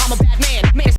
I'm a bad man. Man,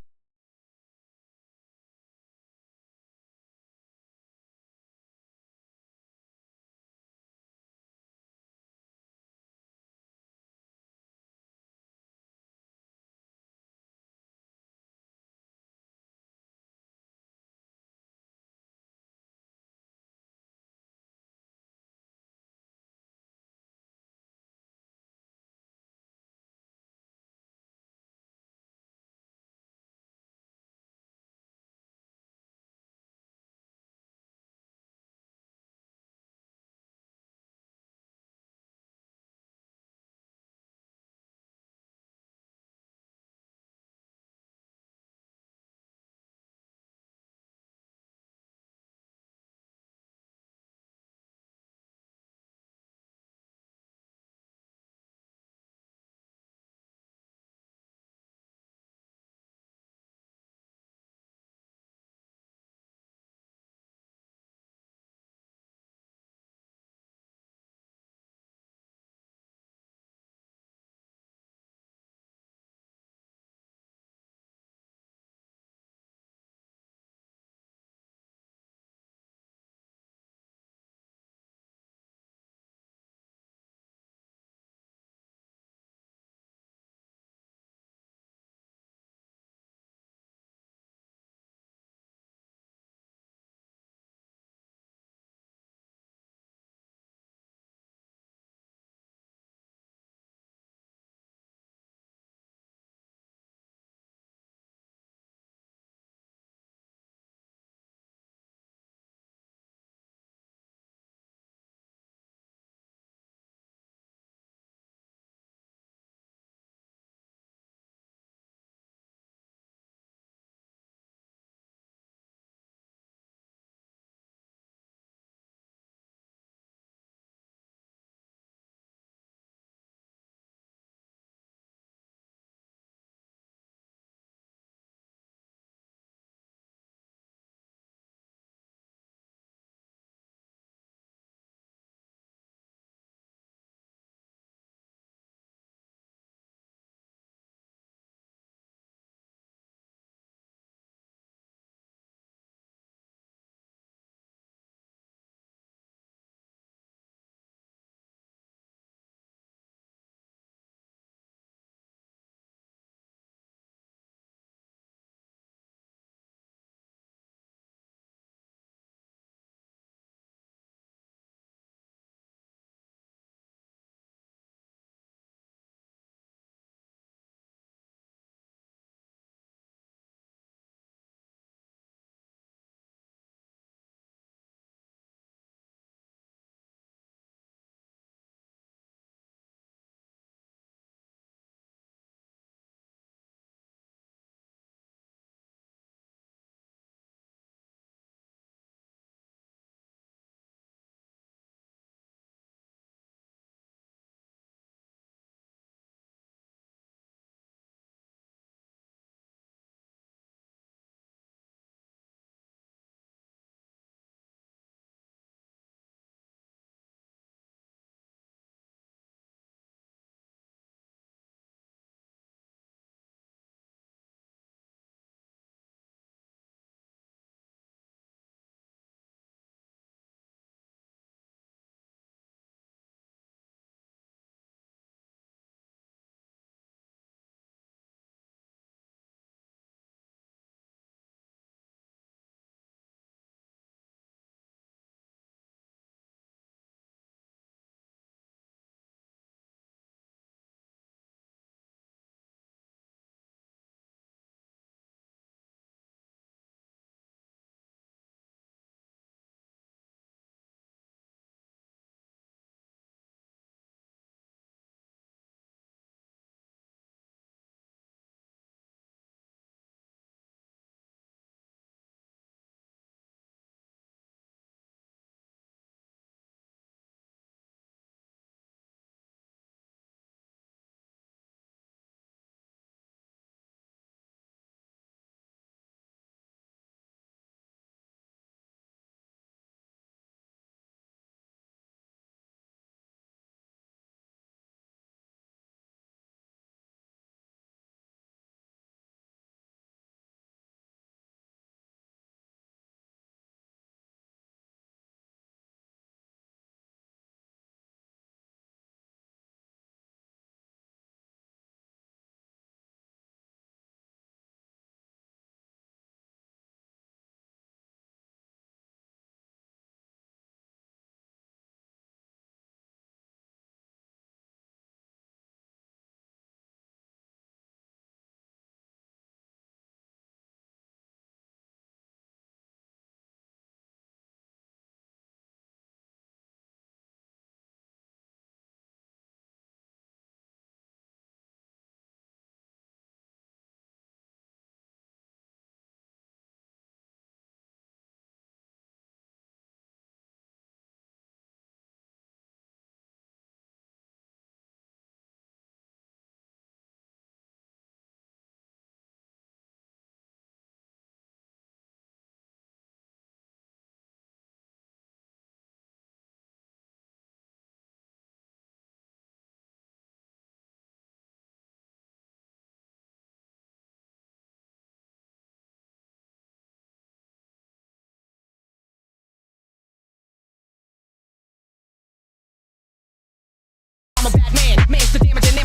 a bad man, man's the damage and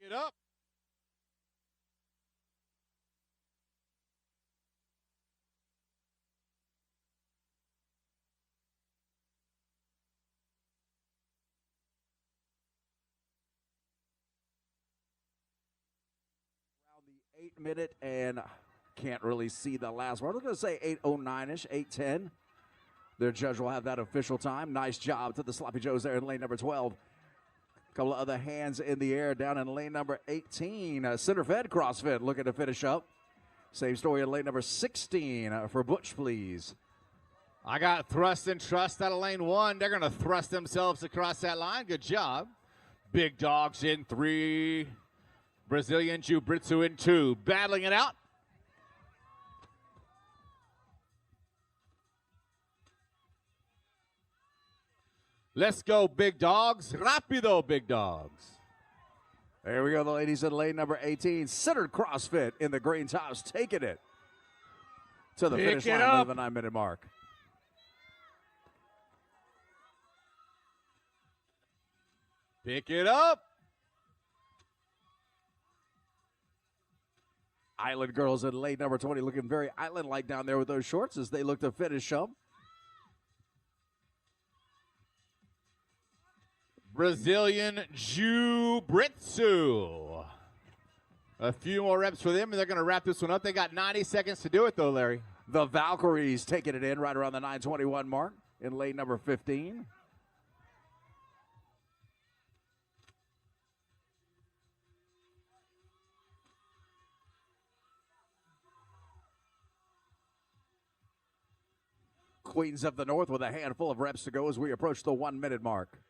it up. Around the 8-minute and can't really see the last one. I'm going to say 8:09-ish, 8:10. Their judge will have that official time. Nice job to the Sloppy Joes there in lane number 12. A couple of other hands in the air down in lane number 18. Center Fed CrossFit looking to finish up. Same story in lane number 16 for Butch, please. I got thrust and trust out of lane 1. They're going to thrust themselves across that line. Good job. Big Dogs in 3. Brazilian Jiu-Jitsu in 2. Battling it out. Let's go, Big Dogs. Rapido, Big Dogs. There we go, the ladies in lane number 18. Centered CrossFit in the green tops, taking it to the finish line of the 9-minute mark. Pick it up. Island girls in lane number 20 looking very island-like down there with those shorts as they look to finish up. Brazilian Jiu-Jitsu. A few more reps for them, and they're going to wrap this one up. They got 90 seconds to do it, though, Larry. The Valkyries taking it in right around the 9:21 mark in lane number 15. Queens of the North with a handful of reps to go as we approach the 1-minute mark.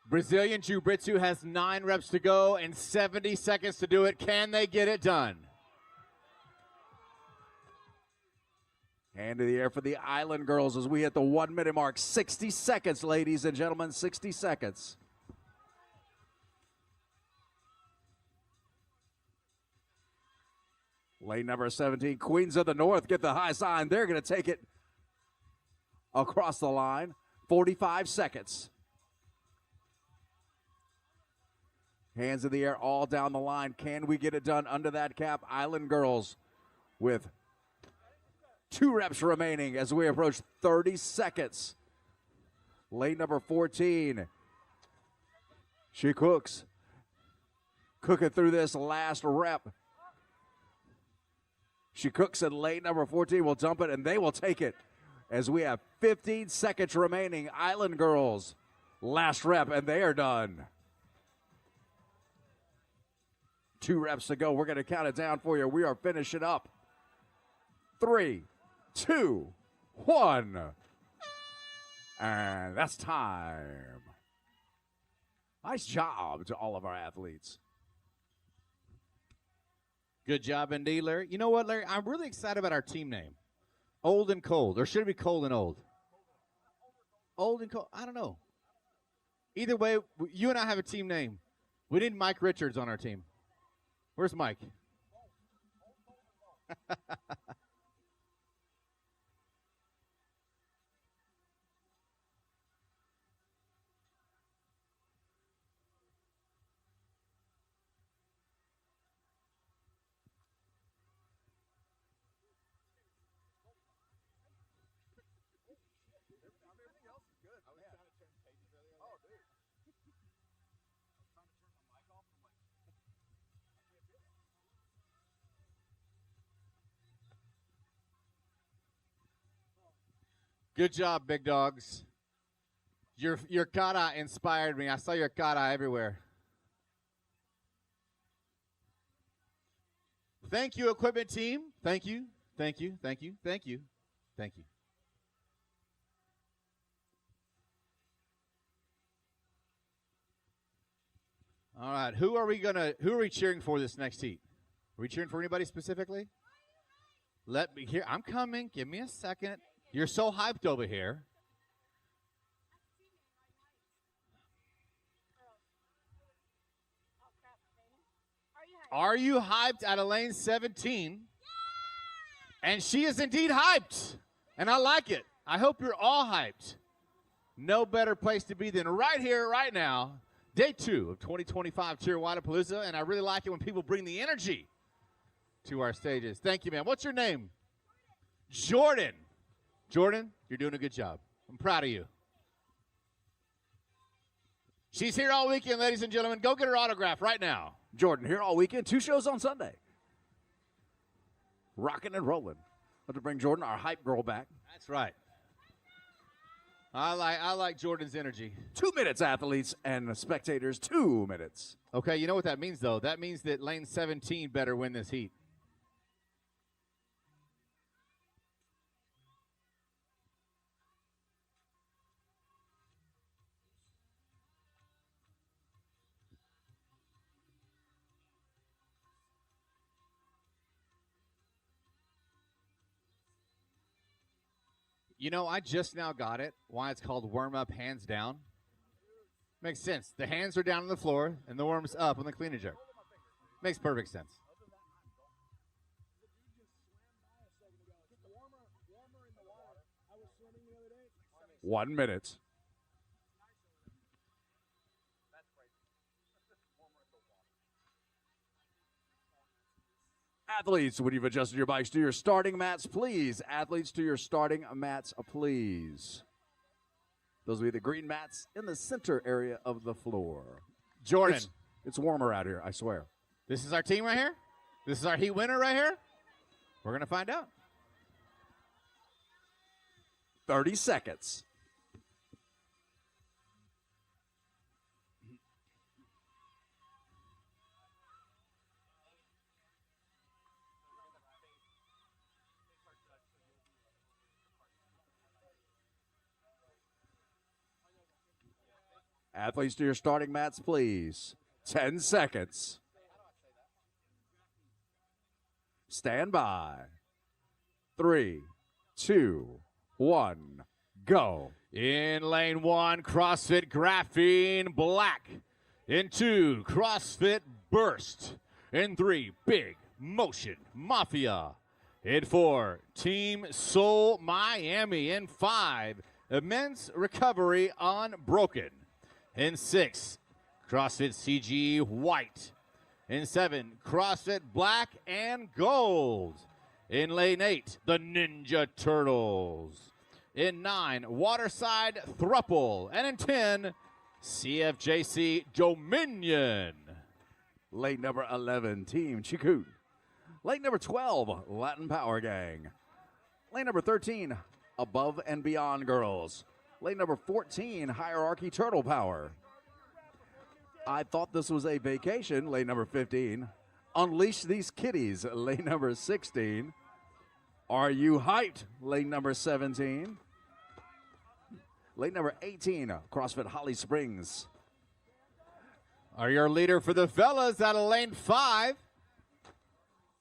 Brazilian Jiu-Jitsu has 9 reps to go and 70 seconds to do it. Can they get it done? Hand to the air for the Island girls as we hit the 1-minute mark. 60 seconds, ladies and gentlemen, 60 seconds. Lane number 17, Queens of the North get the high sign. They're going to take it across the line. 45 seconds. Hands in the air all down the line. Can we get it done under that cap? Island girls with 2 reps remaining as we approach 30 seconds. Lane number 14. She cooks. Cooking through this last rep. She cooks in lane number 14. Will dump it, and they will take it as we have 15 seconds remaining. Island girls, last rep, and they are done. 2 reps to go. We're going to count it down for you. We are finishing up. 3, 2, 1. And that's time. Nice job to all of our athletes. Good job indeed, Larry. You know what, Larry? I'm really excited about our team name. Old and Cold. Or should it be Cold and Old? Old and Cold. I don't know. Either way, you and I have a team name. We need Mike Richards on our team. Where's Mike? Good job, Big Dogs. Your kata inspired me. I saw your kata everywhere. Thank you, equipment team. Thank you, thank you, thank you, thank you, thank you. All right, who are we cheering for this next heat? Are we cheering for anybody specifically? Let me hear. I'm coming. Give me a second. You're so hyped over here. Are you hyped out of lane 17? And she is indeed hyped. And I like it. I hope you're all hyped. No better place to be than right here, right now, Day 2 of 2025 TYR Wodapalooza, and I really like it when people bring the energy to our stages. Thank you, man. What's your name? Jordan. Jordan, you're doing a good job. I'm proud of you. She's here all weekend, ladies and gentlemen. Go get her autograph right now. Jordan here all weekend. 2 shows on Sunday. Rocking and rolling. Have to bring Jordan, our hype girl, back. That's right. I like Jordan's energy. 2 minutes, athletes and spectators. 2 minutes. Okay, you know what that means, though? That means that lane 17 better win this heat. You know, I just now got it, why it's called warm-up hands down. Makes sense. The hands are down on the floor, and the worm's up on the clean and jerk. Makes perfect sense. One minute. Athletes, when you've adjusted your bikes to your starting mats, please. Athletes, to your starting mats, please. Those will be the green mats in the center area of the floor. Jordan. It's warmer out here, I swear. This is our team right here? This is our heat winner right here? We're going to find out. 30 seconds. Athletes, to your starting mats, please. 10 seconds. Stand by. 3, 2, 1, go. In lane 1, CrossFit Graphene Black. In 2, CrossFit Burst. In 3, Big Motion Mafia. In 4, Team Soul Miami. In 5, Immense Recovery Unbroken. In 6, CrossFit CG White. In 7, CrossFit Black and Gold. In lane 8, the Ninja Turtles. In 9, Waterside Thruple. And in 10, CFJC Dominion. Lane number 11, Team Chikun. Lane number 12, Latin Power Gang. Lane number 13, Above and Beyond Girls. Lane number 14, Hierarchy Turtle Power. I thought this was a vacation. Lane number 15, Unleash These Kitties. Lane number 16, Are You Hyped? Lane number 17. Lane number 18, CrossFit Holly Springs. Are your leader for the fellas out of lane 5,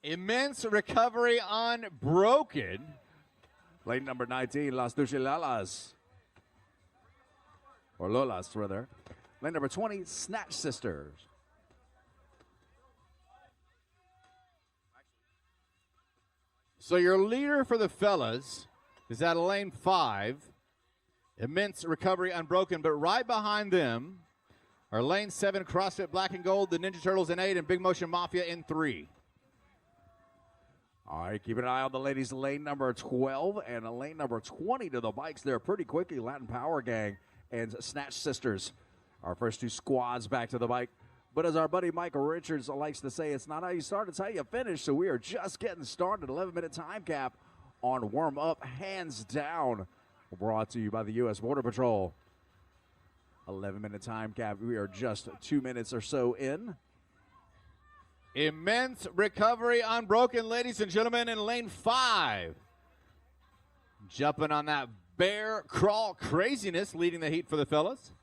Immense Recovery Unbroken. Lane number 19, Las Duchilalas. Or Lolas, rather. Lane number 20, Snatch Sisters. So your leader for the fellas is out of lane 5, Immense Recovery Unbroken, but right behind them are lane 7, CrossFit Black and Gold, the Ninja Turtles in 8, and Big Motion Mafia in 3. All right, keep an eye on the ladies' lane number 12 and lane number 20 to the bikes there pretty quickly. Latin Power Gang and Snatch Sisters, our first 2 squads back to the bike. But as our buddy Michael Richards likes to say, it's not how you start, it's how you finish. So we are just getting started. 11-minute time cap on warm-up, hands down. Brought to you by the U.S. Border Patrol. 11-minute time cap. We are just 2 minutes or so in. Immense Recovery Unbroken, ladies and gentlemen, in lane 5. Jumping on that bear crawl craziness, leading the heat for the fellas.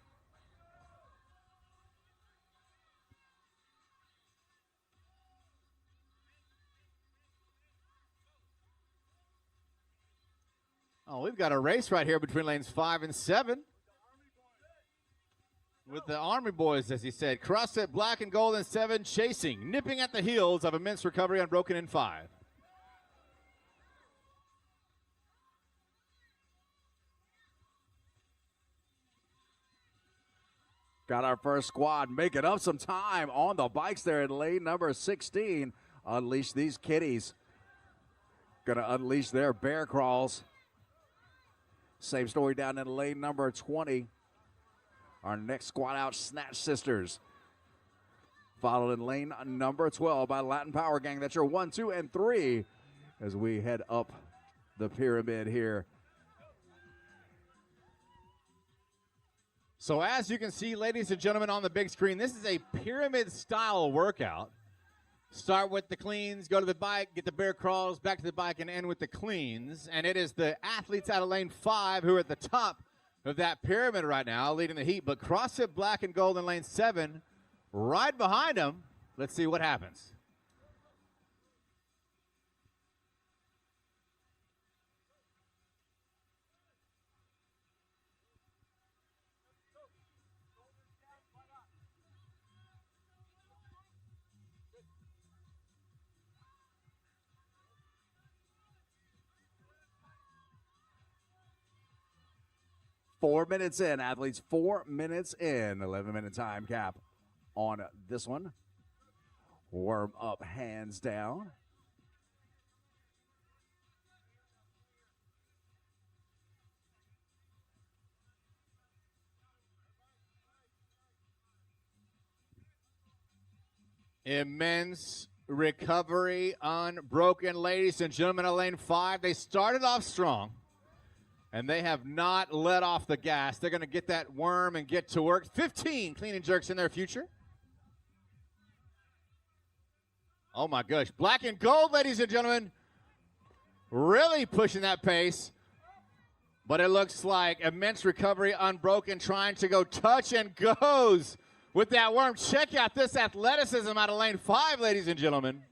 Oh, we've got a race right here between lanes 5 and 7. With the Army boys, as he said. CrossFit Black and Gold in 7, chasing, nipping at the heels of Immense Recovery Unbroken in 5. Got our first squad making up some time on the bikes there in lane number 16. Unleash these kitties. Gonna unleash their bear crawls. Same story down in lane number 20. Our next squad out, Snatch Sisters. Followed in lane number 12 by Latin Power Gang. That's your 1, 2, and 3 as we head up the pyramid here. So as you can see, ladies and gentlemen, on the big screen, this is a pyramid-style workout. Start with the cleans, go to the bike, get the bear crawls, back to the bike, and end with the cleans. And it is the athletes out of lane 5 who are at the top of that pyramid right now, leading the heat. But CrossFit Black and Gold in lane 7, right behind them. Let's see what happens. Four minutes in, athletes, 4 minutes in. 11-minute time cap on this one. Warm up, hands down. Immense recovery unbroken, ladies and gentlemen, of lane 5. They started off strong, and they have not let off the gas. They're going to get that worm and get to work. 15 clean and jerks in their future. Oh, my gosh. Black and Gold, ladies and gentlemen, really pushing that pace. But it looks like immense recovery unbroken, trying to go touch and goes with that worm. Check out this athleticism out of lane 5, ladies and gentlemen.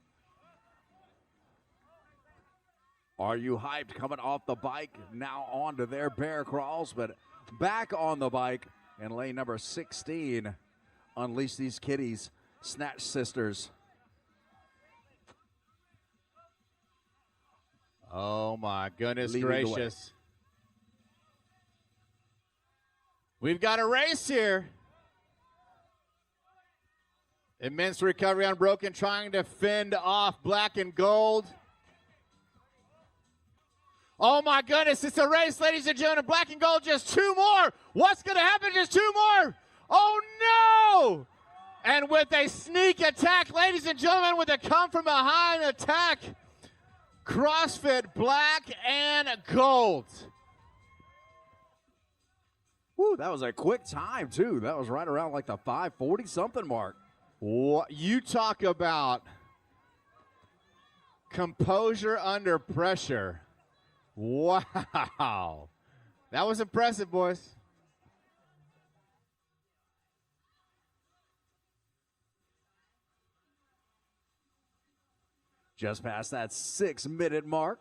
Are you hyped? Coming off the bike, now onto their bear crawls, but back on the bike in lane number 16. Unleash these kitties, Snatch Sisters. Oh, my goodness Leading gracious. We've got a race here. Immense recovery unbroken, trying to fend off Black and Gold. Oh, my goodness, it's a race, ladies and gentlemen. Black and Gold, just 2 more. What's going to happen? Just 2 more. Oh, no. And with a sneak attack, ladies and gentlemen, with a come-from-behind attack, CrossFit Black and Gold. Woo, that was a quick time, too. That was right around like the 5:40-something mark. What you talk about composure under pressure. Wow. That was impressive, boys. Just past that 6-minute mark.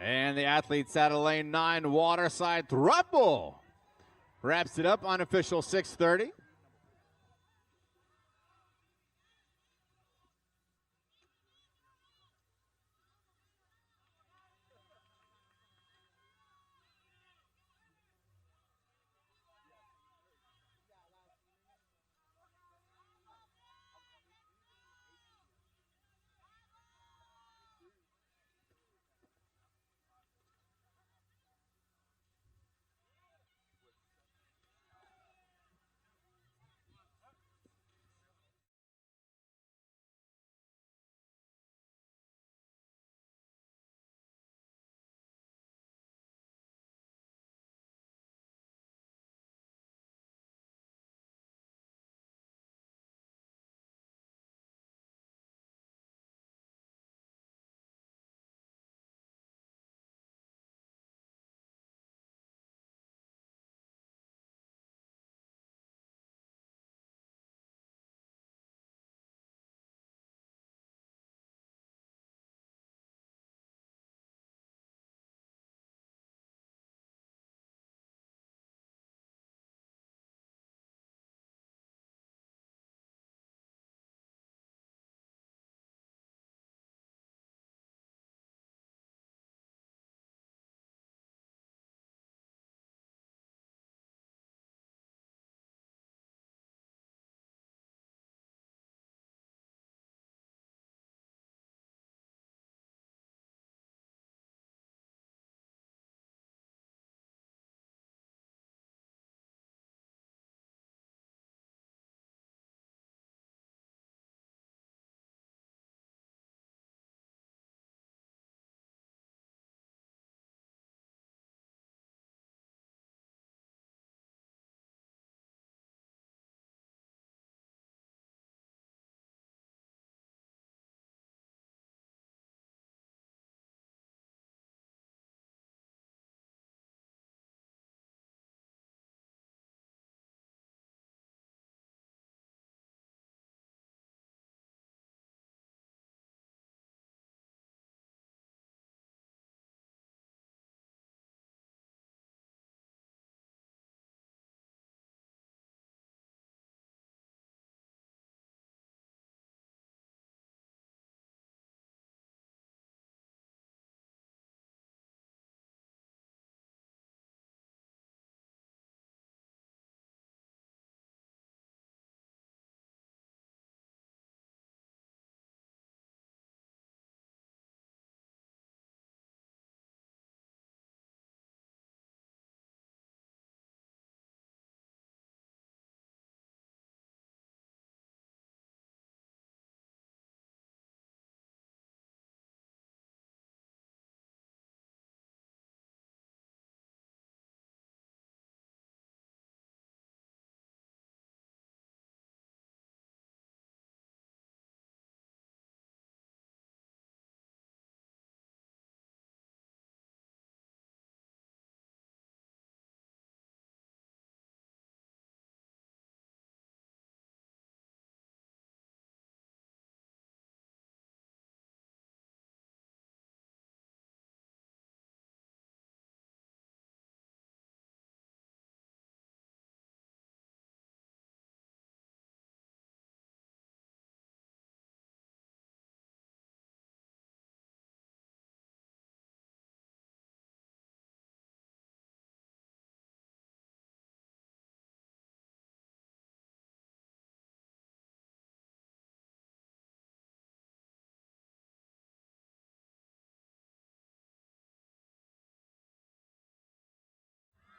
And the athletes out of lane 9, Waterside Thruple, wraps it up on official 6:30.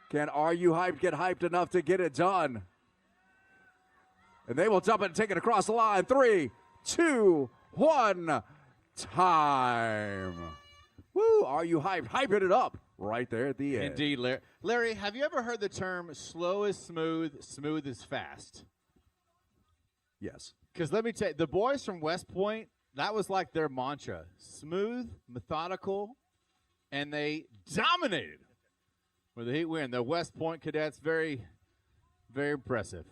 Can Are You Hyped get hyped enough to get it done? And they will dump it and take it across the line. 3, 2, 1, time. Woo, Are You Hyped? Hyping it up right there at the end. Indeed, Larry. Larry, have you ever heard the term slow is smooth, smooth is fast? Yes. Because let me tell you, the boys from West Point, that was like their mantra. Smooth, methodical, and they dominated with the Heat win. The West Point cadets, very, very impressive.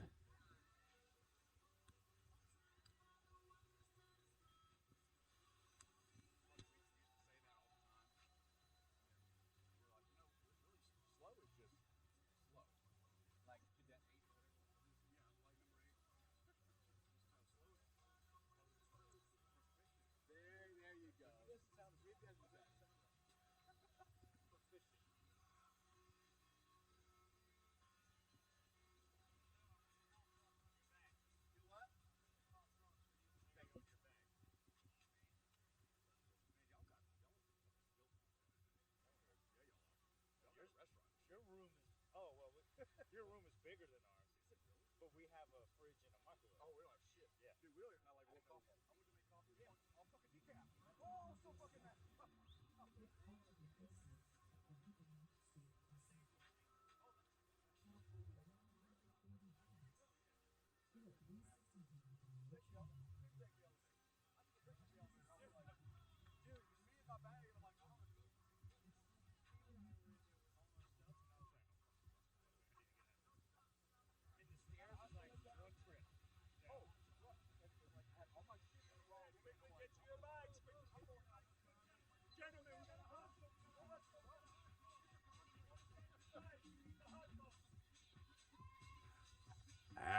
Your room is bigger than ours, but we have a fridge and a microwave. Oh, really? Shit. Yeah. Dude, we don't not like make coffee. I want to make coffee. Yeah. I'll fucking decaf. Oh, so fucking mad.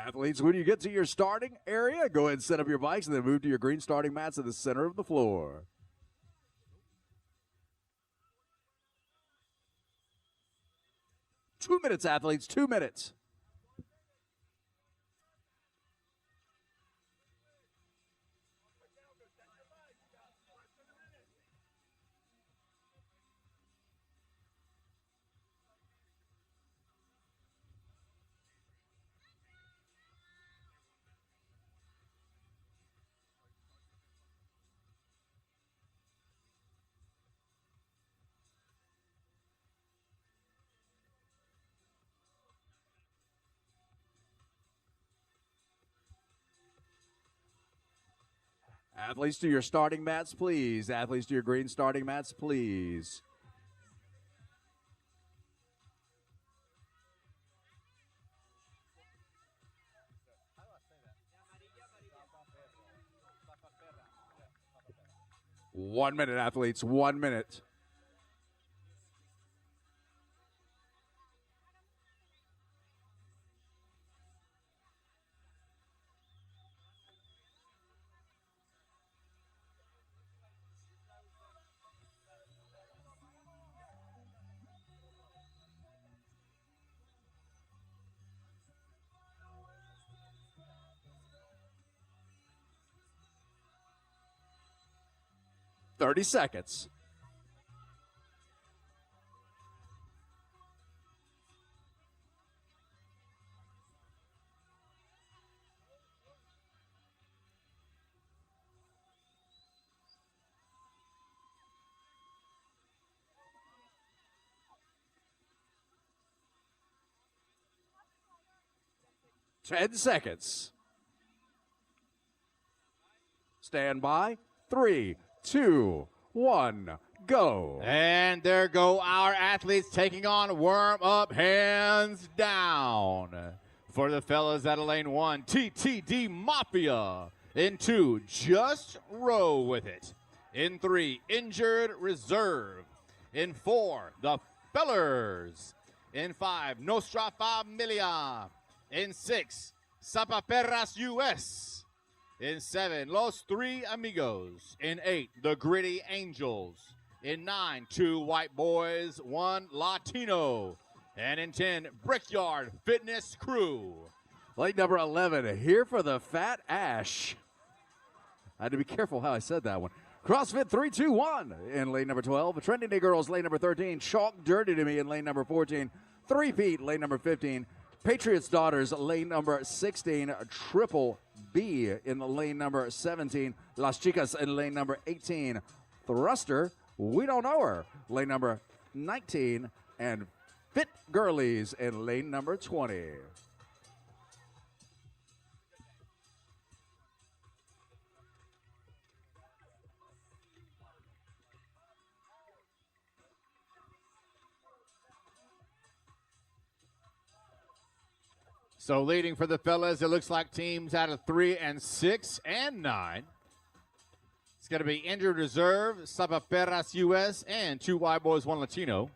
Athletes, when you get to your starting area, go ahead and set up your bikes and then move to your green starting mats at the center of the floor. Two minutes, athletes, 2 minutes. Athletes to your starting mats, please. Athletes to your green starting mats, please. One minute, athletes. 1 minute. Thirty seconds. Ten seconds. Stand by. 3, 2, 1, go. And there go our athletes taking on warm up, hands down. For the fellas at lane 1, TTD Mafia. In 2, Just Row With It. In 3, Injured Reserve. In 4, The Fellers. In 5, Nostra Familia. In 6, Zapaperras US. In 7, Los Three Amigos. In 8, The Gritty Angels. In 9, 2 White Boys, 1 Latino. And in 10, Brickyard Fitness Crew. Lane number 11, here for the Fat Ash. I had to be careful how I said that one. CrossFit 321 in lane number 12. Trendy Day Girls, lane number 13. Chalk Dirty to Me in lane number 14. Three-peat, lane number 15. Patriots Daughters, lane number 16. Triple B in the lane number 17. Las Chicas in lane number 18. Thruster, we don't know her, lane number 19. And Fit Girlies in lane number 20. So leading for the fellas, it looks like teams out of 3 and 6 and 9. It's going to be Injured Reserve, Sapaperas US, and 2 White Boys, 1 Latino.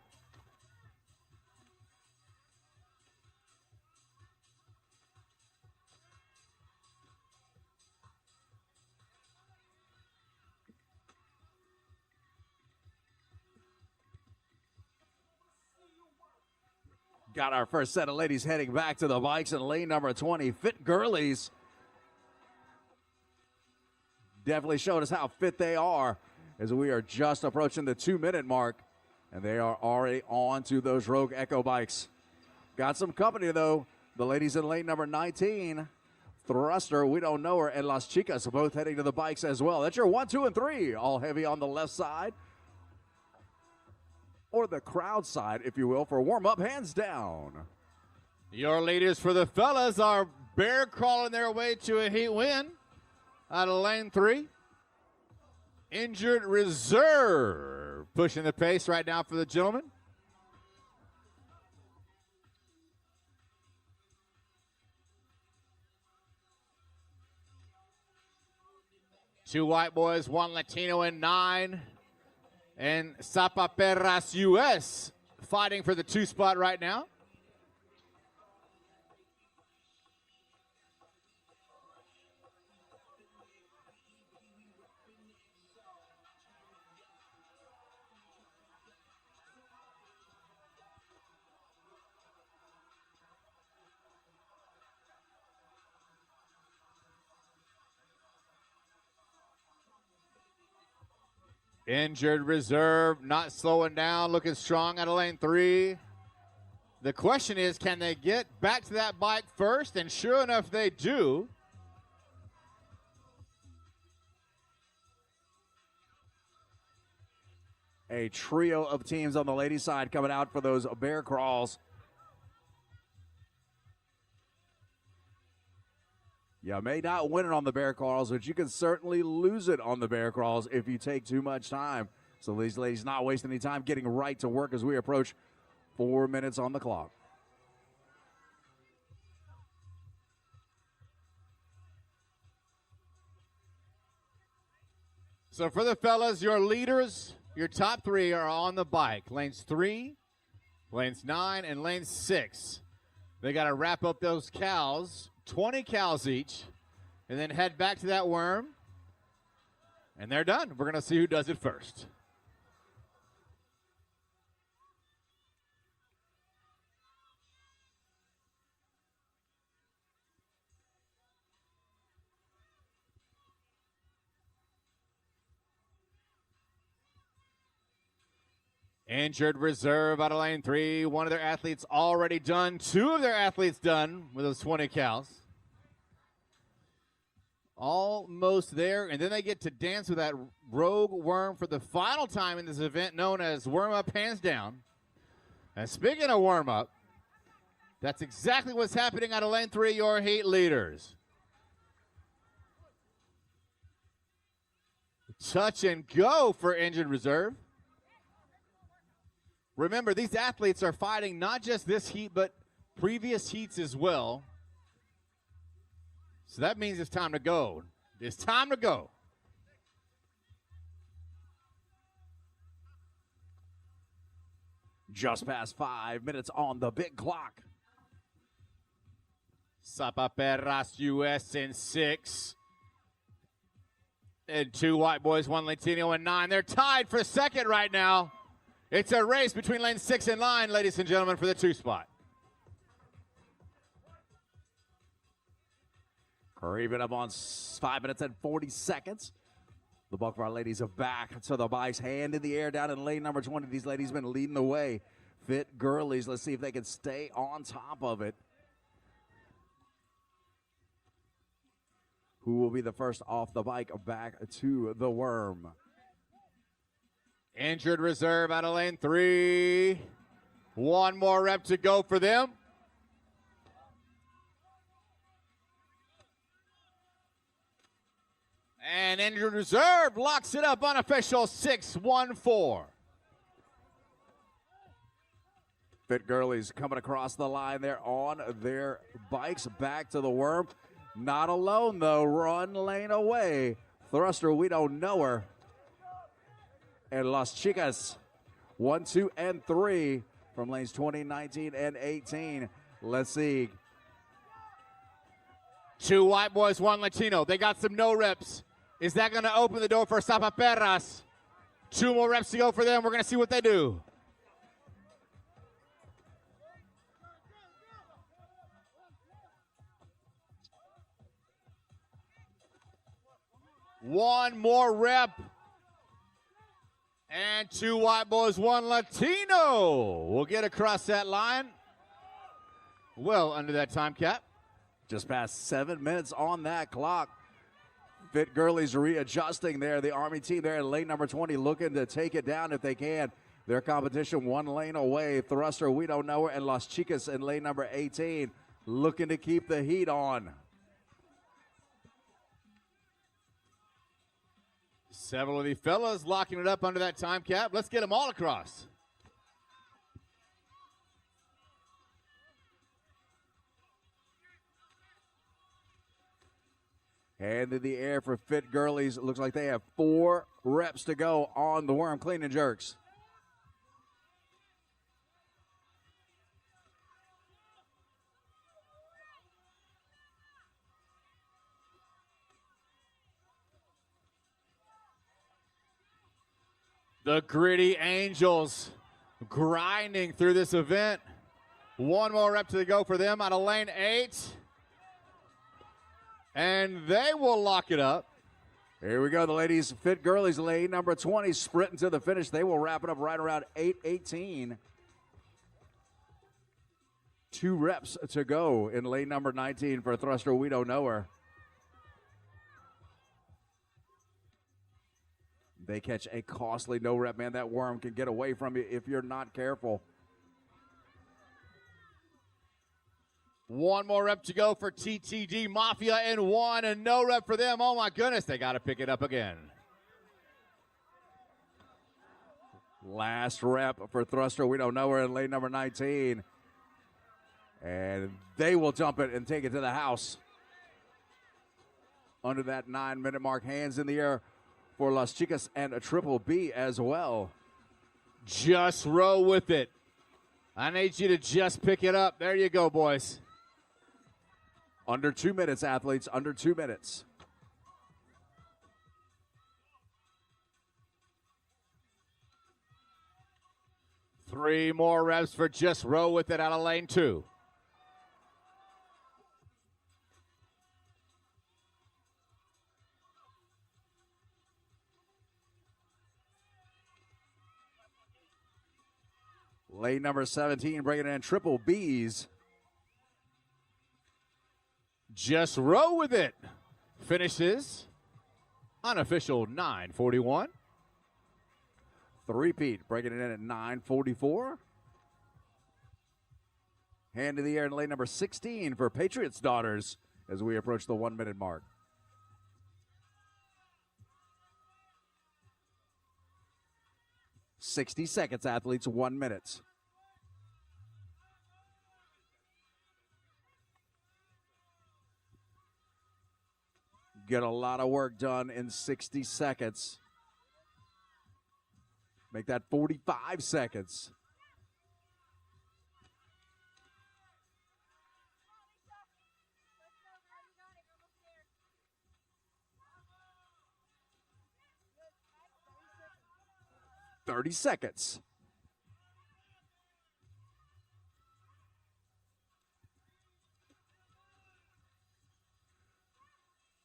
Got our first set of ladies heading back to the bikes in lane number 20. Fit Girlies definitely showed us how fit they are as we are just approaching the 2-minute mark, and they are already on to those Rogue Echo bikes. Got some company, though. The ladies in lane number 19, Thruster, we don't know her, and Las Chicas both heading to the bikes as well. That's your 1, 2, and 3, all heavy on the left side, or the crowd side, if you will, for warm-up, hands down. Your leaders for the fellas are bear crawling their way to a heat win out of lane 3. Injured Reserve pushing the pace right now for the gentlemen. Two White Boys, 1 Latino, and 9. And Zapaperas US fighting for the 2 spot right now. Injured Reserve, not slowing down, looking strong out of lane 3. The question is, can they get back to that bike first? And sure enough, they do. A trio of teams on the ladies' side coming out for those bear crawls. You may not win it on the bear crawls, but you can certainly lose it on the bear crawls if you take too much time. So these ladies not wasting any time, getting right to work as we approach 4 minutes on the clock. So for the fellas, your leaders, your top 3 are on the bike. Lanes 3, lanes 9, and lane 6. They got to wrap up those cows. 20 cows each, and then head back to that worm, and they're done. We're going to see who does it first. Injured Reserve out of lane 3. One of their athletes already done. 2 of their athletes done with those 20 cows. Almost there. And then they get to dance with that rogue worm for the final time in this event, known as Worm Up Hands Down. And speaking of warm up, that's exactly what's happening out of lane 3, your heat leaders. Touch and go for Injured Reserve. Remember, these athletes are fighting not just this heat, but previous heats as well. So that means it's time to go. It's time to go. Just past 5 minutes on the big clock. Zapaperas US in 6. And 2 White Boys, 1 Latino, and 9. They're tied for second right now. It's a race between lane 6 and 9, ladies and gentlemen, for the 2 spot. Creeping up on 5 minutes and 40 seconds. The bulk of our ladies are back to the bikes, hand in the air down in lane number 20. These ladies have been leading the way Fit Girlies. Let's see if they can stay on top of it. Who will be the first off the bike back to the worm? Injured reserve out of lane 3. One more rep to go for them. And injured reserve locks it up, unofficial 6-1-4. Fit Girlies coming across the line there on their bikes back to the worm. Not alone, though. Run lane away. Thruster, we don't know her. And Las Chicas, 1, 2, and 3 from lanes 20, 19, and 18. Let's see. 2 white boys, 1 Latino. They got some no reps. Is that going to open the door for Zapaperras? 2 more reps to go for them. We're going to see what they do. One more rep. And 2 white boys, 1 Latino will get across that line. Well under that time cap. Just past 7 minutes on that clock. Fit Girlies readjusting there. The Army team there in lane number 20 looking to take it down if they can. Their competition 1 lane away. Thruster, we don't know her, and Las Chicas in lane number 18 looking to keep the heat on. Several of the fellas locking it up under that time cap. Let's get them all across. Hand in the air for Fit Girlies. It looks like they have 4 reps to go on the worm clean and jerks. The Gritty Angels grinding through this event. 1 more rep to go for them out of lane 8. And they will lock it up. Here we go, the ladies. Fit Girlies, lane number 20, sprinting to the finish. They will wrap it up right around 8:18. 2 reps to go in lane number 19 for Thruster. We don't know her. They catch a costly no rep, man. That worm can get away from you if you're not careful. 1 more rep to go for TTD Mafia and 1 and no rep for them. Oh my goodness, they got to pick it up again. Last rep for Thruster. We don't know her in lane number 19. And they will dump it and take it to the house. Under that 9-minute mark, hands in the air for Las Chicas and a Triple B as well. Just roll with it. I need you to just pick it up. There you go, boys. Under 2 minutes, athletes, under 2 minutes. Three more reps for just roll with it out of lane 2. Lane number 17 bringing in Triple B's. Just roll with it. Finishes unofficial 9:41. Three-peat bringing it in at 9:44. Hand in the air in lane number 16 for Patriots Daughters as we approach the 1-minute mark. "60 seconds, athletes, 1 minute. Get a lot of work done in 60 seconds. Make that 45 seconds. "30 seconds.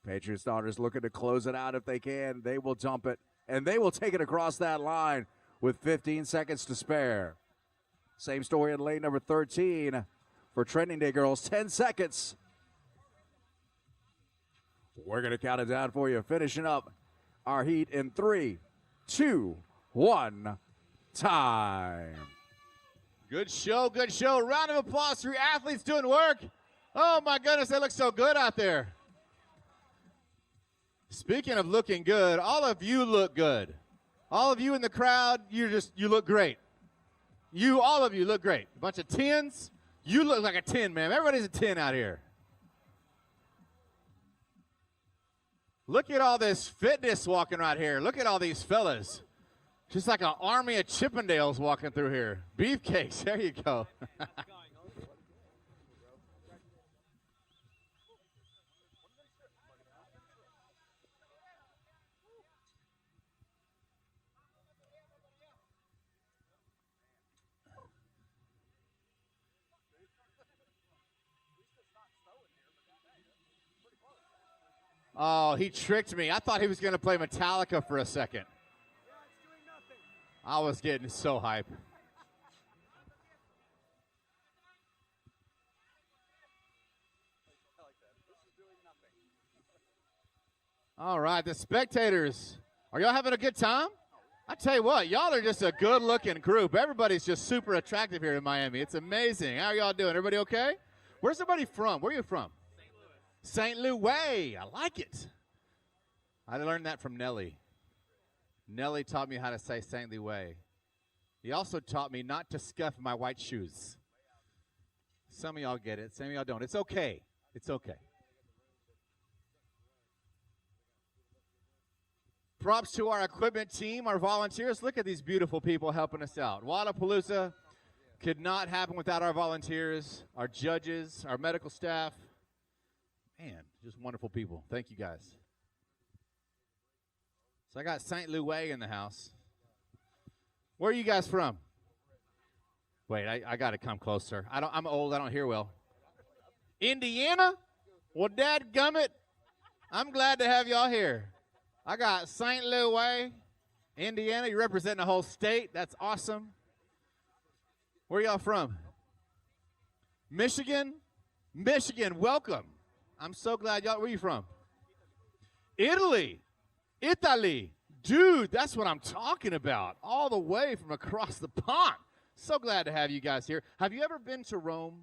Patriots Daughters looking to close it out if they can. They will dump it, and they will take it across that line with 15 seconds to spare. Same story in lane number 13 for Training Day Girls. 10 seconds. We're going to count it down for you. Finishing up our heat in 3, 2, 1, time. Good show, good show. Round of applause for your athletes doing work. Oh my goodness, they look so good out there. Speaking of looking good, all of you look good. All of you in the crowd, you look great. All of you look great. A bunch of 10s. You look like a 10, man. Everybody's a 10 out here. Look at all this fitness walking right here. Look at all these fellas. Just like an army of Chippendales walking through here. Beefcakes, there you go. Oh, he tricked me. I thought he was going to play Metallica for a second. I was getting so hype. All right, the spectators, are y'all having a good time? I tell you what, y'all are just a good-looking group. Everybody's just super attractive here in Miami. It's amazing. How are y'all doing? Everybody okay? Where's everybody from? Where are you from? St. Louis. I like it. I learned that from Nelly. Nelly taught me how to say St. Louis. He also taught me not to scuff my white shoes. Some of y'all get it. Some of y'all don't. It's okay. It's okay. Props to our equipment team, our volunteers. Look at these beautiful people helping us out. Wodapalooza could not happen without our volunteers, our judges, our medical staff. Man, just wonderful people. Thank you, guys. So I got St. Louis in the house. Where are you guys from? Wait, I got to come closer. I'm old. I don't hear well. Indiana? Well, dadgummit, I'm glad to have y'all here. I got St. Louis, Indiana. You represent the whole state. That's awesome. Where y'all from? Michigan? Michigan, welcome. I'm so glad y'all, where you from? Italy. Italy. Dude, that's what I'm talking about. All the way from across the pond. So glad to have you guys here. Have you ever been to Rome?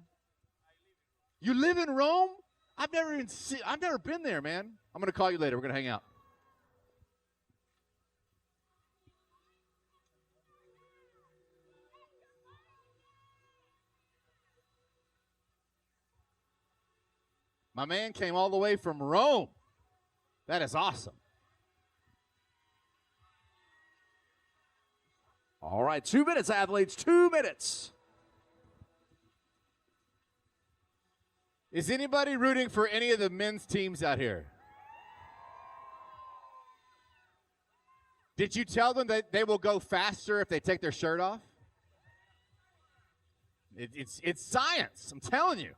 You live in Rome? I've never been there, man. I'm going to call you later. We're going to hang out. My man came all the way from Rome. That is awesome. All right, 2 minutes, athletes, 2 minutes. Is anybody rooting for any of the men's teams out here? Did you tell them that they will go faster if they take their shirt off? It's science, I'm telling you.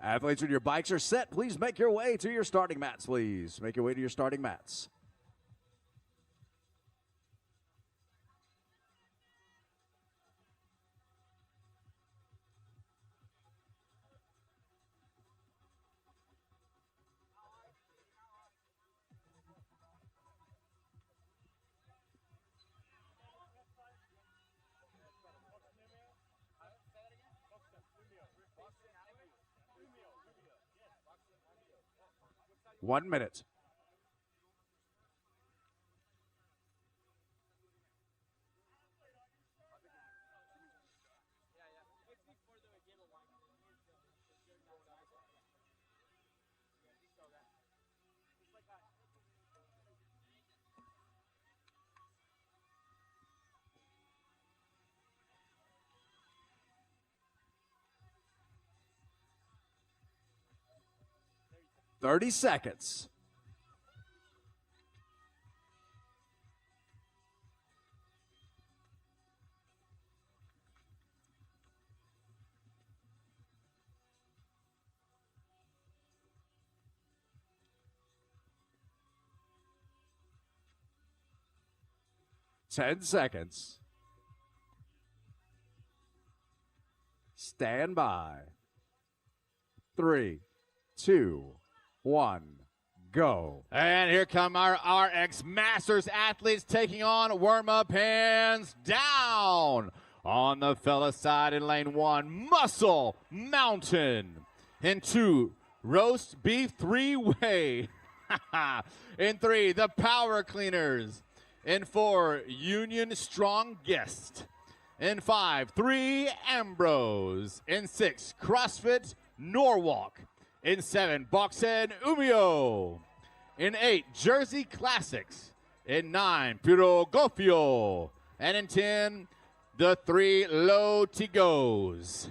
Athletes, when your bikes are set, please make your way to your starting mats, please. Make your way to your starting mats. One minute. Thirty seconds. 10 seconds. Stand by. 3, 2, 1, go. And here come our RX Masters athletes taking on warm-up hands down. On the fella side in lane 1, Muscle Mountain. In 2, Roast Beef 3-Way. In 3, the Power Cleaners. In 4, Union Strong Guest. In 5, 3, Ambrose. In 6, CrossFit Norwalk. In 7, Boxhead Umio. In 8, Jersey Classics. In 9, Puro Gofio. And in 10, the 3 Low Tigos.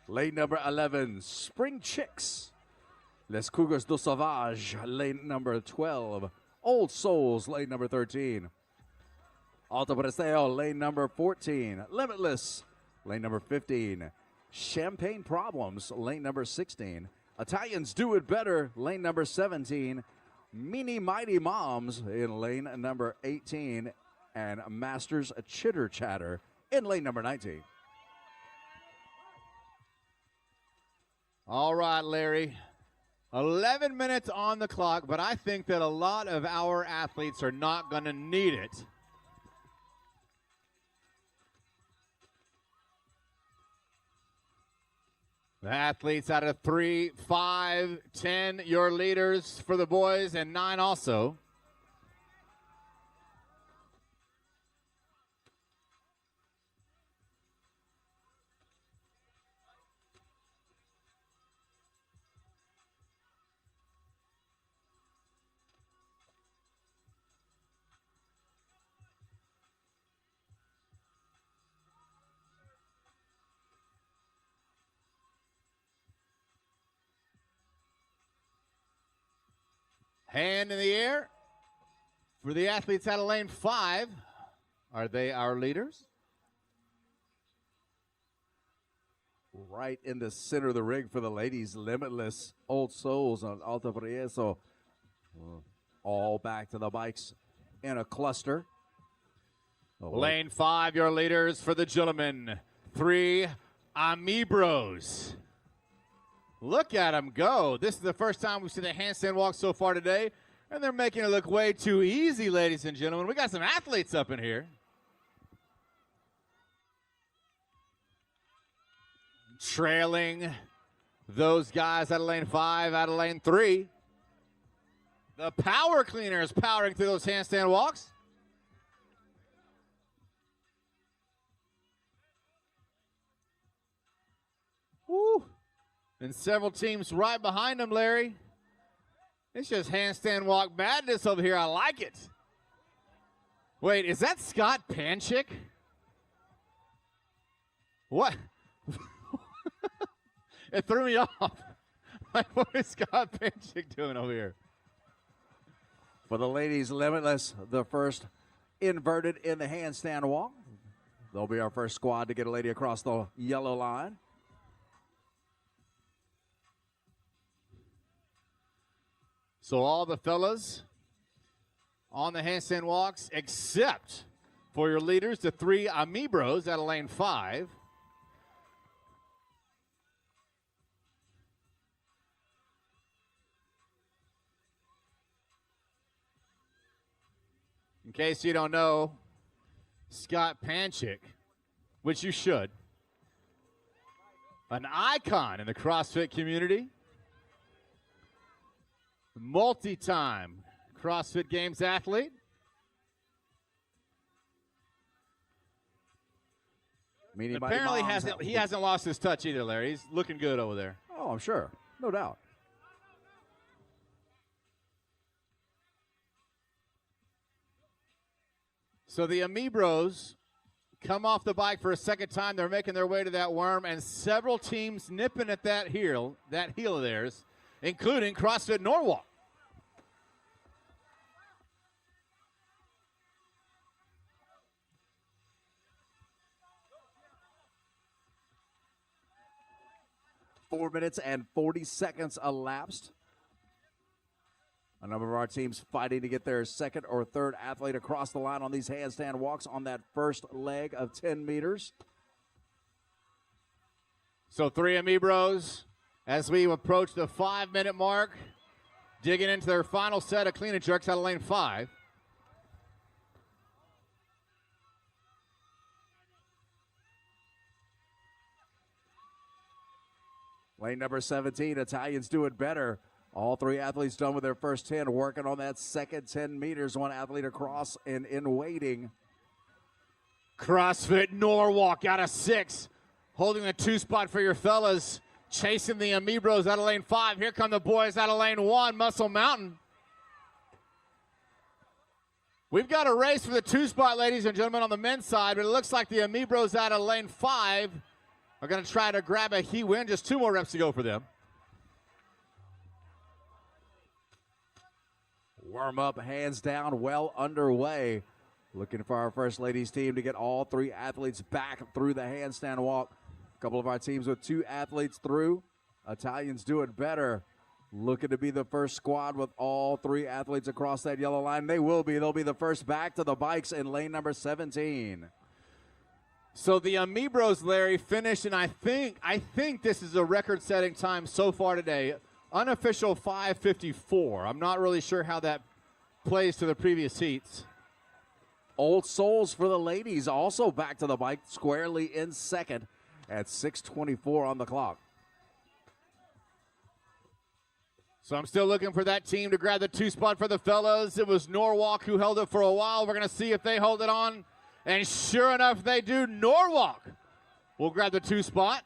Lane number 11, Spring Chicks. Les Cougars du Sauvage, lane number 12. Old Souls, lane number 13. Alto Preseo, lane number 14. Limitless, lane number 15. Champagne Problems, lane number 16. Italians Do It Better, lane number 17. Meanie Mighty Moms in lane number 18. And Masters Chitter Chatter in lane number 19. All right, Larry. 11 minutes on the clock, but I think that a lot of our athletes are not going to need it. The athletes out of 3, 5, 10, your leaders for the boys, and 9 also. Hand in the air for the athletes out of lane 5. Are they our leaders? Right in the center of the ring for the ladies, Limitless, Old Souls on Alto Prieso. All back to the bikes in a cluster. Lane 5, your leaders for the gentlemen. 3, Amibros. Look at them go. This is the first time we've seen a handstand walk so far today, and they're making it look way too easy, ladies and gentlemen. We got some athletes up in here. Trailing those guys out of lane 5, out of lane 3. The Power Cleaners powering through those handstand walks. Woo. And several teams right behind them, Larry. It's just handstand walk madness over here. I like it. Wait, is that Scott Panchik? What? It threw me off. Like, what is Scott Panchik doing over here? For the ladies, Limitless, the first inverted in the handstand walk. They'll be our first squad to get a lady across the yellow line. So all the fellas on the handstand walks, except for your leaders, the 3 Amibros out of lane 5. In case you don't know, Scott Panchik, which you should, an icon in the CrossFit community, multi-time CrossFit Games athlete. Apparently he hasn't lost his touch either, Larry. He's looking good over there. Oh, I'm sure. No doubt. So the Amibros come off the bike for a second time. They're making their way to that worm, and several teams nipping at that heel of theirs, including CrossFit Norwalk. Four minutes and 40 seconds elapsed. A number of our teams fighting to get their second or third athlete across the line on these handstand walks on that first leg of 10 meters. So 3 Amibros as we approach the 5-minute mark, digging into their final set of clean and jerks out of lane 5. Lane number 17, Italians do it better. All 3 athletes done with their first 10, working on that second 10 meters. 1 athlete across and in waiting. CrossFit Norwalk out of 6, holding the 2 spot for your fellas, chasing the Amibros out of lane 5. Here come the boys out of lane 1, Muscle Mountain. We've got a race for the 2 spot, ladies and gentlemen, on the men's side, but it looks like the Amibros out of lane 5 are going to try to grab a heat win. Just 2 more reps to go for them. Warm up, hands down, well underway. Looking for our First Ladies team to get all 3 athletes back through the handstand walk. A couple of our teams with 2 athletes through. Italians do it better. Looking to be the first squad with all 3 athletes across that yellow line. They will be. They'll be the first back to the bikes in lane number 17. So the Amibros, Larry, finished, and I think this is a record-setting time so far today. Unofficial 5:54. I'm not really sure how that plays to the previous heats. Old Souls for the ladies also back to the bike squarely in second at 6:24 on the clock. So I'm still looking for that team to grab the 2 spot for the fellas. It was Norwalk who held it for a while. We're going to see if they hold it on. And sure enough, they do. Norwalk will grab the 2 spot.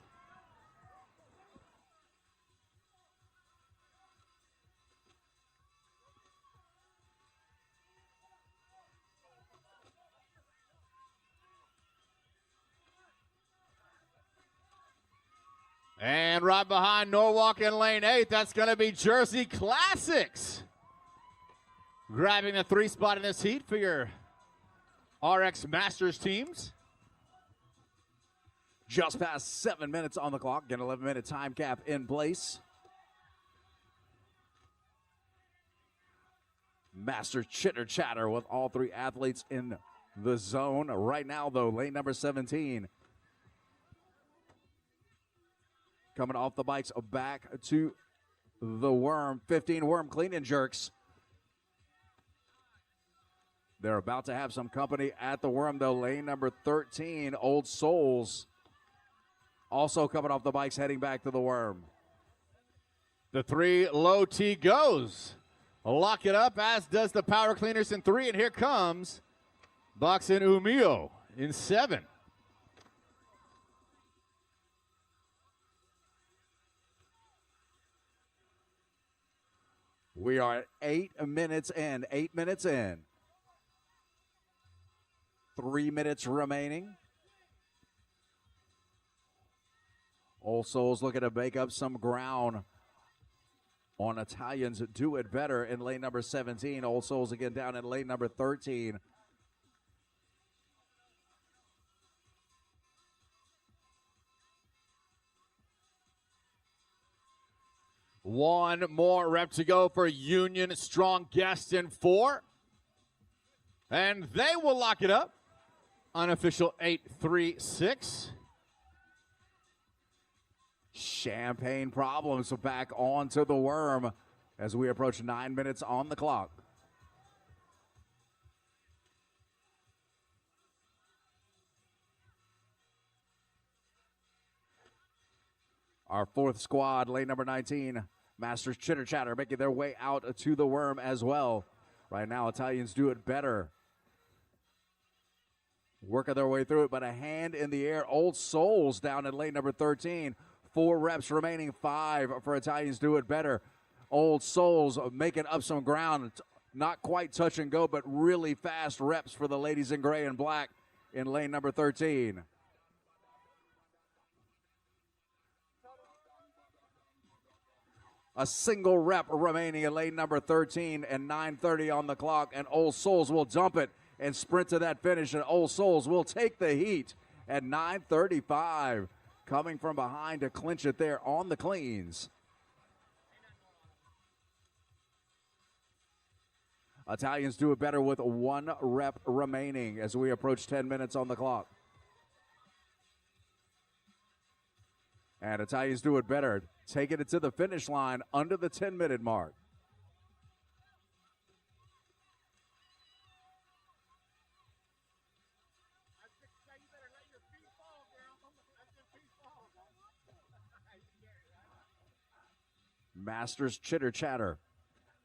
And right behind Norwalk in lane 8, that's going to be Jersey Classics. Grabbing the 3 spot in this heat for your RX Masters teams. Just past 7 minutes on the clock. Get an 11-minute time cap in place. Master chitter chatter with all 3 athletes in the zone. Right now, though, lane number 17. Coming off the bikes back to the worm. 15 worm clean and jerks. They're about to have some company at the worm, though. Lane number 13, Old Souls. Also coming off the bikes, heading back to the worm. The 3 low T goes. Lock it up, as does the Power Cleaners in 3. And here comes Boxin Umio in 7. We are at 8 minutes in. 8 minutes in. 3 minutes remaining. Old Souls looking to make up some ground on Italians do it better in lane number 17. Old Souls again down in lane number 13. One more rep to go for Union Strong Guest in 4. And they will lock it up. Unofficial 8-3-6. Champagne problems back onto the worm as we approach 9 minutes on the clock. Our 4th squad, lane number 19, Masters Chitter Chatter, making their way out to the worm as well. Right now, Italians do it better. Working their way through it, but a hand in the air. Old Souls down in lane number 13. 4 reps remaining, 5 for Italians do it better. Old Souls making up some ground. Not quite touch and go, but really fast reps for the ladies in gray and black in lane number 13. A single rep remaining in lane number 13 and 9:30 on the clock, and Old Souls will dump it and sprint to that finish, and Old Souls will take the heat at 9:35. Coming from behind to clinch it there on the cleans. Italians do it better with 1 rep remaining as we approach 10 minutes on the clock. And Italians do it better, taking it to the finish line under the 10-minute mark. You better let your feet fall, girl. Let your feet fall. Masters chitter chatter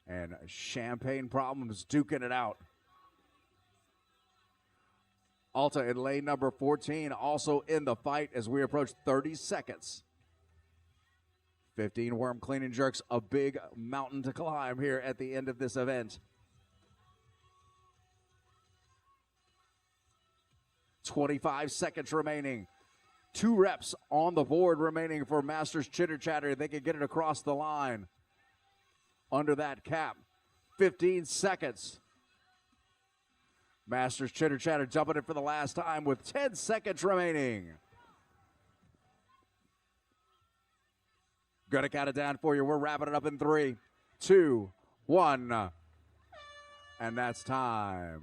and champagne problems duking it out. Alta in lane number 14 also in the fight as we approach 30 seconds. 15 worm clean and jerks, a big mountain to climb here at the end of this event. 25 seconds remaining. 2 reps on the board remaining for Masters Chitter Chatter. They can get it across the line under that cap. 15 seconds. Masters Chitter Chatter jumping it for the last time with 10 seconds remaining. Gonna count it down for you. We're wrapping it up in 3, 2, 1. And that's time.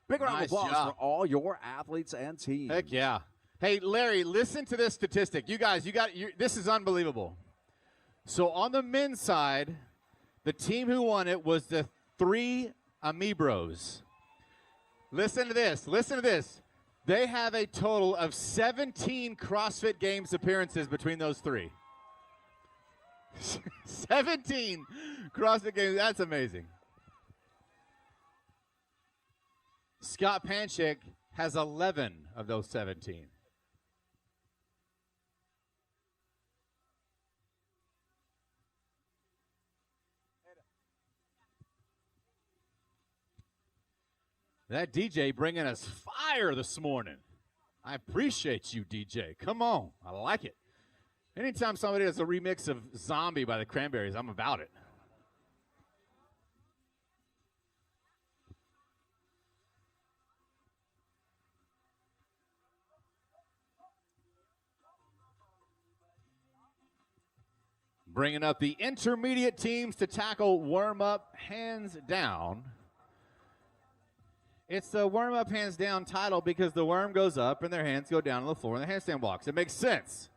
Big round of applause for all your athletes and teams. Heck yeah. Hey, Larry, listen to this statistic. You guys, this is unbelievable. So on the men's side, the team who won it was the 3 Amibros. Listen to this. Listen to this. They have a total of 17 CrossFit Games appearances between those 3. 17 CrossFit Games. That's amazing. Scott Panchik has 11 of those 17. That DJ bringing us fire this morning. I appreciate you, DJ. Come on. I like it. Anytime somebody does a remix of Zombie by the Cranberries, I'm about it. Bringing up the intermediate teams to tackle warm-up hands down. It's the warm-up hands down title because the worm goes up and their hands go down on the floor in the handstand blocks. It makes sense.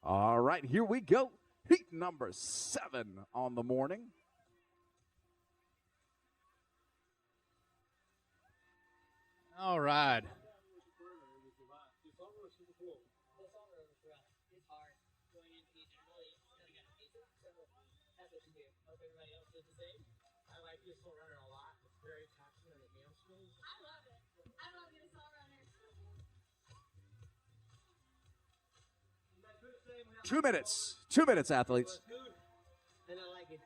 All right, here we go. Heat number 7 on the morning. All right. I love your slow runner. 2 minutes. 2 minutes, athletes. And I like it.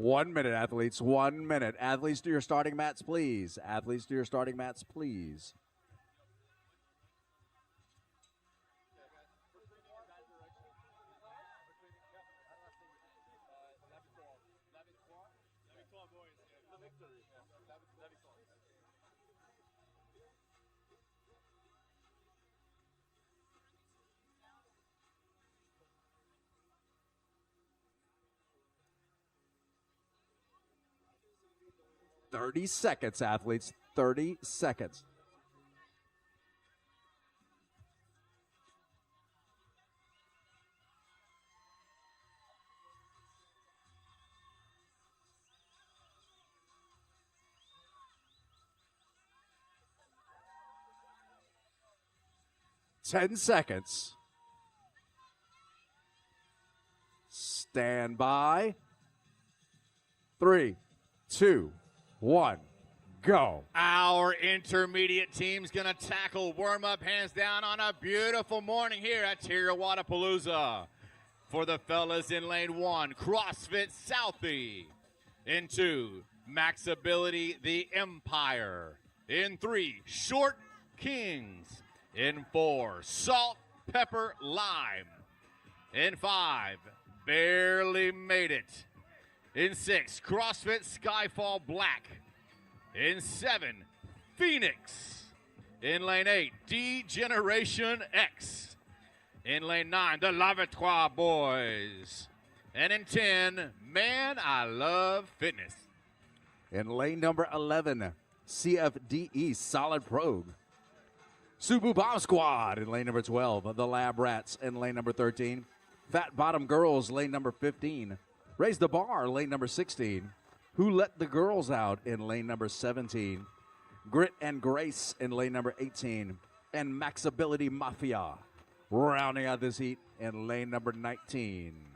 1 minute, athletes. 1 minute. Athletes, to your starting mats, please. Athletes, to your starting mats, please. "30 seconds, athletes. 30 seconds. "10 seconds. Stand by. 3, 2, 1, go." Our intermediate team's going to tackle warm-up hands down on a beautiful morning here at TYR Wodapalooza. For the fellas in lane 1, CrossFit Southie. In 2, Max Ability the Empire. In 3, Short Kings. In 4, Salt Pepper Lime. In 5, Barely Made It. In 6, CrossFit Skyfall Black. In 7, Phoenix. In lane 8, D-Generation X. In lane 9, the Latam Boys. And in 10, Man, I Love Fitness. In lane number 11, CFDE Solid Probe. Subu Bomb Squad in lane number 12. The Lab Rats in lane number 13. Fat Bottom Girls, lane number 15. Raise the Bar, lane number 16. Who Let the Girls Out in lane number 17. Grit and Grace in lane number 18. And Maxability Mafia rounding out this heat in lane number 19.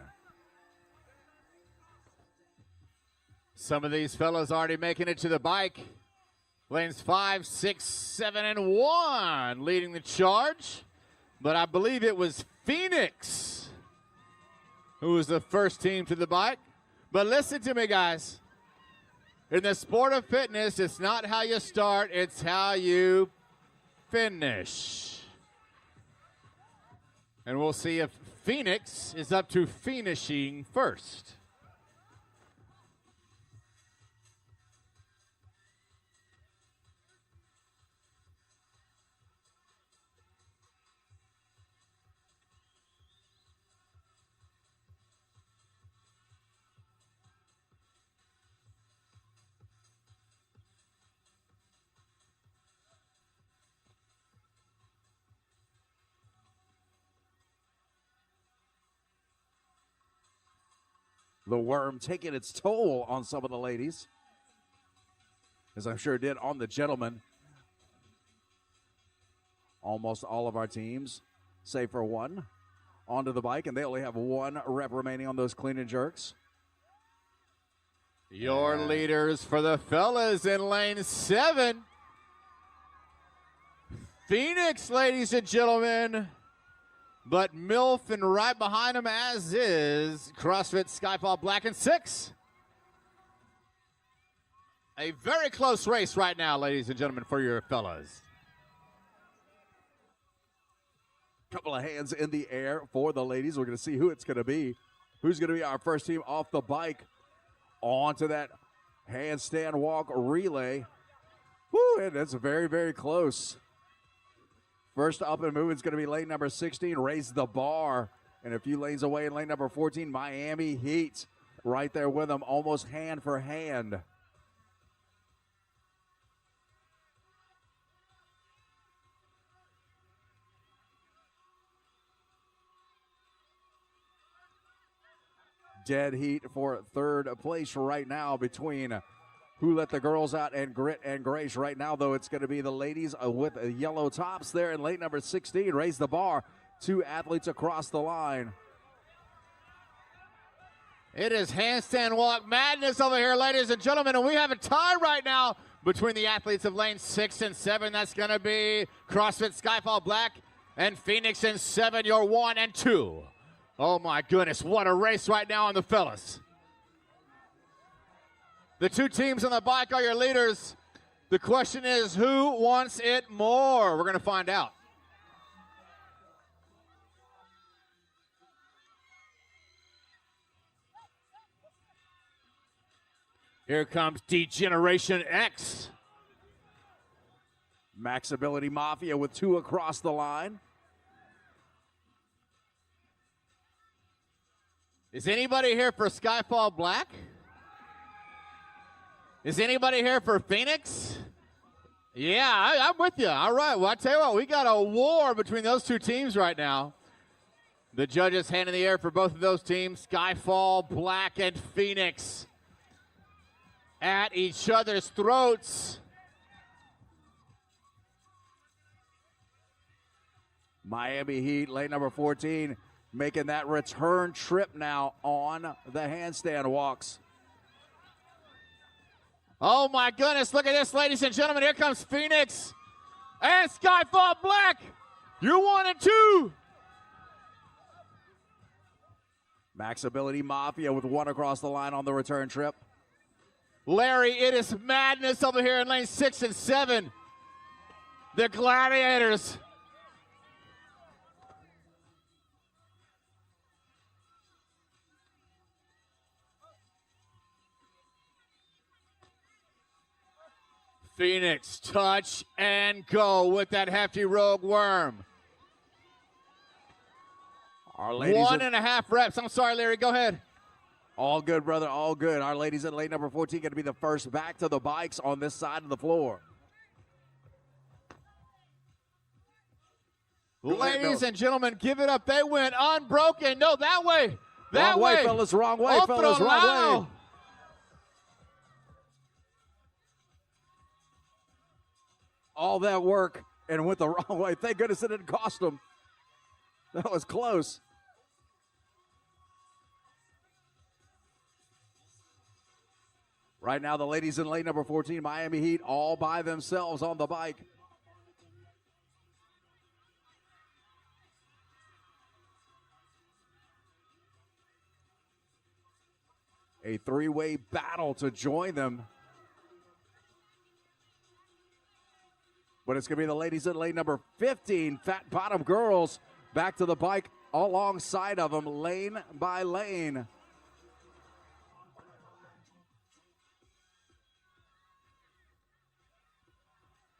Some of these fellas already making it to the bike. Lanes 5, 6, 7, and 1 leading the charge. But I believe it was Phoenix who was the first team to the bike. But listen to me, guys. In the sport of fitness, it's not how you start, it's how you finish. And we'll see if Phoenix is up to finishing first. The worm taking its toll on some of the ladies, as I'm sure it did on the gentlemen. Almost all of our teams, save for one, onto the bike, and they only have one rep remaining on those clean and jerks. Your leaders for the fellas in lane 7. Phoenix, ladies and gentlemen. But MILF and right behind him, as is CrossFit Skyfall Black in 6. A very close race right now, ladies and gentlemen, for your fellas. Couple of hands in the air for the ladies. We're going to see who it's going to be. Who's going to be our first team off the bike onto that handstand walk relay. Woo, and that's very, very close. First up and moving is going to be lane number 16, Raise the Bar. And a few lanes away in lane number 14, Miami Heat. Right there with them, almost hand for hand. Dead heat for third place right now between Who Let the Girls Out and Grit and Grace. Right now, though, it's going to be the ladies with yellow tops there in lane number 16. Raise the Bar. 2 athletes across the line. It is handstand walk madness over here, ladies and gentlemen, and we have a tie right now between the athletes of lane 6 and 7. That's going to be CrossFit Skyfall Black and Phoenix in 7, your 1 and 2. Oh, my goodness, what a race right now on the fellas. The two teams on the bike are your leaders. The question is, who wants it more? We're going to find out. Here comes D-Generation X. Max Ability Mafia with 2 across the line. Is anybody here for Skyfall Black? Is anybody here for Phoenix? Yeah, I'm with you. All right, well, I tell you what, we got a war between those two teams right now. The judges hand in the air for both of those teams, Skyfall Black and Phoenix, at each other's throats. Miami Heat, lane number 14, making that return trip now on the handstand walks. Oh my goodness, look at this, ladies and gentlemen. Here comes Phoenix and Skyfall Black. You're 1 and 2. Max Ability Mafia with 1 across the line on the return trip. Larry, it is madness over here in lane 6 and 7. The Gladiators. Phoenix, touch and go with that hefty rogue worm. Our ladies 1.5 reps. I'm sorry, Larry. Go ahead. all good, brother, all good. Our ladies in lane number 14 going to be the first back to the bikes on this side of the floor. Ladies and gentlemen, give it up. They went unbroken. No, that way. That Wrong way, fellas. Wrong way, Otro fellas. Wrong lado. way. All that work and went the wrong way. Thank goodness it didn't cost them. That was close. Right now, the ladies in lane number 14, Miami Heat, all by themselves on the bike. A three-way battle to join them. But it's going to be the ladies in lane number 15, Fat Bottom Girls, back to the bike alongside of them, lane by lane.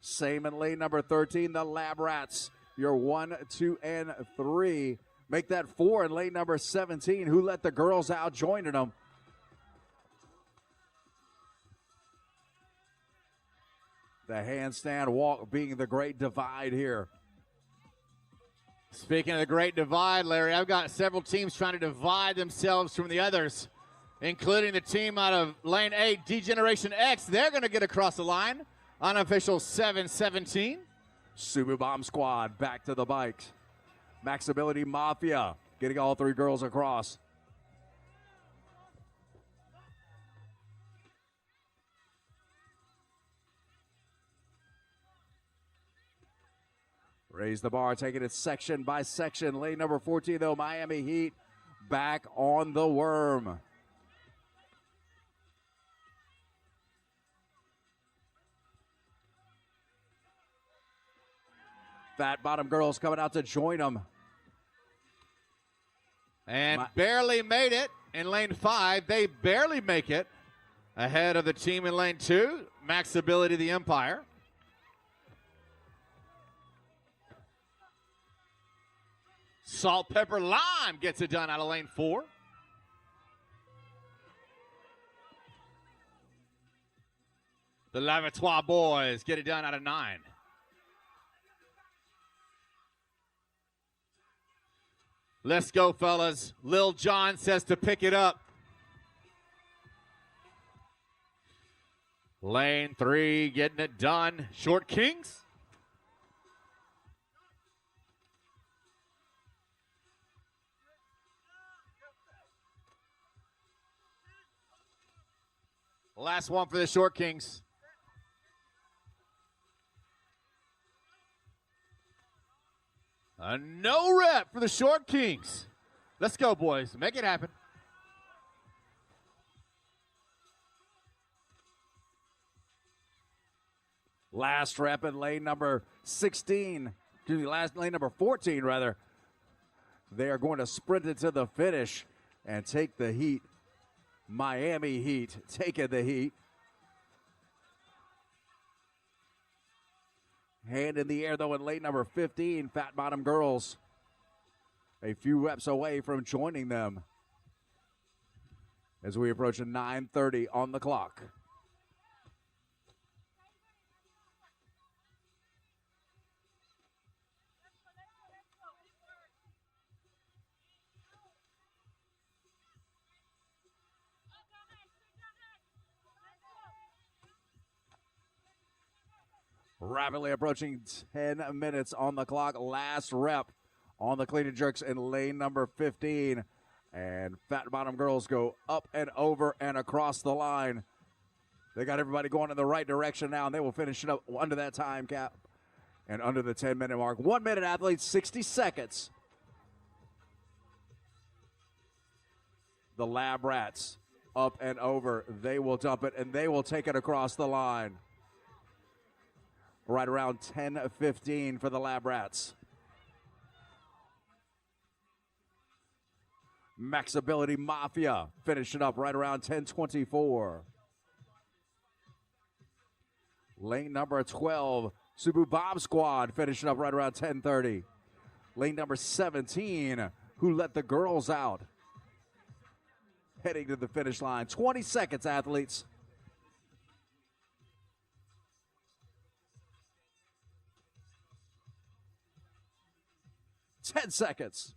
Same in lane number 13, the Lab Rats. Your 1, 2, and 3. Make that 4 in lane number 17. Who let the girls out joining them? The handstand walk being the great divide here. Speaking of the great divide, Larry, I've got several teams trying to divide themselves from the others, including the team out of lane 8, D-Generation X. They're going to get across the line. Unofficial 7-17. Subu Bomb Squad back to the bikes. Max Ability Mafia getting all 3 girls across. Raise the bar, taking it section by section. Lane number 14, though, Miami Heat back on the worm. Fat Bottom Girls coming out to join them. And barely made it in lane 5. They barely make it ahead of the team in lane 2, Max Ability the Empire. Salt, Pepper, Lime gets it done out of lane 4. The Lavatoire Boys get it done out of 9. Let's go, fellas. Lil Jon says to pick it up. Lane 3 getting it done. Short Kings. Last one for the Short Kings. A no rep for the Short Kings. Let's go, boys. Make it happen. Last rep in lane number 16. Excuse me, lane number 14, rather. They are going to sprint it to the finish and take the heat. Miami Heat taking the heat. Hand in the air, though, in lane number 15, Fat Bottom Girls. A few reps away from joining them as we approach 9:30 on the clock. Rapidly approaching 10 minutes on the clock. Last rep on the clean and jerks in lane number 15. And Fat Bottom Girls go up and over and across the line. They got everybody going in the right direction now, and they will finish it up under that time cap and under the 10-minute mark. 1 minute, athletes, 60 seconds. The Lab Rats up and over. They will dump it, and they will take it across the line. Right around 10:15 for the Lab Rats. Max Ability Mafia finishing up right around 10:24. Lane number 12, Subu Bomb Squad finishing up right around 10:30. Lane number 17, Who Let the Girls Out, heading to the finish line. 20 seconds, athletes. Ten seconds.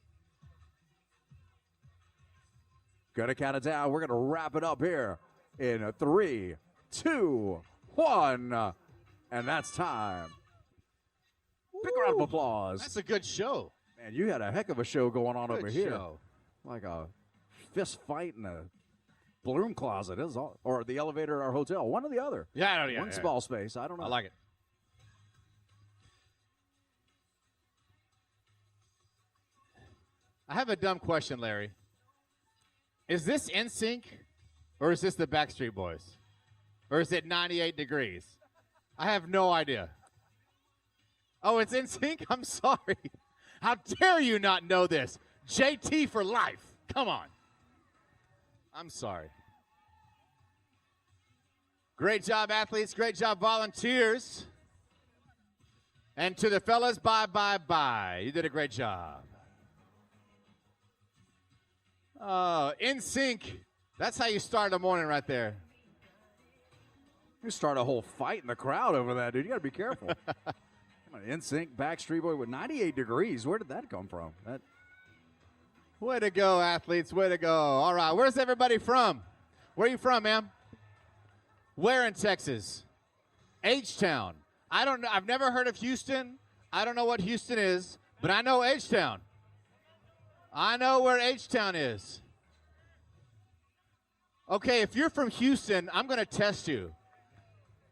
Gonna count it down. We're gonna wrap it up here in 3, 2, 1, and that's time. Big round of applause. That's a good show. Man, you had a heck of a show going on Good over here. show. Like a fist fight in a broom closet, is all, or the elevator or hotel, one or the other. Yeah, yeah. One small space. I don't know. I like it. I have a dumb question, Larry. Is this NSYNC or is this the Backstreet Boys? Or is it 98 Degrees? I have no idea. Oh, it's NSYNC? I'm sorry. How dare you not know this? JT for life. Come on. I'm sorry. Great job, athletes. Great job, volunteers. And to the fellas, bye, bye, bye. You did a great job. In sync. That's how you start the morning right there. You start a whole fight in the crowd over that, dude. You got to be careful. In sync, Backstreet Boy with 98 Degrees. Where did that come from? Way to go, athletes. Way to go. All right. Where's everybody from? Where are you from, ma'am? Where in Texas? H-Town. I don't know. I've never heard of Houston. I don't know what Houston is, but I know H-Town. I know where H-Town is. Okay, if you're from Houston, I'm going to test you.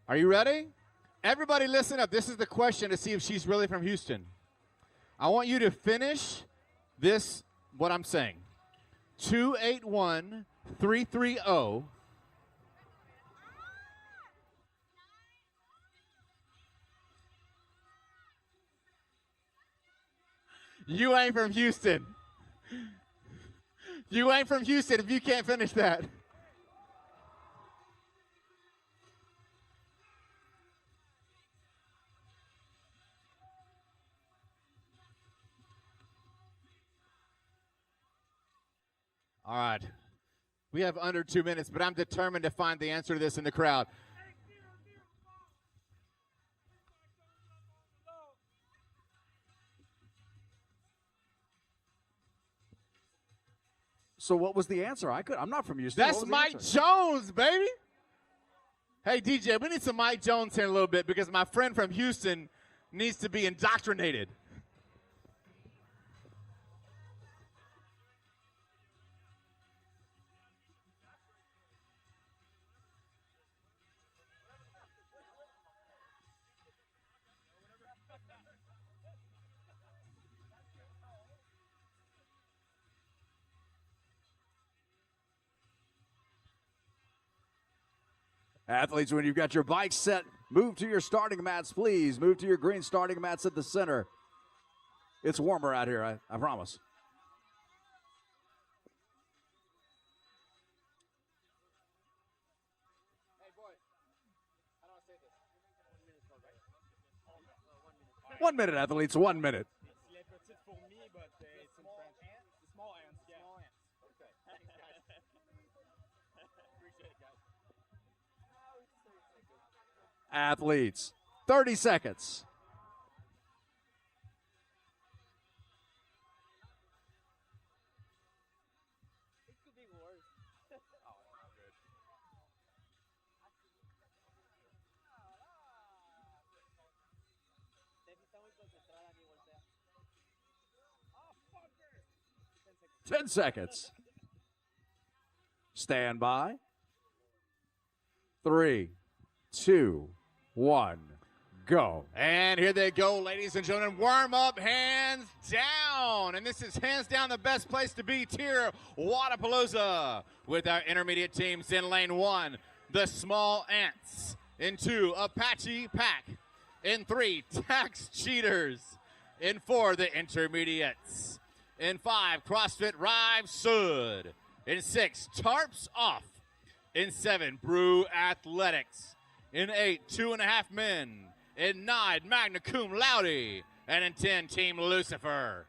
Are you ready? Everybody listen up. This is the question to see if she's really from Houston. I want you to finish this, what I'm saying. 281-330. You ain't from Houston. You ain't from Houston if you can't finish that. All right. We have under 2 minutes, but I'm determined to find the answer to this in the crowd. So what was the answer? I'm not from Houston. That's Mike Jones, baby. Hey, DJ, we need some Mike Jones here in a little bit because my friend from Houston needs to be indoctrinated. Athletes, when you've got your bike set Move to your starting mats, please. Move to your green starting mats at the center. It's warmer out here, I promise. Hey, boys. How do I say this? 1 minute. 1 minute, athletes, 1 minute. Les petites fourmis, but it's in French. The small ants, yeah. Small ants. Okay. Thanks, guys. Appreciate it, guys. Athletes, 30 seconds. It could be worse. Debbie está muy concentrada ni voltea. 10 seconds. Stand by. 3, 2, 1, go. And here they go, ladies and gentlemen. Warm up, hands down. And this is hands down the best place to be, TYR Wodapalooza, with our intermediate teams in lane 1, the Small Ants. In 2, Apache Pack. In 3, Tax Cheaters. In 4, the Intermediates. In 5, CrossFit Rive Sud. In 6, Tarps Off. In 7, Brew Athletics. In 8, 2.5 Men. In 9, Magna Cum Laude. And in 10, Team Lucifer.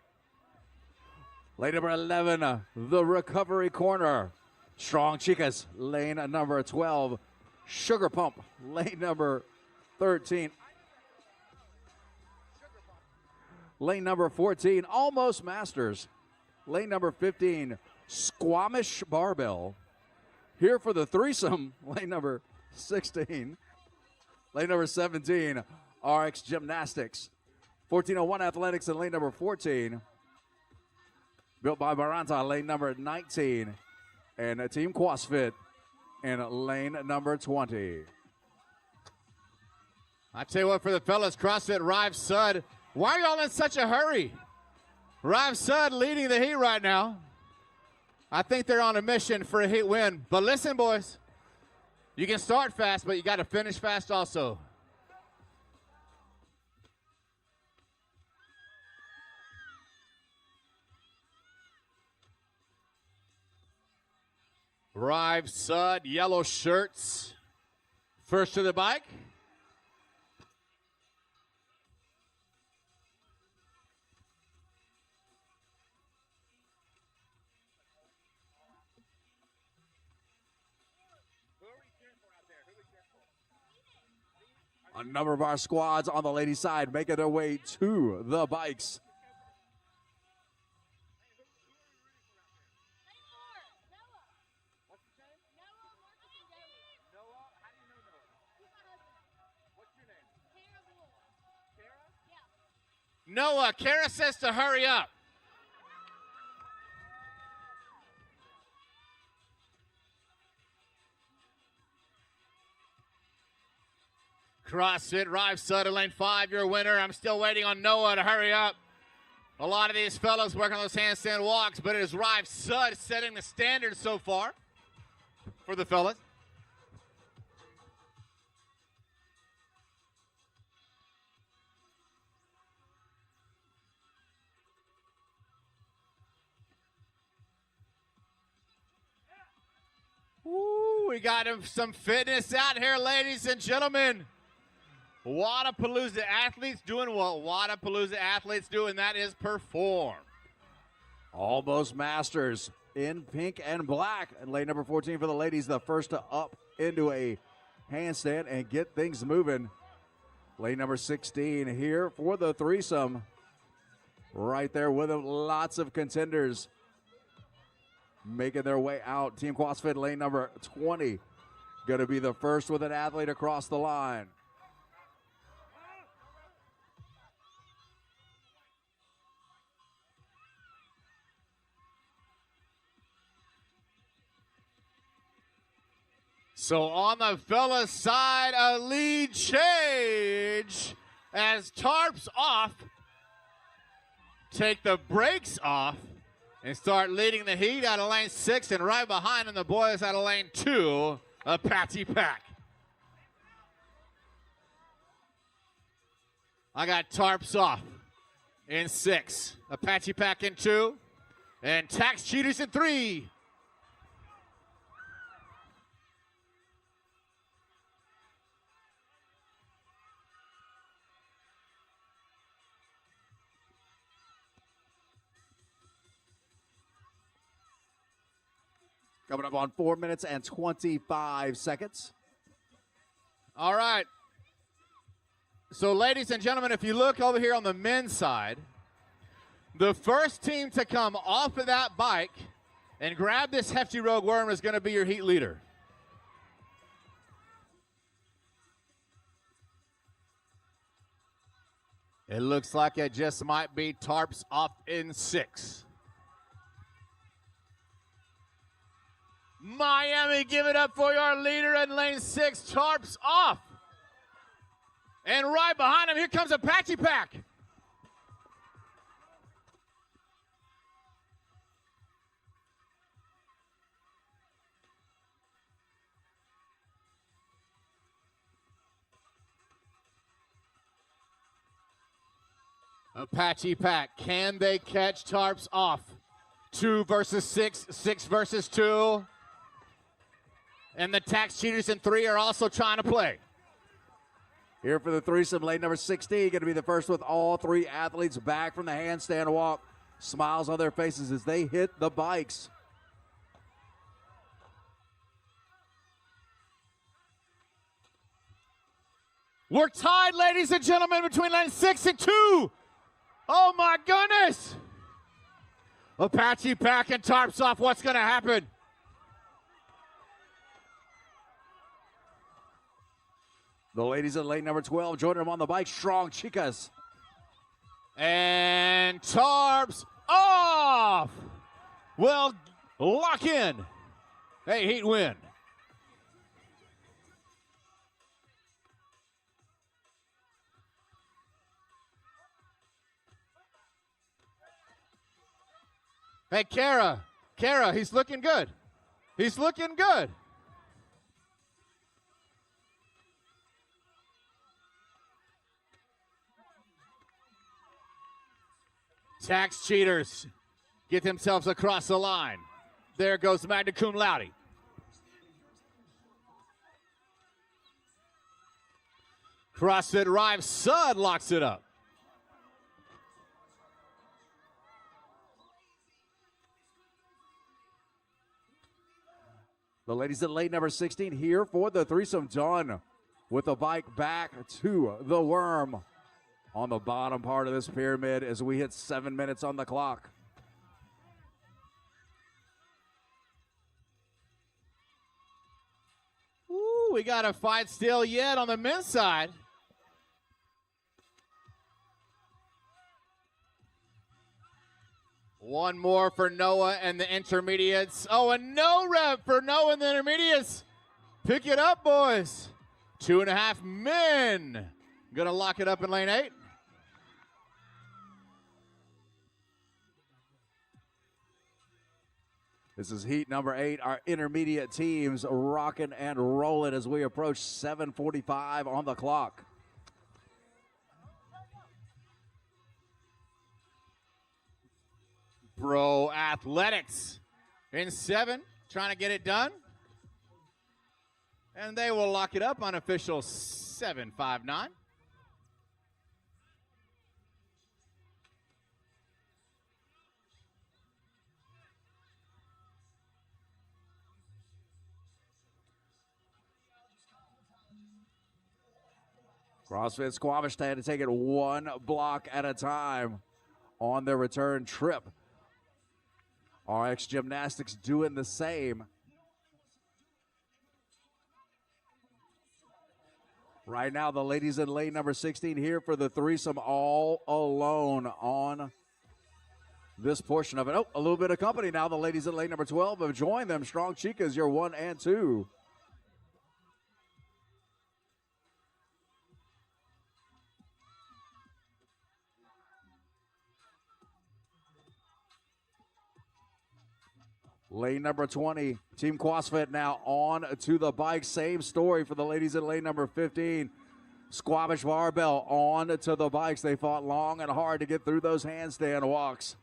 Lane number 11, the Recovery Corner. Strong Chicas, lane number 12. Sugar Pump, lane number 13. Lane number 14, Almost Masters. Lane number 15, Squamish Barbell. Here for the threesome, lane number 16. Lane number 17, RX Gymnastics. 1401 Athletics in lane number 14. Built by Baranta, lane number 19. And Team CrossFit in lane number 20. I tell you what, for the fellas, CrossFit Rive Sud, why are y'all in such a hurry? Rive Sud leading the heat right now. I think they're on a mission for a heat win. But listen, boys, you can start fast, but you got to finish fast also. Rive Sud, yellow shirts. First to the bike. A number of our squads on the ladies' side making their way to the bikes. Noah, Kara says to hurry up. CrossFit Rive Sud, lane 5, your winner. I'm still waiting on Noah to hurry up. A lot of these fellows working on those handstand walks, but it is Rive Sud setting the standard so far for the fellas. Ooh, we got some fitness out here, ladies and gentlemen. Wodapalooza athletes doing what Wodapalooza athletes do, and that is perform. Almost Masters in pink and black. And lane number 14 for the ladies, the first to up into a handstand and get things moving. Lane number 16 here for the threesome. Right there with them, lots of contenders making their way out. Team CrossFit, lane number 20, going to be the first with an athlete across the line. So on the fellas' side, a lead change as Tarps Off take the brakes off and start leading the heat out of lane 6, and right behind them, the boys out of lane 2, Apache Pack. I got Tarps off in 6. Apache Pack in 2. And Tax Cheaters in 3. Coming up on 4 minutes and 25 seconds. All right. So, ladies and gentlemen, if you look over here on the men's side, the first team to come off of that bike and grab this hefty rogue worm is going to be your heat leader. It looks like it just might be Tarps off in 6. Miami, give it up for your leader in lane 6, Tarps off. And right behind him, here comes Apache Pack. Apache Pack, can they catch Tarps off? 2 versus 6, 6 versus 2. And the Tax Cheaters in 3 are also trying to play. Here for the threesome, lane number 16, going to be the first with all 3 athletes back from the handstand walk. Smiles on their faces as they hit the bikes. We're tied, ladies and gentlemen, between lane 6 and 2. Oh, my goodness. Apache Pack and Tarps off. What's going to happen? The ladies in lane number 12 joining them on the bike, Strong Chicas. And Tarps off. Well, lock in. Hey, heat win. Hey, Kara, he's looking good. He's looking good. Tax Cheaters get themselves across the line. There goes Magna Cum Laude. CrossFit Rive Sud locks it up. The ladies in lane number 16 here for the threesome, done with the bike back to the worm on the bottom part of this pyramid as we hit 7 minutes on the clock. Ooh, we got a fight still yet on the men's side. One more for Noah and the intermediates. Oh, a no rep for Noah and the intermediates. Pick it up, boys. 2.5 men. Gonna lock it up in lane 8. This is heat number 8. Our intermediate teams rocking and rolling as we approach 7:45 on the clock. Pro Athletics in 7, trying to get it done. And they will lock it up on official 7:59. CrossFit Squamish had to take it one block at a time on their return trip. RX Gymnastics doing the same. Right now, the ladies in lane number 16 here for the threesome, all alone on this portion of it. Oh, a little bit of company now. The ladies in lane number 12 have joined them. Strong Chicas, your 1 and 2. Lane number 20, Team CrossFit now on to the bike. Same story for the ladies in lane number 15. Squamish Barbell on to the bikes. They fought long and hard to get through those handstand walks.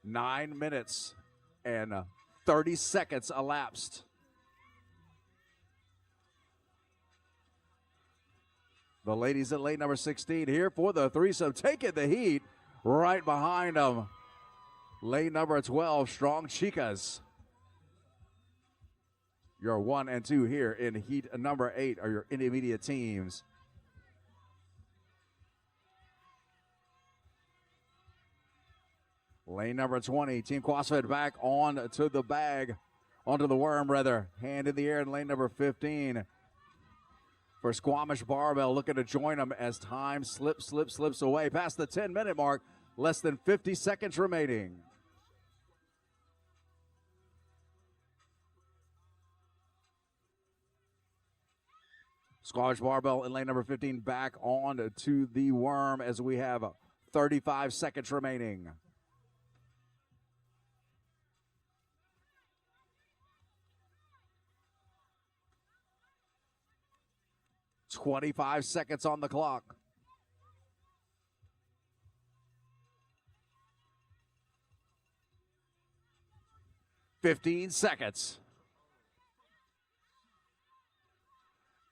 Nine minutes and 30 seconds elapsed. The ladies in lane number 16 here for the threesome, taking the heat right behind them. Lane number 12, Strong Chicas. Your 1 and 2 here in heat number 8 are your intermediate teams. Lane number 20, Team CrossFit back on to the bag, onto the worm rather. Hand in the air in lane number 15 for Squamish Barbell, looking to join them as time slips away. Past the 10-minute mark, less than 50 seconds remaining. Squamish Barbell in lane number 15 back on to the worm as we have 35 seconds remaining. 25 seconds on the clock. $15 seconds.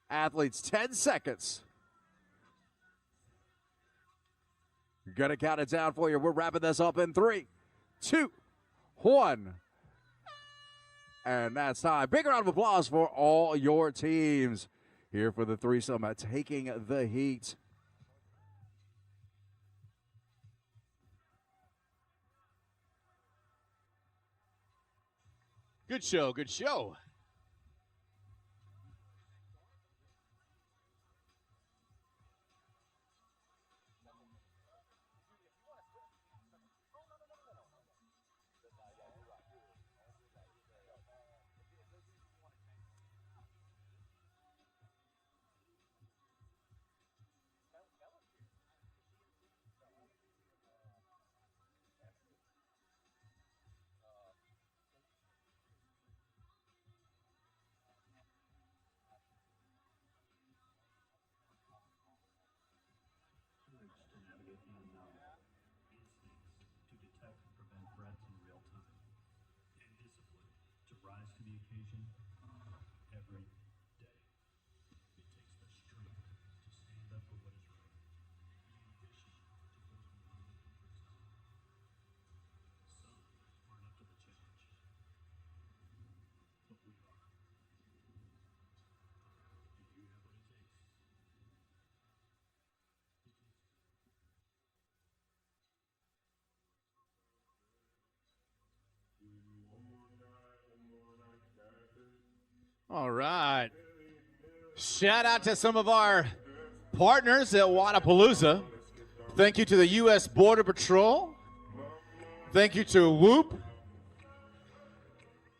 Athletes, 10 seconds. You're going to count it down for you. We're wrapping this up in 3, 2, 1. And that's time. Big round of applause for all your teams here for the threesome, taking the heat. Good show, good show. All right. Shout out to some of our partners at Wodapalooza. Thank you to the U.S. Border Patrol. Thank you to Whoop.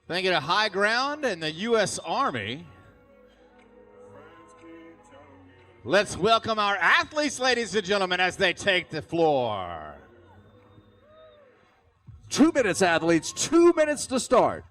Thank you to High Ground and the U.S. Army. Let's welcome our athletes, ladies and gentlemen, as they take the floor. 2 minutes, athletes. 2 minutes to start.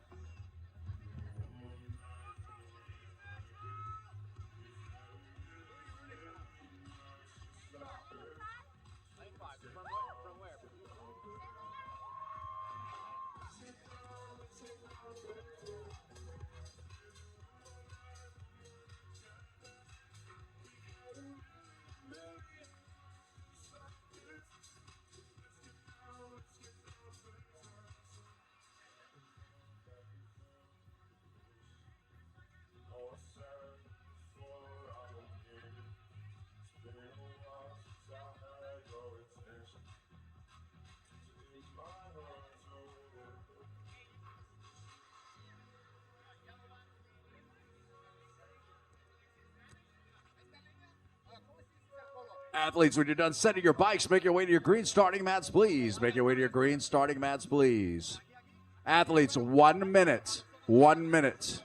Athletes, when you're done setting your bikes, make your way to your green starting mats, please. Make your way to your green starting mats, please. Athletes, 1 minute. 1 minute.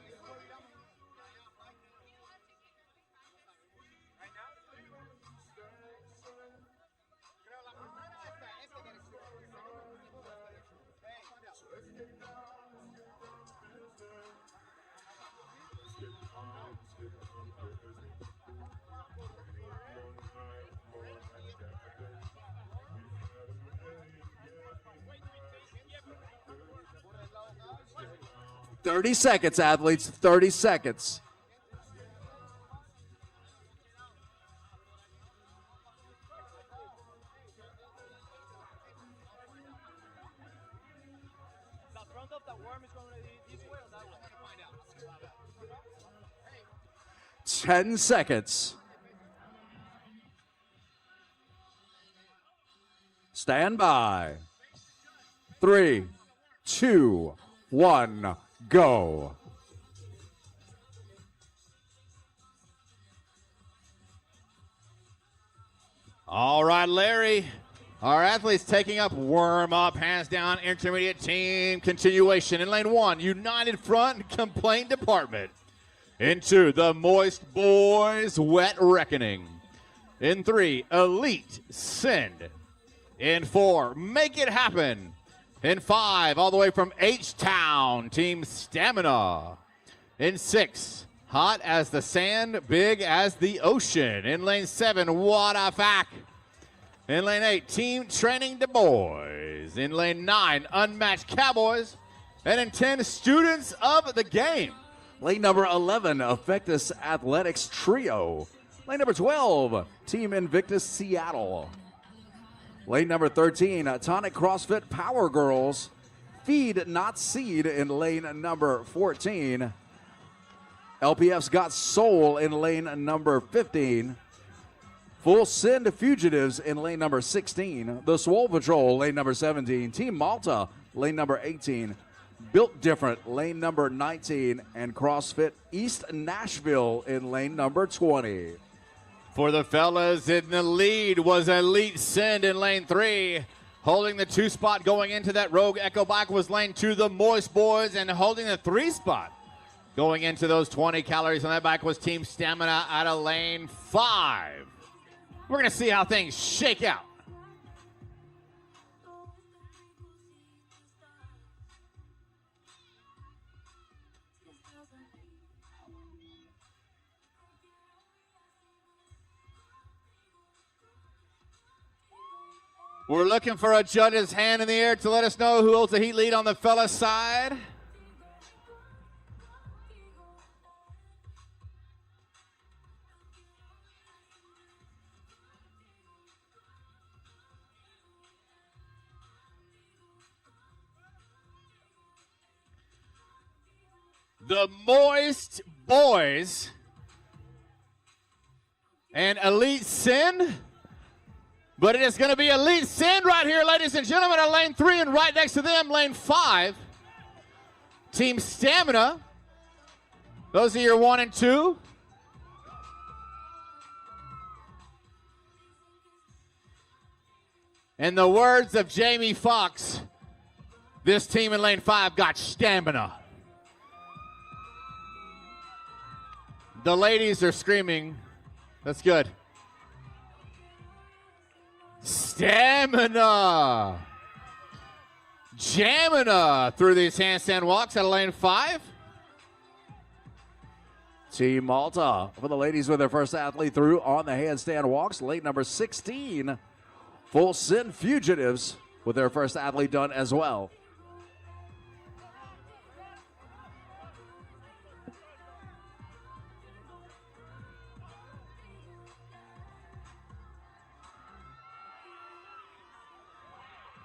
"30 seconds, athletes, 30 seconds. The front of the worm is going to be this way or that way? 10 seconds. Stand by. 3, 2, 1, go. All right, Larry. Our athletes taking up warm up, hands down, intermediate team continuation. In lane 1, United Front Complaint Department. Into the Moist Boys Wet Reckoning. In 3, Elite Send. In 4, Make It Happen. In 5, all the way from H-Town, Team Stamina. In 6, Hot as the Sand, Big as the Ocean. In lane 7, What a Fact. In lane 8, Team Training the Boys. In lane 9, Unmatched Cowboys. And in 10, Students of the Game. Lane number 11, Effectus Athletics Trio. Lane number 12, Team Invictus Seattle. Lane number 13, Tonic CrossFit Power Girls. Feed Not Seed in lane number 14. LPF's Got Soul in lane number 15. Full Send Fugitives in lane number 16. The Swole Patrol, lane number 17. Team Malta, lane number 18. Built Different, lane number 19. And CrossFit East Nashville in lane number 20. For the fellas, in the lead was Elite Send in lane 3. Holding the 2 spot going into that Rogue Echo Bike was lane 2, the Moist Boys. And holding the 3 spot going into those 20 calories on that bike was Team Stamina out of lane 5. We're going to see how things shake out. We're looking for a judge's hand in the air to let us know who holds the heat lead on the fellas' side. The Moist Boys and Elite Sin. But it is going to be Elite Send right here, ladies and gentlemen, at lane 3, and right next to them, lane 5. Team Stamina. Those are your 1 and 2. In the words of Jamie Foxx, this team in lane 5 got stamina. The ladies are screaming. That's good. Stamina. Jamina through these handstand walks out of lane 5. Team Malta for the ladies with their first athlete through on the handstand walks. Lane number 16, Full Send Fugitives with their first athlete done as well.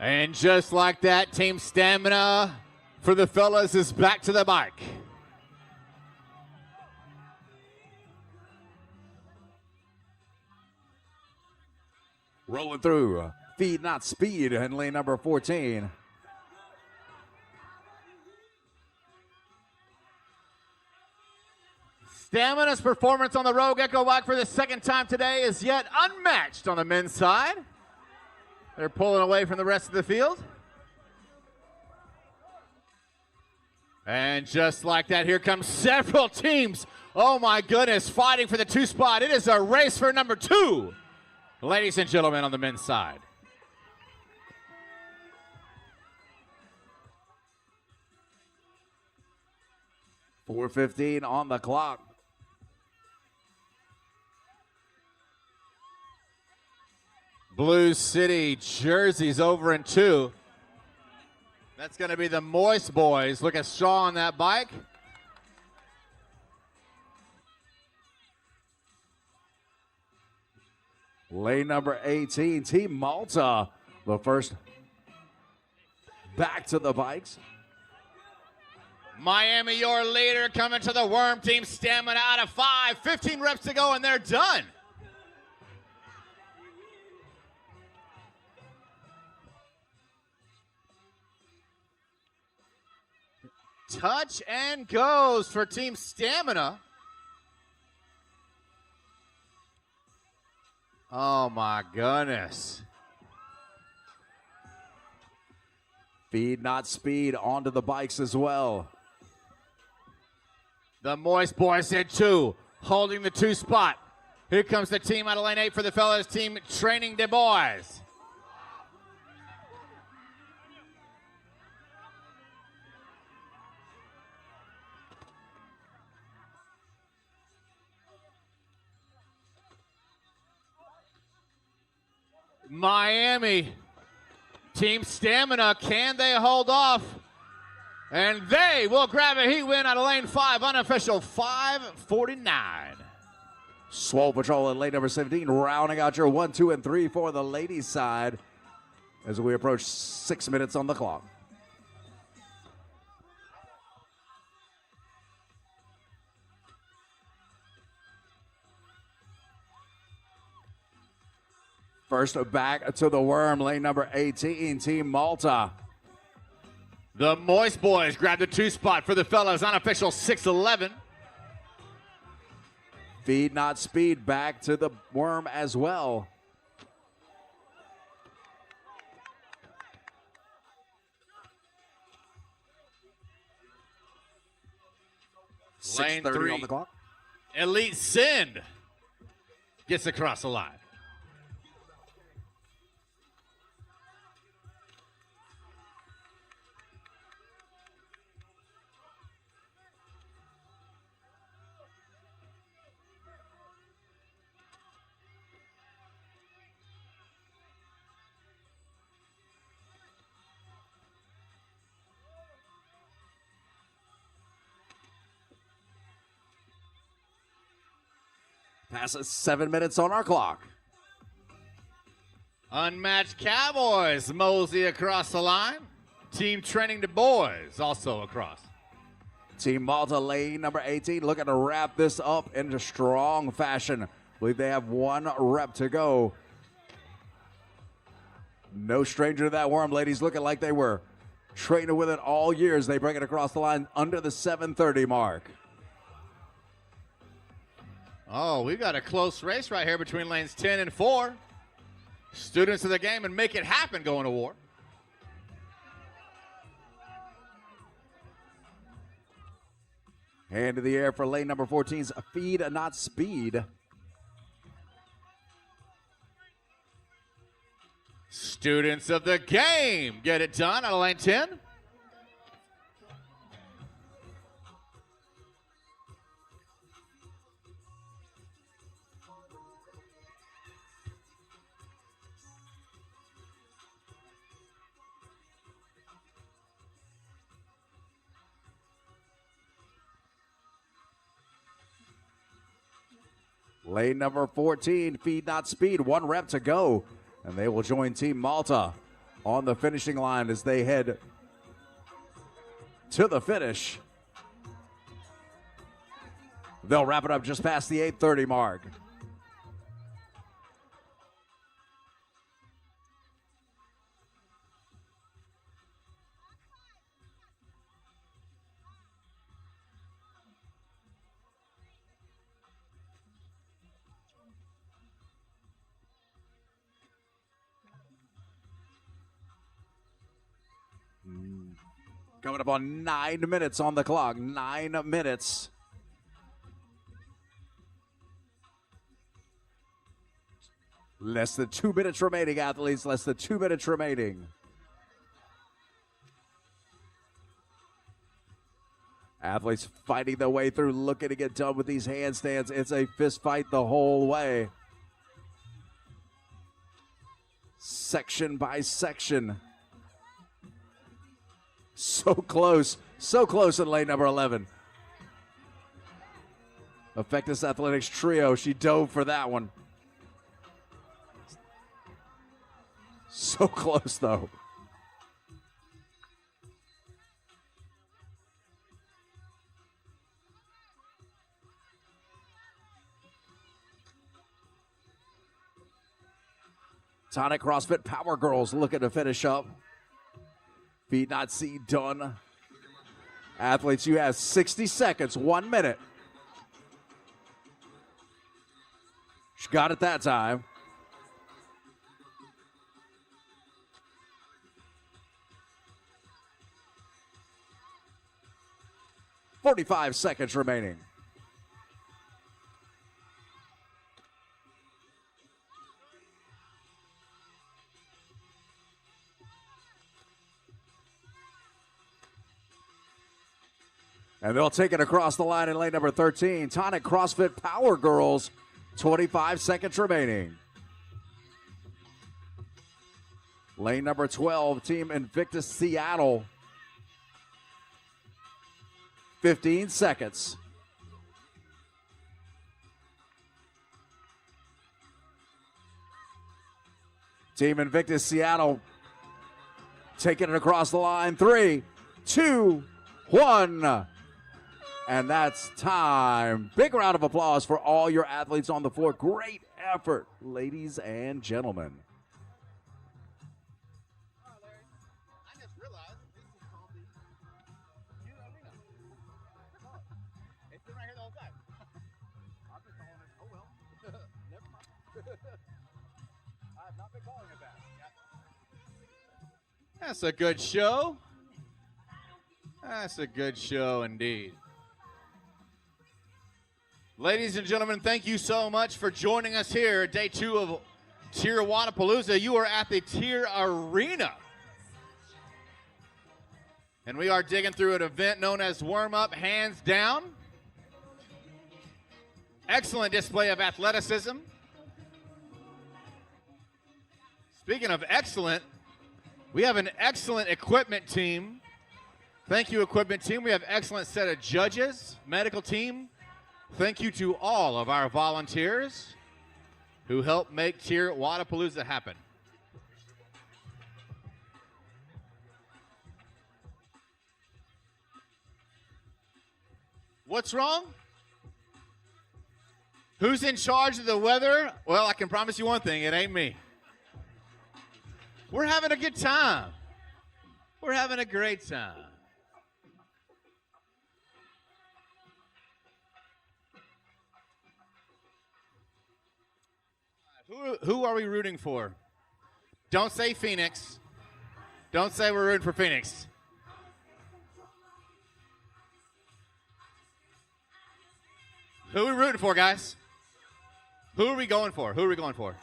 And just like that, Team Stamina for the fellas is back to the bike. Rolling through, Feed Not Speed in lane number 14. Stamina's performance on the Rogue Echo bike for the second time today is yet unmatched on the men's side. They're pulling away from the rest of the field. And just like that, here comes several teams. Oh my goodness, fighting for the 2 spot. It is a race for number 2. Ladies and gentlemen, on the men's side. .4:15 on the clock. Blue City jerseys over in 2. That's going to be the Moist Boys. Look at Shaw on that bike. Lane number 18, Team Malta, the first back to the bikes. Miami, your leader, coming to the Worm Team. Stamina out of 5. 15 reps to go, and they're done. Touch and goes for Team Stamina. Oh, my goodness. Feed, not speed, onto the bikes as well. The Moist Boys in 2, holding the 2 spot. Here comes the team out of lane 8 for the fellas team, Training the Boys. Miami, Team Stamina, can they hold off? And they will grab a heat win out of lane 5, unofficial 5:49. Swole Patrol in lane number 17, rounding out your 1, 2, and 3 for the ladies' side as we approach 6 minutes on the clock. First back to the Worm, lane number 18, Team Malta. The Moist Boys grab the 2 spot for the fellas, unofficial 6:11. Feed, not speed, back to the Worm as well. Lane 3 on the clock. Elite Send gets across the line. Passes 7 minutes on our clock. Unmatched Cowboys mosey across the line. Team Training the Boys also across. Team Malta, lane number 18, looking to wrap this up in a strong fashion. I believe they have 1 rep to go. No stranger to that Worm, ladies, looking like they were training with it all years. They bring it across the line under the 7:30 mark. Oh, we've got a close race right here between lanes 10 and 4. Students of the game and make it happen going to war. Hand to the air for lane number 14's Feed, not Speed. Students of the game get it done out of lane 10. Lane number 14, Feed, not Speed, 1 rep to go. And they will join Team Malta on the finishing line as they head to the finish. They'll wrap it up just past the 8:30 mark. Coming up on 9 minutes on the clock. 9 minutes. Less than 2 minutes remaining, athletes. Less than 2 minutes remaining. Athletes fighting their way through, looking to get done with these handstands. It's a fist fight the whole way. Section by section. So close in lane number 11. Effectus Athletics Trio, she dove for that one. So close, though. Tonic CrossFit Power Girls looking to finish up. Feet not seen done. Athletes, you have 60 seconds, 1 minute. She got it that time. "45 seconds remaining. And they'll take it across the line in lane number 13. Tonic CrossFit Power Girls, 25 seconds remaining. Lane number 12, Team Invictus Seattle, 15 seconds. Team Invictus Seattle taking it across the line. 3, 2, 1. And that's time. Big round of applause for all your athletes on the floor. Great effort, ladies and gentlemen. I just realized this is called the TYR Arena. It's been right here the whole time. I've been calling it, oh well. Never mind. I have not been calling it that. That's a good show. That's a good show indeed. Ladies and gentlemen, thank you so much for joining us here at day 2 of TYR Wodapalooza. You are at the TYR Arena. And we are digging through an event known as Warm Up Hands Down. Excellent display of athleticism. Speaking of excellent, we have an excellent equipment team. Thank you, equipment team. We have excellent set of judges, medical team. Thank you to all of our volunteers who helped make TYR Wodapalooza happen. What's wrong? Who's in charge of the weather? Well, I can promise you one thing, it ain't me. We're having a good time. We're having a great time. Who are we rooting for? Don't say Phoenix. Don't say we're rooting for Phoenix. Who are we rooting for, guys? Who are we going for? Who are we going for?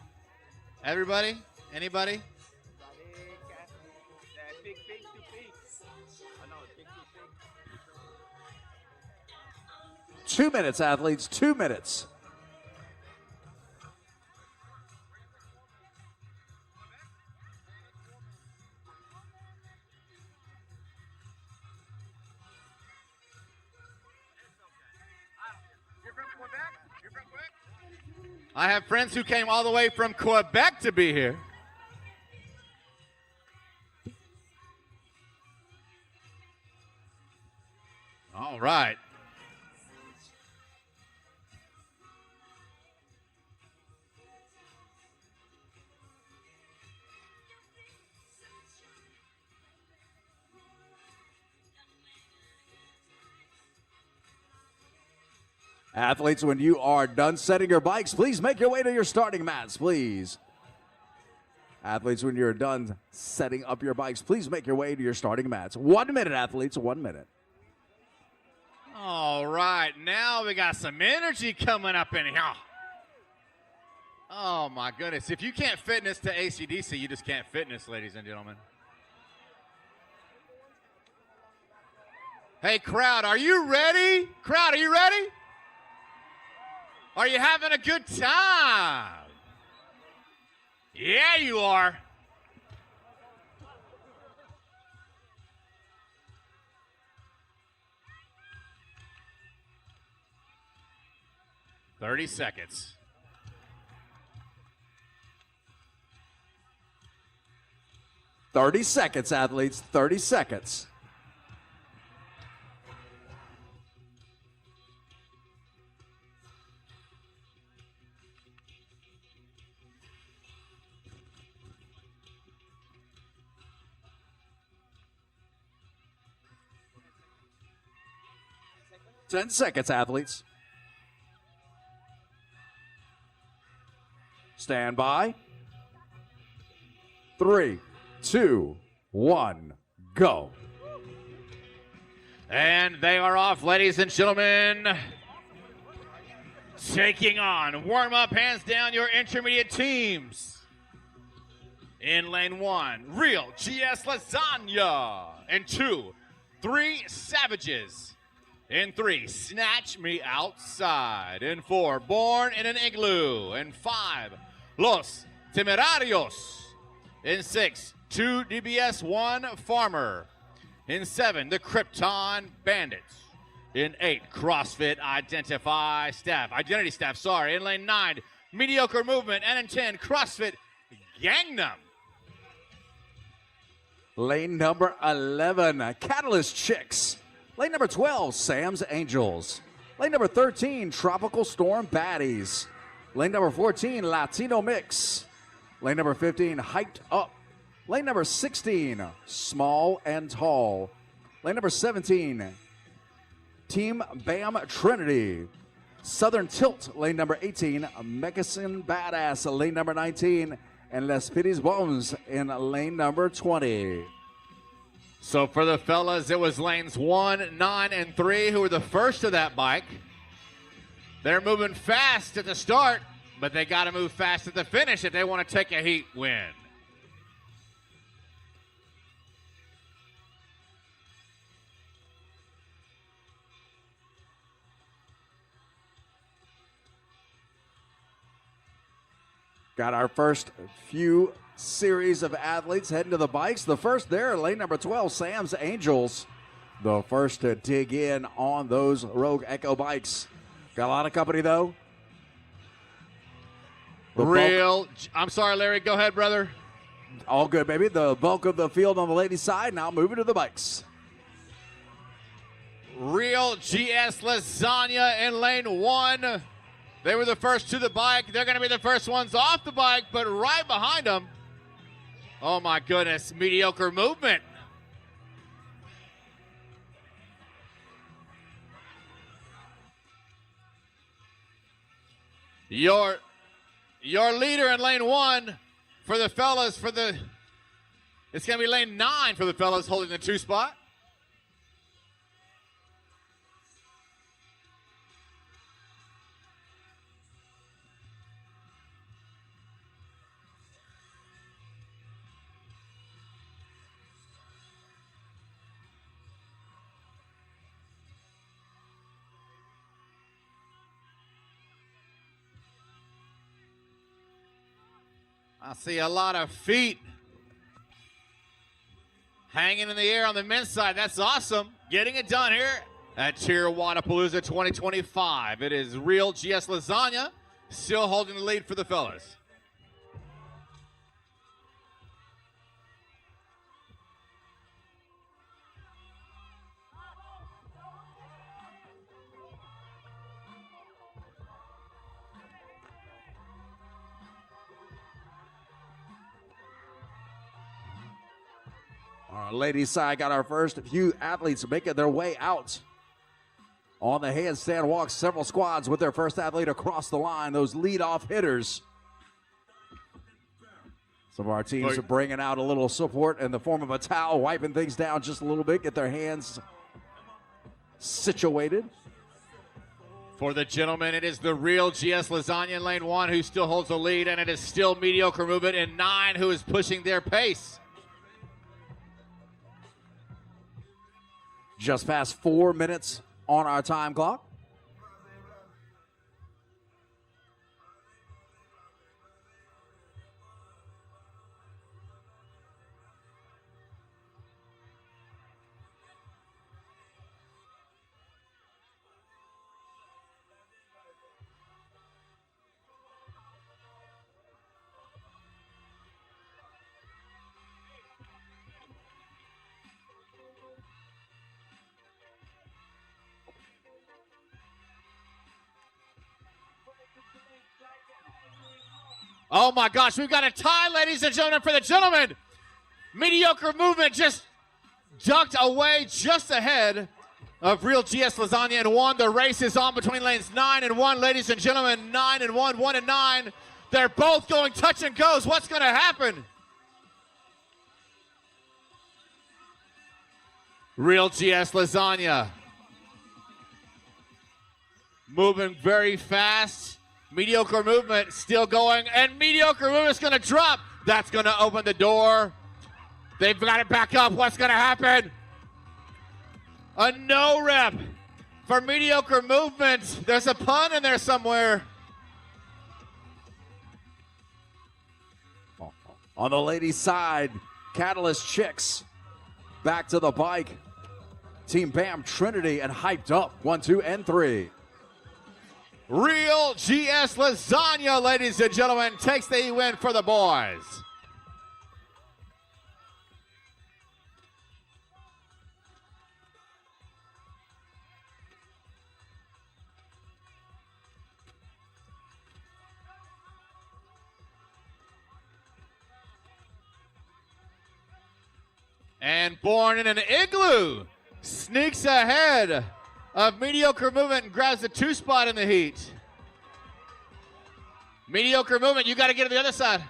Everybody? Anybody? The big pig to pig. Oh no, pig to pig. 2 minutes, athletes, 2 minutes. I have friends who came all the way from Quebec to be here. All right. Athletes, when you are done setting your bikes, please make your way to your starting mats, please. Athletes, when you're done setting up your bikes, please make your way to your starting mats. 1 minute, athletes, 1 minute. All right, now we got some energy coming up in here. Oh, my goodness. If you can't fitness to AC/DC, you just can't fitness, ladies and gentlemen. Hey, crowd, are you ready? Crowd, are you ready? Are you having a good time? Yeah, you are. "30 seconds. 30 seconds, athletes, 30 seconds. Ten seconds, athletes. Stand by. 3, 2, 1, go. And they are off, ladies and gentlemen. Taking on, warm up, hands down, your intermediate teams. In lane 1, Real GS Lasagna. In 2, 3 Savages. In 3, Snatch Me Outside. In 4, Born in an Igloo. In 5, Los Temerarios. In 6, 2 DBS 1 Farmer. In 7, the Krypton Bandits. In 8, CrossFit Identity Staff. In lane 9, Mediocre Movement. And in 10, CrossFit Gangnam. Lane number 11, Catalyst Chicks. Lane number 12, Sam's Angels. Lane number 13, Tropical Storm Baddies. Lane number 14, Latino Mix. Lane number 15, Hyped Up. Lane number 16, Small and Tall. Lane number 17, Team Bam Trinity. Southern Tilt, lane number 18, Meccasin Badass, lane number 19, and Les Pities Bones in lane number 20. So for the fellas, it was lanes 1, 9, and 3 who were the first of that bike. They're moving fast at the start, but they got to move fast at the finish if they want to take a heat win. Got our first few series of athletes heading to the bikes. The first there, lane number 12, Sam's Angels. The first to dig in on those Rogue Echo bikes. Got a lot of company, though. I'm sorry, Larry. Go ahead, brother. All good, baby. The bulk of the field on the ladies' side. Now moving to the bikes. Real GS Lasagna in lane 1. They were the first to the bike. They're going to be the first ones off the bike, but right behind them, oh my goodness, Mediocre Movement. Your leader in lane 1 for the fellas, it's going to be lane 9 for the fellas holding the 2 spot. I see a lot of feet hanging in the air on the men's side. That's awesome. Getting it done here at TYR Wodapalooza 2025. It is Real GS Lasagna still holding the lead for the fellas. Our ladies' side got our first few athletes making their way out on the handstand walk. Several squads with their first athlete across the line. Those lead-off hitters. Some of our teams are bringing out a little support in the form of a towel, wiping things down just a little bit, get their hands situated. For the gentlemen, it is the real GS Lasagna in lane 1 who still holds the lead, and it is still Mediocre Movement in 9 who is pushing their pace. Just past 4 minutes on our time clock. Oh my gosh, we've got a tie, ladies and gentlemen, for the gentlemen. Mediocre Movement just ducked away just ahead of real GS Lasagna in 1. The race is on between lanes 9 and 1, ladies and gentlemen. 9 and 1, 1 and 9. They're both going touch and goes. What's going to happen? Real GS Lasagna moving very fast. Mediocre Movement still going, and Mediocre Movement's going to drop. That's going to open the door. They've got it back up. What's going to happen? A no rep for Mediocre Movement. There's a pun in there somewhere. On the ladies' side, Catalyst Chicks back to the bike. Team Bam Trinity and Hyped Up 1, 2, and 3. Real GS Lasagna, ladies and gentlemen, takes the win for the boys. And Born in an Igloo sneaks ahead of Mediocre Movement and grabs the 2 spot in the heat. Mediocre Movement, you got to get to the other side.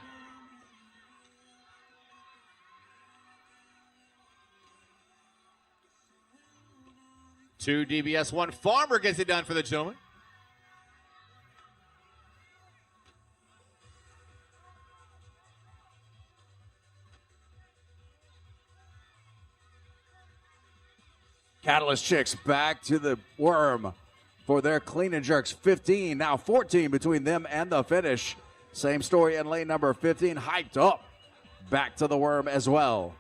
Two DBS, 1 Farmer gets it done for the gentleman. Catalyst Chicks back to the worm for their clean and jerks. 15, now 14 between them and the finish. Same story in lane number 15. Hyped Up back to the worm as well.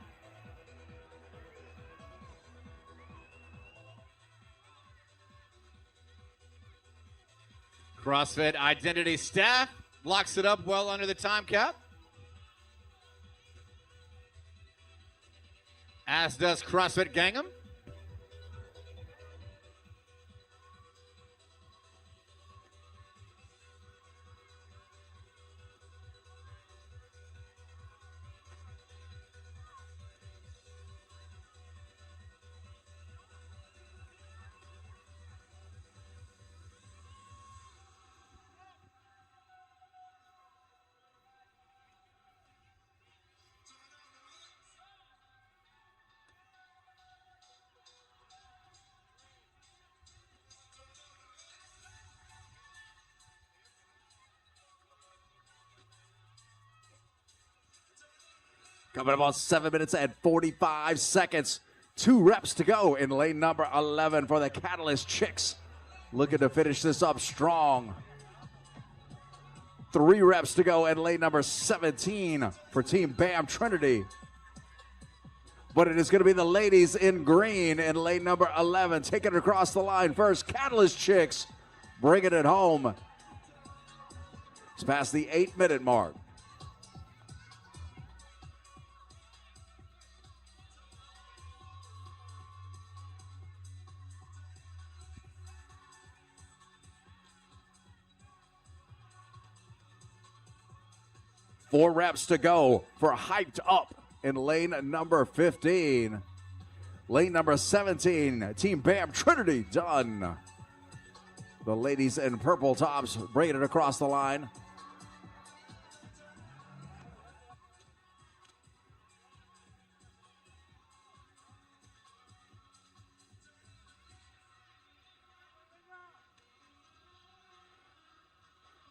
CrossFit Identity staff locks it up well under the time cap. As does CrossFit Gangham. Coming about 7 minutes and 45 seconds. 2 reps to go in lane number 11 for the Catalyst Chicks. Looking to finish this up strong. 3 reps to go in lane number 17 for Team Bam Trinity. But it is going to be the ladies in green in lane number 11. Taking it across the line first. Catalyst Chicks bringing it home. It's past the 8-minute mark. Four reps to go for Hyped Up in lane number 15. Lane number 17, Team Bam Trinity done. The ladies in purple tops bringing it across the line.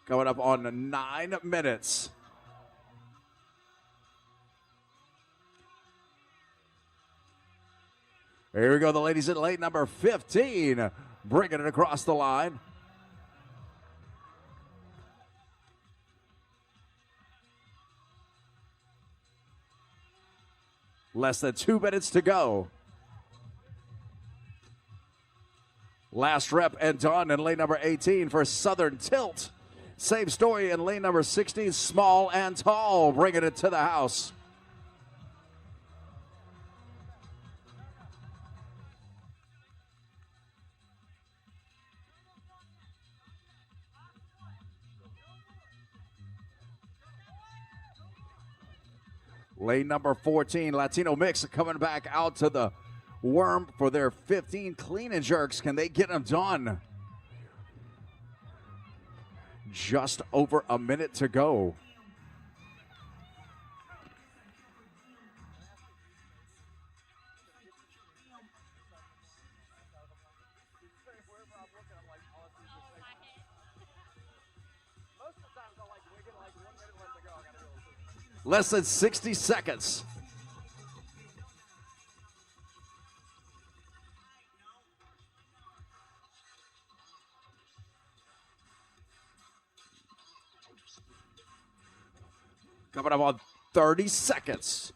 Coming up on 9 minutes. Here we go, the ladies in lane number 15, bringing it across the line. Less than 2 minutes to go. Last rep and done in lane number 18 for Southern Tilt. Same story in lane number 16, Small and Tall, bringing it to the house. Lane number 14, Latino Mix, coming back out to the worm for their 15 clean and jerks. Can they get them done? Just over a minute to go. Less than 60 seconds. Coming up on 30 seconds.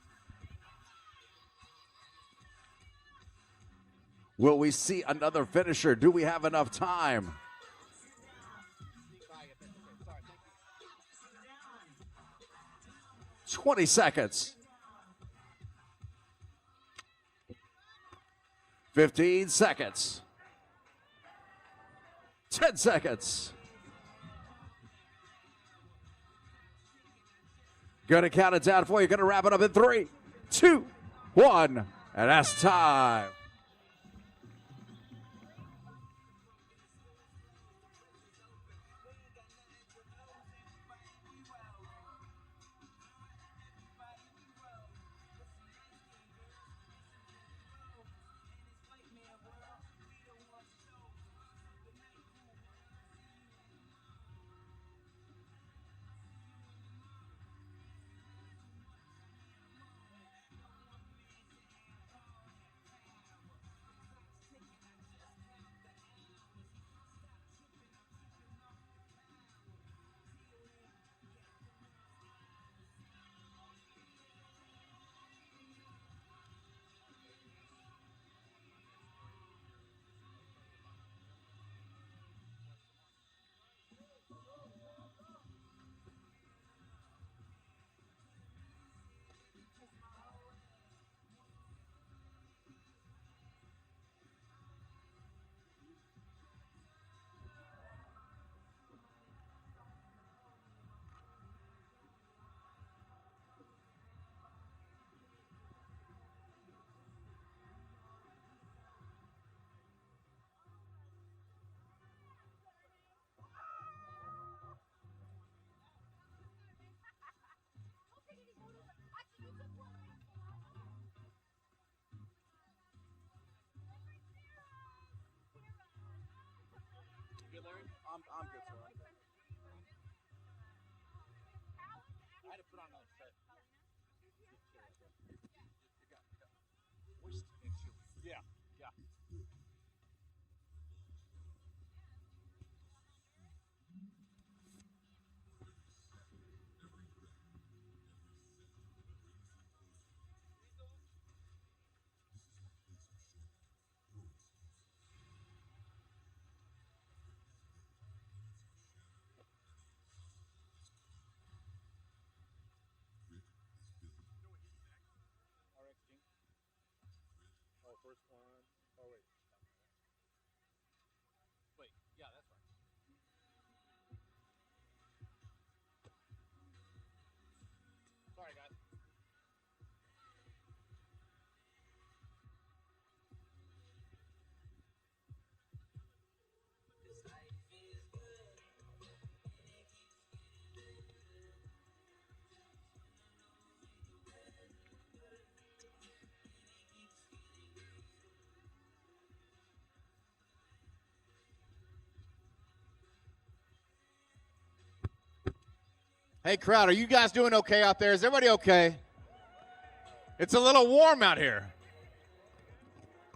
Will we see another finisher? Do we have enough time? 20 seconds. 15 seconds. 10 seconds. Gonna count it down for you. Gonna wrap it up in 3, 2, 1, and that's time. I'm good, sir. I had to put on another shirt. Yeah, yeah. RXG. Oh, first one. Oh, wait. Wait, yeah, that's right. Sorry, guys. Hey, crowd, are you guys doing okay out there? Is everybody okay? It's a little warm out here.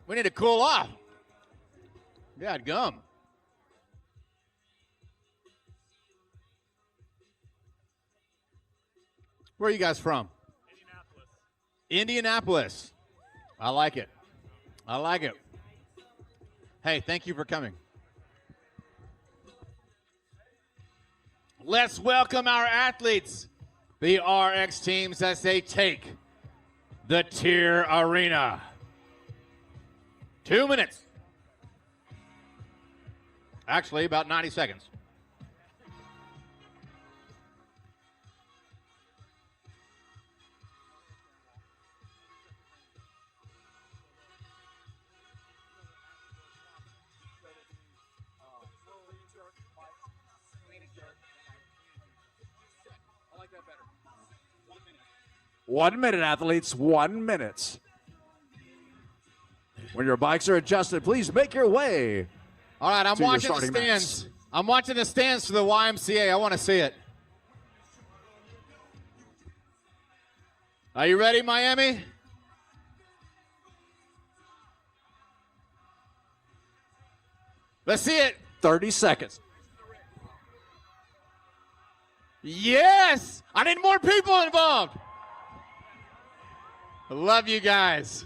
We need to cool off. God gum. Where are you guys from? Indianapolis. I like it. I like it. Hey, thank you for coming. Let's welcome our athletes, the RX teams, as they take the TYR Arena. 2 minutes. Actually, about 90 seconds. I like that better. 1 minute, athletes. 1 minute. When your bikes are adjusted, please make your way. All right, I'm to your watching the starting stands. mats. I'm watching the stands for the YMCA. I want to see it. Are you ready, Miami? Let's see it. 30 seconds. Yes! I need more people involved. I love you guys.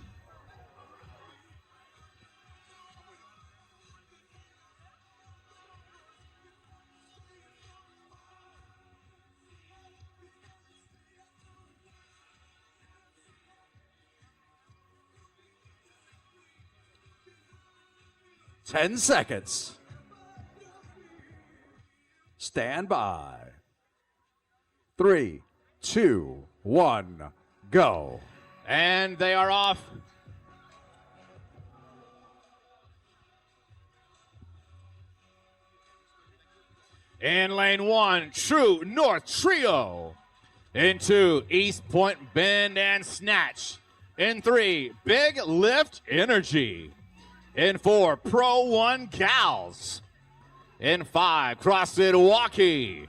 Ten seconds. Stand by. 3, 2, 1, go. And they are off. In lane 1, True North Trio. In 2, East Point Bend and Snatch. In 3, Big Lift Energy. In 4, Pro 1 Gals. In 5, CrossFit Walkie.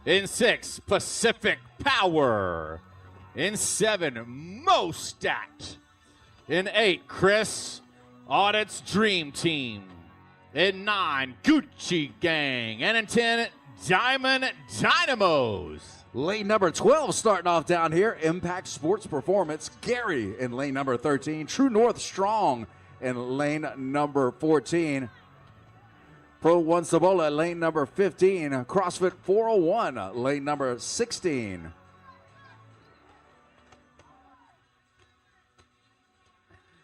In 6, Pacific Power. In 7, Mo Stat. In 8, Chris Audit's Dream Team. In 9, Gucci Gang. And in 10, Diamond Dynamos. Lane number 12 starting off down here. Impact Sports Performance. Gary in lane number 13. True North Strong in lane number 14. Pro 1 Cibola at lane number 15. CrossFit 401, lane number 16.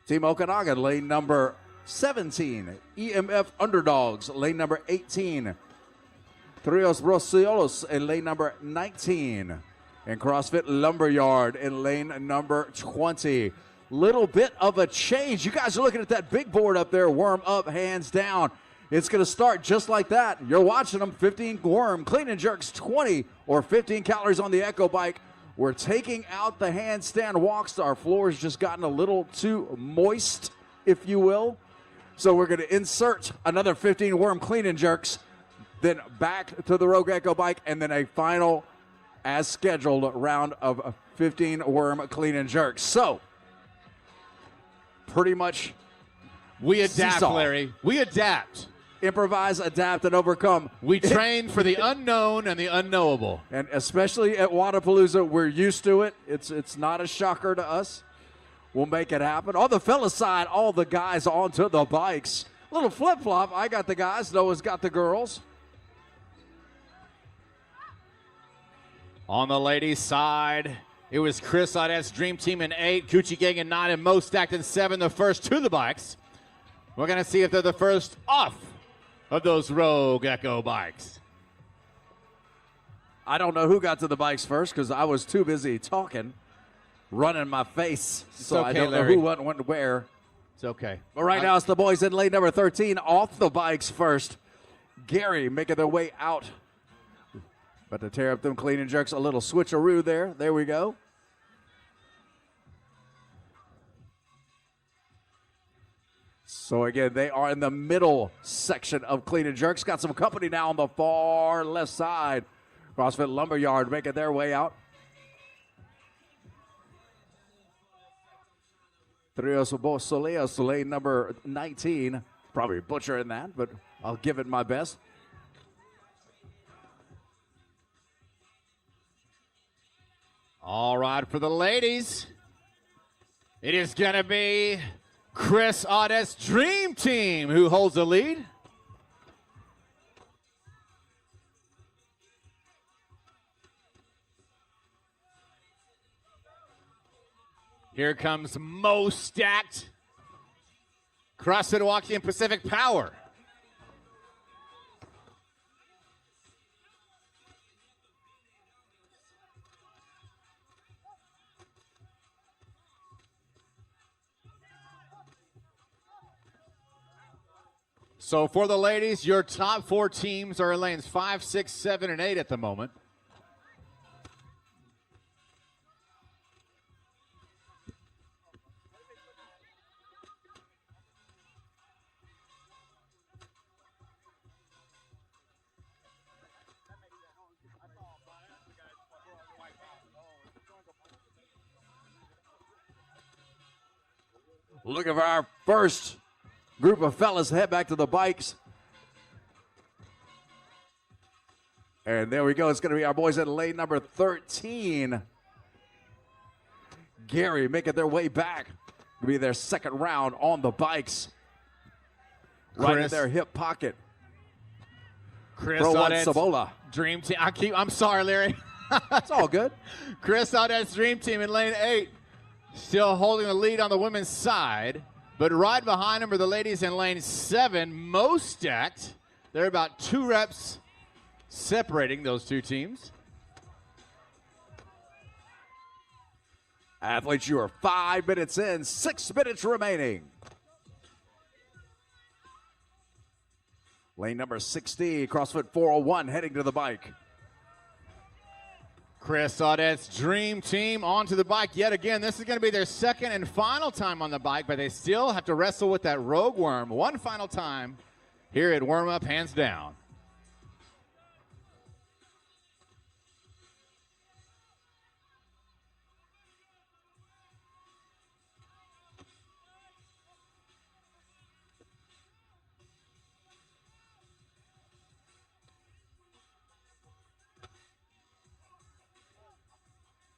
Team Okanagan, lane number 17. EMF Underdogs, lane number 18. Trios Rociolos in lane number 19. And CrossFit Lumberyard in lane number 20. Little bit of a change. You guys are looking at that big board up there, warm up, hands down. It's going to start just like that. You're watching them, 15 worm, clean and jerks, 20 or 15 calories on the Echo bike. We're taking out the handstand walks. Our floor's just gotten a little too moist, if you will. So we're going to insert another 15 worm clean and jerks, then back to the Rogue Echo bike, and then a final, as scheduled, round of 15 worm clean and jerks. So pretty much We adapt, seesaw. Larry. We adapt. Improvise, adapt, and overcome. We train for the unknown and the unknowable. And especially at Wodapalooza, we're used to it. It's not a shocker to us. We'll make it happen. On the fella side, all the guys onto the bikes. Little flip-flop. I got the guys. Noah's got the girls. On the ladies' side, it was Chris Audet's Dream Team in 8, Gucci Gang in 9, and Mo Stacked in 7, the first to the bikes. We're going to see if they're the first off of those Rogue Echo bikes. I don't know who got to the bikes first because I was too busy talking, running my face. So okay, I don't Larry. know who went where. It's okay. But right now it's the boys in lane number 13 off the bikes first. Gary making their way out. But to tear up them clean and jerks, a little switcheroo there. There we go. So again, they are in the middle section of clean and jerks. Got some company now on the far left side. CrossFit Lumberyard making their way out. Trios Soleil, lane number 19. Probably butchering that, but I'll give it my best. All right, for the ladies, it is going to be Chris Audet's Dream Team who holds the lead. Here comes Mo Stacked. CrossFit Walking Pacific Power. So for the ladies, your top 4 teams are in lanes 5, 6, 7, and 8 at the moment. Looking for our first group of fellas to head back to the bikes. And there we go. It's going to be our boys in lane number 13. Gary making their way back. It'll be their second round on the bikes. Right in their hip pocket. Chris Pro One Audet's Sabola. Dream Team. I'm sorry, Larry. It's all good. Chris Audet's Dream Team in lane 8. Still holding the lead on the women's side. But right behind them are the ladies in lane 7. Most stacked. They're about 2 reps separating those 2 teams. Athletes, you are 5 minutes in, 6 minutes remaining. Lane number 60, CrossFit 401 heading to the bike. Chris Audet's Dream Team onto the bike yet again. This is going to be their second and final time on the bike, but they still have to wrestle with that rogue worm one final time here at Warm Up, hands down.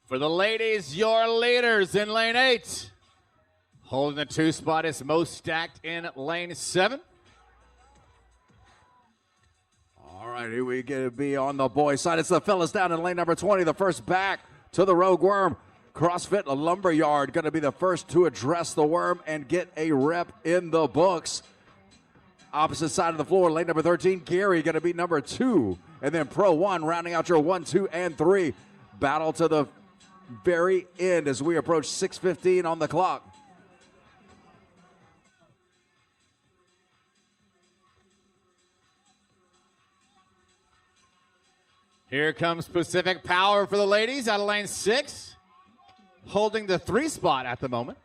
For the ladies, your leaders in lane 8. Holding the 2 spot is Most Stacked in lane 7. All right, here we get to be on the boys' side. It's the fellas down in lane number 20. The first back to the Rogue Worm. CrossFit Lumberyard going to be the first to address the worm and get a rep in the books. Opposite side of the floor, lane number 13, Gary going to be number 2. And then Pro 1 rounding out your 1, 2, and 3. Battle to the very end as we approach 6:15 on the clock. Here comes Pacific Power for the ladies out of lane 6. Holding the 3 spot at the moment.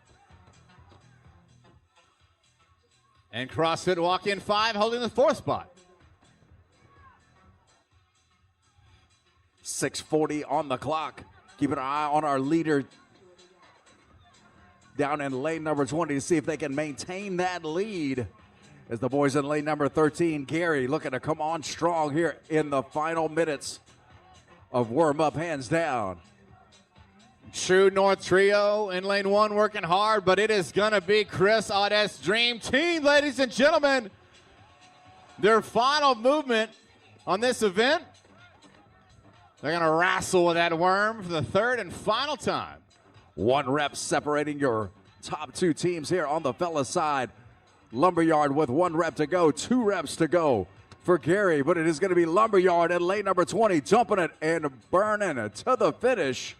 And CrossFit Walk-In 5 holding the 4th spot. 6:40 on the clock. Keep an eye on our leader down in lane number 20 to see if they can maintain that lead. As the boys in lane number 13, Gary looking to come on strong here in the final minutes of Warm Up, hands down. True North Trio in lane 1 working hard, but it is going to be Chris Audet's Dream Team, ladies and gentlemen. Their final movement on this event. They're going to wrestle with that worm for the 3rd and final time. 1 rep separating your top 2 teams here on the fellas side. Lumberyard with 1 rep to go, 2 reps to go for Gary, but it is going to be Lumberyard at lane number 20, jumping it and burning it to the finish.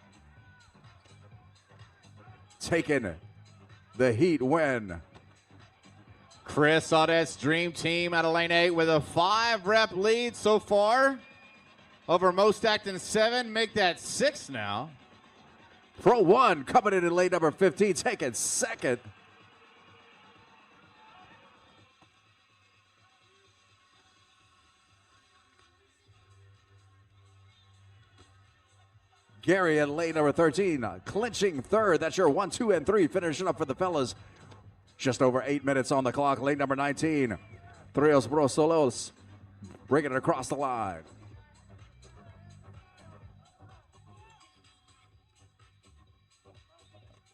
Taking the heat win. Chris Audet's Dream Team out of lane 8 with a 5-rep lead so far over Most Stacked in 7. Make that 6 now. Pro 1 coming in lane number 15, taking 2nd. Gary in lane number 13, clinching third. That's your 1, 2, and 3. Finishing up for the fellas. Just over 8 minutes on the clock. Lane number 19, Trios Brosolos, bringing it across the line.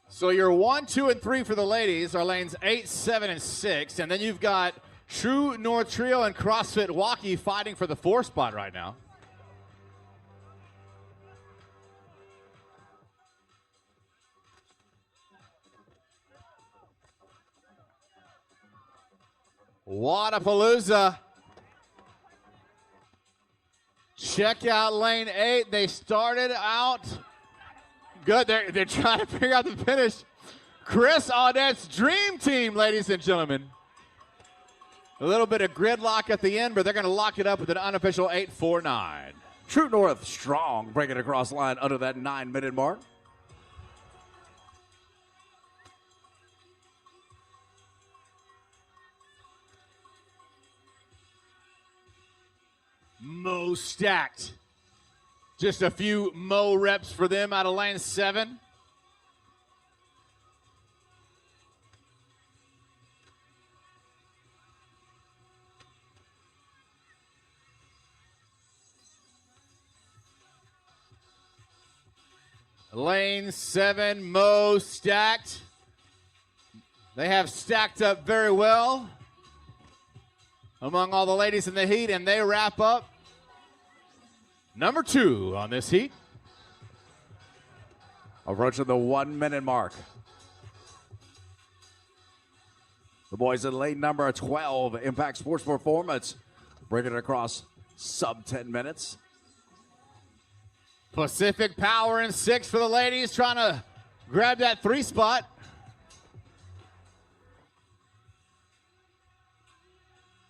So your 1, 2, and 3 for the ladies are lanes 8, 7, and 6. And then you've got True North Trio and CrossFit Walkie fighting for the 4 spot right now. Wodapalooza. Check out lane 8. They started out good. They're trying to figure out the finish. Chris Audette's dream team, ladies and gentlemen. A little bit of gridlock at the end, but they're going to lock it up with an unofficial 8-4-9. True North strong, breaking across the line under that 9-minute mark. Mo stacked. Just a few Mo reps for them out of lane 7. Lane 7, Mo stacked. They have stacked up very well among all the ladies in the heat, and they wrap up number 2 on this heat. Approaching the 1-minute mark. The boys in lane number 12, Impact Sports Performance, bringing it across sub 10 minutes. Pacific Power in 6 for the ladies, trying to grab that 3 spot.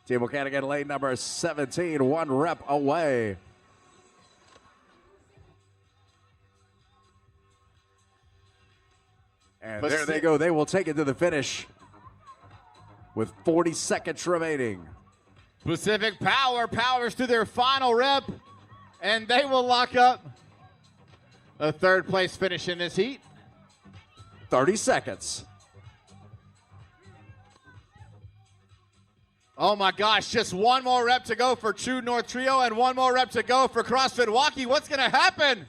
Team Mechanic in lane number 17, 1 rep away. And there they go. They will take it to the finish with 40 seconds remaining. Pacific Power powers through their final rep, and they will lock up a 3rd place finish in this heat. 30 seconds. Oh my gosh, just 1 more rep to go for True North Trio and 1 more rep to go for CrossFit Walkie. What's going to happen?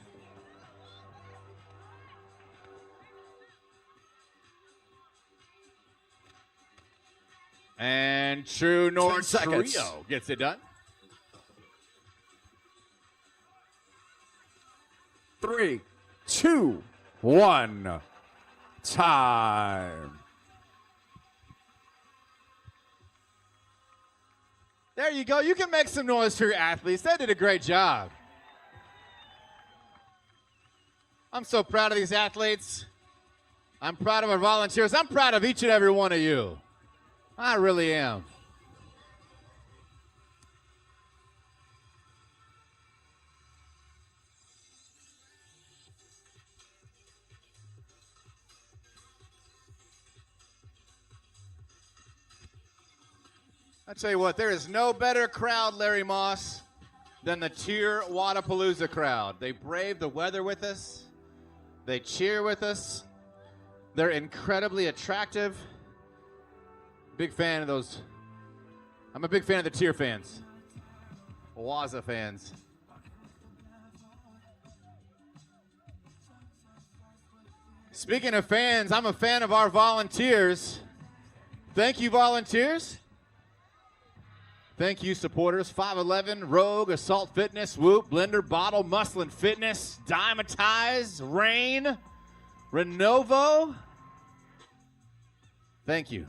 And True North Trio gets it done. 3, 2, 1. Time. There you go. You can make some noise for your athletes. They did a great job. I'm so proud of these athletes. I'm proud of our volunteers. I'm proud of each and every one of you. I really am. I tell you what, there is no better crowd, Larry Moss, than the TYR Wodapalooza crowd. They brave the weather with us. They cheer with us. They're incredibly attractive. Big fan of those. I'm a big fan of the TYR fans. Waza fans. Speaking of fans, I'm a fan of our volunteers. Thank you, volunteers. Thank you, supporters. 511, Rogue, Assault Fitness, Whoop, Blender, Bottle, Muslin Fitness, Dymatize, Rain, Renovo. Thank you.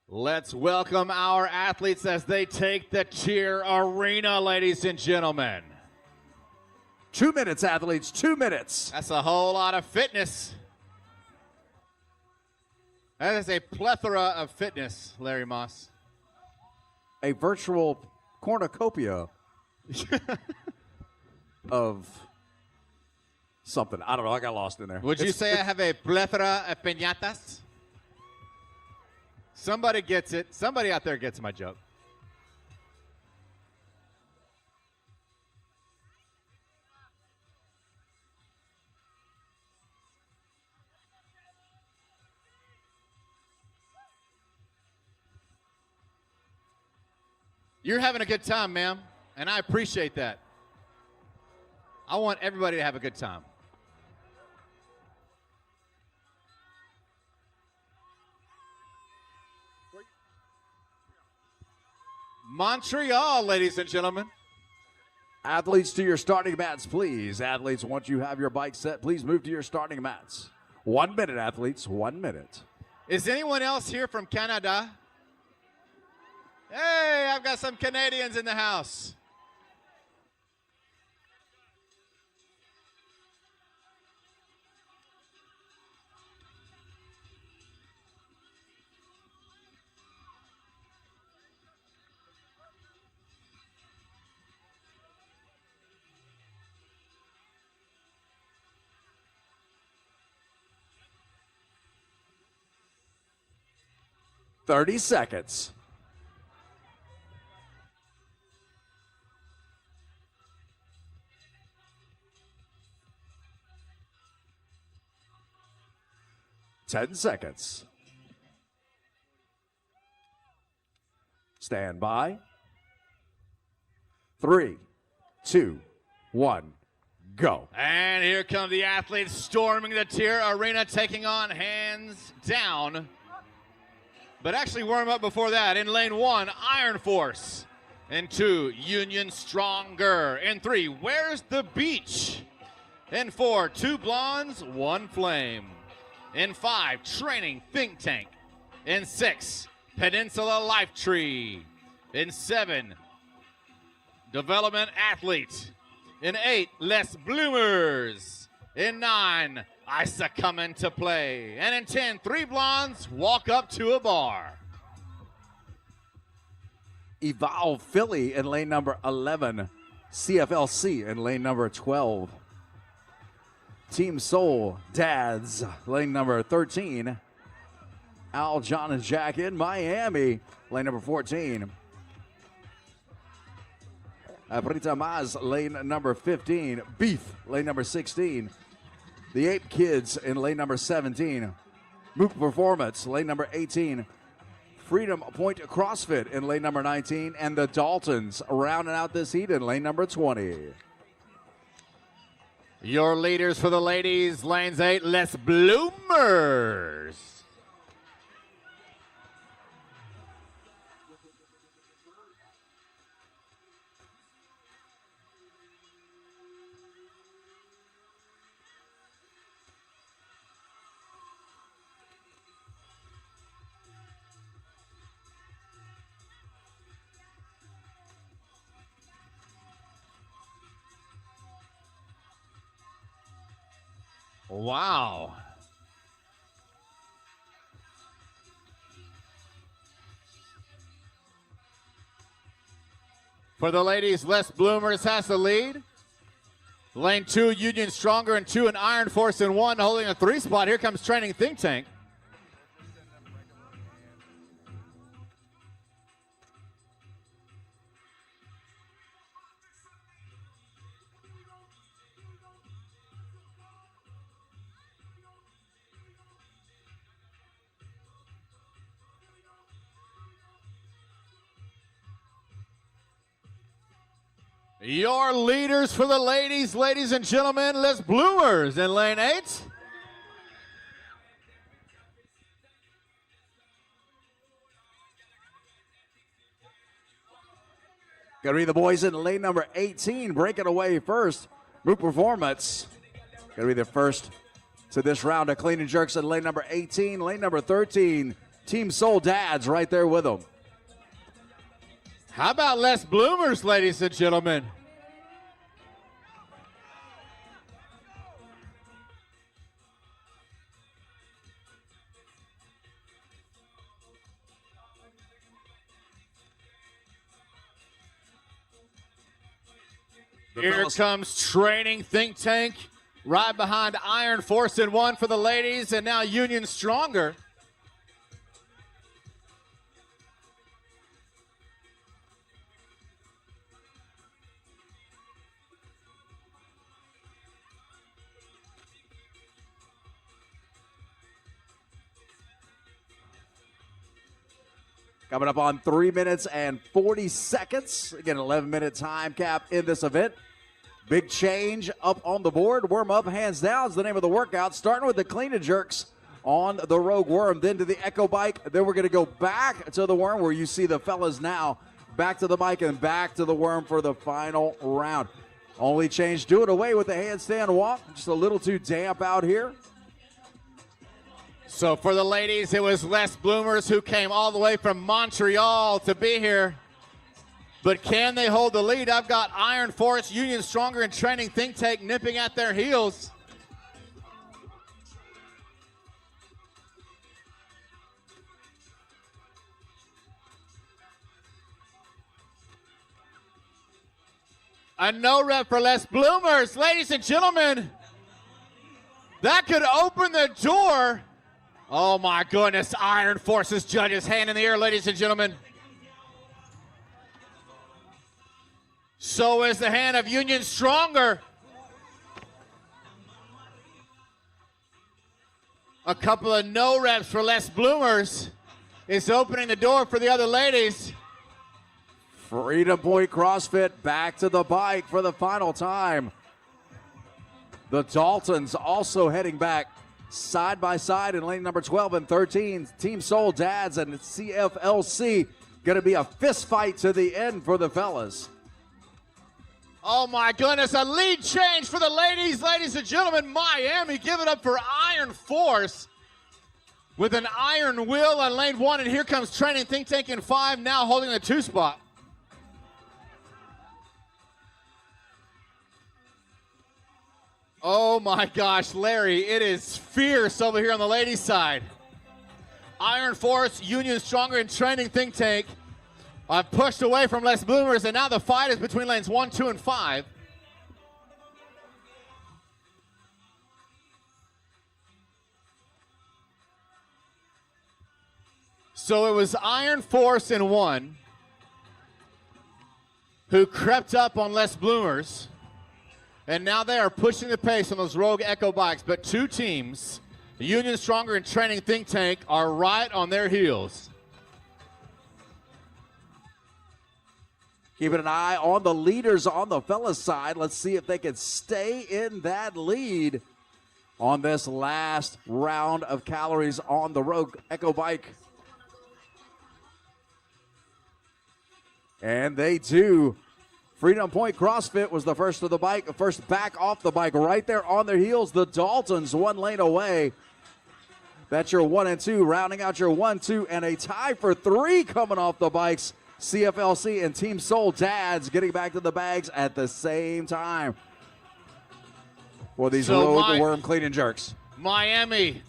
Let's welcome our athletes as they take the TYR Arena, ladies and gentlemen. 2 minutes, athletes, 2 minutes. That's a whole lot of fitness. That is a plethora of fitness, Larry Moss. A virtual cornucopia of something. I don't know. I got lost in there. Would you say I have a plethora of piñatas? Somebody gets it. Somebody out there gets my joke. You're having a good time, ma'am, and I appreciate that. I want everybody to have a good time. Montreal, ladies and gentlemen. Athletes to your starting mats, please. Athletes, once you have your bike set, please move to your starting mats. 1 minute, athletes. 1 minute. Is anyone else here from Canada? Hey, I've got some Canadians in the house. "30 seconds. "10 seconds. Stand by. 3, 2, 1, go. And here come the athletes storming the TYR Arena, taking on hands down. But actually warm up before that. In lane 1, Iron Force. In 2, Union Stronger. In 3, Where's the Beach? In 4, 2 Blondes, 1 Flame. In 5, Training Think Tank. In 6, Peninsula Life Tree. In 7, Development Athlete. In 8, Les Bloomers. In 9, I Succumb into Play. And in 10, 3 Blondes walk up to a bar. Evolve Philly in lane number 11. CFLC in lane number 12. Team Soul Dads, lane number 13. Al, John, and Jack in Miami, lane number 14. Aprita Maz, lane number 15. Beef, lane number 16. The Ape Kids in lane number 17. Mook Performance, lane number 18. Freedom Point CrossFit in lane number 19. And the Daltons rounding out this heat in lane number 20. Your leaders for the ladies, lanes 8, Les Bloomers. Wow. For the ladies, Les Bloomers has the lead. Lane 2, Union Stronger in 2, and Iron Force in 1, holding a 3 spot. Here comes Training Think Tank. Your leaders for the ladies, ladies and gentlemen, Les Bloomers in lane 8. Gonna be the boys in lane number 18, breaking away first. Mook Performance. Gonna be the first to this round of clean and jerks in lane number 18. Lane number 13, Team Soul Dads right there with them. How about Les Bloomers, ladies and gentlemen? Here comes Training Think Tank. Right behind Iron Force in 1 for the ladies, and now Union Stronger. Coming up on 3 minutes and 40 seconds. Again, 11-minute time cap in this event. Big change up on the board. Worm up, hands down is the name of the workout. Starting with the clean and jerks on the Rogue Worm, then to the Echo Bike. Then we're going to go back to the Worm where you see the fellas now back to the bike and back to the Worm for the final round. Only change, do it away with the handstand walk. Just a little too damp out here. So for the ladies, it was Les Bloomers who came all the way from Montreal to be here. But can they hold the lead? I've got Iron Force, Union Stronger, and Training Think Tank nipping at their heels. A no rep for Les Bloomers. Ladies and gentlemen, that could open the door. Oh my goodness, Iron Force's judges, hand in the air, ladies and gentlemen. So is the hand of Union Stronger. A couple of no reps for Les Bloomers is opening the door for the other ladies. Freedom Point CrossFit back to the bike for the final time. The Daltons also heading back side by side in lane number 12 and 13. Team Soul Dads and CFLC going to be a fist fight to the end for the fellas. Oh my goodness, a lead change for the ladies. Ladies and gentlemen, Miami give it up for Iron Force with an iron will on lane 1, and here comes Training Think Tank in 5, now holding the 2 spot. Oh my gosh, Larry, it is fierce over here on the ladies' side. Iron Force, Union Stronger, and Training Think Tank I've pushed away from Les Bloomers, and now the fight is between lanes 1, 2, and 5. So it was Iron Force in 1 who crept up on Les Bloomers, and now they are pushing the pace on those Rogue Echo bikes. But 2 teams, Union Stronger and Training Think Tank, are right on their heels. Keeping an eye on the leaders on the fellas side. Let's see if they can stay in that lead on this last round of calories on the Rogue Echo bike. And they do. Freedom Point CrossFit was the first of the bike, first back off the bike, right there on their heels. The Daltons 1 lane away. That's your 1 and 2, rounding out your 1, 2, and a tie for 3 coming off the bikes. CFLC and Team Soul Dads getting back to the bags at the same time for these Rogue Worm clean and jerks. Miami,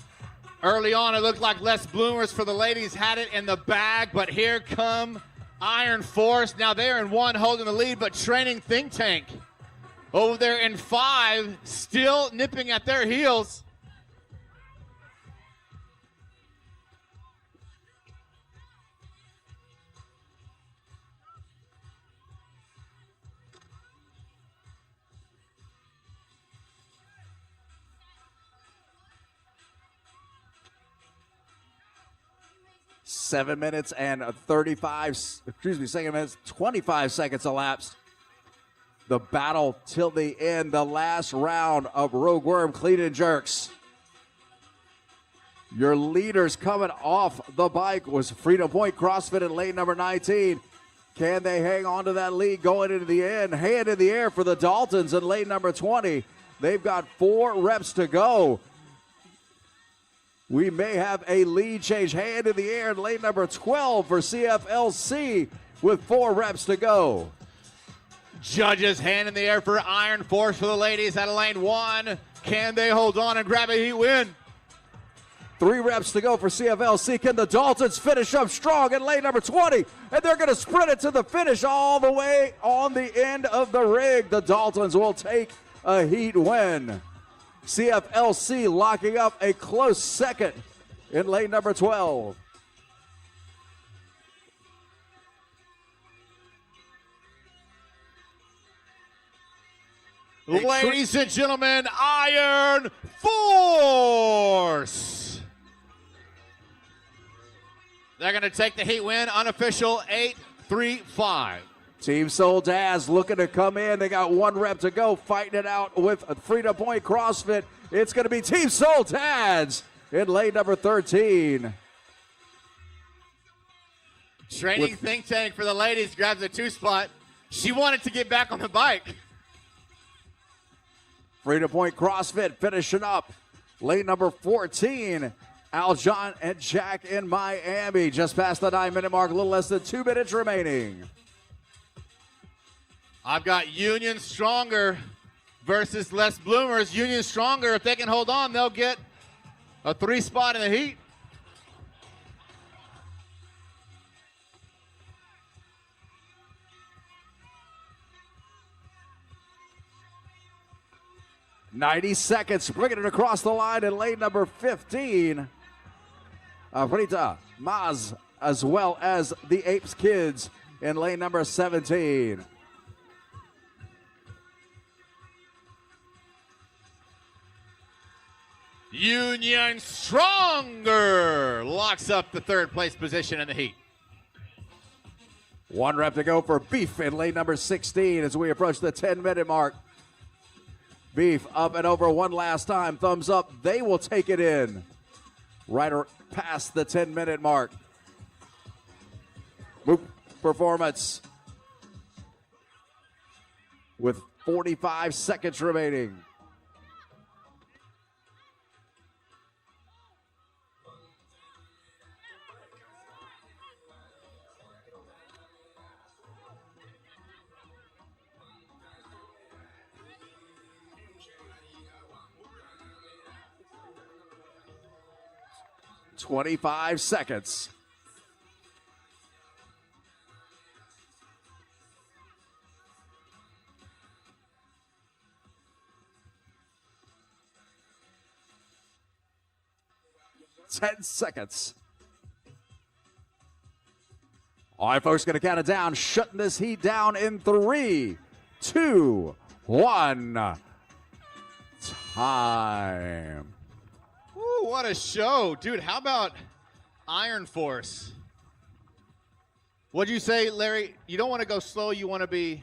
early on it looked like Les Bloomers for the ladies had it in the bag, but here come Iron Force. Now they're in 1 holding the lead, but Training Think Tank over there in 5 still nipping at their heels. Seven minutes and 25 seconds elapsed. The battle till the end, the last round of Rogue Worm Clean and Jerks. Your leaders coming off the bike was Freedom Point CrossFit in lane number 19. Can they hang on to that lead going into the end? Hand in the air for the Daltons in lane number 20. They've got 4 reps to go. We may have a lead change. Hand in the air in lane number 12 for CFLC with 4 reps to go. Judges hand in the air for Iron Force for the ladies out of lane 1. Can they hold on and grab a heat win? 3 reps to go for CFLC. Can the Daltons finish up strong in lane number 20? And they're going to sprint it to the finish all the way on the end of the rig. The Daltons will take a heat win. CFLC locking up a close second in lane number 12. Ladies and gentlemen, Iron Force. They're going to take the heat win, unofficial 8-3-5. Team Soul Daz looking to come in. They got one rep to go, fighting it out with Freedom Point CrossFit. It's going to be Team Soul Daz in lane number 13. Training think tank for the ladies grabs a 2 spot. She wanted to get back on the bike. Freedom Point CrossFit finishing up lane number 14. Al John and Jack in Miami. Just past the 9-minute mark, a little less than 2 minutes remaining. I've got Union Stronger versus Les Bloomers. Union Stronger, if they can hold on, they'll get a 3 spot in the heat. .90 seconds, bringing it across the line in lane number 15. Frita Maz, as well as the Apes Kids in lane number 17. Union Stronger locks up the 3rd place position in the heat. One rep to go for Beef in lane number 16 as we approach the 10-minute mark. Beef up and over one last time. Thumbs up. They will take it in. Right past the 10-minute mark. Moop performance with 45 seconds remaining. .25 seconds. .10 seconds. All right, folks, going to count it down. Shutting this heat down in 3, 2, 1. Time. Ooh, what a show. Dude, how about Iron Force? What'd you say, Larry? You don't want to go slow, you want to be...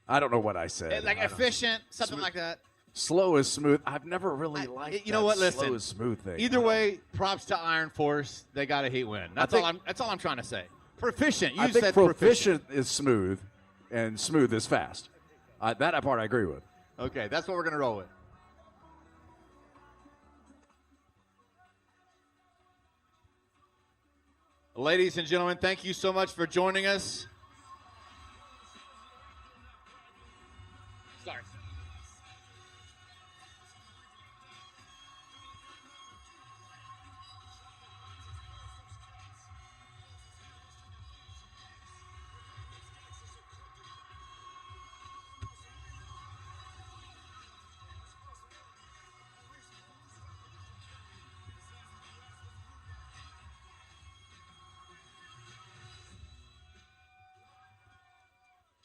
I don't know what I said. Like efficient, something Smooth. like that. Slow is smooth. I've never really liked you know what? Listen, slow is smooth thing. Either way, props to Iron Force. They got a heat win. That's all I'm trying to say. Proficient. You I think said proficient is smooth, and smooth is fast. That part I agree with. Okay, that's what we're gonna roll with. Ladies and gentlemen, thank you so much for joining us. Sorry.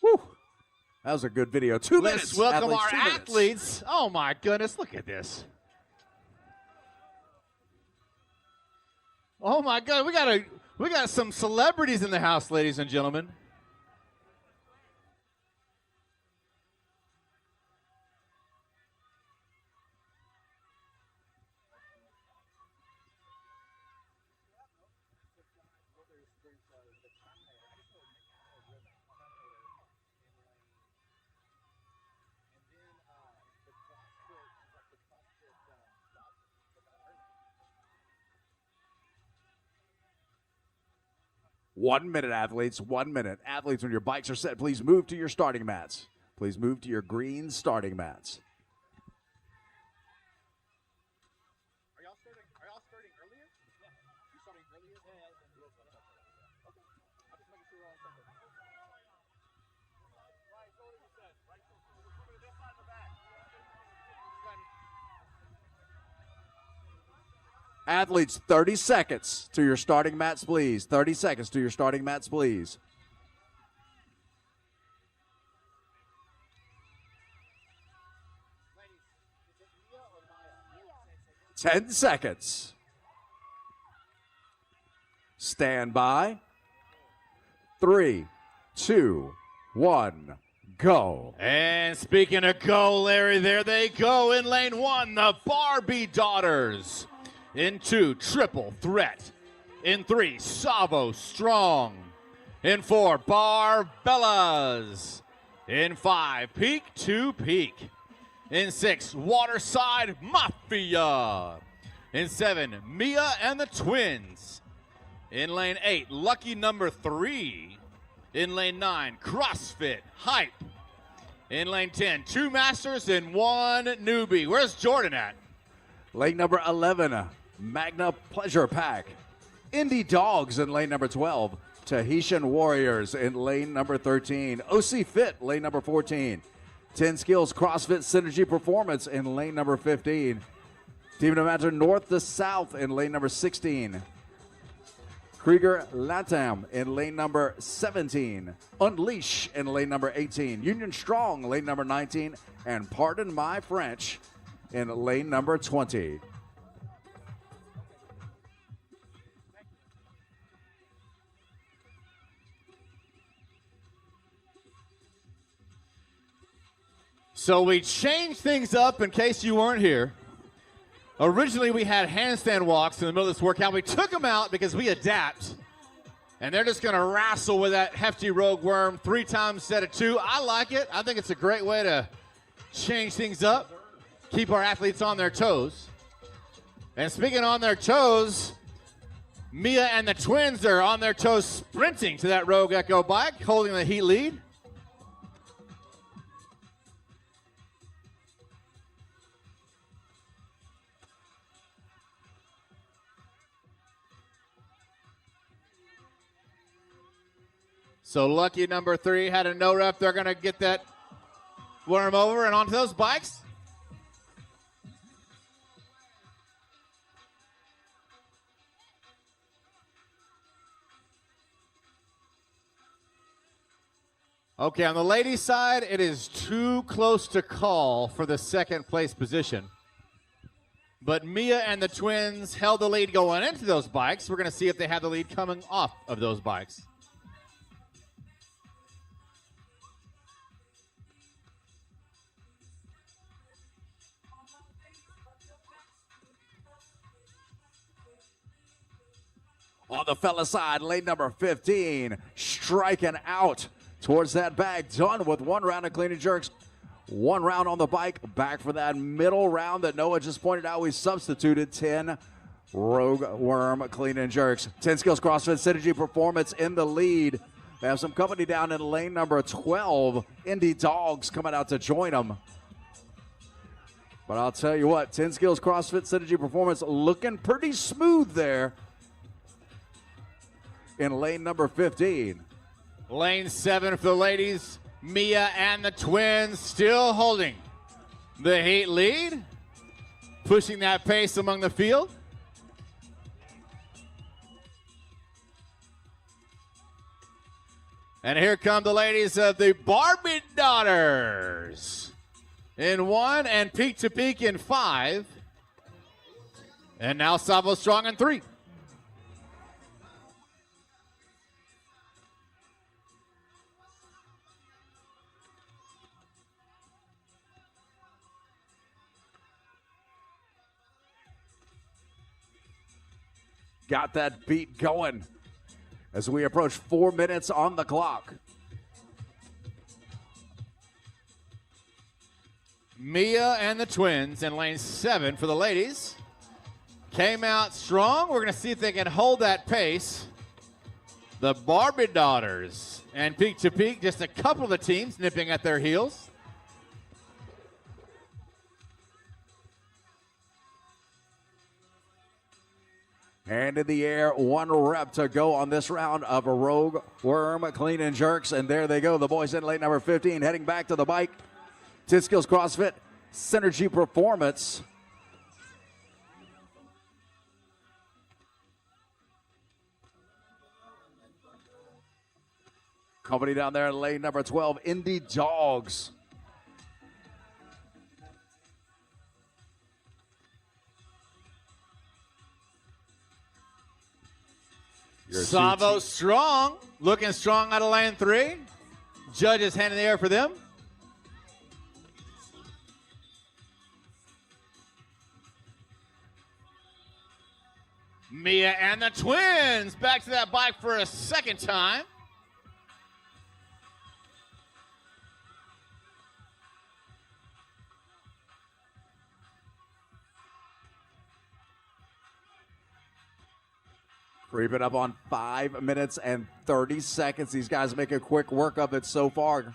Whew. That was a good video. 2 Let's minutes. welcome our 2 minutes. athletes. Oh my goodness, look at this. Oh my God, we got some celebrities in the house, ladies and gentlemen. One minute, athletes. 1 minute. Athletes, when your bikes are set, please move to your starting mats. Please move to your green starting mats. Are y'all starting earlier? Yeah. You starting earlier? Yeah. Okay. I'm just making sure we're all set. Right, so what you said. Right, so we're coming to this side of the back. Athletes, 30 seconds to your starting mats, please. 30 seconds to your starting mats, please. Ladies, is it Mia or Maya? 10 seconds. Stand by. 3, 2, 1, go. And speaking of go, Larry, there they go in lane 1, the Barbie Daughters. In 2, Triple Threat. In 3, Savo Strong. In 4, Barbellas. In 5, Peak to Peak. In 6, Waterside Mafia. In 7, Mia and the Twins. In lane 8, Lucky number 3. In lane 9, CrossFit Hype. In lane 10, 2 Masters and 1 newbie. Where's Jordan at? Lane number 11, Magna Pleasure Pack. Indie Dogs in lane number 12. Tahitian Warriors in lane number 13. OC Fit, lane number 14. 10 Skills CrossFit Synergy Performance in lane number 15. Team to Matter North to South in lane number 16. Krieger Latam in lane number 17. Unleash in lane number 18. Union Strong, lane number 19. And Pardon My French in lane number 20. So we changed things up in case you weren't here. Originally, we had handstand walks in the middle of this workout. We took them out because we adapt. And they're just going to wrestle with that hefty rogue worm 3 times instead of 2. I like it. I think it's a great way to change things up, keep our athletes on their toes. And speaking on their toes, Mia and the Twins are on their toes sprinting to that Rogue Echo bike, holding the heat lead. So Lucky number 3 had a no rep. They're going to get that worm over and onto those bikes. Okay, on the ladies' side, it is too close to call for the second place position. But Mia and the Twins held the lead going into those bikes. We're going to see if they have the lead coming off of those bikes. On the fella side, lane number 15, striking out towards that bag. Done with 1 round of clean and jerks. 1 round on the bike. Back for that middle round that Noah just pointed out. We substituted 10 Rogue Worm clean and jerks. 10 Skills CrossFit Synergy Performance in the lead. They have some company down in lane number 12. Indie Dogs coming out to join them. But I'll tell you what, 10 Skills CrossFit Synergy Performance looking pretty smooth there in lane number 15. Lane 7 for the ladies. Mia and the Twins still holding the heat lead, pushing that pace among the field. And here come the ladies of the Barbie Daughters in 1 and Peak to Peak in 5. And now Savo Strong in 3. Got that beat going as we approach 4 minutes on the clock. Mia and the Twins in lane 7 for the ladies came out strong. We're going to see if they can hold that pace. The Barbie Daughters and Peak to Peak, just a couple of the teams nipping at their heels. Hand in the air, 1 rep to go on this round of a Rogue Worm clean and jerks. And there they go, the boys in lane number 15 heading back to the bike. 10 Skills CrossFit Synergy Performance. Company down there in lane number 12, Indy Dogs. Savo strong, looking strong out of lane 3. Judges hand in the air for them. Mia and the twins back to that bike for a second time. Creeping up on 5 minutes and 30 seconds. These guys make a quick work of it so far.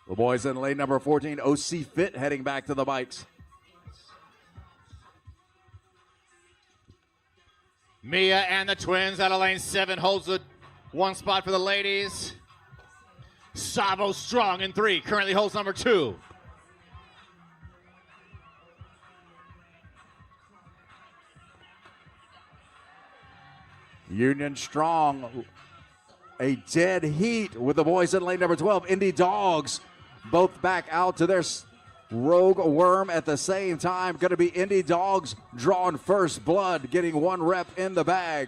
The boys in lane number 14, OC Fit, heading back to the bikes. Mia and the twins out of lane 7 holds the one spot for the ladies. Savo strong in 3, currently holds number 2. Union strong. A dead heat with the boys in lane number 12, Indy Dogs. Both back out to their Rogue Worm at the same time. Going to be Indy Dogs drawing first blood, getting 1 rep in the bag.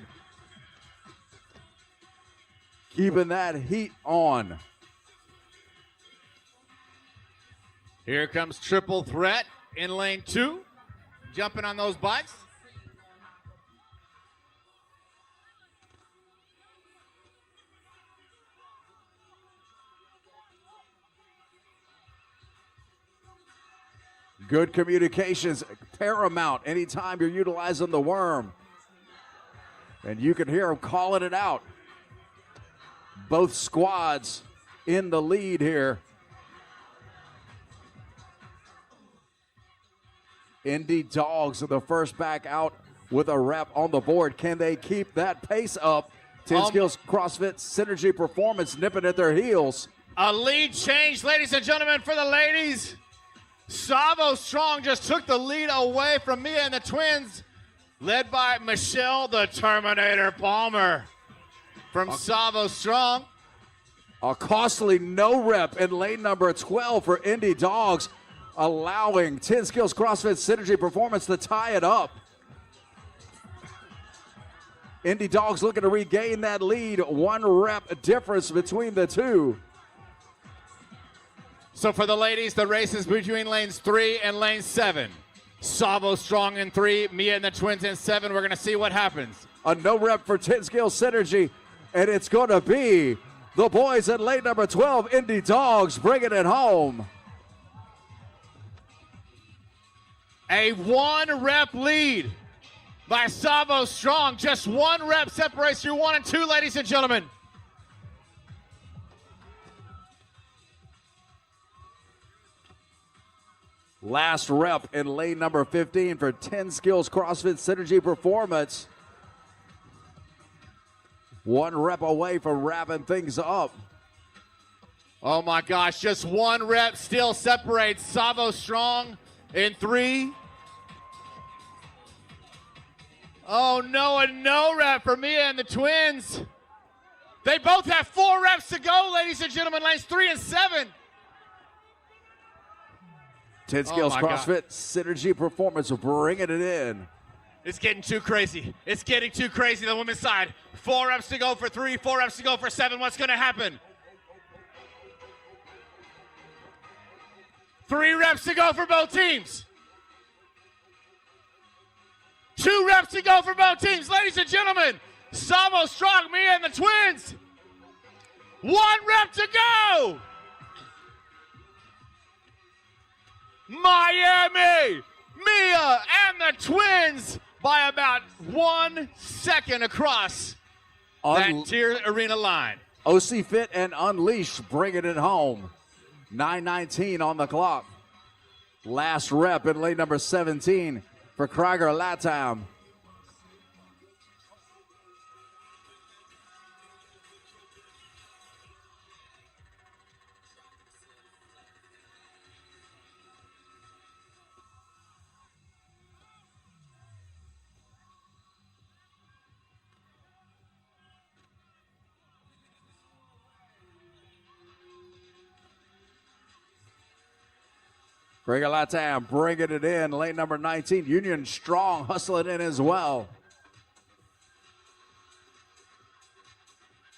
Keeping that heat on. Here comes Triple Threat in lane 2, jumping on those bikes. Good communications, paramount anytime you're utilizing the worm. And you can hear them calling it out. Both squads in the lead here. Indy Dogs are the first back out with a rep on the board. Can they keep that pace up? 10 Skills CrossFit Synergy Performance nipping at their heels. A lead change, ladies and gentlemen, for the ladies. Savo Strong just took the lead away from Mia and the twins, led by Michelle the Terminator Palmer from Savo Strong. A costly no rep in lane number 12 for Indy Dogs, allowing 10 Skills CrossFit Synergy Performance to tie it up. Indy Dogs looking to regain that lead, 1 rep difference between the two. So for the ladies, the race is between lanes 3 and lane 7. Savo Strong in 3, Mia and the twins in 7. We're going to see what happens. A no rep for 10 Skills Synergy, and it's going to be the boys in lane number 12, Indy Dogs, bringing it home. A 1 rep lead by Savo Strong. Just 1 rep separates you 1 and 2, ladies and gentlemen. Last rep in lane number 15 for 10 Skills CrossFit Synergy Performance. 1 rep away from wrapping things up. Oh my gosh, just 1 rep still separates Savo Strong in 3. Oh no, a no rep for Mia and the twins. They both have 4 reps to go, ladies and gentlemen, lanes 3 and 7. 10 Skills CrossFit Synergy Performance bringing it in. It's getting too crazy. It's getting too crazy, the women's side. 4 reps to go for 3, 4 reps to go for 7. What's going to happen? 3 reps to go for both teams. 2 reps to go for both teams. Ladies and gentlemen, Savo Strong, Mia and the twins. 1 rep to go. Miami, Mia and the twins by about 1 second across that TYR Arena line. OC Fit and Unleash bringing it home. 9:19 on the clock. Last rep in lane number 17 for Krieger Latam. Bring it, Latam, bringing it in. Lane number 19, Union Strong, hustling in as well.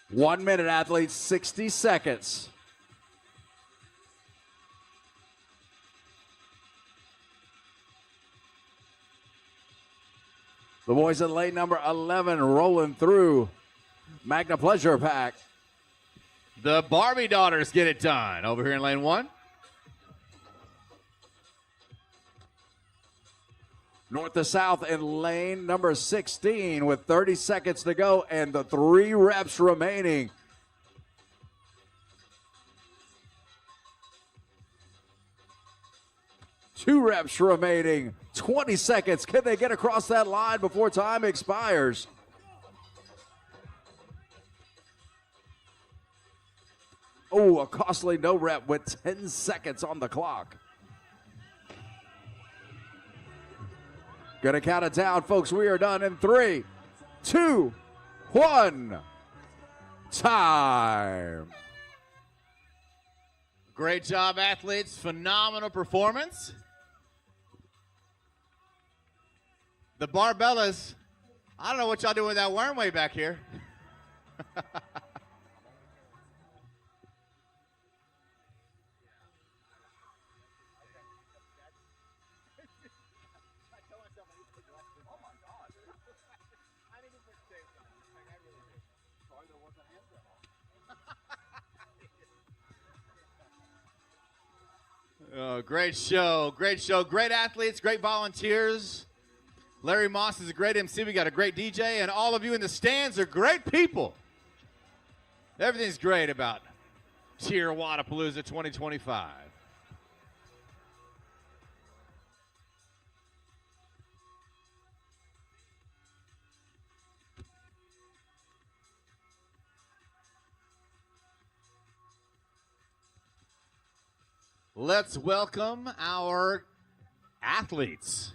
1 minute, athletes, 60 seconds. The boys in lane number 11 rolling through. Magna Pleasure Pack. The Barbie daughters get it done over here in lane 1. North to south in lane number 16 with 30 seconds to go and the 3 reps remaining. Two reps remaining. 20 seconds. Can they get across that line before time expires? Oh, a costly no rep with 10 seconds on the clock. Gonna count it down, folks. We are done in 3, 2, 1. Time. Great job, athletes. Phenomenal performance. The Barbellas, I don't know what y'all doing with that worm way back here. Oh, great show, great show. Great athletes, great volunteers. Larry Moss is a great MC. We got a great DJ, and all of you in the stands are great people. Everything's great about TYR Wodapalooza 2025. Let's welcome our athletes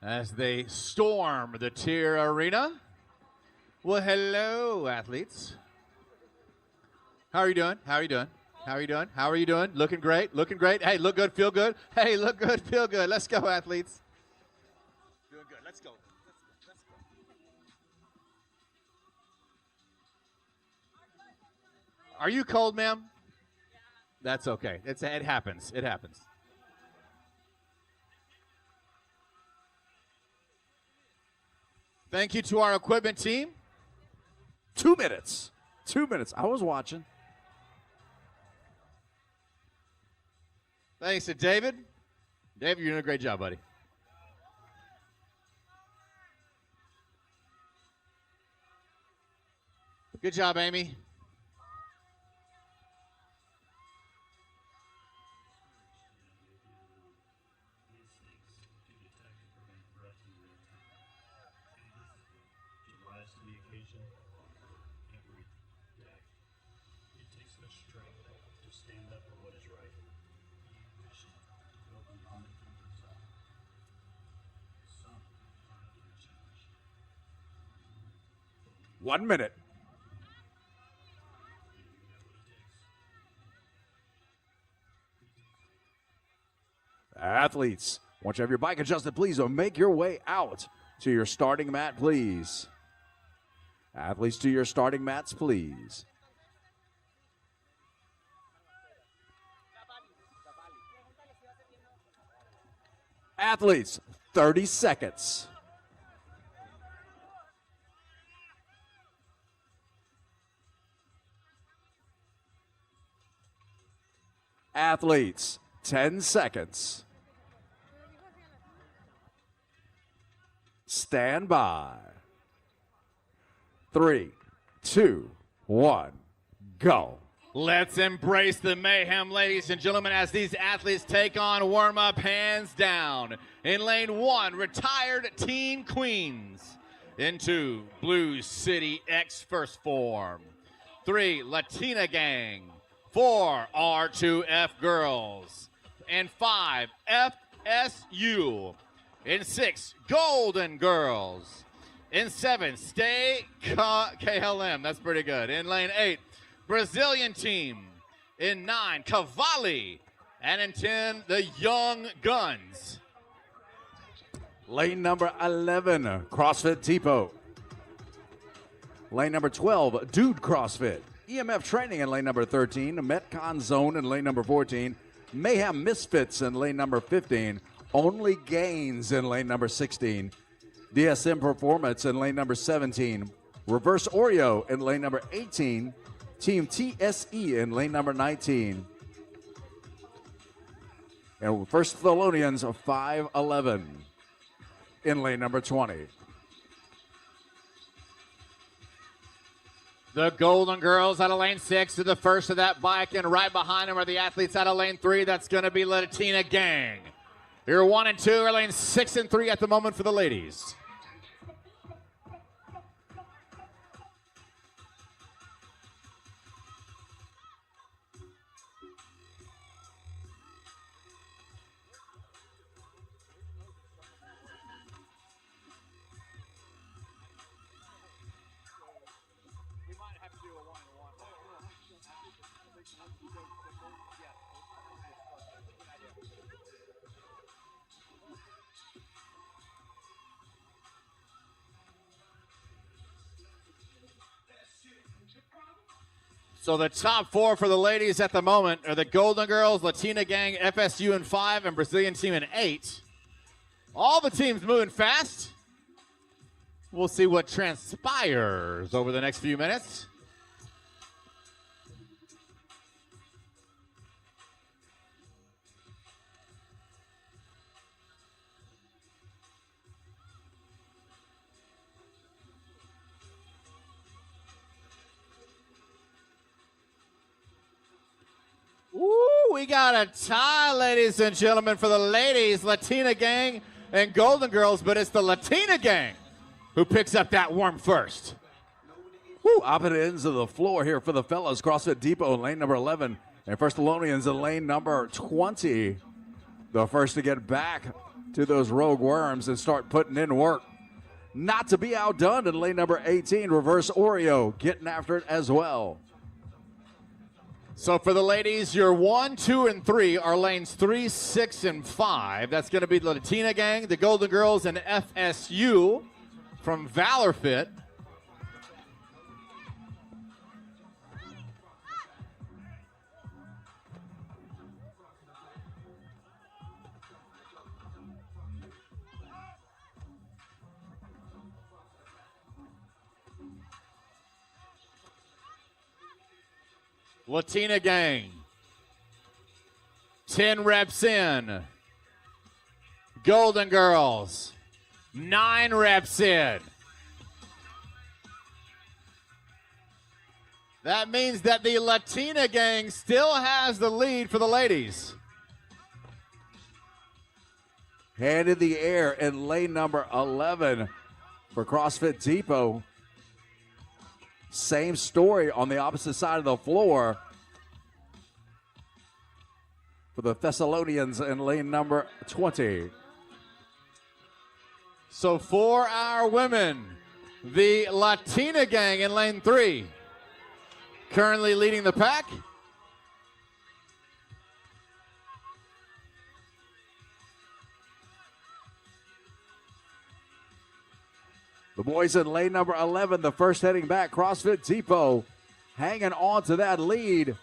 as they storm the TYR Arena. Well, hello, athletes. How are you doing? How are you doing? How are you doing? How are you doing? Looking great, looking great. Hey, look good, feel good. Hey, look good, feel good. Let's go, athletes. Doing good. Let's go. Let's go. Are you cold, ma'am? That's okay. It happens. It happens. Thank you to our equipment team. 2 minutes. 2 minutes. I was watching. Thanks to David. David, you're doing a great job, buddy. Good job, Amy. Stand up for what is right. 1 minute. Athletes, once you have your bike adjusted, please make your way out to your starting mat, please. Athletes, to your starting mats, please. Athletes, 30 seconds. Athletes, 10 seconds. Stand by. 3, 2, 1, go. Let's embrace the mayhem, ladies and gentlemen, as these athletes take on warm-up hands down. In lane 1, retired teen queens. In 2, Blues City X first form. 3, Latina gang. 4, R2F girls. And 5, FSU. In 6, Golden girls. In 7, Stay KLM. That's pretty good. In lane 8, Brazilian team. In 9, Cavalli. And in 10, the Young Guns. Lane number 11, CrossFit Depot. Lane number 12, Dude CrossFit. EMF Training in lane number 13, Metcon Zone in lane number 14, Mayhem Misfits in lane number 15, Only Gains in lane number 16, DSM Performance in lane number 17, Reverse Oreo in lane number 18, Team TSE in lane number 19, and First Thessalonians 511 in lane number 20. The Golden Girls out of lane 6 to the first of that bike, and right behind them are the athletes out of lane 3. That's going to be Latina Gang. Here 1 and 2 are lane 6 and 3 at the moment for the ladies. We might have to do a one-on-one. So the top 4 for the ladies at the moment are the Golden Girls, Latina Gang, FSU in 5, and Brazilian team in 8. All the teams moving fast. We'll see what transpires over the next few minutes. Ooh, we got a tie, ladies and gentlemen, for the ladies, Latina Gang and Golden Girls, but it's the Latina Gang who picks up that worm first. Woo, opposite ends of the floor here for the fellas. CrossFit Depot in lane number 11 and First Thessalonians in lane number 20. The first to get back to those rogue worms and start putting in work. Not to be outdone in lane number 18, Reverse Oreo, getting after it as well. So for the ladies, your 1, 2, and 3 are lanes 3, 6, and 5. That's going to be the Latina Gang, the Golden Girls, and FSU from Valor Fit. Latina Gang, 10 reps in. Golden Girls, 9 reps in. That means that the Latina Gang still has the lead for the ladies. Hand in the air in lane number 11 for CrossFit Depot. Same story on the opposite side of the floor for the Thessalonians in lane number 20. So for our women, the Latina Gang in lane 3, currently leading the pack. The boys in lane number 11, the first heading back, CrossFit Depot, hanging on to that lead.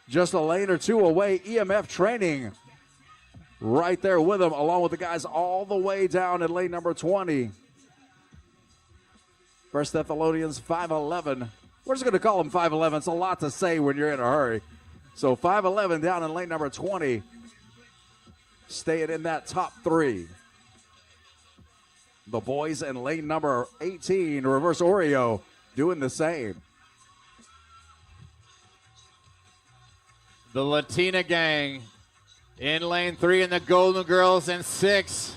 Just a lane or two away, EMF Training right there with them, along with the guys all the way down in lane number 20. First Thessalonians 511. We're just going to call them 511. It's a lot to say when you're in a hurry. So 511 down in lane number 20, staying in that top 3. The boys in lane number 18, Reverse Oreo, doing the same. The Latina Gang in lane 3 and the Golden Girls in 6.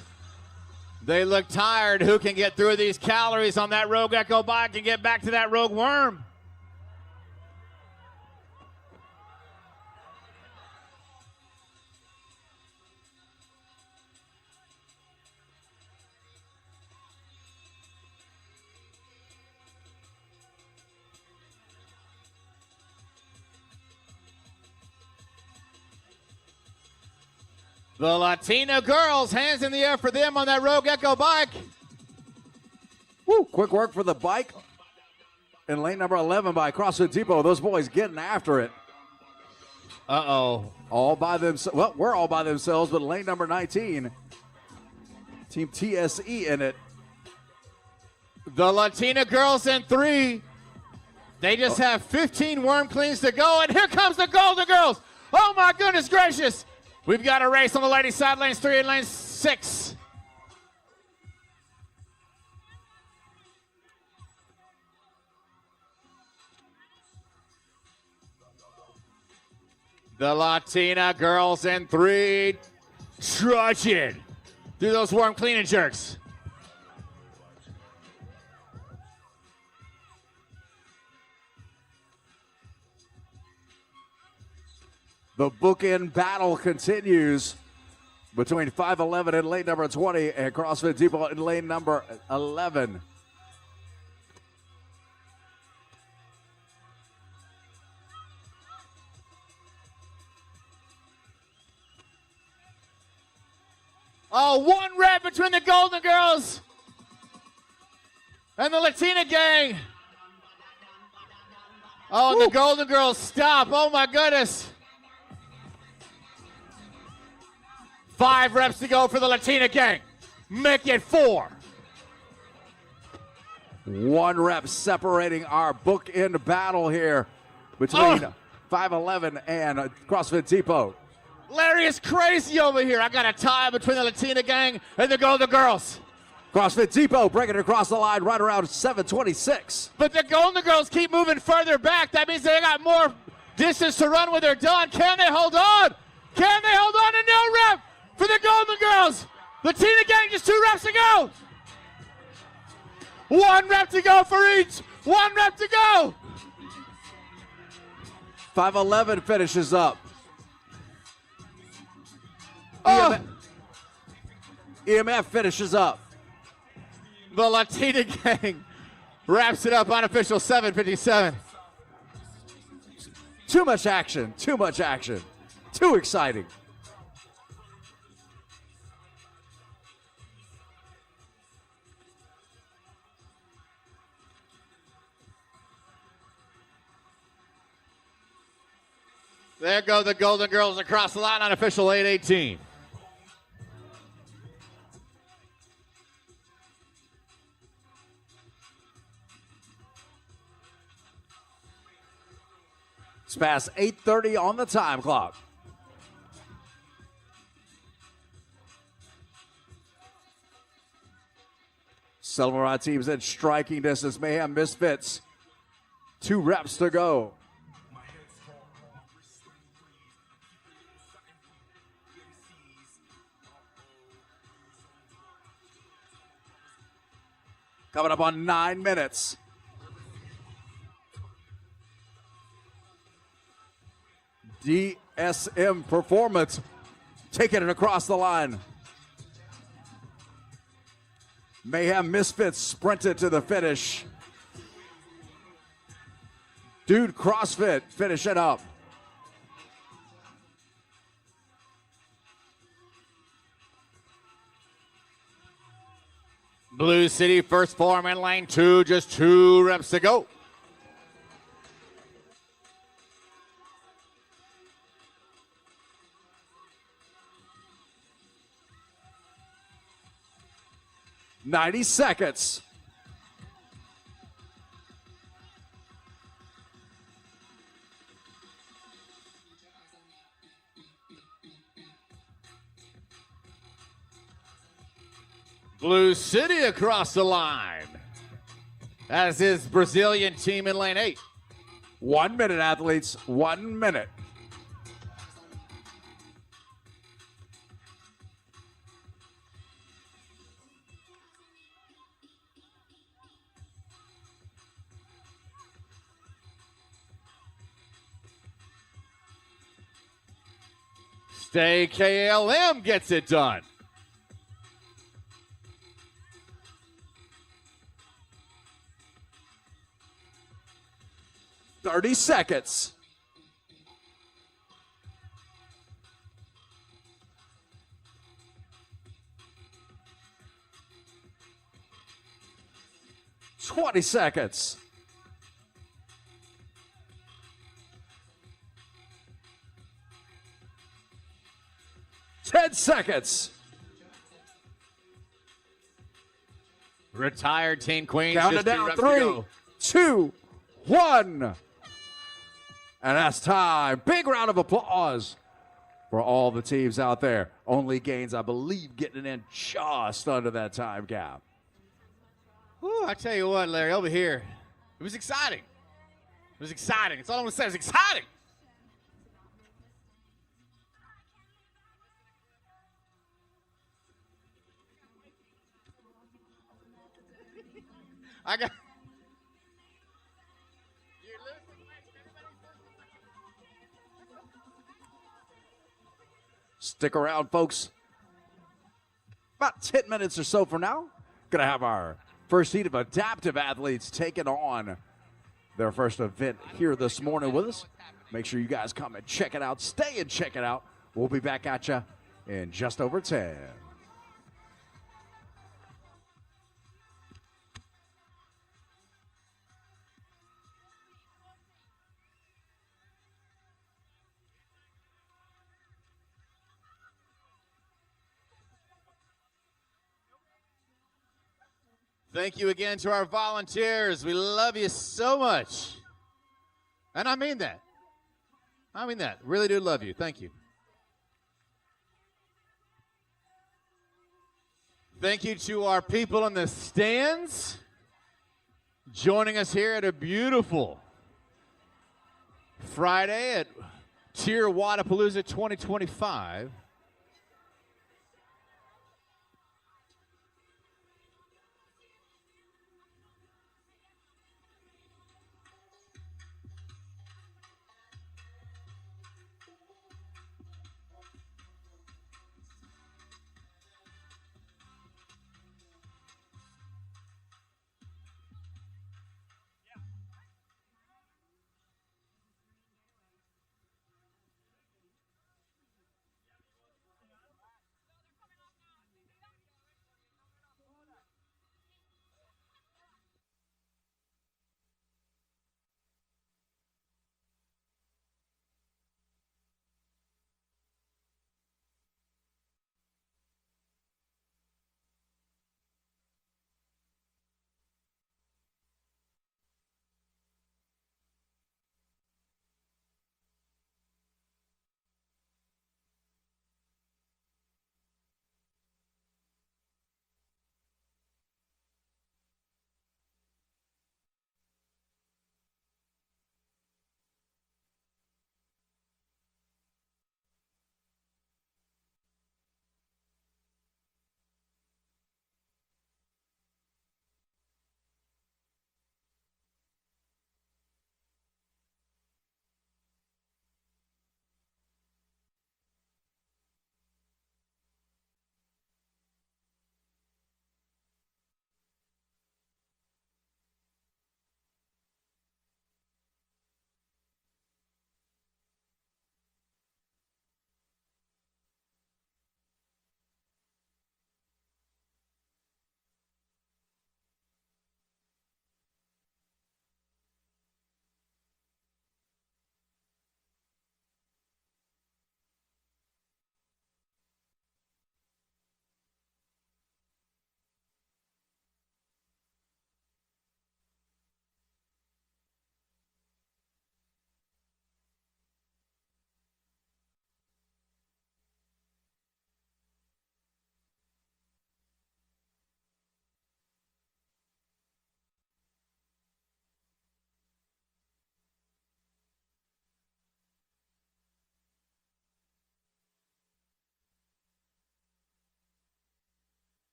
They look tired. Who can get through these calories on that Rogue Echo bike and get back to that Rogue Worm? The Latina girls, hands in the air for them on that Rogue Echo bike. Woo, quick work for the bike. In lane number 11 by CrossFit Depot. Those boys getting after it. Uh-oh. All by themselves. Well, we're all by themselves, but lane number 19, Team TSE in it. The Latina girls in 3. They just have 15 worm cleans to go, and here comes the Golden Girls. Oh, my goodness gracious. We've got a race on the ladies' side, lanes 3 and lane 6. The Latina girls in 3, trudging through those worm cleaning jerks. The bookend battle continues between 511 and lane number 20 and CrossFit Depot in lane number 11. Oh, 1 rep between the Golden Girls and the Latina gang. Oh, and the Golden Girls stop. Oh, my goodness. 5 reps to go for the Latina gang. Make it 4. 1 rep separating our bookend battle here between 511 and CrossFit Depot. Larry is crazy over here. I got a tie between the Latina gang and the Golden Girls. CrossFit Depot breaking it across the line right around 726. But the Golden Girls keep moving further back. That means they got more distance to run when they're done. Can they hold on? Can they hold on? And no rep for the Golden Girls. Latina gang, just 2 reps to go. 1 rep to go for each. 1 rep to go. 511 finishes up. Oh. EMF finishes up. The Latina gang wraps it up, unofficial 7:57. Too much action. Too much action. Too exciting. There go the Golden Girls across the line, unofficial 8:18. It's past 8:30 on the time clock. Silverado teams in striking distance. Mayhem Misfits. 2 reps to go. Coming up on 9 minutes. DSM Performance taking it across the line. Mayhem Misfits sprinted to the finish. Dude CrossFit finishing up. Blue City first form in lane 2, just 2 reps to go. "90 seconds. Blue City across the line, as is Brazilian team in lane 8. 1 minute, athletes. 1 minute. Stay KLM gets it done. "30 seconds. 20 seconds. Ten seconds. Retired Teen Queens. Count just it 2 down. reps to 3, go. 2, 1. And that's time. Big round of applause for all the teams out there. Only Gaines, I believe, getting in just under that time gap. Whew, I tell you what, Larry, over here, it was exciting. It was exciting. That's all I'm going to say. It was exciting. I got. Stick around, folks. About 10 minutes or so from now, going to have our first heat of adaptive athletes taking on their first event here this morning with us. Make sure you guys come and check it out. Stay and check it out. We'll be back at you in just over 10. Thank you again to our volunteers. We love you so much. And I mean that. I mean that. Really do love you. Thank you. Thank you to our people in the stands joining us here at a beautiful Friday at TYR Wodapalooza 2025.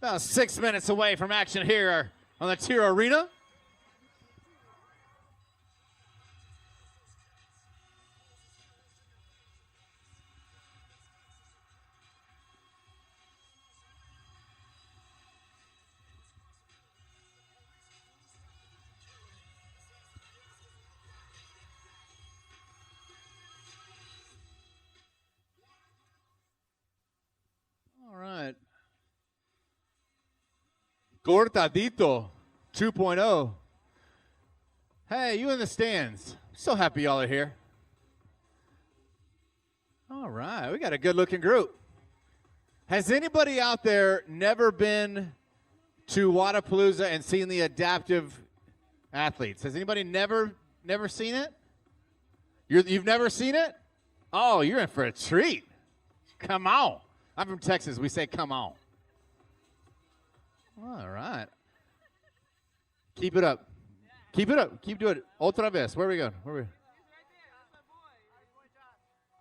About 6 minutes away from action here on the TYR Arena. All right. Cortadito 2.0. Hey, you in the stands. So happy y'all are here. All right, we got a good looking group. Has anybody out there never been to Wodapalooza and seen the adaptive athletes? Has anybody never seen it? You've never seen it? Oh, you're in for a treat. Come on. I'm from Texas. We say come on. All right. Keep it up. Keep it up. Keep doing it. Otra vez. Where are we going?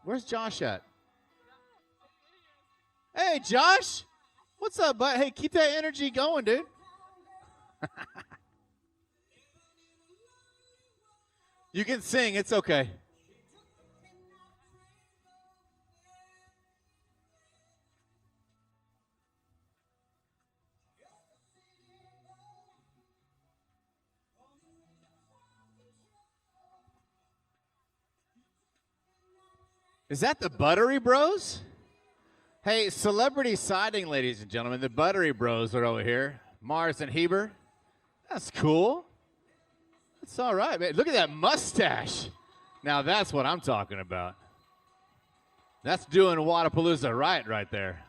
Where's Josh at? Hey, Josh. What's up, bud? Hey, keep that energy going, dude. You can sing. It's okay. Is that the Buttery Bros? Hey, celebrity sighting, ladies and gentlemen. The Buttery Bros are over here. Mars and Heber. That's cool. That's all right, man. Look at that mustache. Now that's what I'm talking about. That's doing Wodapalooza right there.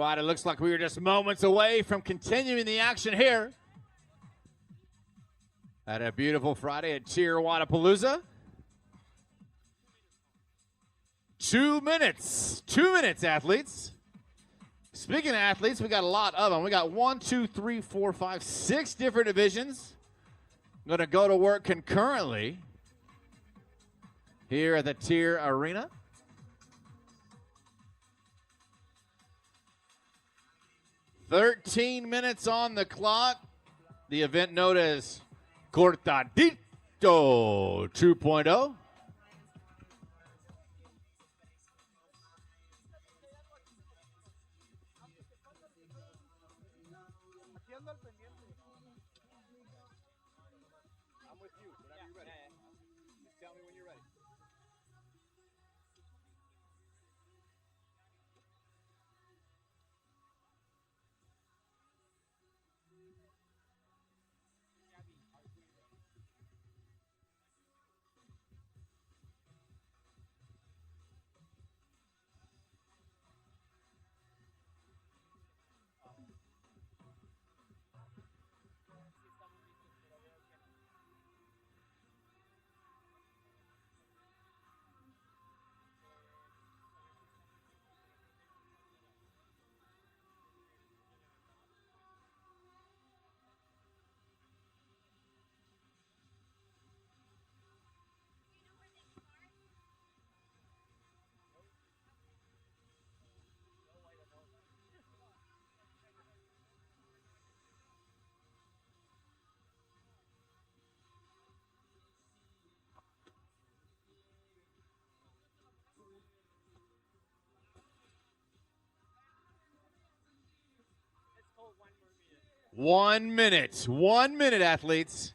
right, it looks like we were just moments away from continuing the action here at a beautiful Friday at TYR Wodapalooza. 2 minutes. 2 minutes, athletes. Speaking of athletes, we got a lot of them. We got 1, 2, 3, 4, 5, 6 different divisions going to go to work concurrently here at the TYR Arena. "13 minutes on the clock. The event known as Cortadito 2.0. Aquí ando al pendiente. I'm with you. Whenever you're ready. Just tell me when you're ready. Let's call 1 more minute. 1 minute. 1 minute, athletes.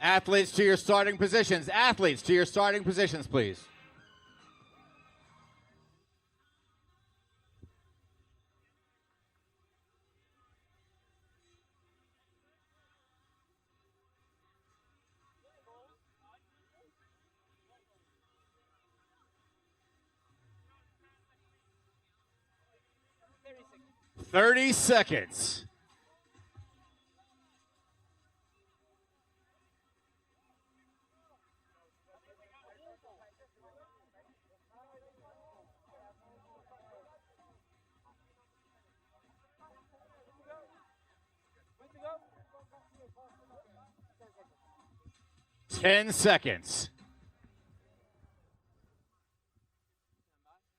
Athletes to your starting positions. Athletes to your starting positions, please. seconds. 30 seconds. When to go? 10 seconds.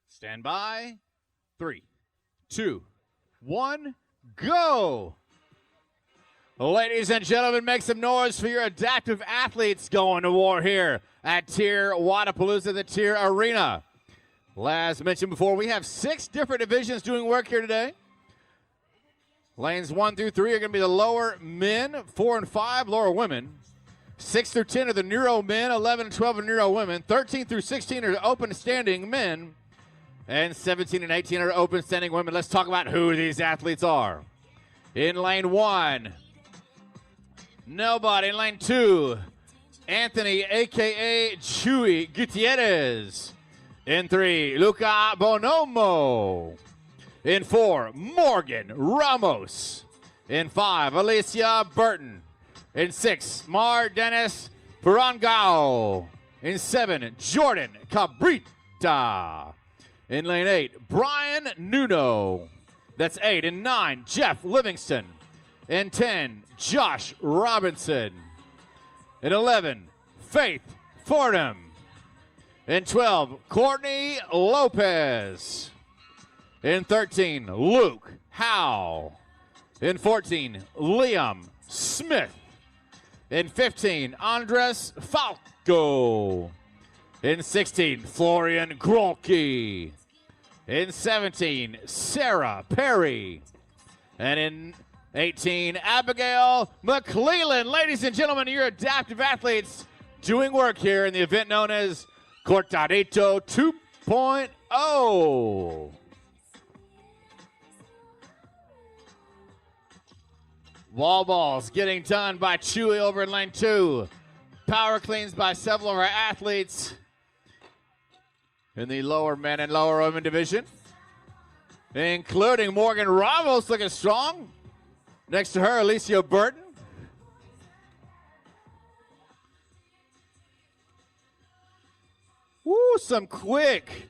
Stand by. 3, 2, 1, go. Ladies and gentlemen, make some noise for your adaptive athletes going to war here at TYR Wodapalooza, the TYR Arena. As mentioned before, we have 6 different divisions doing work here today. Lanes 1 through 3 are going to be the lower men, 4 and 5, lower women. 6 through 10 are the Neuro men, 11 and 12 are Neuro women. 13 through 16 are open standing men. And 17 and 18 are open standing women. Let's talk about who these athletes are. In lane 1, nobody. In lane 2, Anthony, a.k.a. Chewy Gutierrez. In 3, Luca Bonomo. In 4, Morgan Ramos. In 5, Alicia Burton. In 6, Mar Dennis Perangao. In 7, Jordan Cabrita. In lane 8, Brian Nuno. That's 8. In 9, Jeff Livingston. In 10, Josh Robinson. In 11, Faith Fordham. In 12, Courtney Lopez. In 13, Luke Howe. In 14, Liam Smith. In 15, Andres Falco. In 16, Florian Grolke. In 17, Sarah Perry. And in 18, Abigail McClellan. Ladies and gentlemen, your adaptive athletes doing work here in the event known as Cortadito 2.0. Wall balls getting done by Chewy over in lane 2. Power cleans by several of our athletes in the lower men and lower women division, including Morgan Ramos looking strong. Next to her, Alicia Burton. Woo, some quick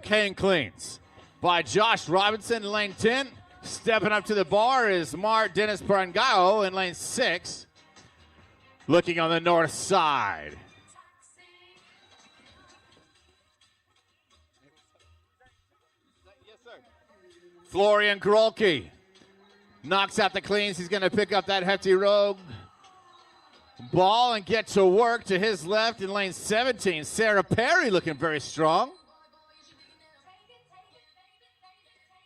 hang cleans by Josh Robinson in lane 10. Stepping up to the bar is Mar Dennis Parangao in lane 6. Looking on the north side. Florian Grolke knocks out the cleans. He's going to pick up that hefty rogue ball and get to work to his left in lane 17. Sarah Perry looking very strong.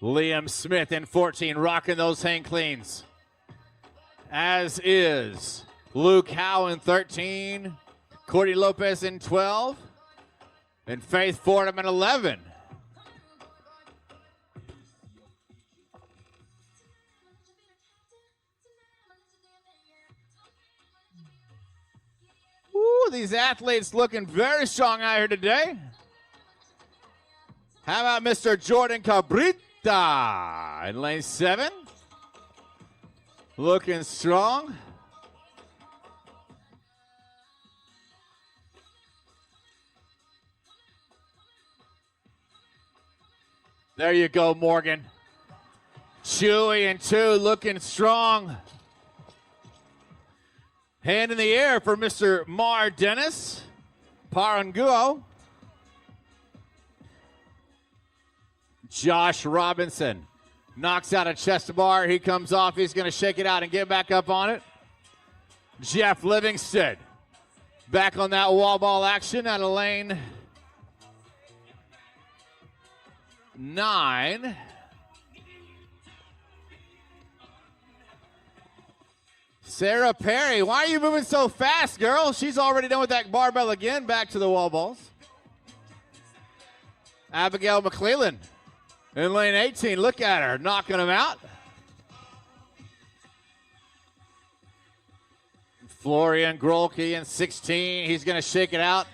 Liam Smith in 14 rocking those hang cleans. As is Luke Howe in 13. Courtney Lopez in 12. And Faith Fordham in 11. Ooh, these athletes looking very strong out here today. How about Mr. Jordan Cabrita in lane 7? Looking strong. There you go, Morgan. Chewy in 2 looking strong. Hand in the air for Mr. Mar Dennis Paranguo. Josh Robinson knocks out a chest bar. He comes off. He's going to shake it out and get back up on it. Jeff Livingston back on that wall ball action out of lane 9. Sarah Perry, why are you moving so fast, girl? She's already done with that barbell again. Back to the wall balls. Abigail McClellan in lane 18. Look at her, knocking them out. Florian Grolke in 16. He's going to shake it out.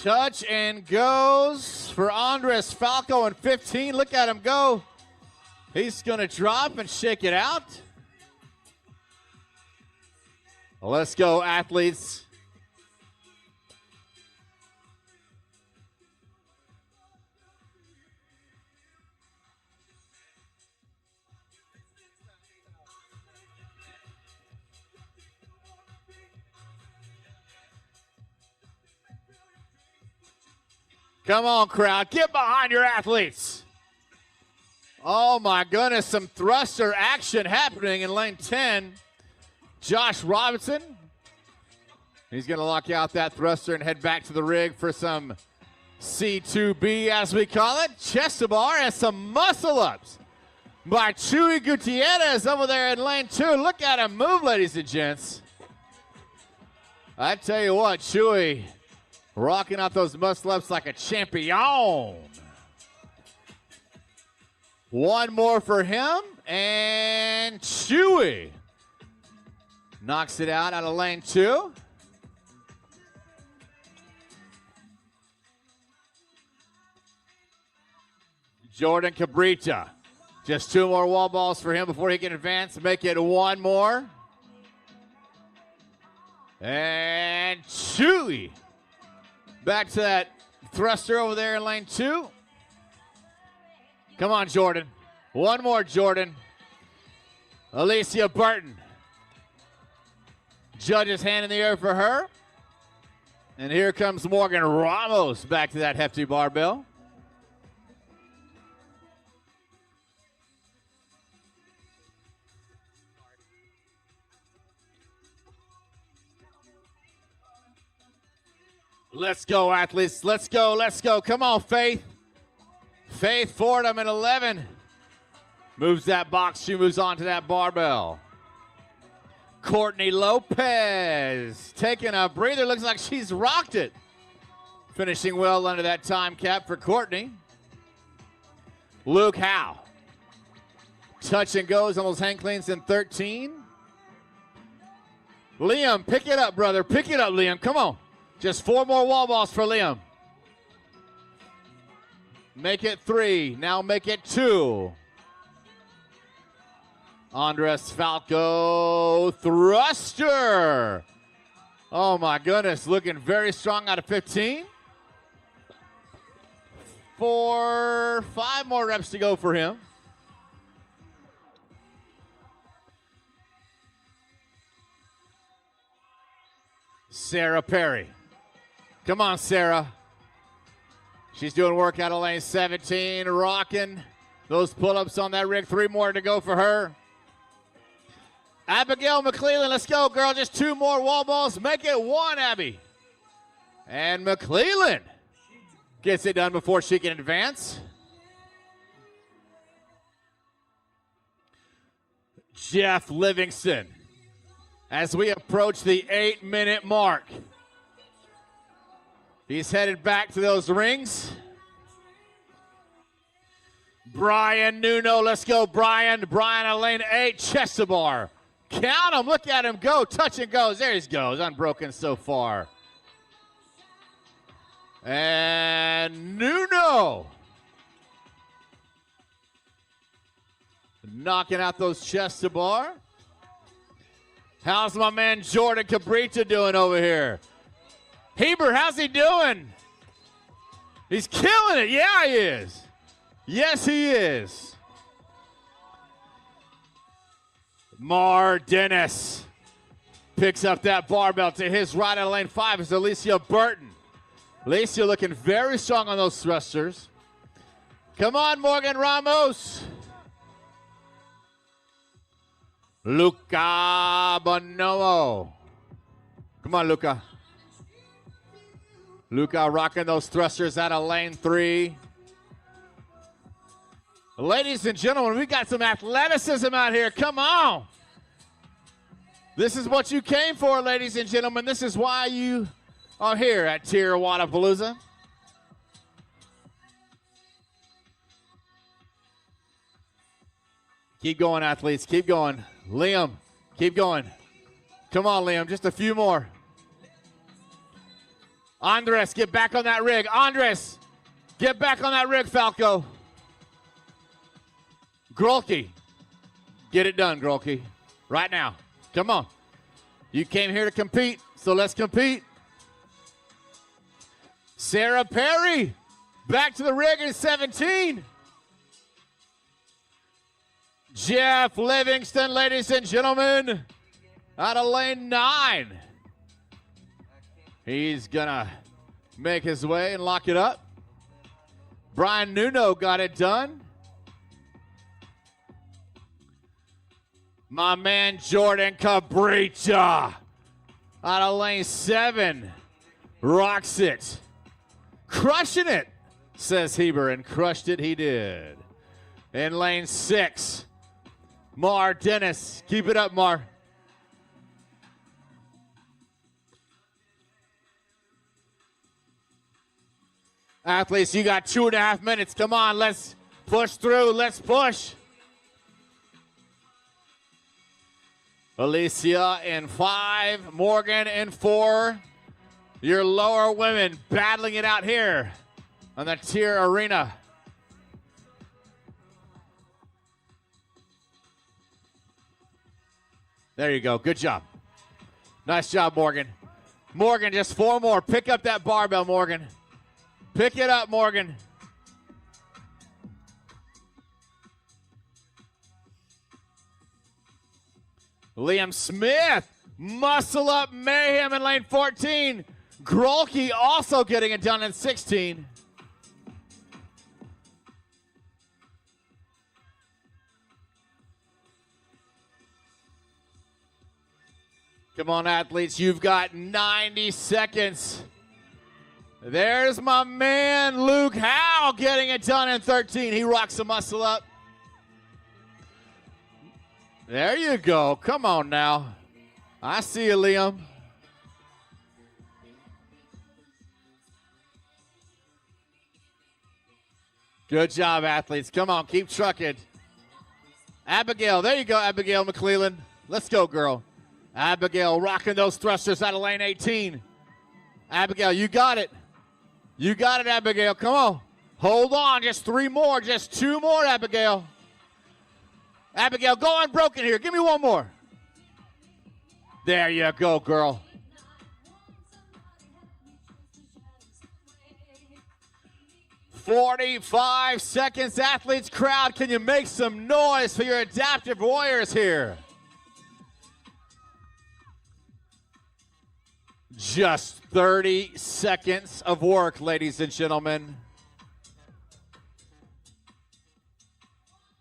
Touch and goes for Andres Falco in 15. Look at him go. He's going to drop and shake it out. Well, let's go, athletes. Come on, crowd. Get behind your athletes. Oh, my goodness. Some thruster action happening in lane 10. Josh Robinson. He's going to lock out that thruster and head back to the rig for some C2B as we call it. Chest to bar and some muscle ups by Chewy Gutierrez over there in lane 2. Look at him move, ladies and gents. I tell you what, Chewy rocking out those muscle ups like a champion. One more for him, and Chewy knocks it out of lane 2. Jordan Cabrita. Just 2 more wall balls for him before he can advance. Make it 1 more. And Chewy. Back to that thruster over there in lane 2. Come on, Jordan. 1 more, Jordan. Alicia Burton. Judge's hand in the air for her. And here comes Morgan Ramos back to that hefty barbell. Let's go, athletes. Let's go, let's go. Come on, Faith. Faith Fordham at 11. Moves that box. She moves on to that barbell. Courtney Lopez taking a breather. Looks like she's rocked it. Finishing well under that time cap for Courtney. Luke Howe. Touch and goes on those hang cleans in 13. Liam, pick it up, brother. Pick it up, Liam. Come on. Just 4 more wall balls for Liam. Make it 3. Now make it 2. Andres Falco thruster. Oh my goodness, looking very strong out of 15. 5 more reps to go for him. Sarah Perry. Come on, Sarah. She's doing work out of lane 17, rocking those pull-ups on that rig. 3 more to go for her. Abigail McClellan, let's go, girl. Just 2 more wall balls. Make it 1, Abby. And McClellan gets it done before she can advance. Jeff Livingston, as we approach the 8-minute mark. He's headed back to those rings. Brian Nuno, let's go, Brian. Brian on lane 8, chest to bar. Count him, look at him go, touch and goes. There he goes, unbroken so far. And Nuno knocking out those chest to bar. How's my man Jordan Cabrita doing over here? Heber, how's he doing? He's killing it. Yeah, he is. Yes, he is. Mar Dennis picks up that barbell to his right out of lane 5 is Alicia Burton. Alicia looking very strong on those thrusters. Come on, Morgan Ramos. Luca Bonomo. Come on, Luca. Luca rocking those thrusters out of lane 3. Ladies and gentlemen, we got some athleticism out here. Come on. This is what you came for, ladies and gentlemen. This is why you are here at TYR Wodapalooza. Keep going, athletes. Keep going. Liam, keep going. Come on, Liam. Just a few more. Andres, get back on that rig. Andres, get back on that rig, Falco. Grolke, get it done, Grolke. Right now. Come on. You came here to compete, so let's compete. Sarah Perry, back to the rig in 17. Jeff Livingston, ladies and gentlemen, out of lane 9. He's gonna make his way and lock it up. Brian Nuno got it done. My man Jordan Cabrita out of lane 7 rocks it. Crushing it, says Heber, and crushed it he did. In lane 6, Mar Dennis. Keep it up, Mar. Athletes, you got 2.5 minutes. Come on, let's push through. Let's push. Alicia in 5, Morgan in 4. Your lower women battling it out here on the TYR Arena. There you go. Good job. Nice job, Morgan. Morgan, just 4 more. Pick up that barbell, Morgan. Pick it up, Morgan. Liam Smith, muscle up mayhem in lane 14. Grolke also getting it done in 16. Come on, athletes, you've got 90 seconds. There's my man, Luke Howe, getting it done in 13. He rocks the muscle up. There you go. Come on now. I see you, Liam. Good job, athletes. Come on, keep trucking. Abigail, there you go, Abigail McClellan. Let's go, girl. Abigail rocking those thrusters out of lane 18. Abigail, you got it. You got it, Abigail. Come on. Hold on. Just 3 more. Just 2 more, Abigail. Abigail, go unbroken here. Give me 1 more. There you go, girl. "45 seconds, athletes. Crowd, can you make some noise for your adaptive warriors here? Just 30 seconds of work, ladies and gentlemen.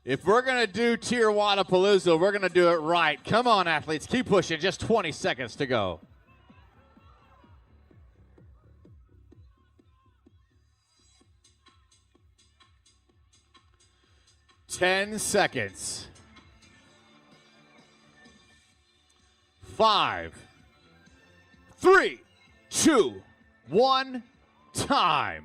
If we're going to do TYR Wodapalooza, we're going to do it right. Come on, athletes. Keep pushing. Just 20 seconds to go. Ten seconds. 5, 3, 2, 1, time.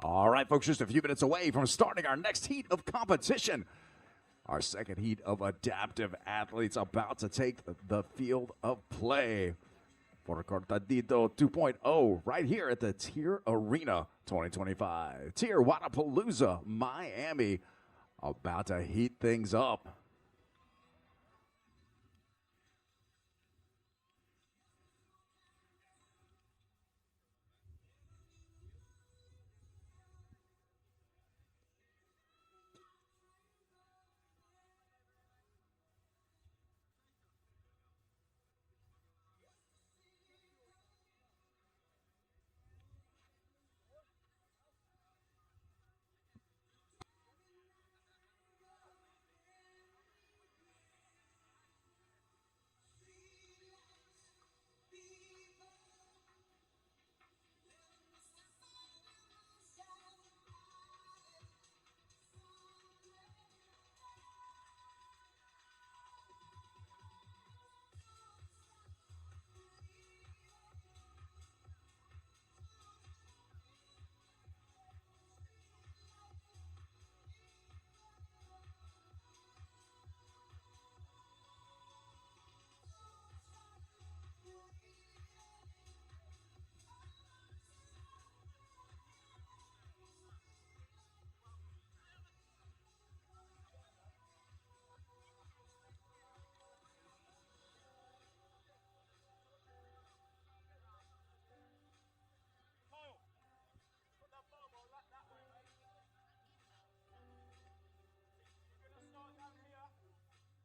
All right, folks, just a few minutes away from starting our next heat of competition. Our second heat of adaptive athletes about to take the field of play for Cortadito 2.0 right here at the TYR Arena 2025. TYR Wodapalooza, Miami, about to heat things up. Kyle, put that barbell that way, mate. You're going to start down here,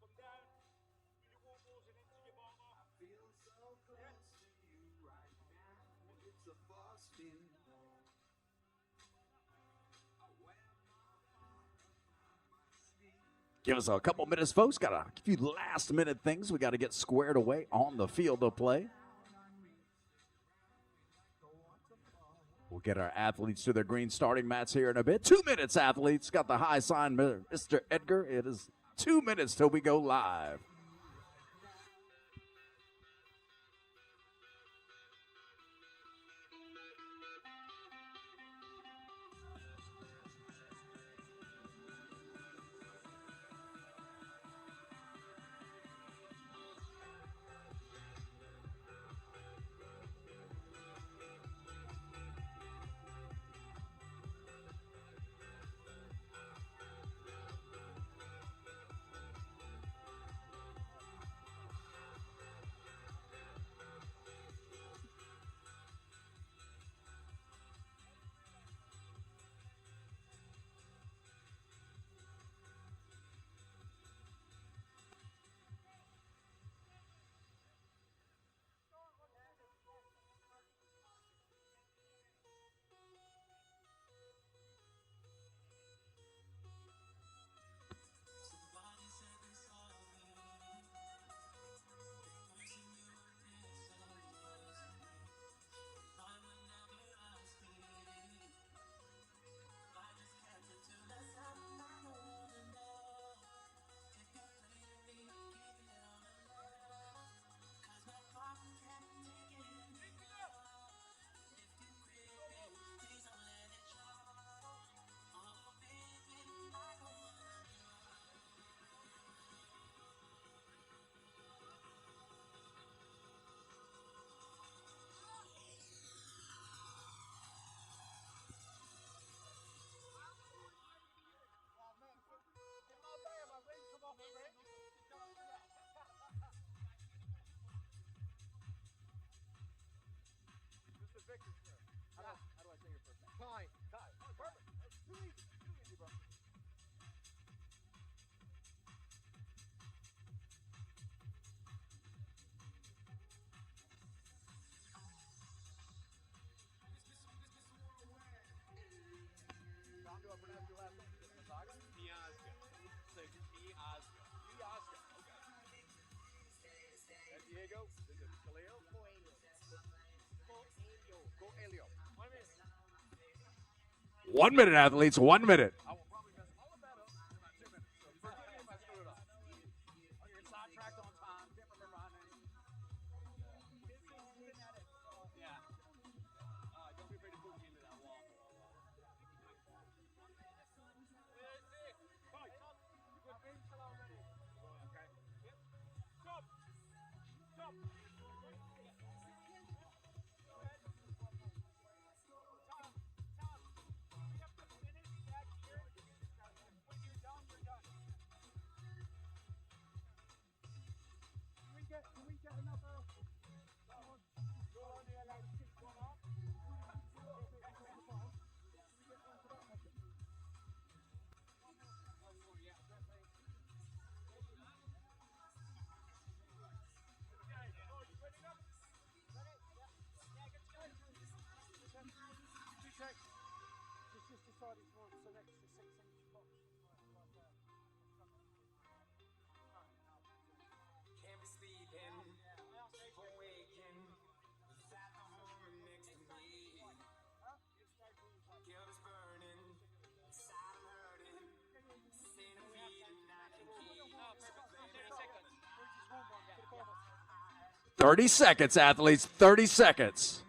come down, with your wall balls and into your barbell. I feel so close to you right now. It's a force field. Give us a couple minutes, folks. Got a few last-minute things we got to get squared away on the field of play. We'll get our athletes to their green starting mats here in a bit. 2 minutes, athletes. Got the high sign, Mr. Edgar. It is 2 minutes till we go live. Mr. Victor, how do I say your first name? Kai. Kai. Oh, perfect. That's too easy. Too easy, bro. Tom, do I pronounce your last name? Miazga. Say Miazga. Miazga. Okay. San Diego. Is it Galileo? Coelho. 1 minute. 1 minute, athletes. 1 minute. I will probably mess all of that up in about 2 minutes. So forgive me if I screw it up. Oh, you're sidetracked on time. Can't remember my name. Yeah. Don't be afraid to push me into that wall. 30 seconds, athletes, 30 seconds.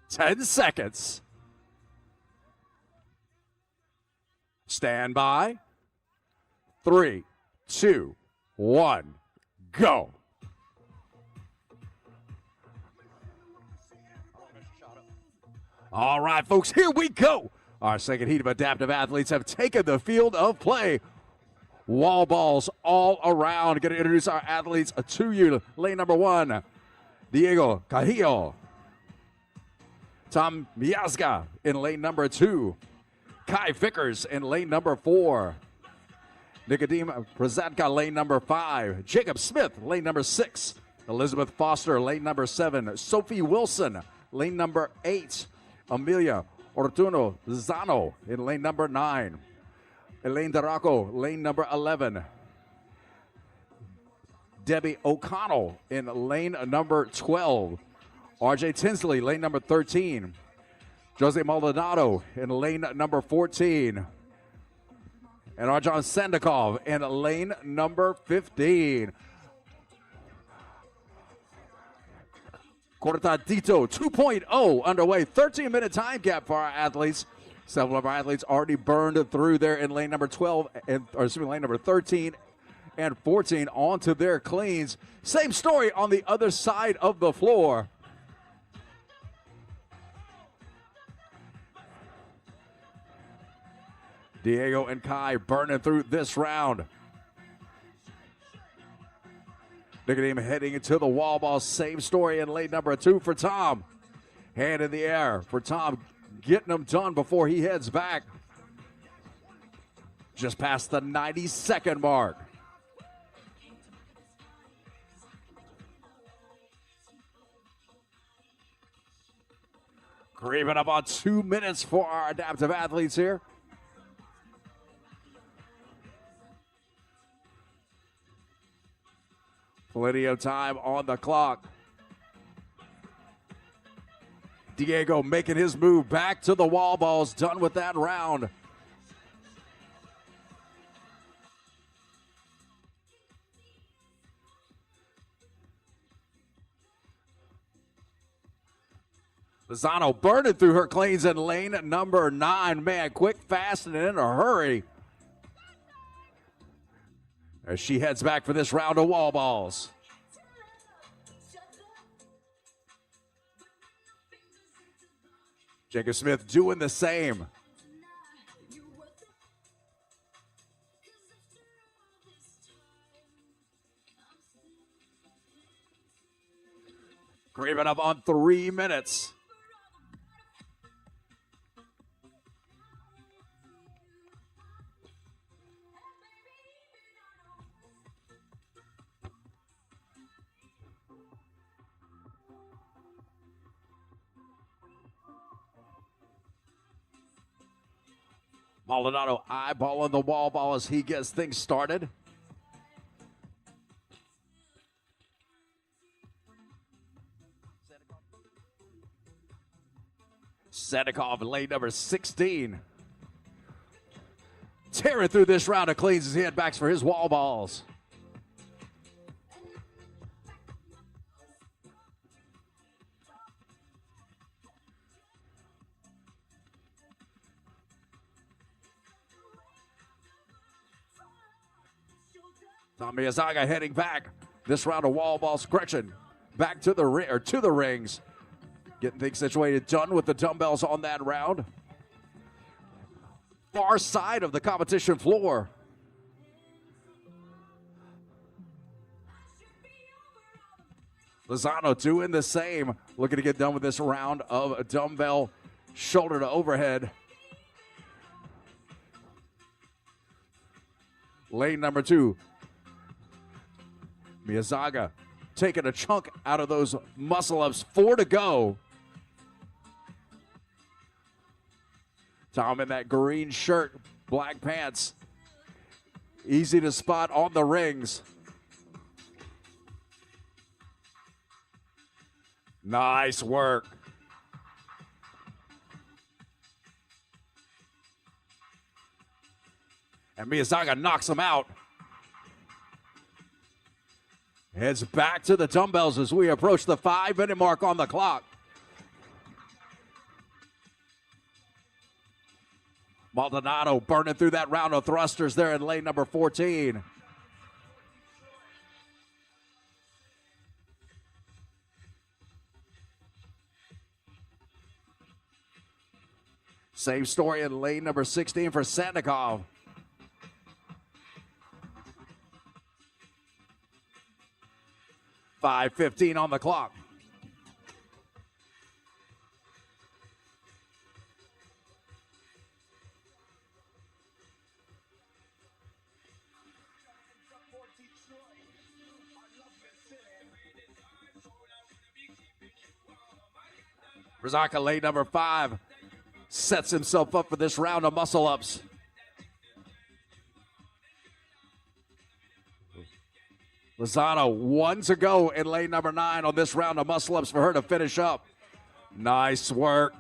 Ten seconds. Stand by. 3, 2, 1, go. All right, folks, here we go. Our second heat of adaptive athletes have taken the field of play. Wall balls all around. Going to introduce our athletes to you. Lane number 1, Diego Cajillo. Tom Miazga in lane number 2. Kai Vickers in lane number 4. Nicodim Prazatka, lane number 5. Jacob Smith, lane number 6. Elizabeth Foster, lane number 7. Sophie Wilson, lane number 8. Amelia Ortuno Zano in lane number 9. Elaine Daraco, lane number 11. Debbie O'Connell in lane number 12. RJ Tinsley, lane number 13. Jose Maldonado in lane number 14. And Arjan Sandikov in lane number 15. Cortadito 2.0 underway. 13-minute time gap for our athletes. Several of our athletes already burned through there in lane number 12, lane number 13 and 14 onto their cleans. Same story on the other side of the floor. Diego and Kai burning through this round. Look at him heading into the wall ball. Same story in lane number 2 for Tom. Hand in the air for Tom, getting them done before he heads back. Just past the 90-second mark. Creeping up on 2 minutes for our adaptive athletes here. Plenty of time on the clock. Diego making his move back to the wall balls. Done with that round. Lozano burning through her cleans in lane number 9. Man, quick, fast, and in a hurry. As she heads back for this round of wall balls. Jacob Smith doing the same. Creeping up on 3 minutes. Maldonado eyeballing the wall ball as he gets things started. Sedikov in lane number 16. Tearing through this round of cleans as he head backs for his wall balls. Tom Miyazaga heading back. This round of wall balls. Gretchen back to the rings. Getting things situated. Done with the dumbbells on that round. Far side of the competition floor. Lozano doing the same. Looking to get done with this round of dumbbell shoulder to overhead. Lane number 2. Miyazaga taking a chunk out of those muscle ups. 4 to go. Tom in that green shirt, black pants. Easy to spot on the rings. Nice work. And Miyazaga knocks him out. Heads back to the dumbbells as we approach the 5-minute mark on the clock. Maldonado burning through that round of thrusters there in lane number 14. Same story in lane number 16 for Sandikov. .5:15 on the clock. Razaka, lane number 5, sets himself up for this round of muscle-ups. Lozano, 1 to go in lane number 9 on this round of muscle-ups for her to finish up. Nice work.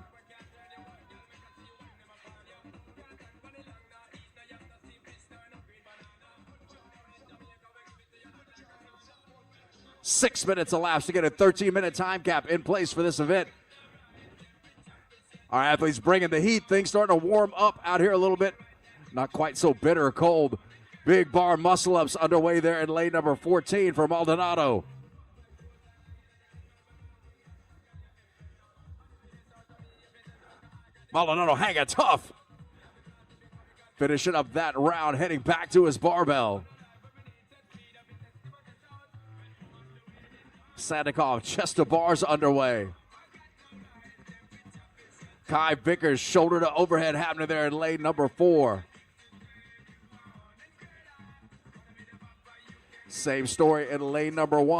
Six minutes elapsed to get a 13-minute time cap in place for this event. Our athletes bringing the heat. Things starting to warm up out here a little bit. Not quite so bitter or cold. Big bar muscle-ups underway there in lane number 14 for Maldonado. Maldonado hanging tough. Finishing up that round, heading back to his barbell. Sandikov, chest to bars underway. Kai Vickers, shoulder to overhead happening there in lane number 4. Same story in lane number 1.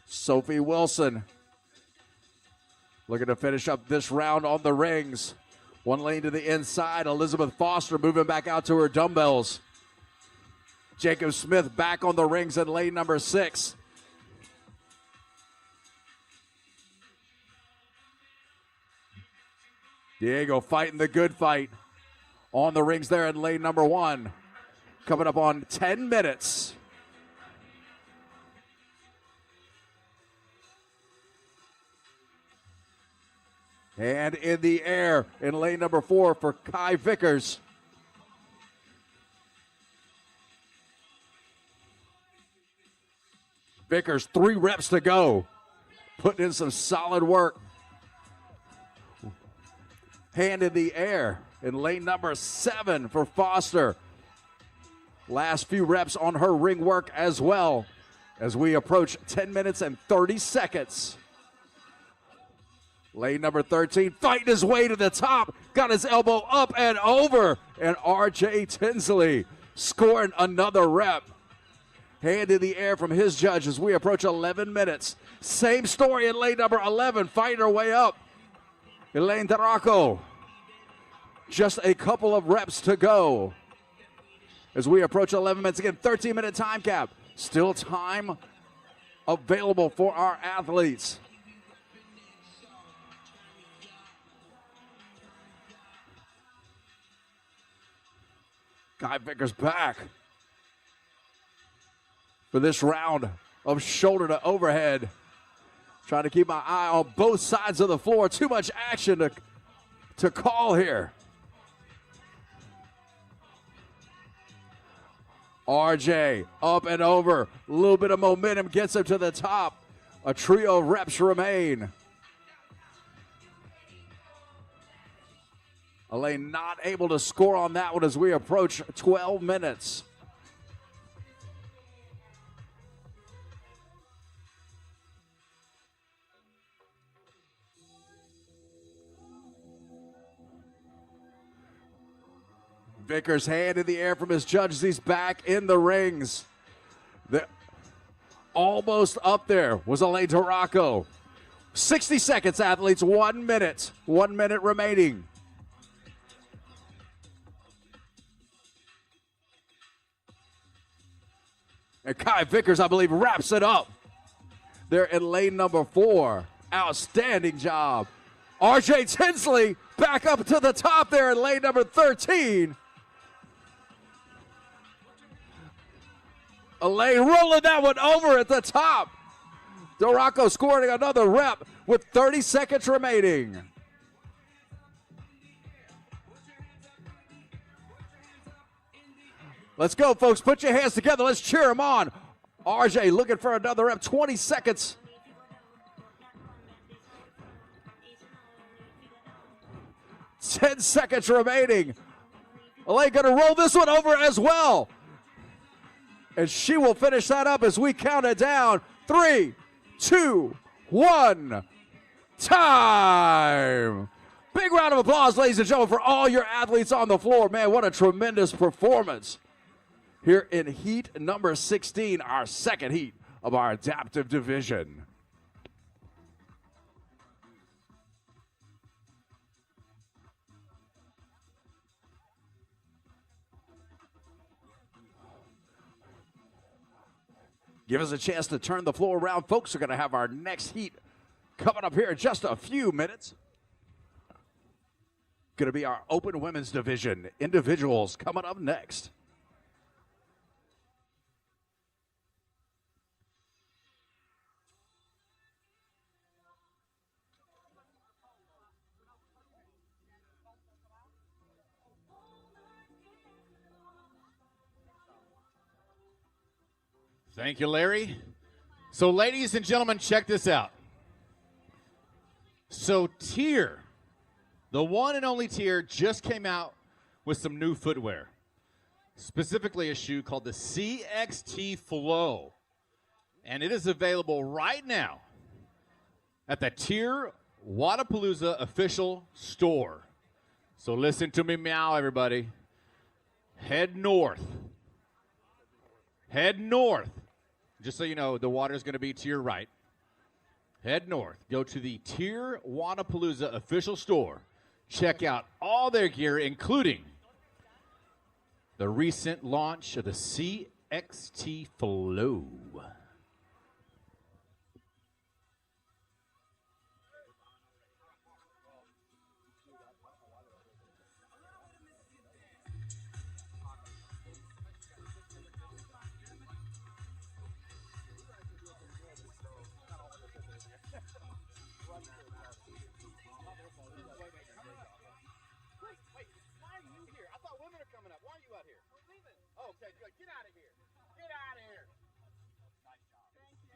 Sophie Wilson looking to finish up this round on the rings. One lane to the inside. Elizabeth Foster moving back out to her dumbbells. Jacob Smith back on the rings in lane number 6. Diego fighting the good fight on the rings there in lane number 1. Coming up on 10 minutes. And in the air in lane number 4 for Kai Vickers. Vickers, 3 reps to go. Putting in some solid work. Hand in the air in lane number 7 for Foster. Last few reps on her ring work as well as we approach 10 minutes and 30 seconds. Lane number 13 fighting his way to the top. Got his elbow up and over. And RJ Tinsley scoring another rep. Hand in the air from his judge as we approach 11 minutes. Same story in lane number 11, fighting her way up. Elaine Taraco, just a couple of reps to go. As we approach 11 minutes, again, 13-minute time cap. Still time available for our athletes. Guy Vickers back for this round of shoulder to overhead. Trying to keep my eye on both sides of the floor. Too much action to call here. RJ up and over. A little bit of momentum gets him to the top. A trio of reps remain. Elaine not able to score on that one as we approach 12 minutes. Vickers' hand in the air from his judge as he's back in the rings. Almost up there was Elaine Taraco. 60 seconds, athletes, 1 minute. 1 minute remaining. And Kai Vickers, I believe, wraps it up. They're in lane number 4. Outstanding job. RJ Tinsley back up to the top there in lane number 13. Elaine rolling that one over at the top. Taraco scoring another rep with 30 seconds remaining. Let's go, folks. Put your hands together. Let's cheer him on. RJ looking for another rep. 20 seconds. Ten seconds remaining. Elaine going to roll this one over as well. And she will finish that up as we count it down. 3, 2, 1. Time. Big round of applause, ladies and gentlemen, for all your athletes on the floor. Man, what a tremendous performance. Here in heat number 16, our second heat of our adaptive division. Give us a chance to turn the floor around. Folks are going to have our next heat coming up here in just a few minutes. Going to be our open women's division. Individuals coming up next. Thank you, Larry. So, ladies and gentlemen, check this out. So, TYR, the one and only TYR, just came out with some new footwear, specifically a shoe called the CXT Flow. And it is available right now at the TYR Wodapalooza official store. So, listen to me, meow, everybody. Head north. Head north. Just so you know, the water is going to be to your right. Head north. Go to the TYR Wodapalooza official store. Check out all their gear, including the recent launch of the XT Flow. Wait, why are you here? I thought women are coming up. Why are you out here? We're leaving. Oh, okay, good. Get out of here. Get out of here. Nice job. Thank you.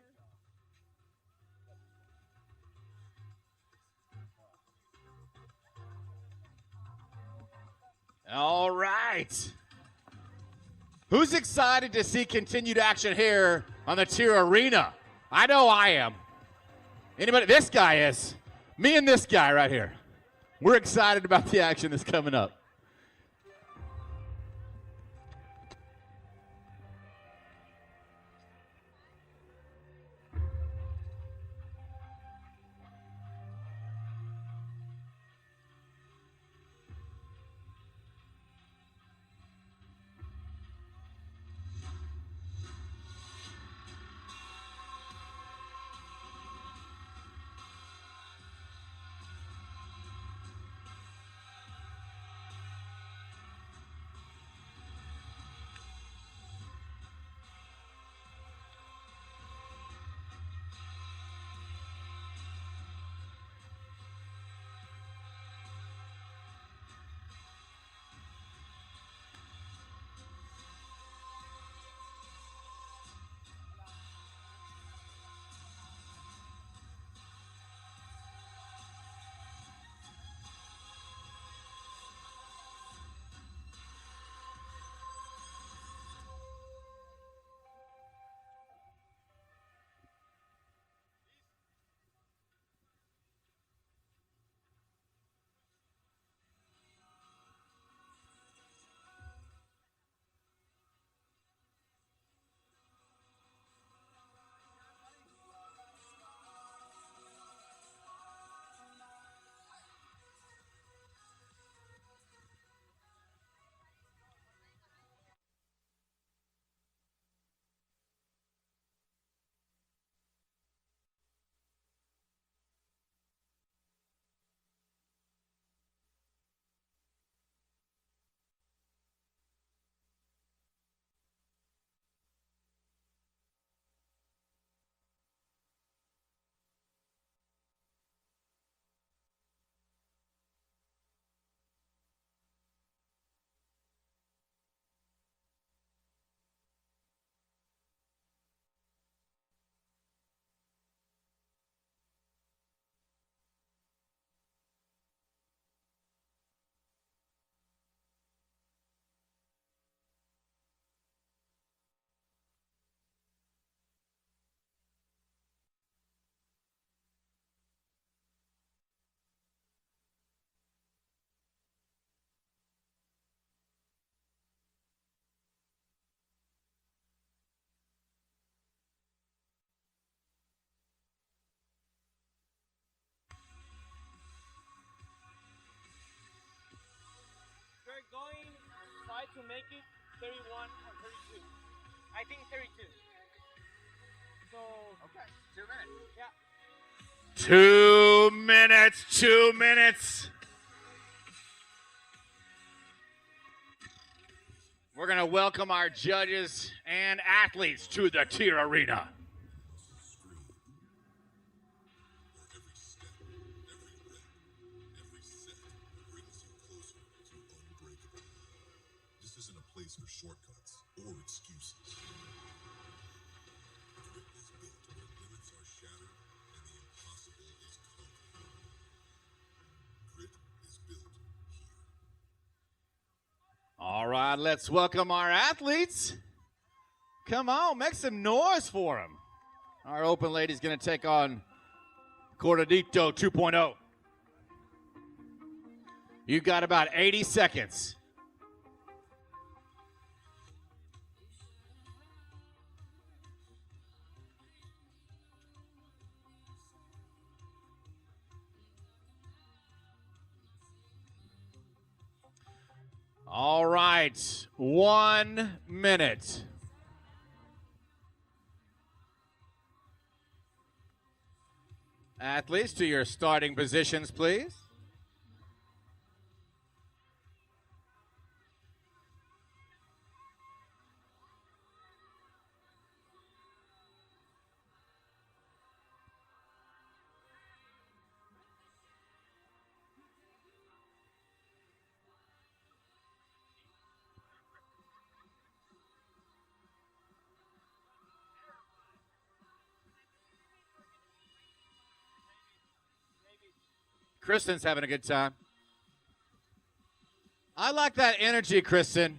All right. Who's excited to see continued action here on the TYR Arena? I know I am. Anybody? This guy is. Me and this guy right here. We're excited about the action that's coming up. We're going to try to make it 31 or 32. I think 32. So, Okay, 2 minutes. yeah. 2 minutes, 2 minutes. We're going to welcome our judges and athletes to the TYR Arena. This isn't a place for shortcuts or excuses. Grit is built where limits are shattered and the impossible is conquered. Grit is built here. All right, let's welcome our athletes. Come on, make some noise for them. Our open lady's going to take on Cortadito 2.0. You've got about 80 seconds. All right, 1 minute. Athletes, to your starting positions, please. Kristen's having a good time. I like that energy, Kristen.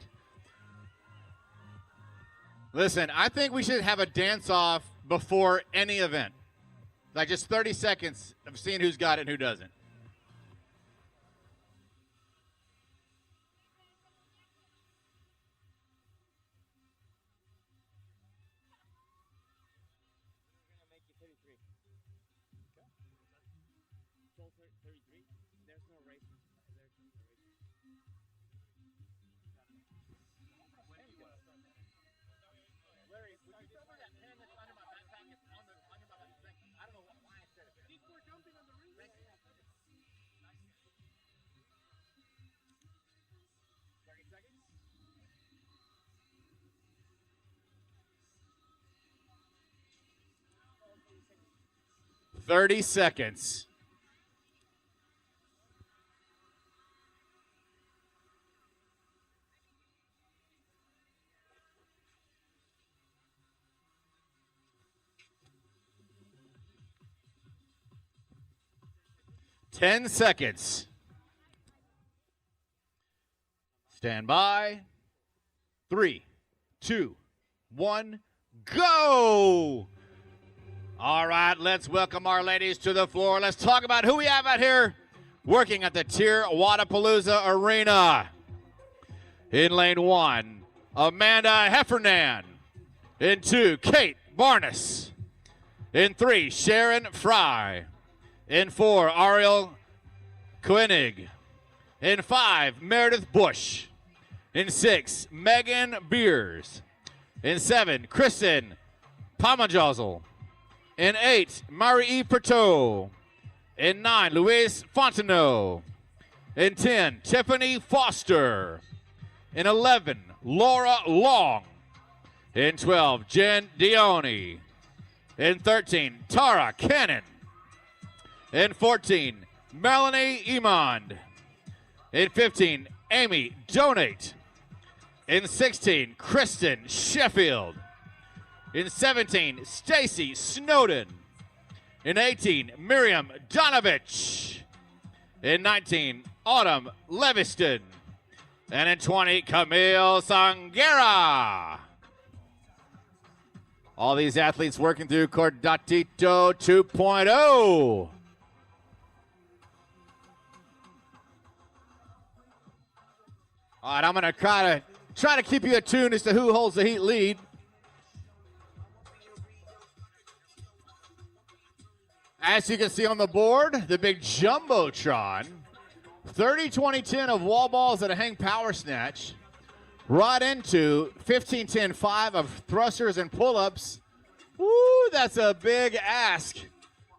Listen, I think we should have a dance-off before any event. Like just 30 seconds of seeing who's got it and who doesn't. Thirty seconds. Ten seconds. Stand by. 3, 2, 1, go! All right, let's welcome our ladies to the floor. Let's talk about who we have out here working at the TYR Wodapalooza Arena. In lane 1, Amanda Heffernan. In 2, Kate Barnes. In 3, Sharon Fry. In 4, Ariel Koenig. In 5, Meredith Bush. In 6, Megan Beers. In 7, Kristen Pamajozel. In 8, Marie Pertot. In 9, Louise Fontenot. In 10, Tiffany Foster. In 11, Laura Long. In 12, Jen Dione. In 13, Tara Cannon. In 14, Melanie Emond. In 15, Amy Donate. In 16, Kristen Sheffield. In 17, Stacy Snowden. In 18, Miriam Donovich. In 19, Autumn Leviston. And in 20, Camille Sangera. All these athletes working through Cordatito 2.0. All right, I'm going to try to keep you attuned as to who holds the heat lead. As you can see on the board, the big Jumbotron, 30, 20, 10 of wall balls that hang power snatch, right into 15, 10, 5 of thrusters and pull-ups. Woo, that's a big ask.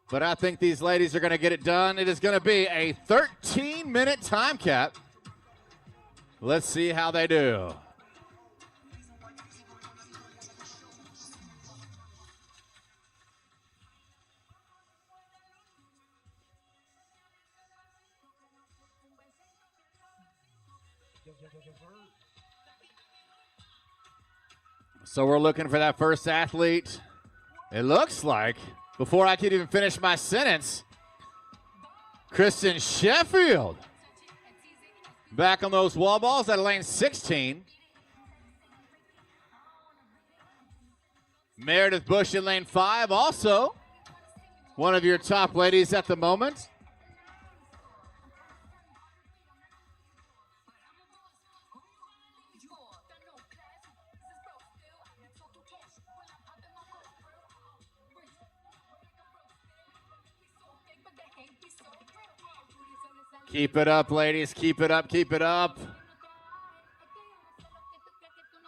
But I think these ladies are going to get it done. It is going to be a 13-minute time cap. Let's see how they do. So we're looking for that first athlete. It looks like, before I could even finish my sentence, Kristen Sheffield back on those wall balls at lane 16. Meredith Bush in lane 5 also. One of your top ladies at the moment. Keep it up, ladies. Keep it up. Keep it up.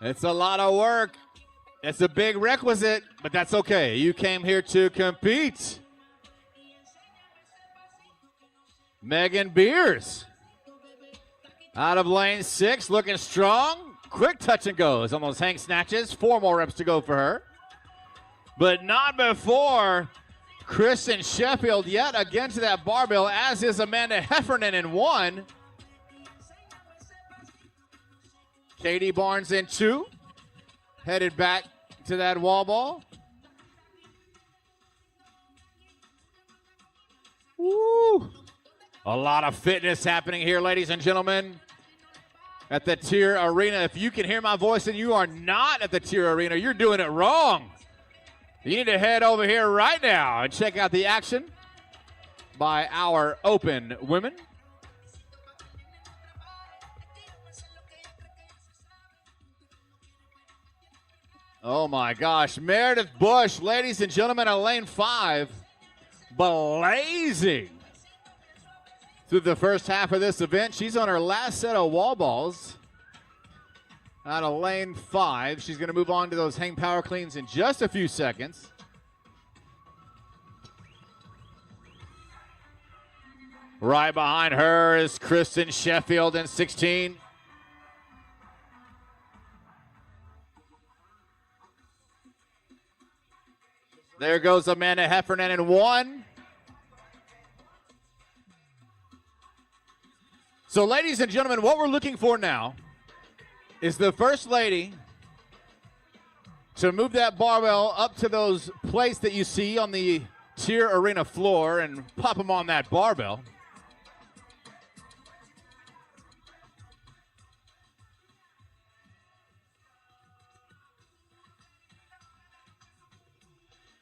It's a lot of work. It's a big requisite, but that's okay. You came here to compete. Megan Beers out of lane 6, looking strong. Quick touch and goes on those hang snatches. 4 more reps to go for her. But not before Kristen Sheffield yet again to that barbell, as is Amanda Heffernan in 1. Katie Barnes in 2. Headed back to that wall ball. Woo! A lot of fitness happening here, ladies and gentlemen, at the TYR Arena. If you can hear my voice and you are not at the TYR Arena, you're doing it wrong. You need to head over here right now and check out the action by our open women. Oh my gosh, Meredith Bush, ladies and gentlemen, at lane 5, blazing through the first half of this event. She's on her last set of wall balls out of lane 5. She's going to move on to those hang power cleans in just a few seconds. Right behind her is Kristen Sheffield in 16. There goes Amanda Heffernan in 1. So, ladies and gentlemen, what we're looking for now is the First Lady to move that barbell up to those plates that you see on the TYR Arena floor and pop them on that barbell.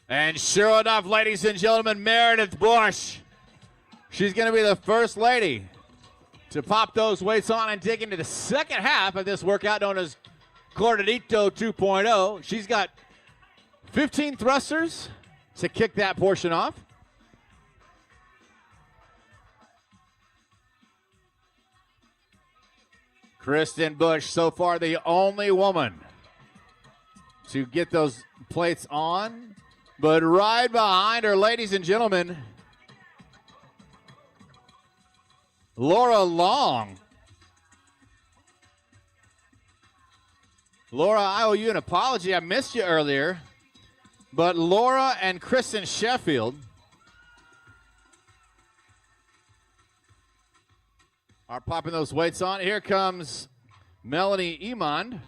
And sure enough, ladies and gentlemen, Meredith Bush, she's going to be the First Lady to pop those weights on and dig into the second half of this workout known as Cortadito 2.0. She's got 15 thrusters to kick that portion off. Kristen Bush, so far the only woman to get those plates on. But right behind her, ladies and gentlemen, Laura Long. Laura, I owe you an apology. I missed you earlier. But Laura and Kristen Sheffield are popping those weights on. Here comes Melanie Emond.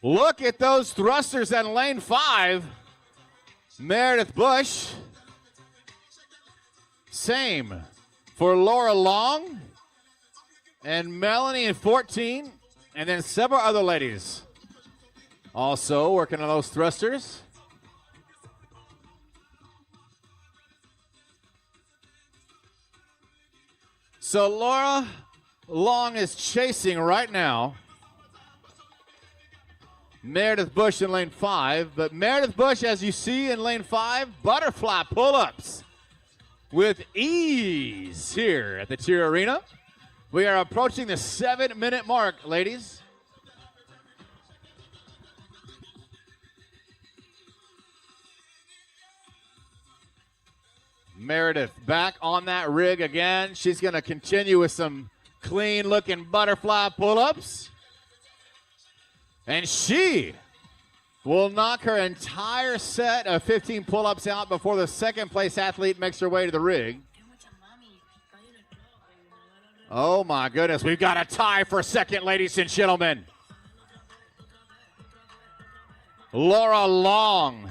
Look at those thrusters in lane 5. Meredith Bush. Same for Laura Long and Melanie in 14. And then several other ladies also working on those thrusters. So Laura Long is chasing right now Meredith Bush in lane 5, but Meredith Bush, as you see in lane 5, butterfly pull-ups with ease here at the TYR Arena. We are approaching the 7-minute mark, ladies. Meredith back on that rig again. She's going to continue with some clean-looking butterfly pull-ups. And she will knock her entire set of 15 pull-ups out before the second-place athlete makes her way to the rig. Oh, my goodness. We've got a tie for second, ladies and gentlemen. Laura Long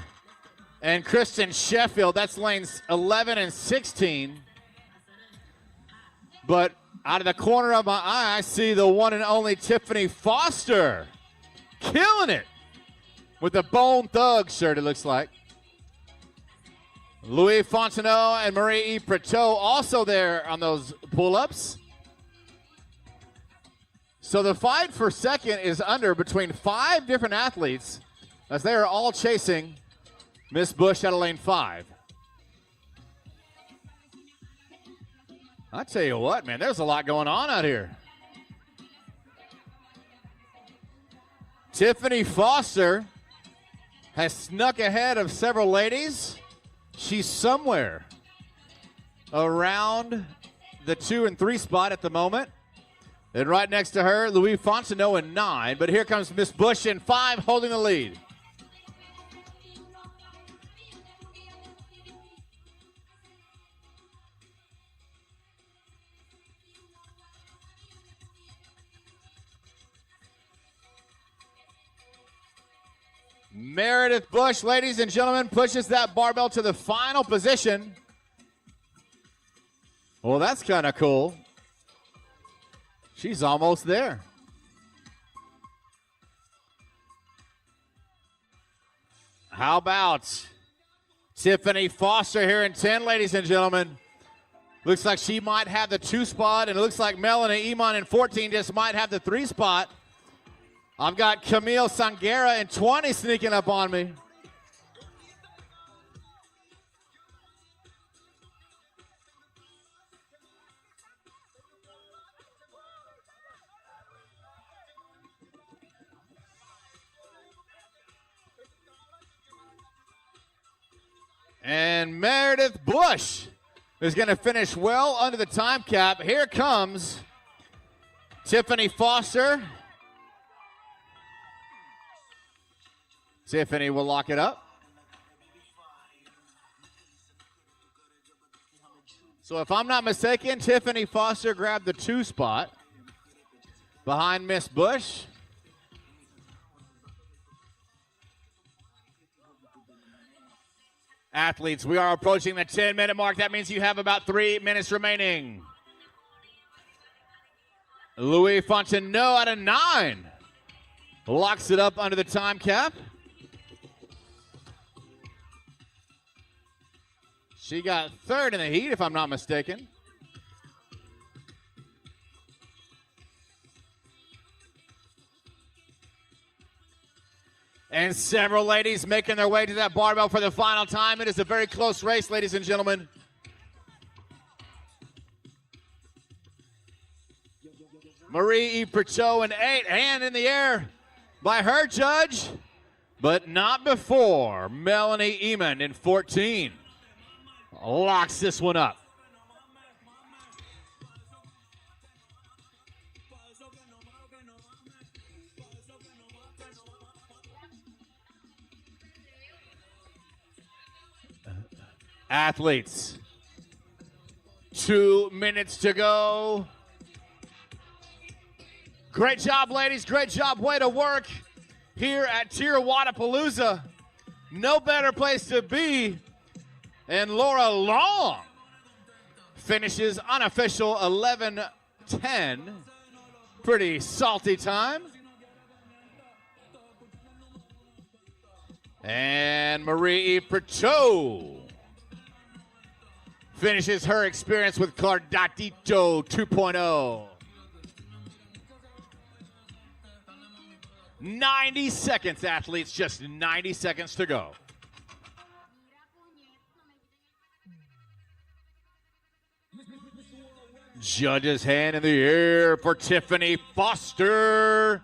and Kristen Sheffield. That's lanes 11 and 16. But out of the corner of my eye, I see the one and only Tiffany Foster. Killing it with the Bone Thug shirt, it looks like. Louis Fontenot and Marie E. Pretot also there on those pull-ups. So the fight for second is under between 5 different athletes as they are all chasing Miss Bush out of lane 5. I tell you what, man, there's a lot going on out here. Tiffany Foster has snuck ahead of several ladies. She's somewhere around the 2 and 3 spot at the moment. And right next to her, Louis Fontenot in 9. But here comes Miss Bush in 5, holding the lead. Meredith Bush, ladies and gentlemen, pushes that barbell to the final position. Well, that's kind of cool. She's almost there. How about Tiffany Foster here in 10, ladies and gentlemen? Looks like she might have the 2 spot, and it looks like Melanie Iman in 14 just might have the 3 spot. I've got Camille Sangera in 20 sneaking up on me. And Meredith Bush is going to finish well under the time cap. Here comes Tiffany Foster. Tiffany will lock it up. So if I'm not mistaken, Tiffany Foster grabbed the 2 spot behind Miss Bush. Athletes, we are approaching the 10-minute mark. That means you have about 3 minutes remaining. Louis Fontenot out of 9. Locks it up under the time cap. She got 3rd in the heat, if I'm not mistaken. And several ladies making their way to that barbell for the final time. It is a very close race, ladies and gentlemen. Marie Perchot in 8, hand in the air by her judge, but not before Melanie Eman in 14. Locks this one up. Athletes, 2 minutes to go. Great job, ladies. Great job. Way to work here at TYR Wodapalooza. No better place to be. And Laura Long finishes unofficial 11:10. Pretty salty time. And Marie Perchot finishes her experience with Cardadito 2.0. 90 seconds, athletes. Just 90 seconds to go. Judge's hand in the air for Tiffany Foster.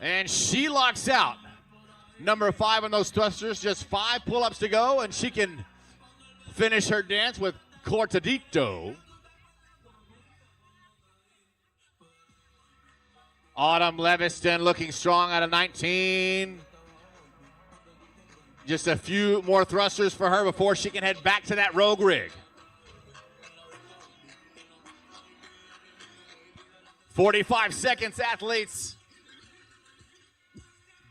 And she locks out. Number 5 on those thrusters. Just 5 pull-ups to go, and she can finish her dance with Cortadito. Autumn Leviston looking strong out of 19. Just a few more thrusters for her before she can head back to that rogue rig. 45 seconds, athletes.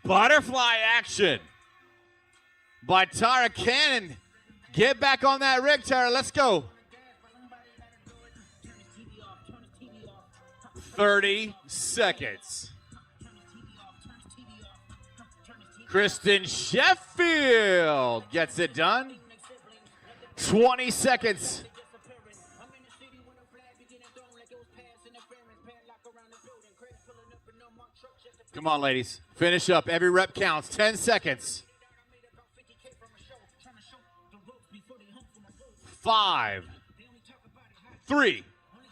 Butterfly action by Tara Cannon. Get back on that rig, Tara. Let's go. 30 seconds. Kristen Sheffield gets it done. 20 seconds. Come on, ladies. Finish up. Every rep counts. 10 seconds. 5, 3,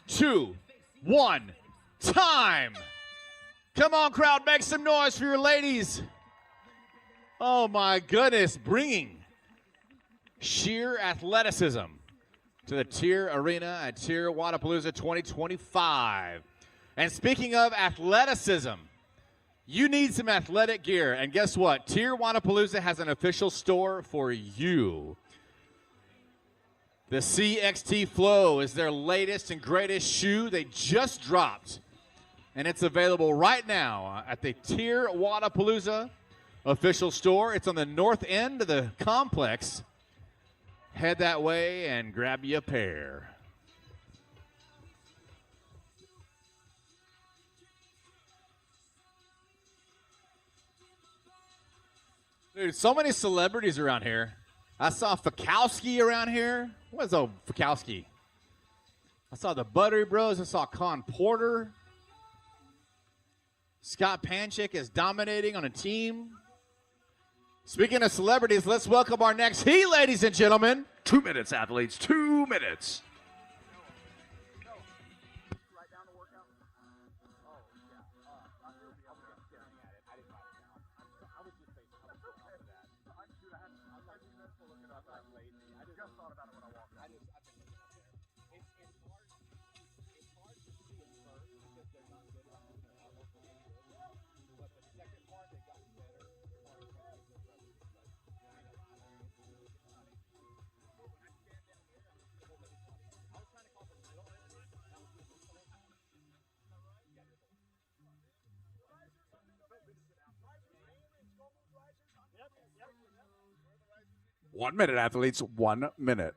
2, 1. Time. Come on, crowd. Make some noise for your ladies. Oh my goodness, bringing sheer athleticism to the TYR Arena at TYR Wodapalooza 2025. And speaking of athleticism, you need some athletic gear. And guess what? TYR Wodapalooza has an official store for you. The CXT Flow is their latest and greatest shoe. They just dropped. And it's available right now at the TYR Wodapalooza official store. It's on the north end of the complex. Head that way and grab you a pair. Dude, so many celebrities around here. I saw Fikowski around here. What's a Fikowski? I saw the Buttery Bros. I saw Con Porter. Scott Panchik is dominating on a team. Speaking of celebrities, let's welcome our next heat, ladies and gentlemen. 2 minutes, athletes. 2 minutes. One minute, athletes. 1 minute.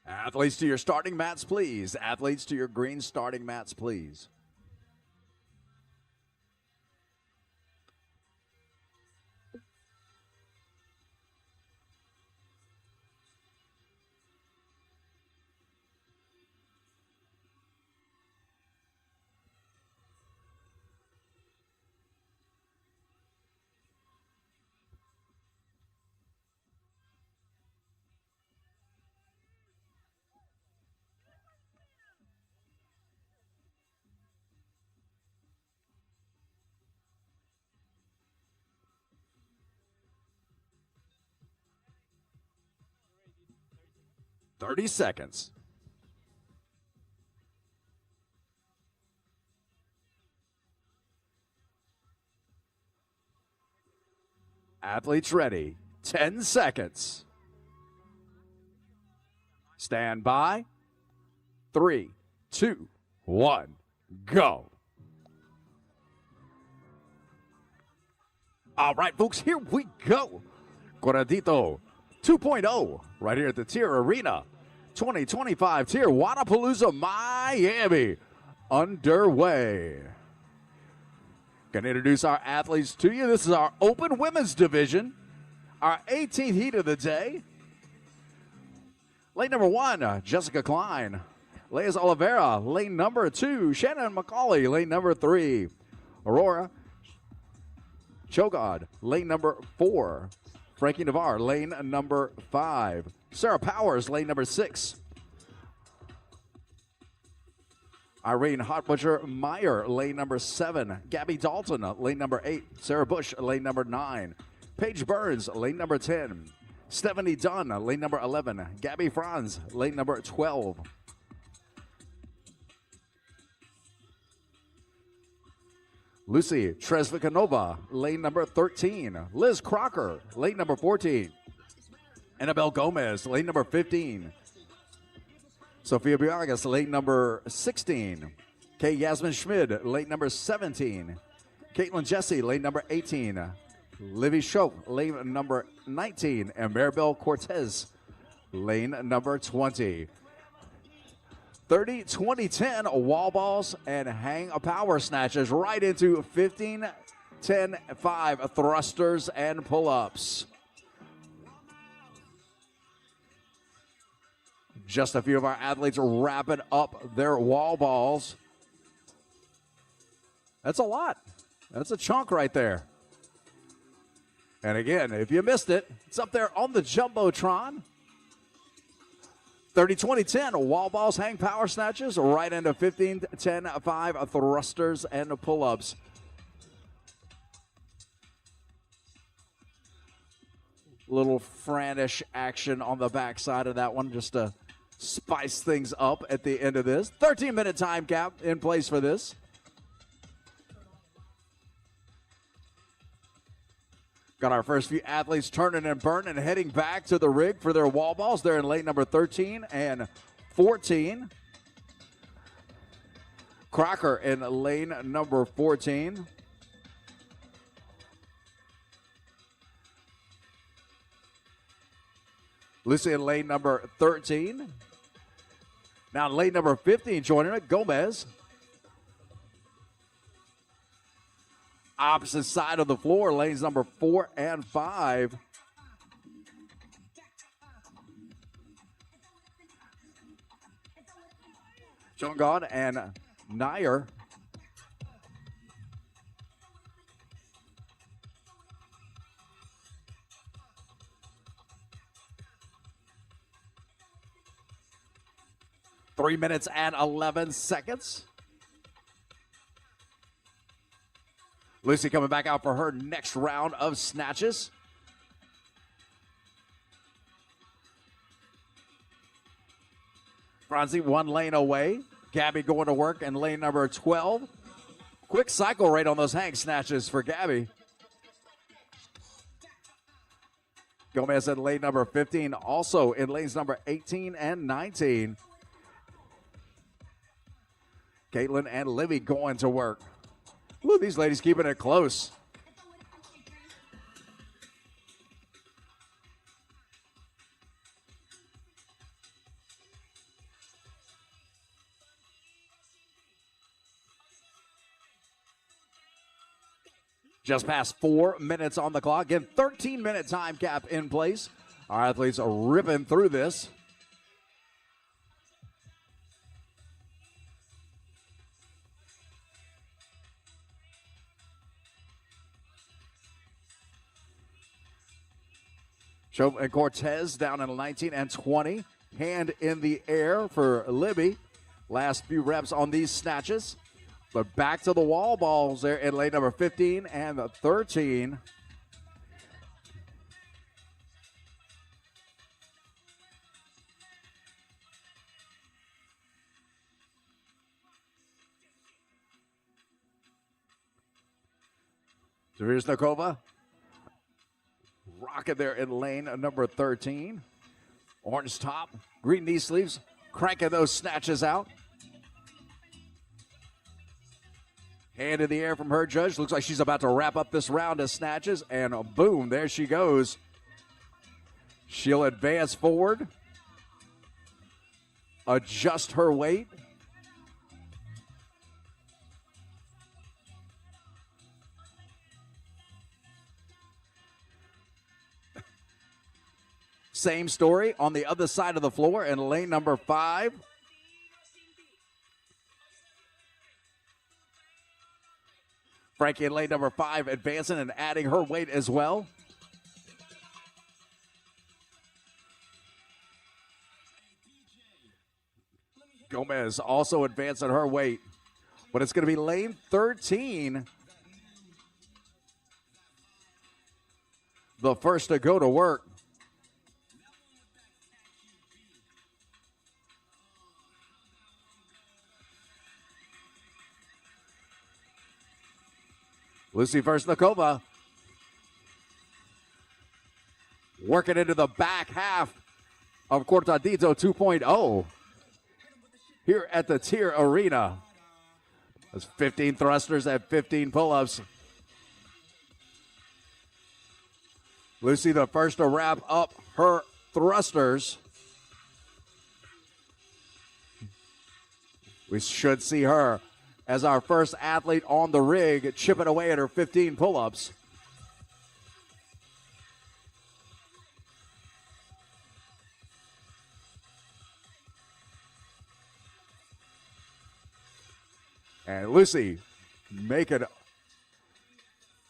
Athletes to your starting mats, please. Athletes to your green starting mats, please. Thirty seconds. Athletes ready. 10 seconds. Stand by. 3, 2, 1, go. All right, folks, here we go. Corradito 2.0 right here at the TYR Arena. 2025 TYR Wodapalooza Miami underway. Going to introduce our athletes to you. This is our open women's division, our 18th heat of the day. Lane number 1, Jessica Klein. Leas Oliveira, lane number 2. Shannon McCauley, lane number 3. Aurora Chogod, lane number 4. Frankie Navarre, lane number 5. Sarah Powers, lane number 6. Irene Hotbutcher Meyer, lane number 7. Gabby Dalton, lane number 8. Sarah Bush, lane number 9. Paige Burns, lane number 10. Stephanie Dunn, lane number 11. Gabby Franz, lane number 12. Lucy Tresvikanova, lane number 13. Liz Crocker, lane number 14. Annabelle Gomez, lane number 15. Sophia Biagas, lane number 16. Kay Yasmin Schmid, lane number 17. Caitlin Jesse, lane number 18. Livy Shope, lane number 19. And Maribel Cortez, lane number 20. 30, 20, 10 wall balls and hang power snatches right into 15 10-5 thrusters and pull-ups. Just a few of our athletes are wrapping up their wall balls. That's a lot. That's a chunk right there. And again, if you missed it, it's up there on the Jumbotron. 30-20-10, wall balls, hang power snatches, right into 15-10-5 thrusters and pull-ups. Little Franish action on the backside of that one just to spice things up at the end of this. 13-minute time cap in place for this. Got our first few athletes turning and burning and heading back to the rig for their wall balls. They're in lane number 13 and 14. Crocker in lane number 14. Lucy in lane number 13. Now in lane number 15 joining it, Gomez. Opposite side of the floor, lanes number 4 and 5. Chongon and Nair. Three minutes and 11 seconds. Lucy coming back out for her next round of snatches. Franzi one lane away. Gabby going to work in lane number 12. Quick cycle rate on those hang snatches for Gabby. Gomez in lane number 15, also in lanes number 18 and 19. Caitlin and Livy going to work. Look, these ladies keeping it close. Just past 4 minutes on the clock. Again, 13-minute time cap in place. Our athletes are ripping through this. Show and Cortez down in 19 and 20. Hand in the air for Libby. Last few reps on these snatches. But back to the wall balls there in lane number 15 and 13. Zviznakova rocking there in lane number 13. Orange top, green knee sleeves, cranking those snatches out. Hand in the air from her judge. Looks like she's about to wrap up this round of snatches. And boom, there she goes. She'll advance forward. Adjust her weight. Same story on the other side of the floor in lane number 5. Frankie in lane number 5 advancing and adding her weight as well. Gomez also advancing her weight. But it's going to be lane 13. The first to go to work. Lucy Versnikova working into the back half of Cortadito 2.0 here at the TYR Arena. That's 15 thrusters and 15 pull-ups. Lucy the first to wrap up her thrusters. We should see her as our first athlete on the rig, chipping away at her 15 pull-ups. And Lucy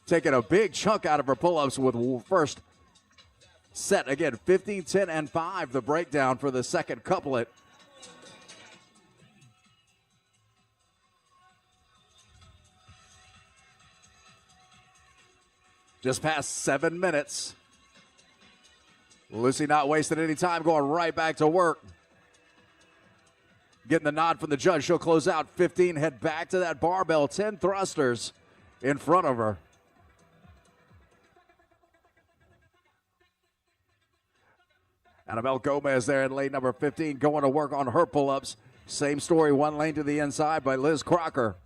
taking a big chunk out of her pull-ups with first set. Again, 15, 10, and 5, the breakdown for the second couplet. Just past 7 minutes. Lucy not wasting any time, going right back to work. Getting the nod from the judge. She'll close out 15, head back to that barbell. 10 thrusters in front of her. Annabelle Gomez there in lane number 15 going to work on her pull-ups. Same story, one lane to the inside by Liz Crocker.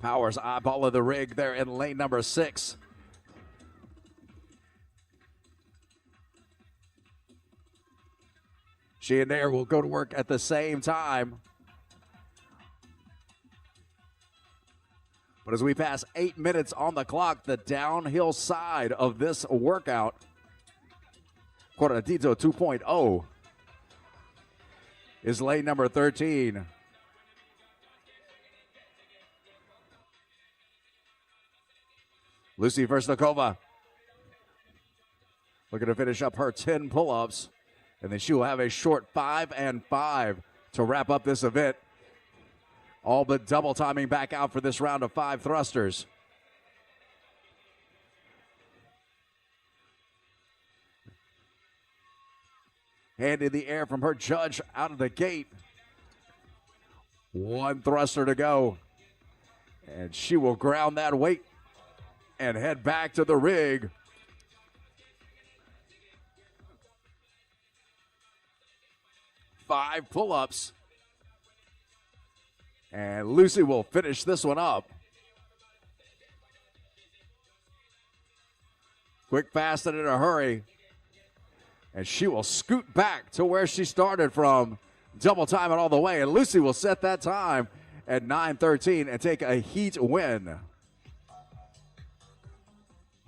Powers eyeballing the rig there in lane number 6. She and Nair will go to work at the same time. But as we pass 8 minutes on the clock, the downhill side of this workout, Corradito 2.0, is lane number 13. Lucy Versnikova looking to finish up her 10 pull-ups, and then she will have a short 5 and 5 to wrap up this event. All but double timing back out for this round of 5 thrusters. Hand in the air from her judge out of the gate. 1 thruster to go, and she will ground that weight and head back to the rig. Five pull-ups. And Lucy will finish this one up. Quick, fast, and in a hurry. And she will scoot back to where she started from. Double time it all the way. And Lucy will set that time at 9:13 and take a heat win.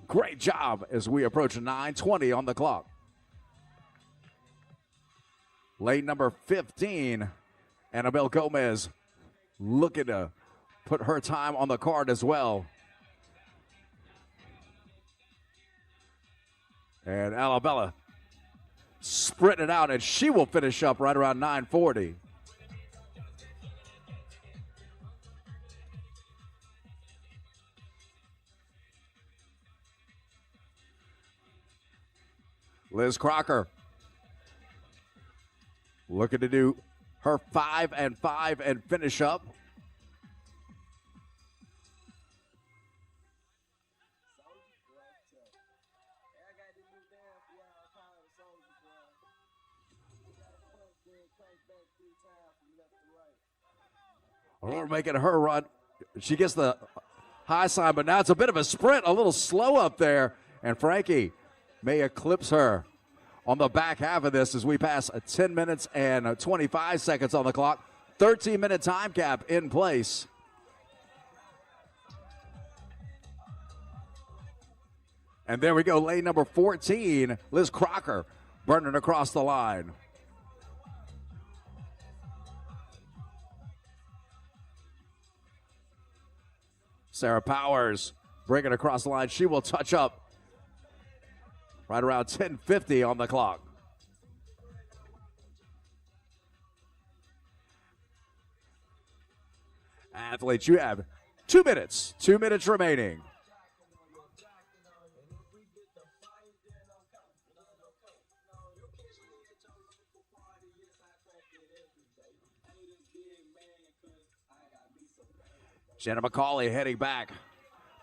Great job as we approach 9:20 on the clock. Lane number 15, Annabelle Gomez looking to put her time on the card as well. And Alabella sprinting out, and she will finish up right around 9:40. Liz Crocker looking to do her 5 and 5 and finish up. We're making her run. She gets the high sign, but now it's a bit of a sprint, a little slow up there, and Frankie may eclipse her on the back half of this as we pass 10 minutes and 25 seconds on the clock. 13-minute time cap in place. And there we go, lane number 14, Liz Crocker burning across the line. Sarah Powers bringing across the line. She will touch up right around 10:50 on the clock. Athletes, you have 2 minutes. 2 minutes remaining. Jenna McCauley heading back.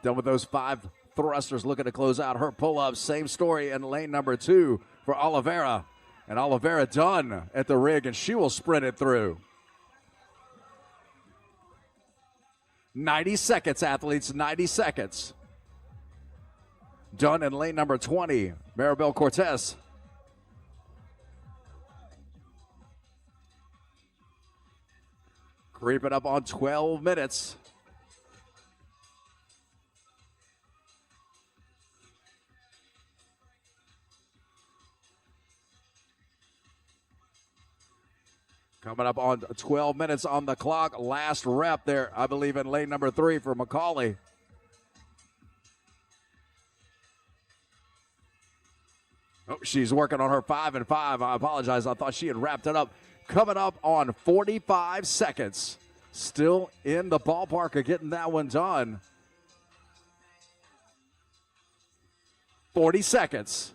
Done with those 5 thrusters, looking to close out her pull-ups. Same story in lane number 2 for Oliveira. And Oliveira done at the rig, and she will sprint it through. 90 seconds, athletes, 90 seconds. Done in lane number 20, Maribel Cortez. Creeping up on 12 minutes. Coming up on 12 minutes on the clock. Last rep there, I believe, in lane number 3 for Macaulay. Oh, she's working on her 5 and 5. I apologize. I thought she had wrapped it up. Coming up on 45 seconds. Still in the ballpark of getting that one done. 40 seconds.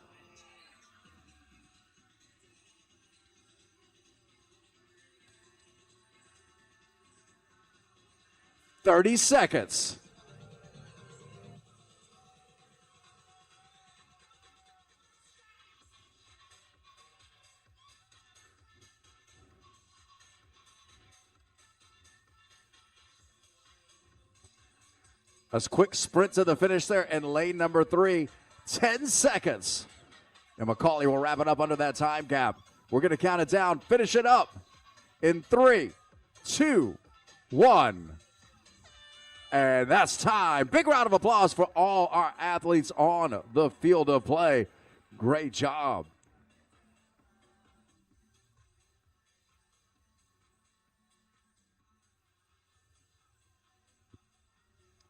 $30 seconds. A quick sprint to the finish there in lane number 3. 10 seconds. And Macaulay will wrap it up under that time gap. We're going to count it down. Finish it up in 3, 2, 1. And that's time. Big round of applause for all our athletes on the field of play. Great job.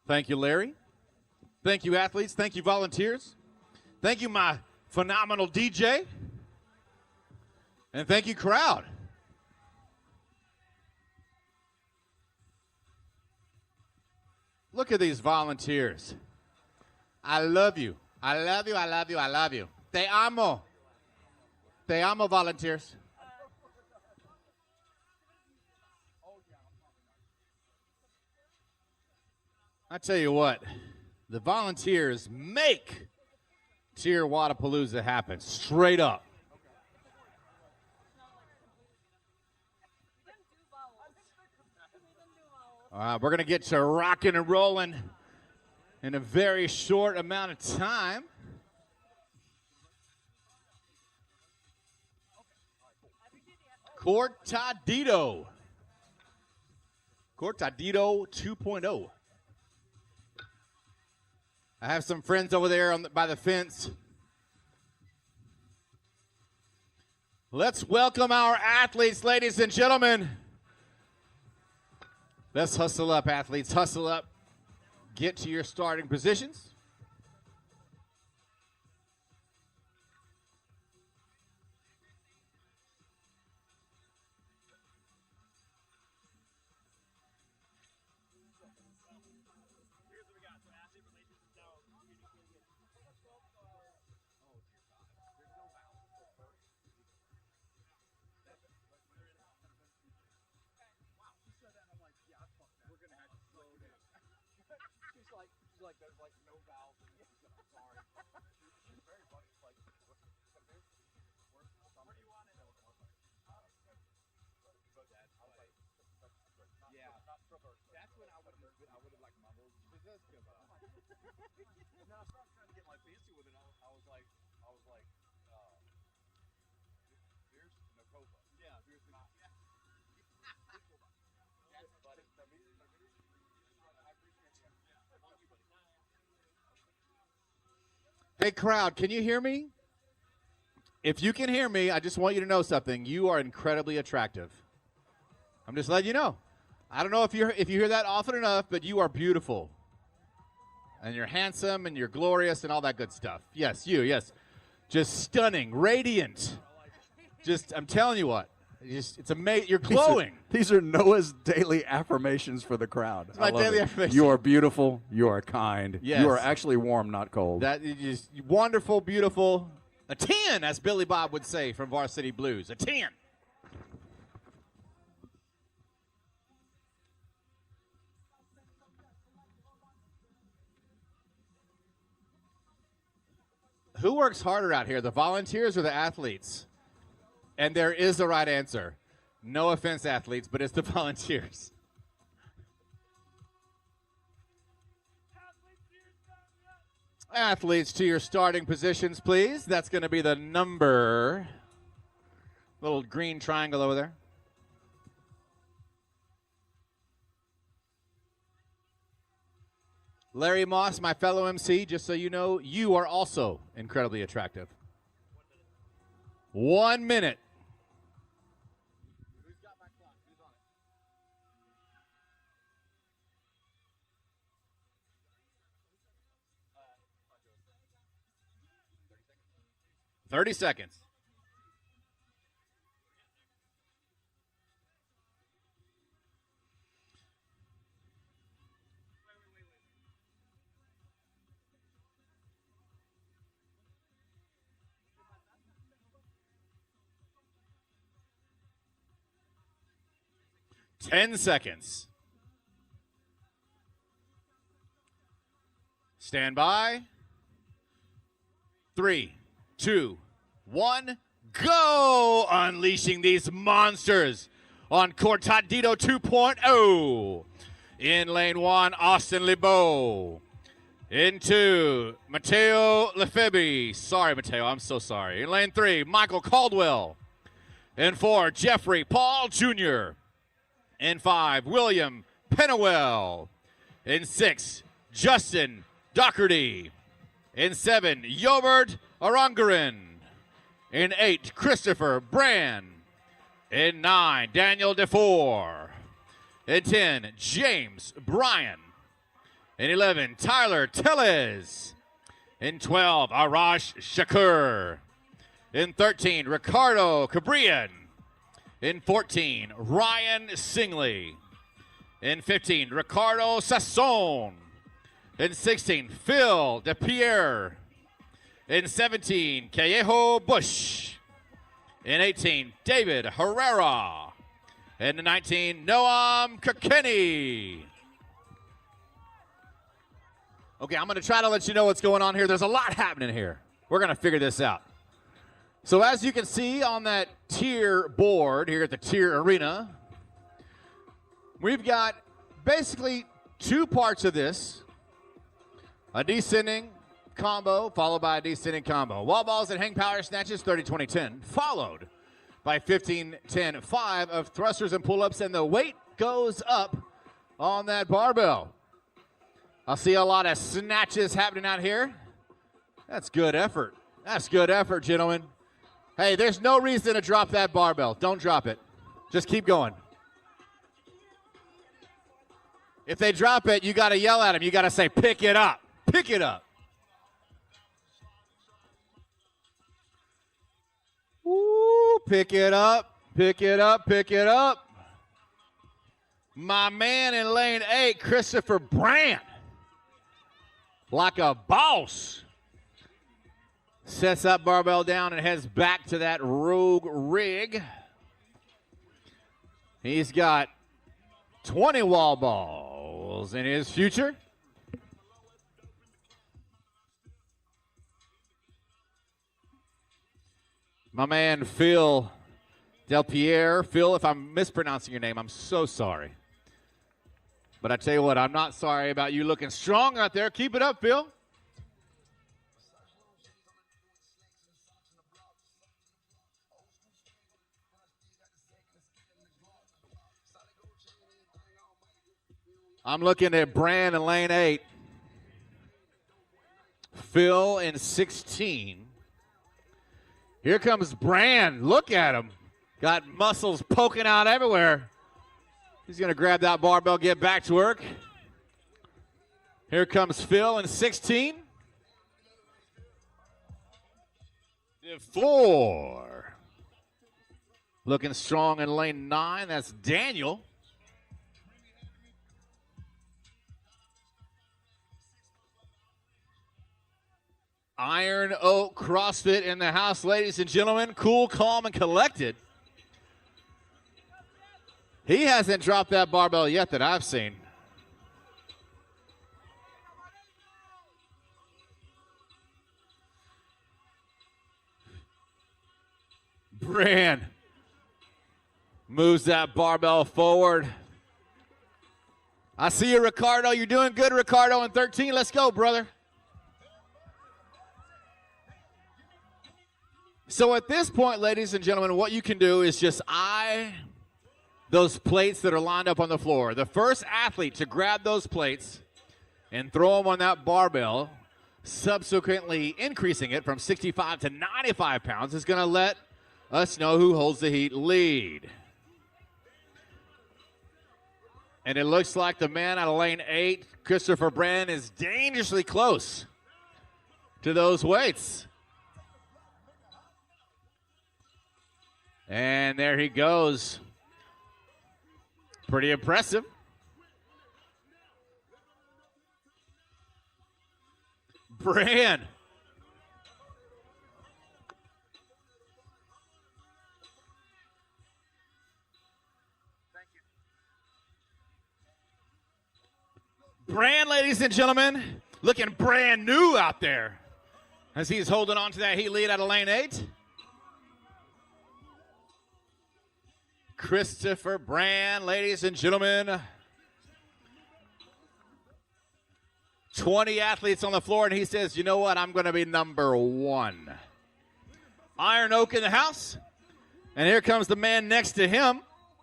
Thank you, Larry. Thank you, athletes. Thank you, volunteers. Thank you, my phenomenal DJ. And thank you, crowd. Look at these volunteers. I love you. I love you. I love you. I love you. Te amo. Te amo, volunteers. I tell you what, the volunteers make TYR Wodapalooza happen, straight up. We're going to get to rocking and rolling in a very short amount of time. Cortadito 2.0. I have some friends over there by the fence. Let's welcome our athletes, ladies and gentlemen. Let's hustle up, athletes. Hustle up. Get to your starting positions. Hey, crowd, can you hear me? If you can hear me, I just want you to know something. You are incredibly attractive. I'm just letting you know. I don't know if you hear that often enough, but you are beautiful. And you're handsome, and you're glorious, and all that good stuff. Yes, you, yes. Just stunning, radiant. Just, I'm telling you what. It's amazing. You're glowing. These are Noah's daily affirmations for the crowd. It's my daily affirmation. You are beautiful. You are kind. Yes. You are actually warm, not cold. That is just wonderful, beautiful. A 10, as Billy Bob would say from Varsity Blues. A 10. Who works harder out here, the volunteers or the athletes? And there is a right answer. No offense, athletes, but it's the volunteers. Athletes to your starting positions, please. That's going to be the number. Little green triangle over there. Larry Moss, my fellow MC, just so you know, you are also incredibly attractive. 1 minute. 30 seconds. Ten seconds. Stand by. 3, 2, 1, go! Unleashing these monsters on Cortadito 2.0. In lane 1, Austin Lebeau. In 2, Mateo Lefebvre. Sorry, Mateo, I'm so sorry. In lane 3, Michael Caldwell. In 4, Jeffrey Paul Jr. In 5, William Pennewell. In 6, Justin Doherty. In 7, Yobert Arangarin. In 8, Christopher Brand. In 9, Daniel DeFore. In 10, James Bryan. In 11, Tyler Tellez. In 12, Arash Shakur. In 13, Ricardo Cabrian. In 14, Ryan Singley. In 15, Ricardo Sasson. In 16, Phil DePierre. In 17, Callejo Bush. In 18, David Herrera. In 19, Noam Kakeni. Okay, I'm going to try to let you know what's going on here. There's a lot happening here. We're going to figure this out. So as you can see on that tier board here at the TYR Arena, we've got basically two parts of this. A descending combo followed by a descending combo. Wall balls and hang power snatches 30-20-10, followed by 15-10-5 of thrusters and pull-ups, and the weight goes up on that barbell. I'll see a lot of snatches happening out here. That's good effort. That's good effort, gentlemen. Hey, there's no reason to drop that barbell. Don't drop it. Just keep going. If they drop it, you got to yell at them. You got to say, pick it up. Pick it up. Woo, pick it up. Pick it up. Pick it up. My man in lane 8, Christopher Brand. Like a boss. Sets that barbell down and heads back to that rogue rig. He's got 20 wall balls in his future. My man, Phil DePierre. Phil, if I'm mispronouncing your name, I'm so sorry. But I tell you what, I'm not sorry about you looking strong out there. Keep it up, Phil. I'm looking at Brand in lane 8. Phil in 16. Here comes Brand. Look at him. Got muscles poking out everywhere. He's going to grab that barbell, get back to work. Here comes Phil in 16. 4. Looking strong in lane 9. That's Daniel. Iron Oak CrossFit in the house, ladies and gentlemen. Cool, calm, and collected. He hasn't dropped that barbell yet that I've seen. Brand moves that barbell forward. I see you, Ricardo. You're doing good, Ricardo, in 13. Let's go, brother. So at this point, ladies and gentlemen, what you can do is just eye those plates that are lined up on the floor. The first athlete to grab those plates and throw them on that barbell, subsequently increasing it from 65 to 95 pounds, is going to let us know who holds the heat lead. And it looks like the man out of lane 8, Christopher Brand, is dangerously close to those weights. And there he goes. Pretty impressive. Brand. Brand, ladies and gentlemen, looking brand new out there as he's holding on to that heat lead out of lane 8. Christopher Brand, ladies and gentlemen. 20 athletes on the floor, and he says, you know what, I'm going to be number 1. Iron Oak in the house. And here comes the man next to him.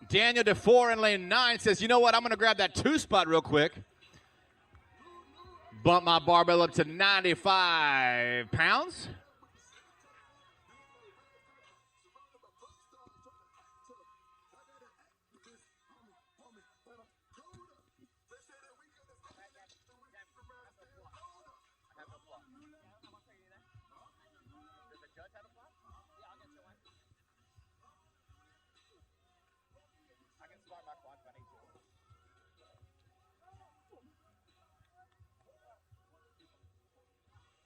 Daniel DeFore in lane 9 says, you know what, I'm going to grab that 2 spot real quick. Bump my barbell up to 95 pounds.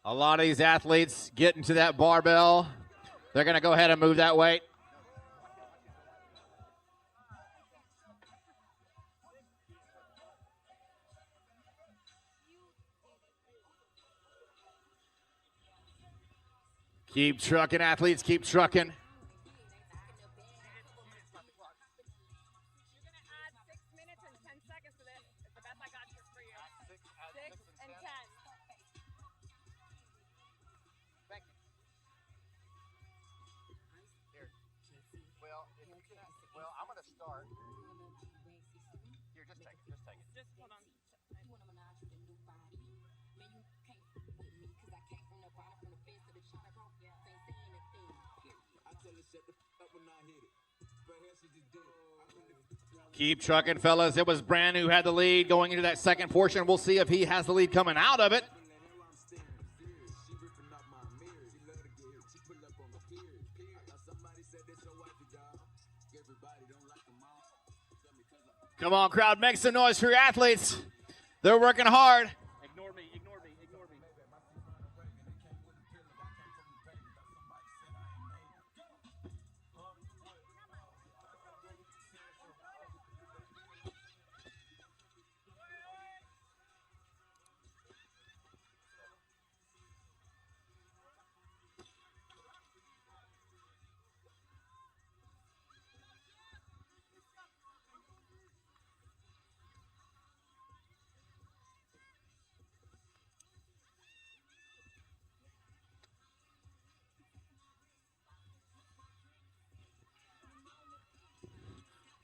A lot of these athletes get into that barbell. They're going to go ahead and move that weight. Keep trucking, athletes. Keep trucking. Well, I'm going to start. Here, just take it. Just hold on. Keep trucking, fellas. It was Brand who had the lead going into that second portion. We'll see if he has the lead coming out of it. Come on, crowd, make some noise for your athletes. They're working hard. Ignore me.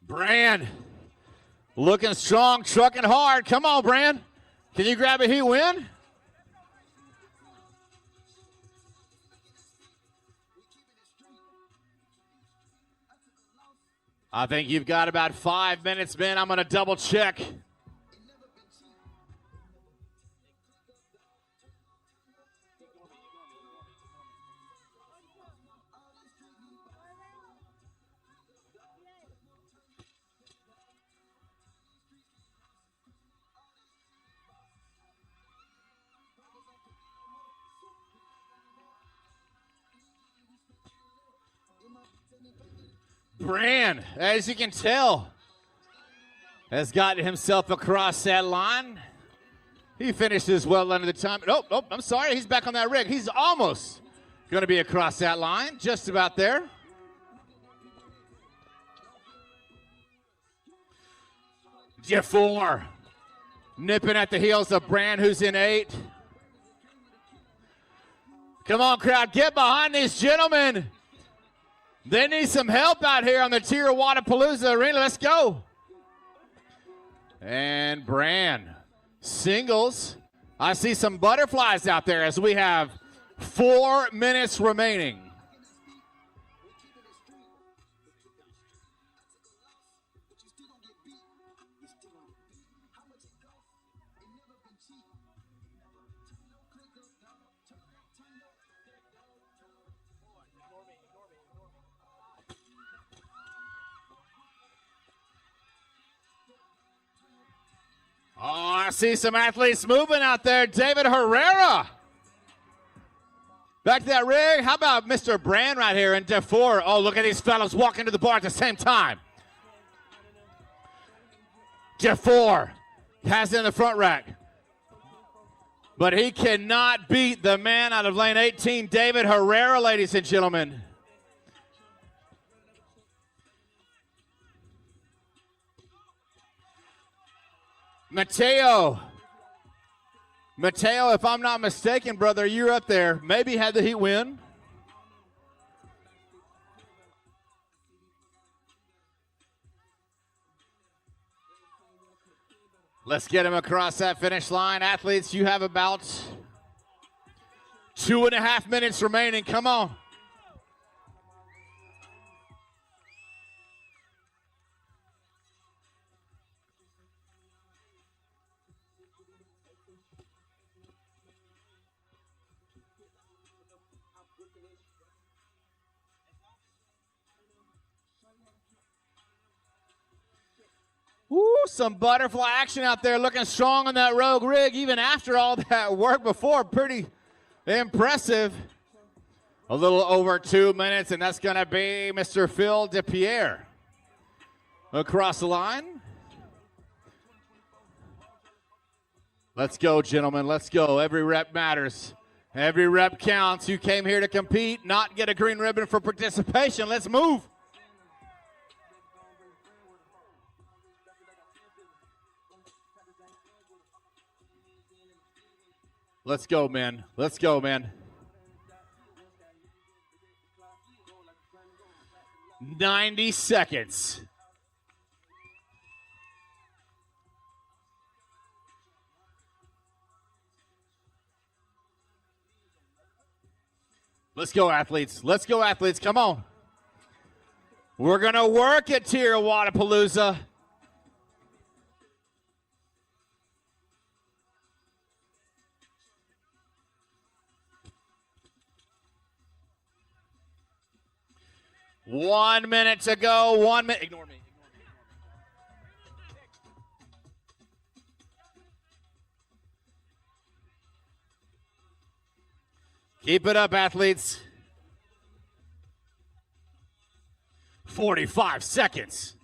Brand looking strong, trucking hard. Come on, Brand. Can you grab a heat win? I think you've got about 5 minutes, man. I'm going to double check. Brand, as you can tell, has gotten himself across that line. He finishes well under the time. Oh, I'm sorry. He's back on that rig. He's almost going to be across that line. Just about there. DeFore nipping at the heels of Brand, who's in 8. Come on, crowd. Get behind these gentlemen. They need some help out here on the TYR Wodapalooza Arena. Let's go. And Brand, singles. I see some butterflies out there as we have 4 minutes remaining. Oh, I see some athletes moving out there. David Herrera. Back to that rig. How about Mr. Brand right here in Div 4? Oh, look at these fellows walking to the bar at the same time. Div 4 has it in the front rack. But he cannot beat the man out of lane 18, David Herrera, ladies and gentlemen. Mateo, if I'm not mistaken, brother, you're up there. Maybe had the heat win. Let's get him across that finish line. Athletes, you have about 2.5 minutes remaining. Come on. Woo, some butterfly action out there, looking strong on that rogue rig, even after all that work before. Pretty impressive. A little over 2 minutes, and that's going to be Mr. Phil DePierre across the line. Let's go, gentlemen. Let's go. Every rep matters. Every rep counts. You came here to compete, not get a green ribbon for participation. Let's move. Let's go, man. Let's go, man. 90 seconds. Let's go, athletes. Let's go, athletes. Come on. We're going to work at TYR Wodapalooza. One minute to go. 1 minute. Ignore me. Keep it up, athletes. 45 seconds.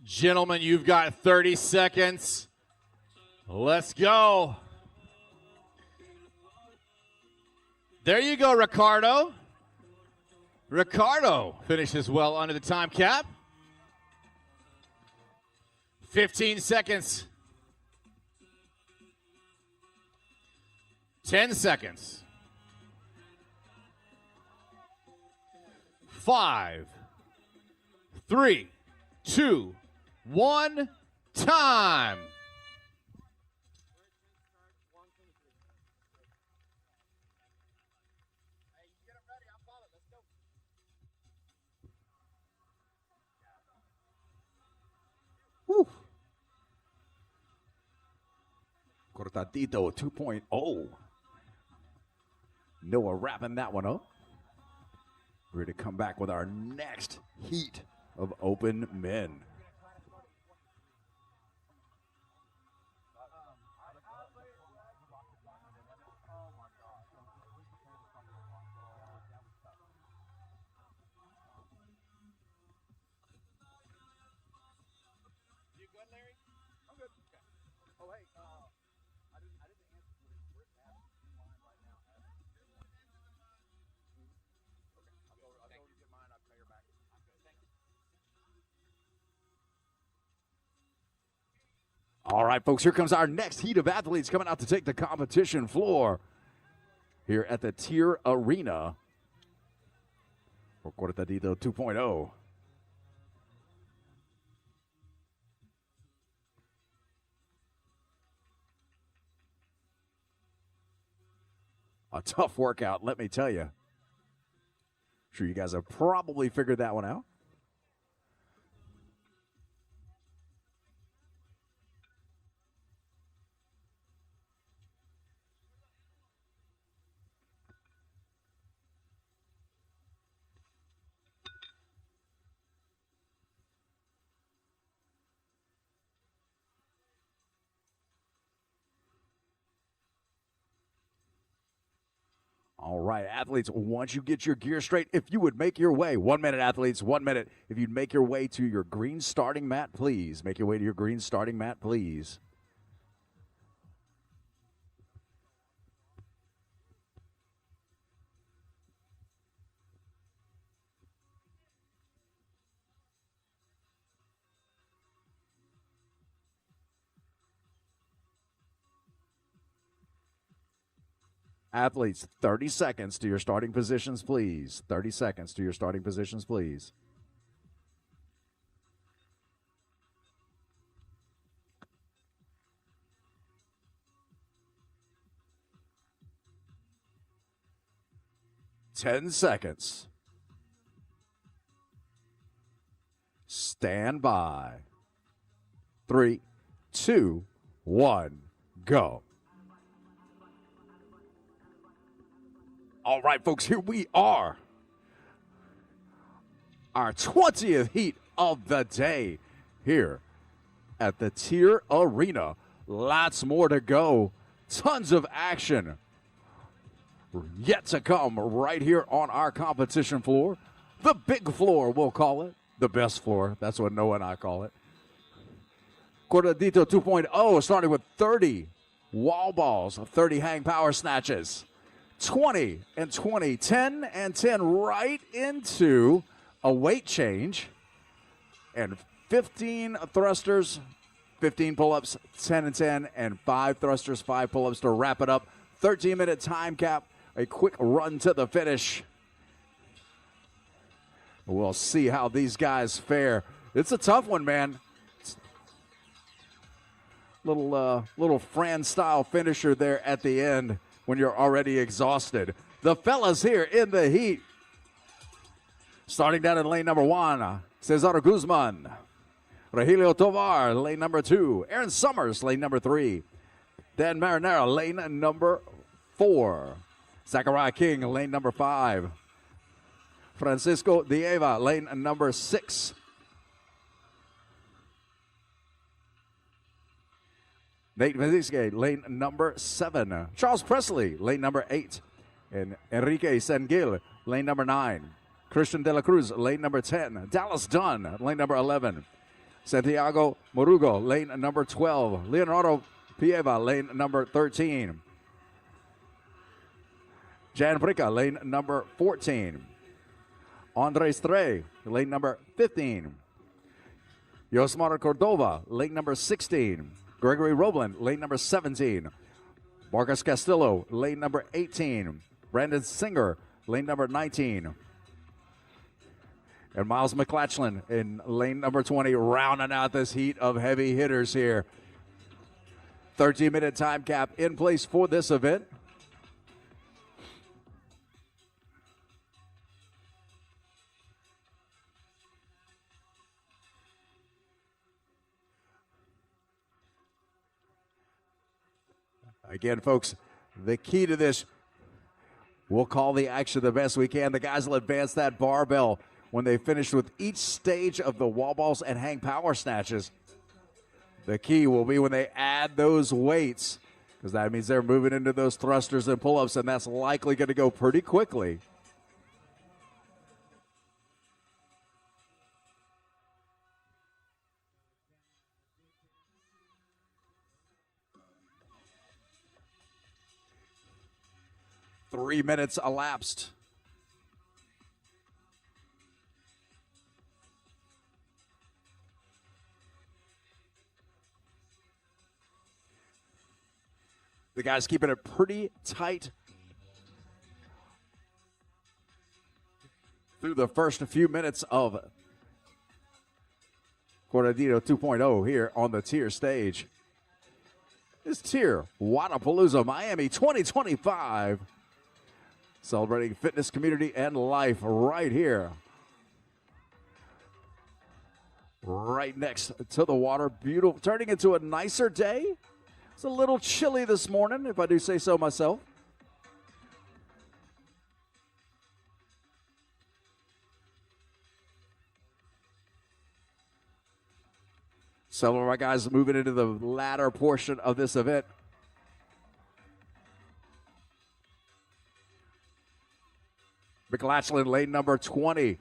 Gentlemen, you've got 30 seconds. Let's go. There you go, Ricardo. Ricardo finishes well under the time cap. 15 seconds. 10 seconds. 5, 3, 2, 1, time. Woo. Cortadito 2.0. Noah wrapping that one up. Ready to come back with our next heat of open men. All right, folks, here comes our next heat of athletes coming out to take the competition floor here at the TYR Arena for Cortadito 2.0. A tough workout, let me tell you. Sure, you guys have probably figured that one out. All right, athletes, once you get your gear straight, if you would make your way, 1 minute, athletes, 1 minute. If you'd make your way to your green starting mat, please. Make your way to your green starting mat, please. Athletes, 30 seconds to your starting positions, please. 30 seconds to your starting positions, please. Ten seconds. Stand by. 3, 2, 1, go. All right, folks, here we are. Our 20th heat of the day here at the TYR Arena. Lots more to go. Tons of action yet to come right here on our competition floor. The big floor, we'll call it. The best floor. That's what Noah and I call it. Cortadito 2.0, starting with 30 wall balls, 30 hang power snatches. 20 and 20, 10 and 10, right into a weight change. And 15 thrusters, 15 pull-ups, 10 and 10, and 5 thrusters, 5 pull-ups to wrap it up. 13-minute time cap, a quick run to the finish. We'll see how these guys fare. It's a tough one, man. Little Fran-style finisher there at the end when you're already exhausted. The fellas here in the heat. Starting down in lane number 1, Cesar Guzman. Regilio Tovar, lane number 2. Aaron Summers, lane number 3. Dan Marinera, lane number 4. Zachariah King, lane number 5. Francisco Dieva, lane number 6. Nate Vizisque, lane number 7. Charles Presley, lane number 8. And Enrique Sengil, lane number 9. Christian De La Cruz, lane number 10. Dallas Dunn, lane number 11. Santiago Morugo, lane number 12. Leonardo Pieva, lane number 13. Jan Brica, lane number 14. Andres Trey, lane number 15. Yosmar Cordova, lane number 16. Gregory Roblin, lane number 17. Marcus Castillo, lane number 18. Brandon Singer, lane number 19. And Miles McClatchlin in lane number 20, rounding out this heat of heavy hitters here. 13-minute time cap in place for this event. Again, folks, the key to this, we'll call the action the best we can. The guys will advance that barbell when they finish with each stage of the wall balls and hang power snatches. The key will be when they add those weights, because that means they're moving into those thrusters and pull-ups, and that's likely going to go pretty quickly. Three minutes elapsed. The guys keeping it pretty tight through the first few minutes of Cortadito 2.0 here on the TYR stage. This TYR Wodapalooza Miami 2025. Celebrating fitness, community, and life right here. Right next to the water. Beautiful. Turning into a nicer day. It's a little chilly this morning, if I do say so myself. Several of our guys moving into the latter portion of this event. McLachlan, lane number 20.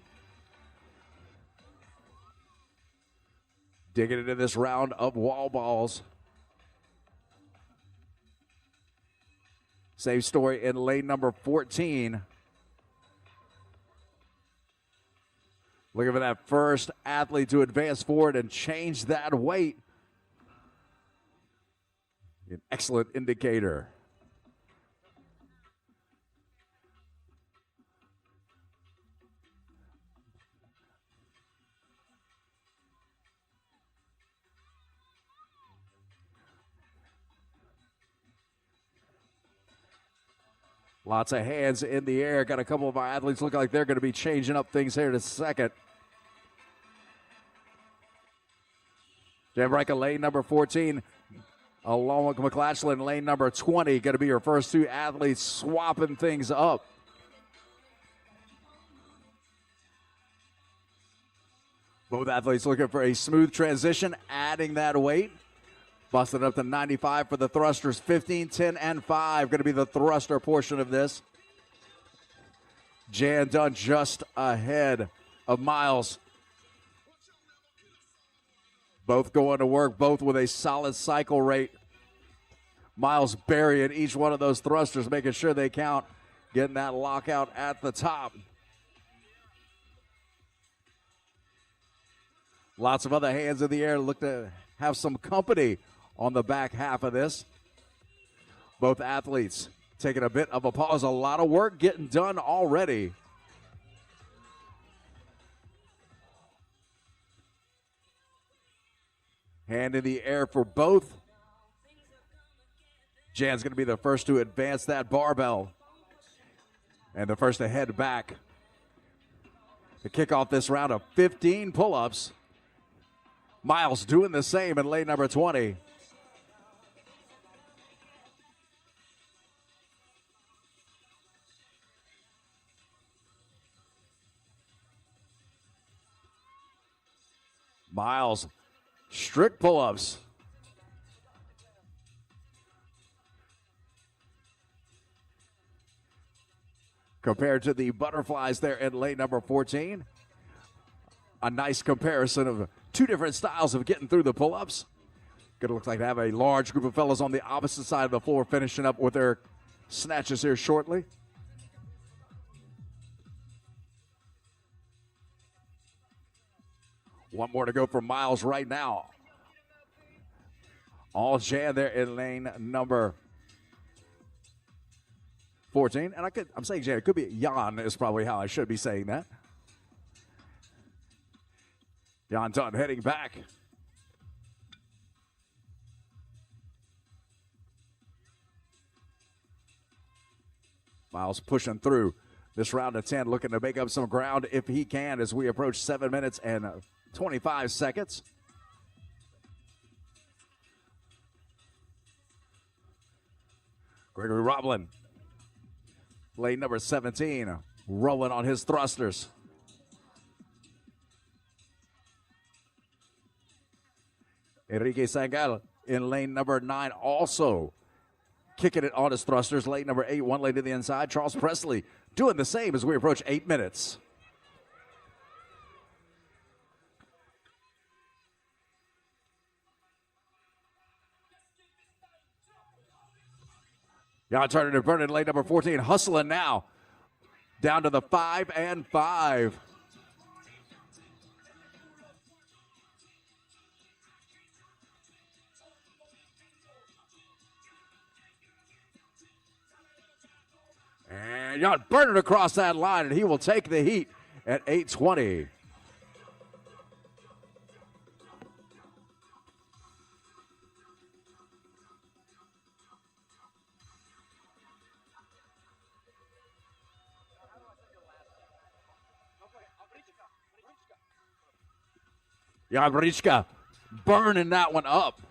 Digging into this round of wall balls. Same story in lane number 14. Looking for that first athlete to advance forward and change that weight. An excellent indicator. Lots of hands in the air. Got a couple of our athletes looking like they're going to be changing up things here in a second. Jambrika, lane number 14, along with McLachlan, lane number 20. Going to be your first two athletes swapping things up. Both athletes looking for a smooth transition, adding that weight. Busted up to 95 for the thrusters. 15, 10, and 5 going to be the thruster portion of this. Jan Dunn just ahead of Miles. Both going to work, both with a solid cycle rate. Miles burying each one of those thrusters, making sure they count, getting that lockout at the top. Lots of other hands in the air. Look to have some company on the back half of this. Both athletes taking a bit of a pause. A lot of work getting done already. Hand in the air for both. Jan's going to be the first to advance that barbell. And the first to head back. To kick off this round of 15 pull-ups. Miles doing the same in lane number 20. Miles, strict pull-ups. Compared to the butterflies there in lane number 14. A nice comparison of two different styles of getting through the pull-ups. Gonna look like to have a large group of fellas on the opposite side of the floor finishing up with their snatches here shortly. One more to go for Miles right now. All Jan there in lane number 14. And I'm saying Jan, it could be Jan is probably how I should be saying that. Jan Dunn heading back. Miles pushing through this round of 10, looking to make up some ground if he can as we approach 7 minutes and 25 seconds. Gregory Roblin, lane number 17, rolling on his thrusters. Enrique Sangal in lane number 9, also kicking it on his thrusters. Lane number 8, one lane to the inside. Charles Presley doing the same as we approach 8 minutes. Jan Turner and Vernon, lane number 14, hustling now. Down to the 5 and 5. And Jan burning across that line, and he will take the heat at 8:20. Jan Brichka burning that one up.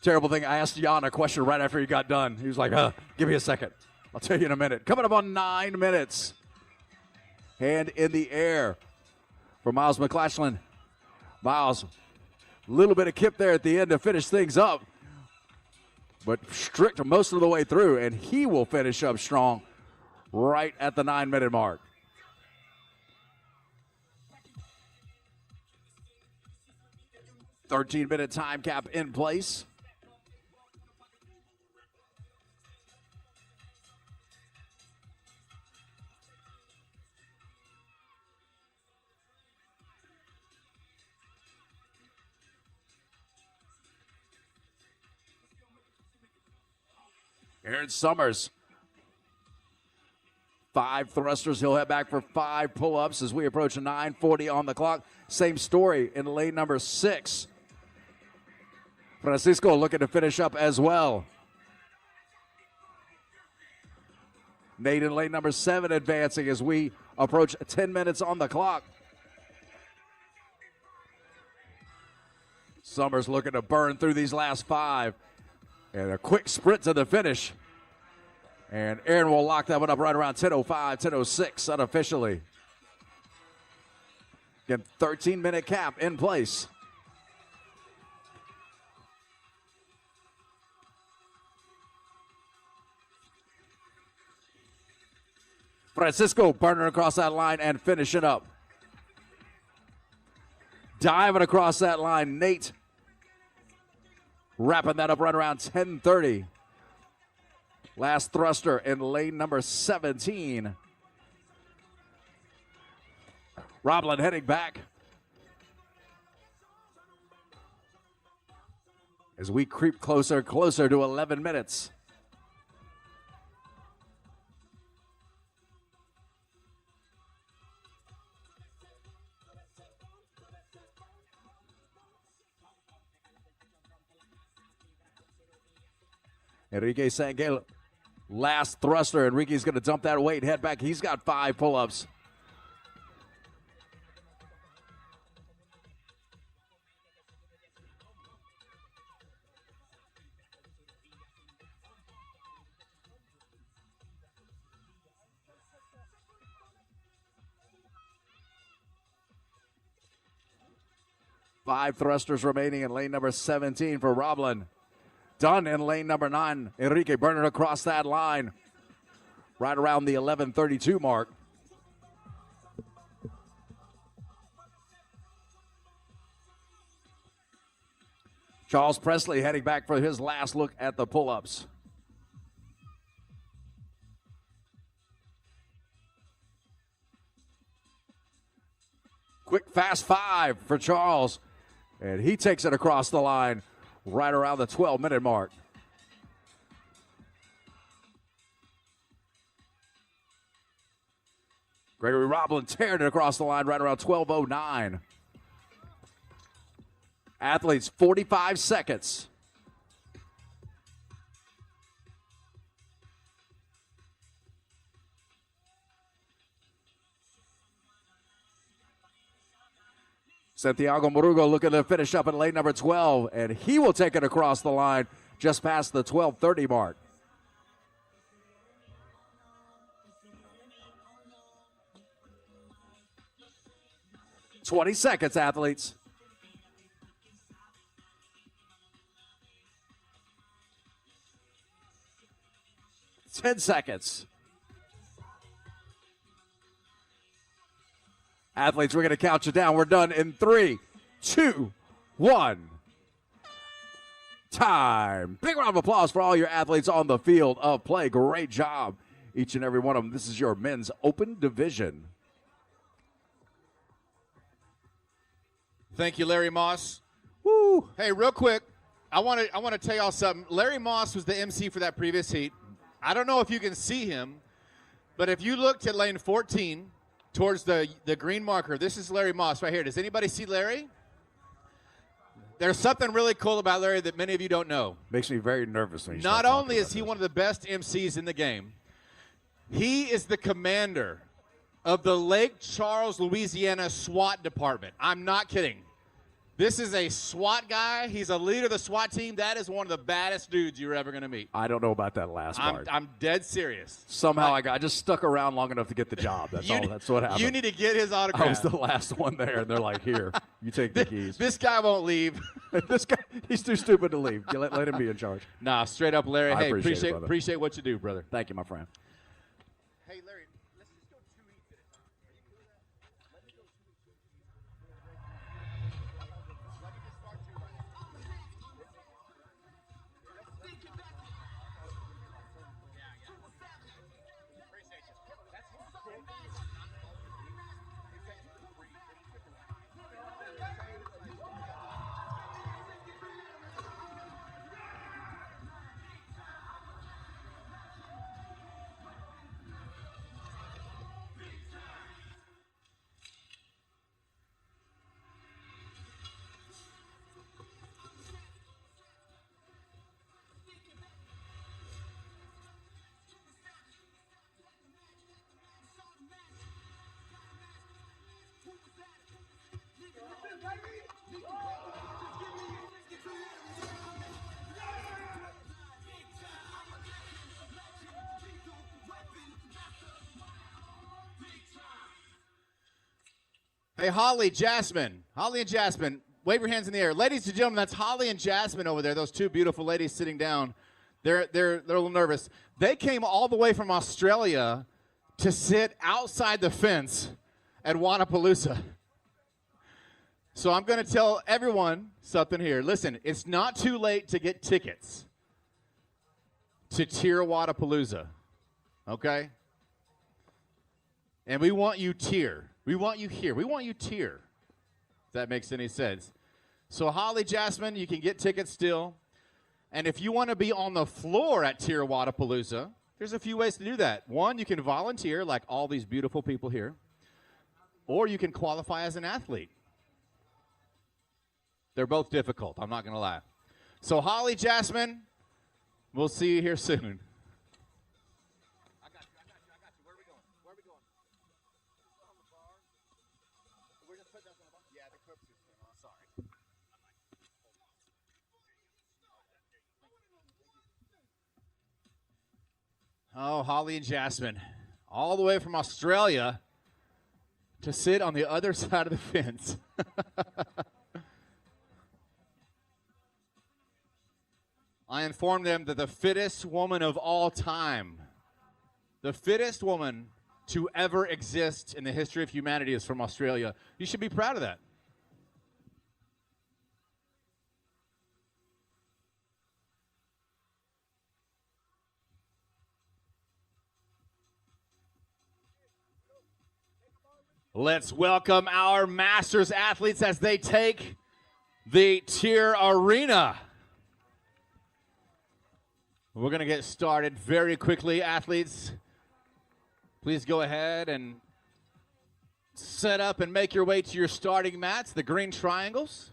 Terrible thing, I asked Jan a question right after he got done. He was like, give me a second. I'll tell you in a minute. Coming up on 9 minutes. Hand in the air for Miles McClatchlin. Miles, a little bit of kip there at the end to finish things up. But strict most of the way through, and he will finish up strong right at the 9-minute mark. $13-minute time cap in place. Aaron Summers. 5 thrusters. He'll head back for 5 pull-ups as we approach 9:40 on the clock. Same story in lane number 6. Francisco looking to finish up as well. Nate in lane number 7 advancing as we approach 10 minutes on the clock. Summers looking to burn through these last 5. And a quick sprint to the finish. And Aaron will lock that one up right around 10:05, 10:06 unofficially. Again, 13-minute cap in place. Francisco burning across that line and finishing up. Diving across that line, Nate wrapping that up right around 10:30. Last thruster in lane number 17. Roblin heading back. As we creep closer to 11 minutes. Enrique Sangel, last thruster. Enrique's going to dump that weight, head back. He's got 5 pull-ups. Five thrusters remaining in lane number 17 for Roblin. Done in lane number 9. Enrique burning across that line right around the 11:32 mark. Charles Presley heading back for his last look at the pull-ups. Quick, fast 5 for Charles. And he takes it across the line right around the 12-minute mark. Gregory Roblin tearing it across the line right around 12:09. Athletes, 45 seconds. Santiago Morugo looking to finish up in lane number 12, and he will take it across the line just past the 12:30 mark. "20 seconds, athletes. "10 seconds. Athletes, we're going to count you down. We're done in 3, 2, 1. Time. Big round of applause for all your athletes on the field of play. Great job, each and every one of them. This is your men's open division. Thank you, Larry Moss. Woo. Hey, real quick, I want to tell y'all something. Larry Moss was the MC for that previous heat. I don't know if you can see him, but if you looked at lane 14 towards the green marker, this is Larry Moss right here. Does anybody see Larry? There's something really cool about Larry that many of you don't know. Makes me very nervous when you Not start only talking is he about one of the best MCs in the game, he is the commander of the Lake Charles, Louisiana SWAT department. I'm not kidding. This is a SWAT guy. He's a leader of the SWAT team. That is one of the baddest dudes you're ever going to meat. I don't know about that last part. I'm dead serious. Somehow I just stuck around long enough to get the job. That's all. That's what happened. You need to get his autograph. I was the last one there, and they're like, "Here, you take the keys." This guy won't leave. This guy, he's too stupid to leave. You let him be in charge. Nah, straight up, Larry. I Hey, appreciate it, brother. appreciate what you do, brother. Thank you, my friend. Hey, Larry, let's just go 2 heats at a time. Are you cool with that? Let me go 2 heats. Let me just start 2 right now. Appreciate you. That's Hey, Holly, Jasmine. Holly and Jasmine, wave your hands in the air. Ladies and gentlemen, that's Holly and Jasmine over there, those 2 beautiful ladies sitting down. They're a little nervous. They came all the way from Australia to sit outside the fence at Wodapalooza. So I'm going to tell everyone something here. Listen, it's not too late to get tickets to TYR Wodapalooza, okay? And we want you TYR. We want you here. We want you TYR, if that makes any sense. So Holly, Jasmine, you can get tickets still. And if you want to be on the floor at TYR Wodapalooza, there's a few ways to do that. One, you can volunteer like all these beautiful people here. Or you can qualify as an athlete. They're both difficult, I'm not going to lie. So Holly, Jasmine, we'll see you here soon. I got you. Where are we going? On the bar. We're just putting that on the bar? Yeah, the cook's just came on. Sorry. Oh, Holly and Jasmine, all the way from Australia to sit on the other side of the fence. I informed them that the fittest woman of all time, the fittest woman to ever exist in the history of humanity is from Australia. You should be proud of that. Let's welcome our Masters athletes as they take the TYR Arena. We're going to get started very quickly. Athletes, please go ahead and set up and make your way to your starting mats, the green triangles.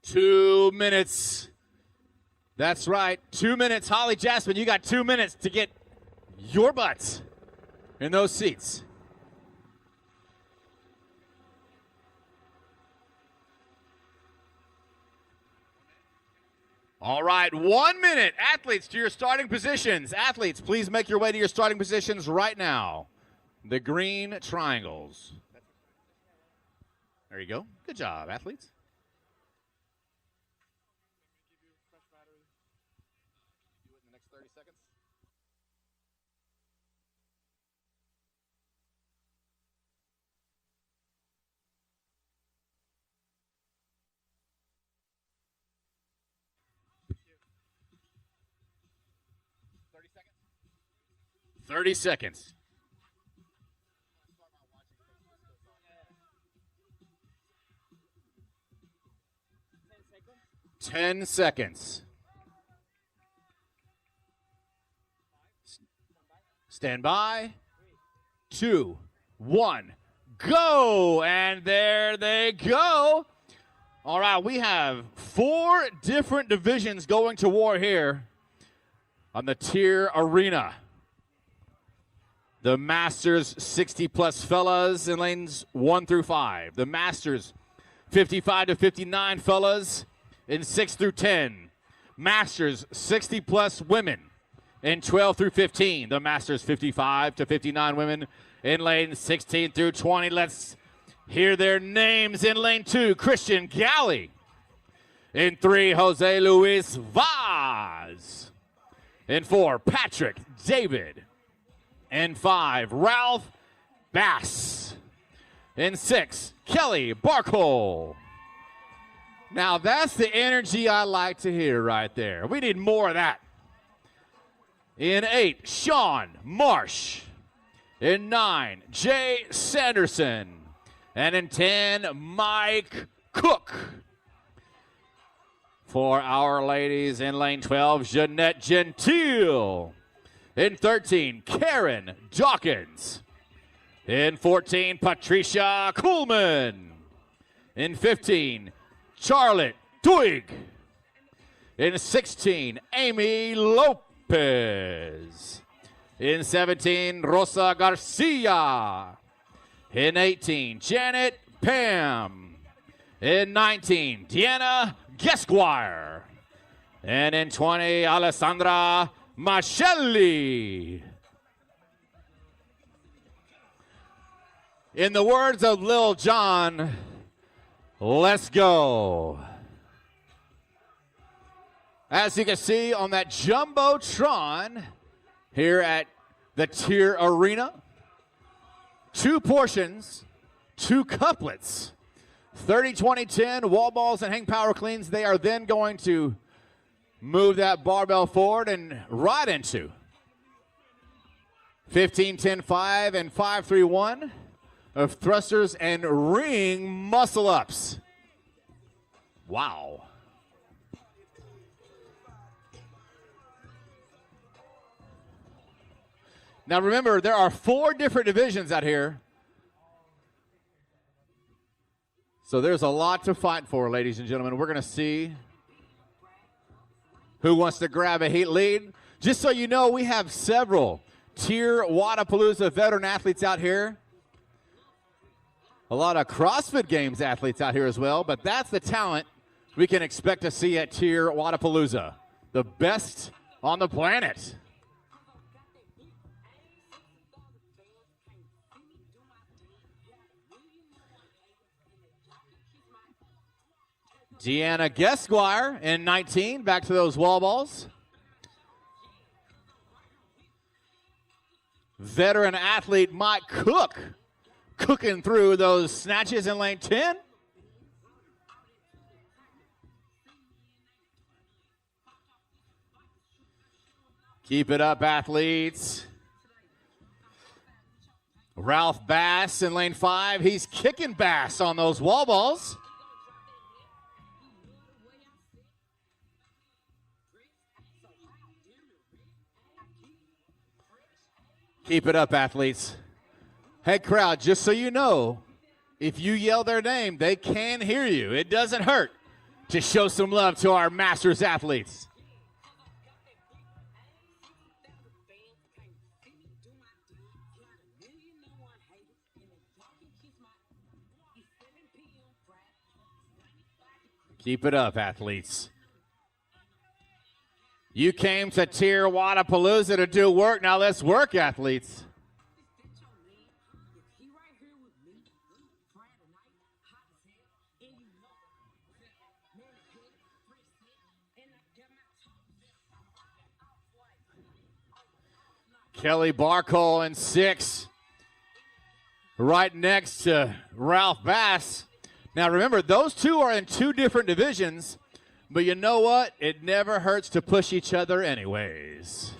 Two minutes. That's right, 2 minutes. Holly, Jasmine, you got 2 minutes to get your butts in those seats. All right, 1 minute. Athletes, to your starting positions. Athletes, please make your way to your starting positions right now. The green triangles. There you go. Good job, athletes. Do it in the next 30 seconds. Seconds. 30 seconds. 10 seconds. Stand by. 2, 1, go. And there they go. All right, we have 4 different divisions going to war here on the TYR Arena. The Masters 60-plus fellas in lanes 1 through 5. The Masters 55 to 59 fellas in 6 through 10. Masters 60-plus women in 12 through 15. The Masters 55 to 59 women in lane 16 through 20. Let's hear their names. In lane 2, Christian Galley. In 3, Jose Luis Vaz. In 4, Patrick David. In 5, Ralph Bass. In 6, Kelly Barkle. Now that's the energy I like to hear right there. We need more of that. In 8, Sean Marsh. In 9, Jay Sanderson. And in 10, Mike Cook. For our ladies in lane 12, Jeanette Gentile. In 13, Karen Dawkins. In 14, Patricia Kuhlman. In 15, Charlotte Duig. In 16, Amy Lopez. In 17, Rosa Garcia. In 18, Janet Pam. In 19, Deanna Gesquire. And in 20, Alessandra Machelli. In the words of Lil Jon, let's go. As you can see on that Jumbotron here at the TYR Arena, 2 portions, 2 couplets, 30, 20, 10, wall balls and hang power cleans. They are then going to move that barbell forward and right into 15, 10, 5, and 5, 3, 1 of thrusters and ring muscle ups. Wow. Now remember, there are 4 different divisions out here. So there's a lot to fight for, ladies and gentlemen. We're going to see who wants to grab a heat lead. Just so you know, we have several TYR Wodapalooza veteran athletes out here. A lot of CrossFit Games athletes out here as well, but that's the talent we can expect to see at TYR Wodapalooza. The best on the planet. Deanna Gesquire in 19, back to those wall balls. Veteran athlete Mike Cook cooking through those snatches in lane 10. Keep it up, athletes. Ralph Bass in lane 5. He's kicking Bass on those wall balls. Keep it up, athletes. Hey, crowd, just so you know, if you yell their name, they can hear you. It doesn't hurt to show some love to our Masters athletes. Keep it up, athletes. You came to TYR Wodapalooza to do work. Now let's work, athletes. Kelly Barkle in 6, right next to Ralph Bass. Now remember, those 2 are in 2 different divisions. But you know what? It never hurts to push each other anyways.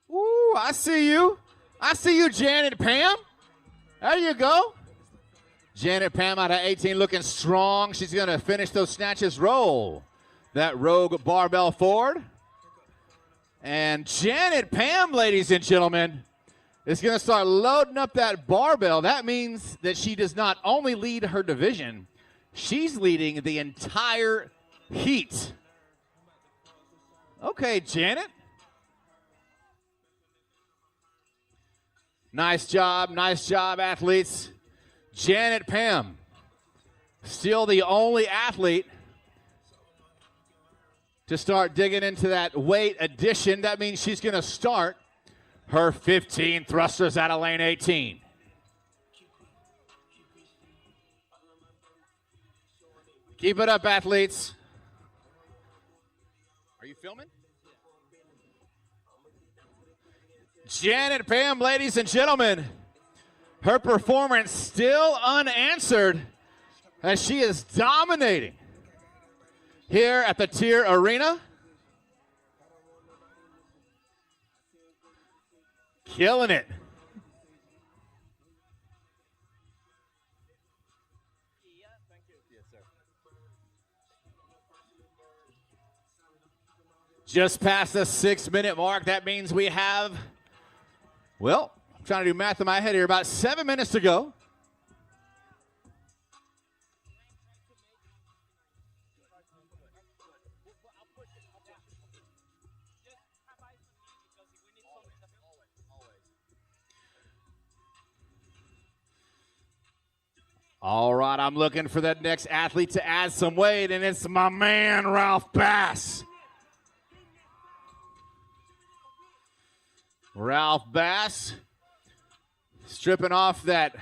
Ooh, I see you. I see you, Janet Pam. There you go. Janet Pam out of 18 looking strong. She's going to finish those snatches. Roll that rogue barbell forward. And Janet Pam, ladies and gentlemen, is going to start loading up that barbell. That means that she does not only lead her division, she's leading the entire heat. Okay, Janet. Nice job, athletes. Janet Pam, still the only athlete to start digging into that weight addition. That means she's going to start her 15 thrusters out of lane 18. Keep it up, athletes. Are you filming? Janet Pam, ladies and gentlemen, her performance still unanswered as she is dominating here at the TYR Arena. Killing it. Just past the 6-minute mark. That means we have, well, I'm trying to do math in my head here, about 7 minutes to go. All right, I'm looking for that next athlete to add some weight, and it's my man, Ralph Bass. Ralph Bass stripping off that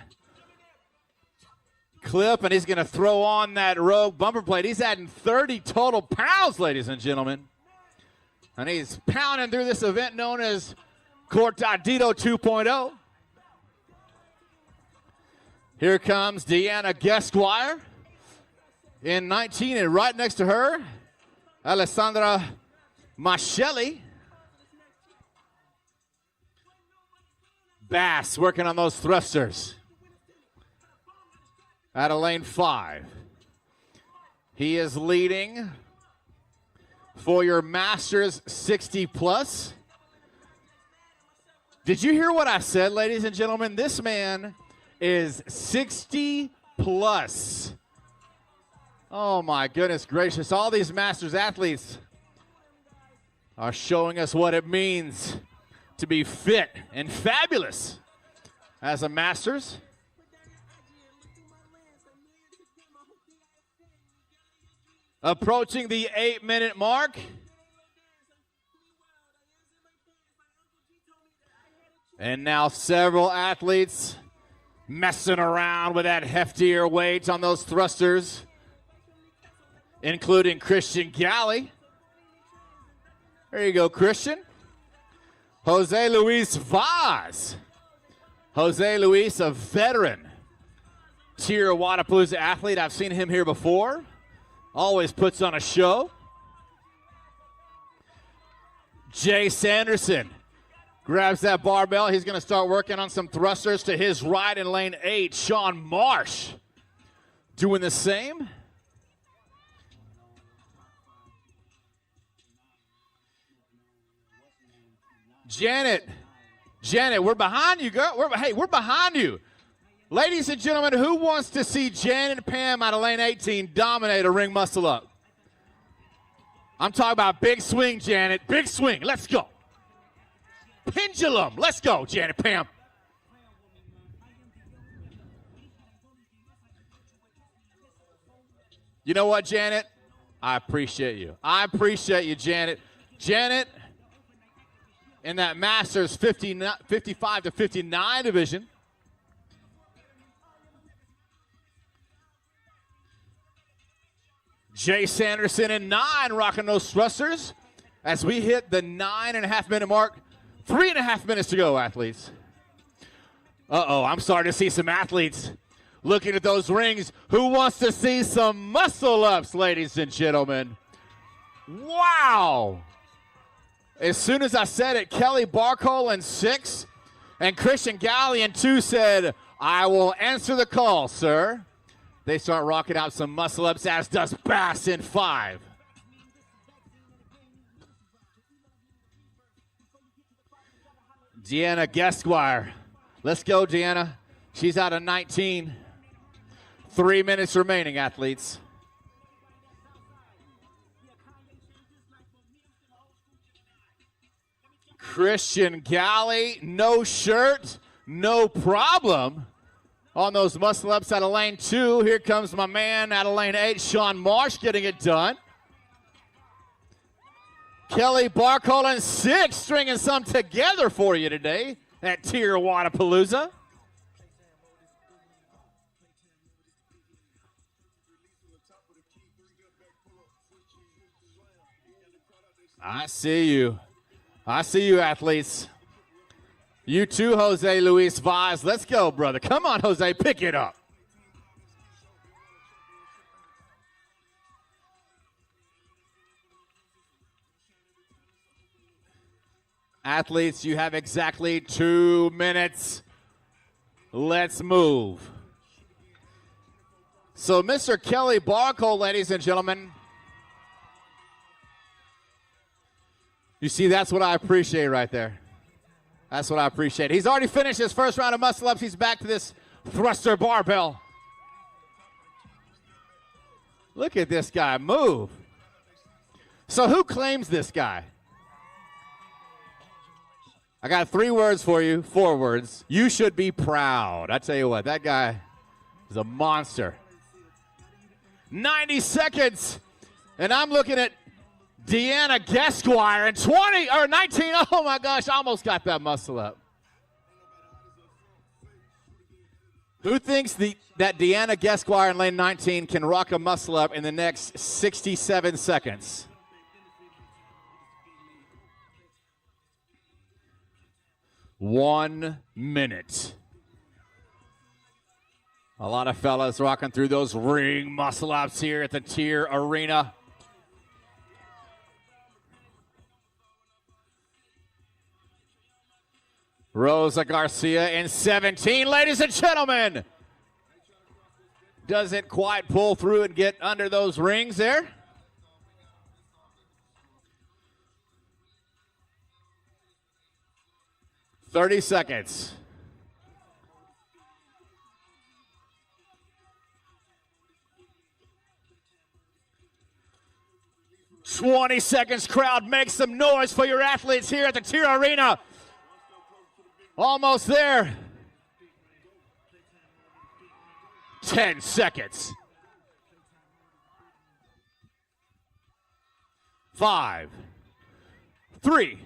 clip, and he's going to throw on that rogue bumper plate. He's adding 30 total pounds, ladies and gentlemen. And he's pounding through this event known as Cortadito 2.0. Here comes Deanna Guesquire in 19, and right next to her, Alessandra Mascelli. Bass working on those thrusters out of lane 5. He is leading for your Masters 60 plus. Did you hear what I said, ladies and gentlemen? This man is 60 plus. Oh my goodness gracious. All these Masters athletes are showing us what it means to be fit and fabulous as a Masters. Approaching the 8-minute mark. And now several athletes messing around with that heftier weight on those thrusters, including Christian Galley. There you go, Christian. Jose Luis Vaz. Jose Luis, a veteran TYR Wodapalooza athlete. I've seen him here before. Always puts on a show. Jay Sanderson grabs that barbell. He's going to start working on some thrusters to his right in lane 8. Sean Marsh doing the same. Janet, we're behind you, girl. We're behind you. Ladies and gentlemen, who wants to see Janet Pam out of lane 18 dominate a ring muscle up? I'm talking about big swing, Janet. Big swing. Let's go. Pendulum. Let's go, Janet Pam. You know what, Janet? I appreciate you. I appreciate you, Janet. Janet, in that Masters 55 to 59 division, Jay Sanderson in 9 rocking those thrusters as we hit the 9.5-minute mark. 3.5 minutes to go, athletes. Uh-oh, I'm starting to see some athletes looking at those rings. Who wants to see some muscle-ups, ladies and gentlemen? Wow. As soon as I said it, Kelly Barcole in 6 and Christian Galley in 2 said, I will answer the call, sir. They start rocking out some muscle ups, as does Bass in 5. Deanna Guesquire. Let's go, Deanna. She's out of 19. 3 minutes remaining, athletes. Christian Galley, no shirt, no problem. On those muscle ups out of lane 2. Here comes my man out of lane 8, Sean Marsh, getting it done. Kelly Barcole in 6, stringing some together for you today at TYR Wodapalooza. I see you. I see you, athletes. You too, Jose Luis Vaz. Let's go, brother. Come on, Jose, pick it up. Athletes, you have exactly 2 minutes. Let's move. So, Mr. Kelly Barcole, ladies and gentlemen. You see, that's what I appreciate right there. That's what I appreciate. He's already finished his first round of muscle-ups. He's back to this thruster barbell. Look at this guy move. So who claims this guy? I got 3 words for you, 4 words. You should be proud. I tell you what, that guy is a monster. 90 seconds, and I'm looking at Deanna Guesquire in 20 or 19. Oh my gosh, I almost got that muscle up. Who thinks that Deanna Guesquire in lane 19 can rock a muscle up in the next 67 seconds? One minute. A lot of fellas rocking through those ring muscle ups here at the TYR Arena. Rosa Garcia in 17, ladies and gentlemen. Doesn't quite pull through and get under those rings there. "30 seconds. "20 seconds, crowd. Make some noise for your athletes here at the TYR Arena. Almost there. 10 seconds. 5, 3,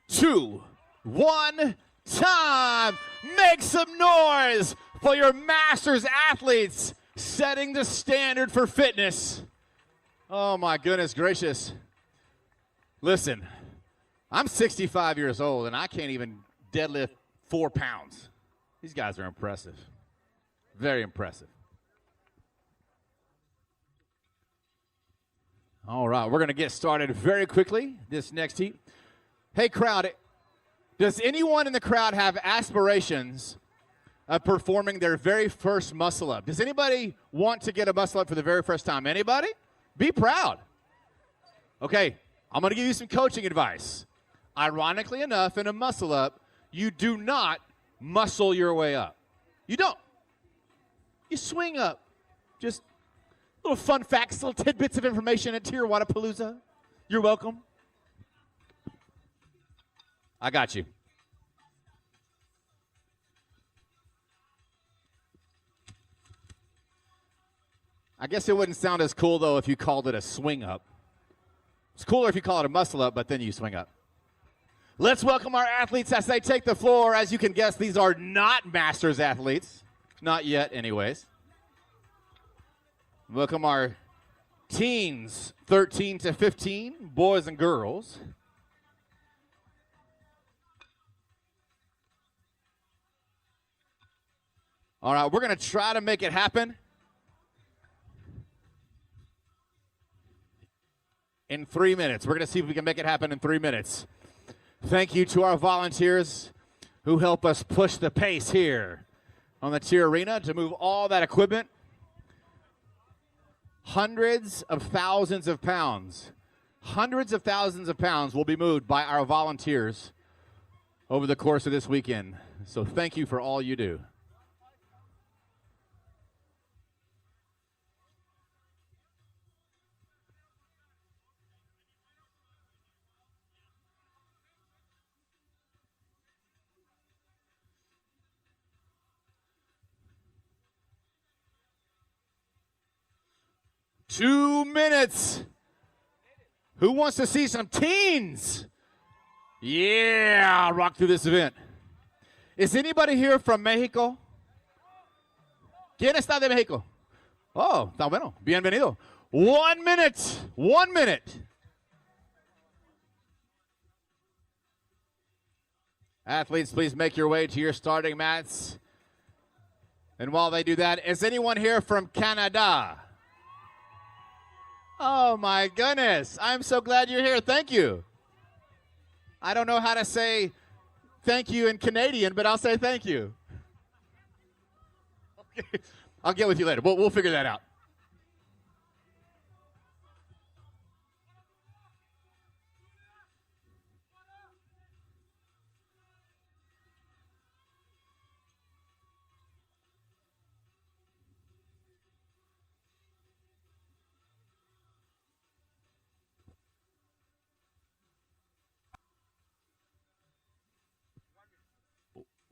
2, 1, time. Make some noise for your Masters athletes setting the standard for fitness. Oh my goodness gracious. Listen, I'm 65 years old and I can't even deadlift 4 pounds. These guys are impressive. Very impressive. All right, we're going to get started very quickly this next heat. Hey, crowd, does anyone in the crowd have aspirations of performing their very first muscle up? Does anybody want to get a muscle up for the very first time? Anybody? Be proud. Okay, I'm going to give you some coaching advice. Ironically enough, in a muscle up, you do not muscle your way up. You don't. You swing up. Just little fun facts, little tidbits of information at TYR Wodapalooza. You're welcome. I got you. I guess it wouldn't sound as cool, though, if you called it a swing up. It's cooler if you call it a muscle up, but then you swing up. Let's welcome our athletes as they take the floor. As you can guess, these are not Masters athletes. Not yet, anyways. Welcome our teens, 13 to 15, boys and girls. All right, we're going to try to make it happen in 3 minutes. We're going to see if we can make it happen in 3 minutes. Thank you to our volunteers who help us push the pace here on the TYR Arena to move all that equipment hundreds of thousands of pounds will be moved by our volunteers over the course of this weekend. So thank you for all you do. Two minutes. Who wants to see some teens? Yeah, rock through this event. Is anybody here from Mexico? ¿Quién está de México? Oh, está bueno. Bienvenido. 1 minute. 1 minute. Athletes, please make your way to your starting mats. And while they do that, is anyone here from Canada? Oh, my goodness. I'm so glad you're here. Thank you. I don't know how to say thank you in Canadian, but I'll say thank you. Okay. I'll get with you later. We'll figure that out.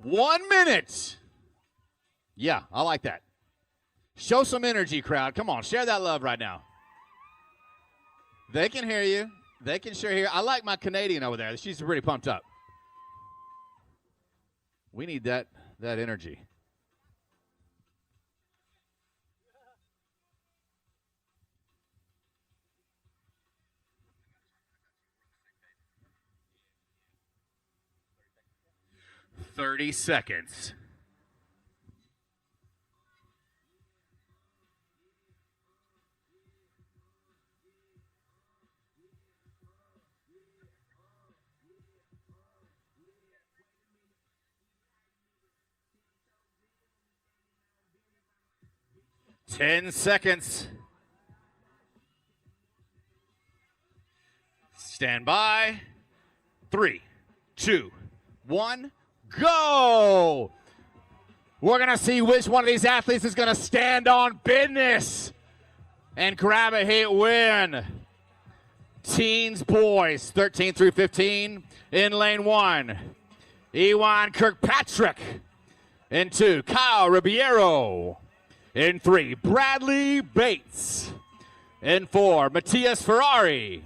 One minute. Yeah, I like that. Show some energy, crowd. Come on, share that love right now. They can hear you. They can sure hear. I like my Canadian over there. She's pretty pumped up. We need that energy. "30 seconds. "10 seconds. Stand by. 3, 2, 1. Go! We're going to see which one of these athletes is going to stand on business and grab a heat win. Teens boys, 13 through 15 in lane 1. Ewan Kirkpatrick. In 2, Kyle Ribeiro. In 3, Bradley Bates. In 4, Matias Ferrari.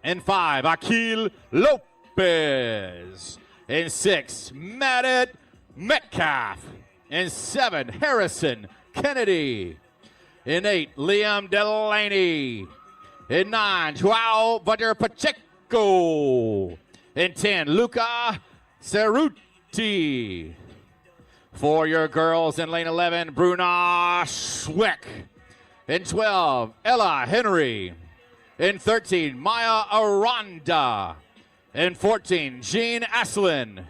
In 5, Akil Lopez. In 6, Maddie Metcalf. In 7, Harrison Kennedy. In 8, Liam Delaney. In 9, Joao Vader Pacheco. In 10, Luca Cerruti. For your girls in lane 11, Bruna Schweck. In 12, Ella Henry. In 13, Maya Aranda. In 14, Jean Aslin.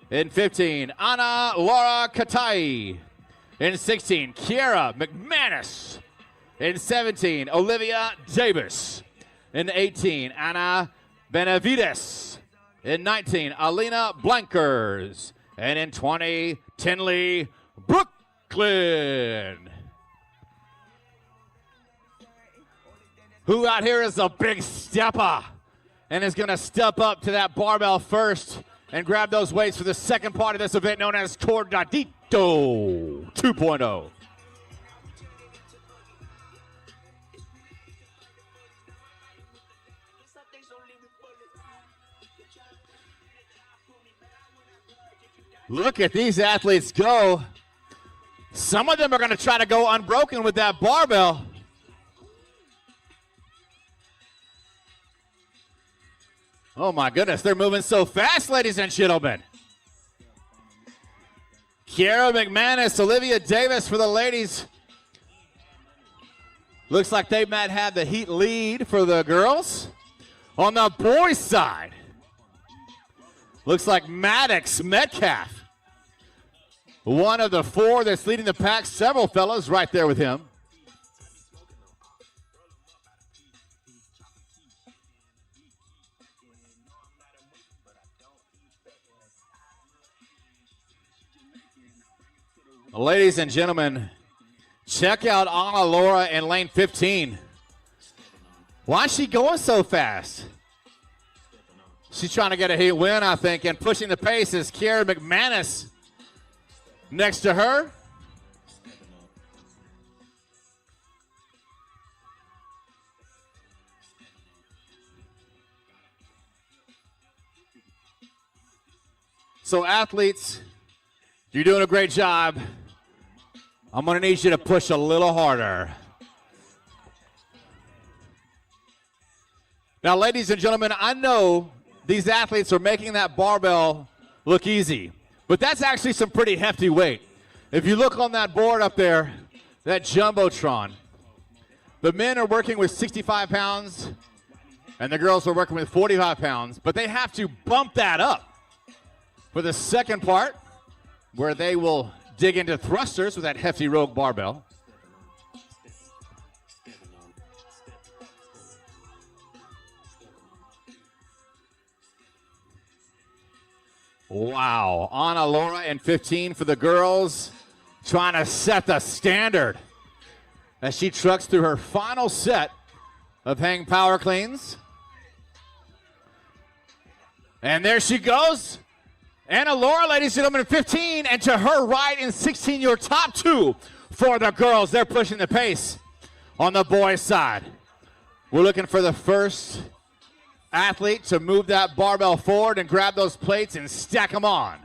In 15, Anna Laura Katai. In 16, Kiara McManus. In 17, Olivia Davis. In 18, Anna Benavides. In 19, Alina Blankers. And in 20, Tinley Brooklyn. Who out here is a big stepper and is going to step up to that barbell first and grab those weights for the second part of this event known as Cordadito 2.0. Look at these athletes go. Some of them are going to try to go unbroken with that barbell. Oh my goodness, they're moving so fast, ladies and gentlemen. Kiara McManus, Olivia Davis for the ladies. Looks like they might have the heat lead for the girls. On the boys' side, looks like Maddox Metcalf, one of the 4 that's leading the pack. Several fellas right there with him. Ladies and gentlemen, check out Anna Laura in lane 15. Why is she going so fast? She's trying to get a heat win, I think, and pushing the pace is Kiera McManus next to her. So athletes, you're doing a great job. I'm going to need you to push a little harder. Now, ladies and gentlemen, I know these athletes are making that barbell look easy, but that's actually some pretty hefty weight. If you look on that board up there, that Jumbotron, the men are working with 65 pounds and the girls are working with 45 pounds, but they have to bump that up for the second part, where they will dig into thrusters with that hefty Rogue barbell. Wow, Anna Laura in 15 for the girls, trying to set the standard as she trucks through her final set of hang power cleans. And there she goes. Anna Laura, ladies and gentlemen, 15, and to her right in 16, your top two for the girls. They're pushing the pace on the boys' side. We're looking for the first athlete to move that barbell forward and grab those plates and stack them on.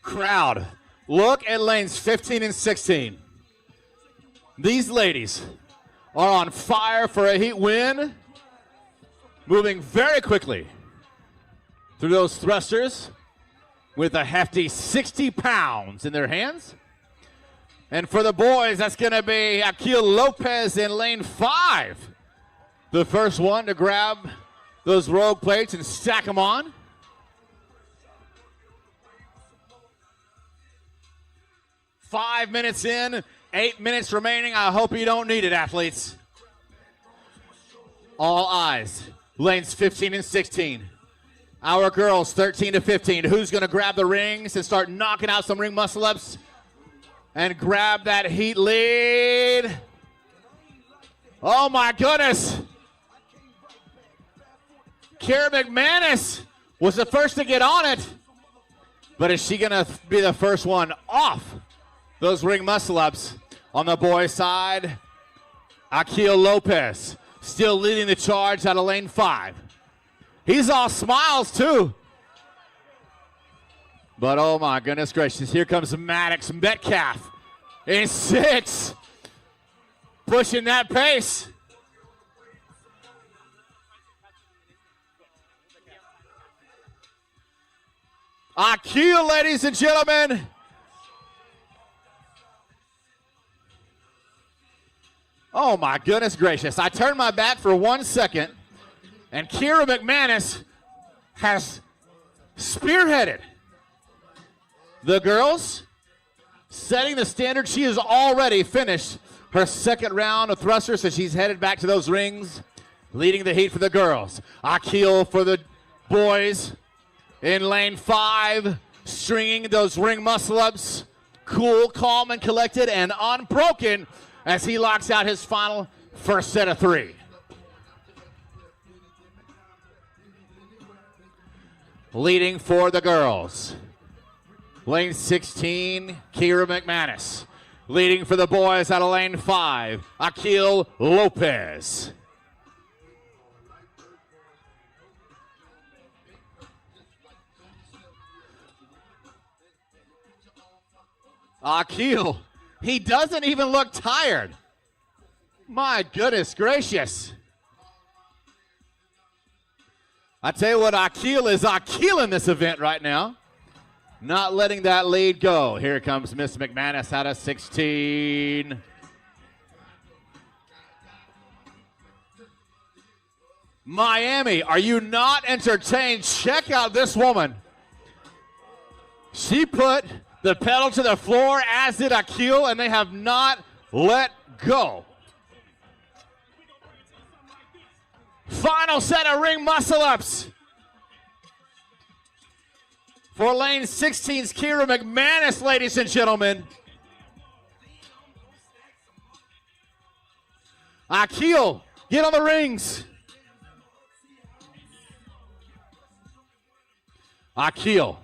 Crowd, look at lanes 15 and 16. These ladies are on fire for a heat win, moving very quickly through those thrusters with a hefty 60 pounds in their hands. And for the boys, that's going to be Akil Lopez in lane 5. The first one to grab those Rogue plates and stack them on. Five minutes in, 8 minutes remaining. I hope you don't need it, athletes. All eyes. Lanes 15 and 16. Our girls, 13 to 15. Who's going to grab the rings and start knocking out some ring muscle-ups and grab that heat lead? Oh, my goodness. Kiera McManus was the first to get on it. But is she going to be the first one off those ring muscle-ups? On the boys' side, Akil Lopez still leading the charge out of lane 5. He's all smiles, too. But, oh, my goodness gracious, here comes Maddox Metcalf in 6, pushing that pace. Akil, ladies and gentlemen. Oh, my goodness gracious. I turned my back for 1 second, and Kiera McManus has spearheaded the girls, setting the standard. She has already finished her second round of thrusters, so she's headed back to those rings, leading the heat for the girls. Akil for the boys in lane 5, stringing those ring muscle-ups, cool, calm, and collected, and unbroken as he locks out his final first set of 3. Leading for the girls, lane 16, Kiera McManus. Leading for the boys out of lane 5, Akil Lopez. Akil, he doesn't even look tired. My goodness gracious. I tell you what, Akil is Akil in this event right now. Not letting that lead go. Here comes Miss McManus out of 16. Miami, are you not entertained? Check out this woman. She put the pedal to the floor, as did Akil, and they have not let go. Final set of ring muscle-ups. For lane 16's Kira McManus, ladies and gentlemen. Akil, get on the rings. Akil.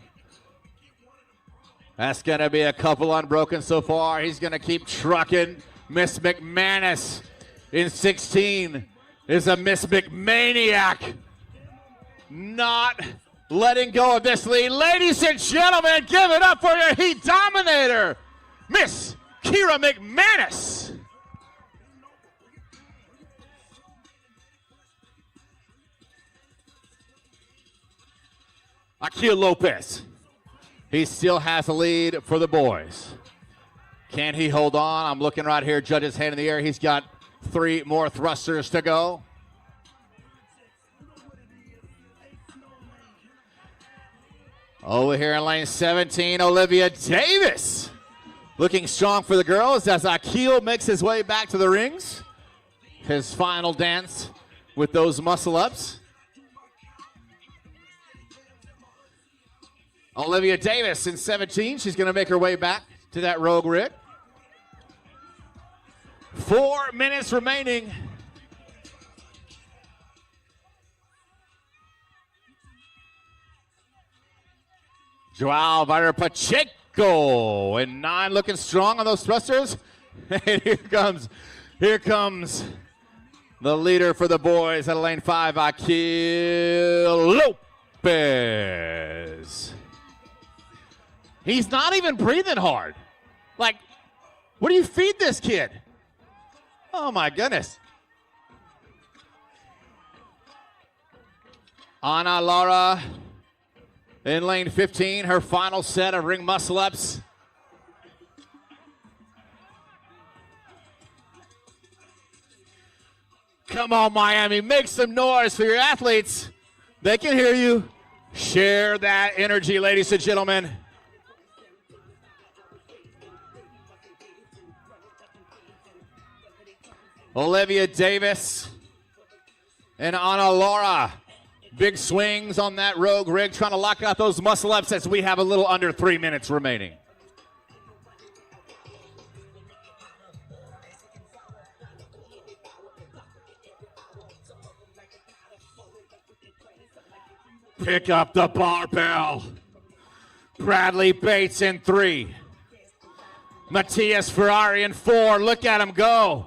That's going to be a couple unbroken so far. He's going to keep trucking. Miss McManus in 16 is a Miss McManiac. Not letting go of this lead. Ladies and gentlemen, give it up for your Heat Dominator, Miss Kira McManus. Akil Lopez. He still has a lead for the boys. Can he hold on? I'm looking right here, judge's hand in the air. He's got 3 more thrusters to go. Over here in lane 17, Olivia Davis. Looking strong for the girls as Akil makes his way back to the rings. His final dance with those muscle-ups. Olivia Davis in 17. She's going to make her way back to that rogue rig. 4 minutes remaining. Joao Viter Pacheco in 9, looking strong on those thrusters. And here comes the leader for the boys at lane 5, Akil Lopez. He's not even breathing hard. Like, what do you feed this kid? Oh my goodness. Ana Laura in lane 15, her final set of ring muscle-ups. Come on, Miami, make some noise for your athletes. They can hear you. Share that energy, ladies and gentlemen. Olivia Davis and Ana Laura. Big swings on that rogue rig, trying to lock out those muscle-ups as we have a little under 3 minutes remaining. Pick up the barbell. Bradley Bates in 3. Matthias Ferrari in 4. Look at him go.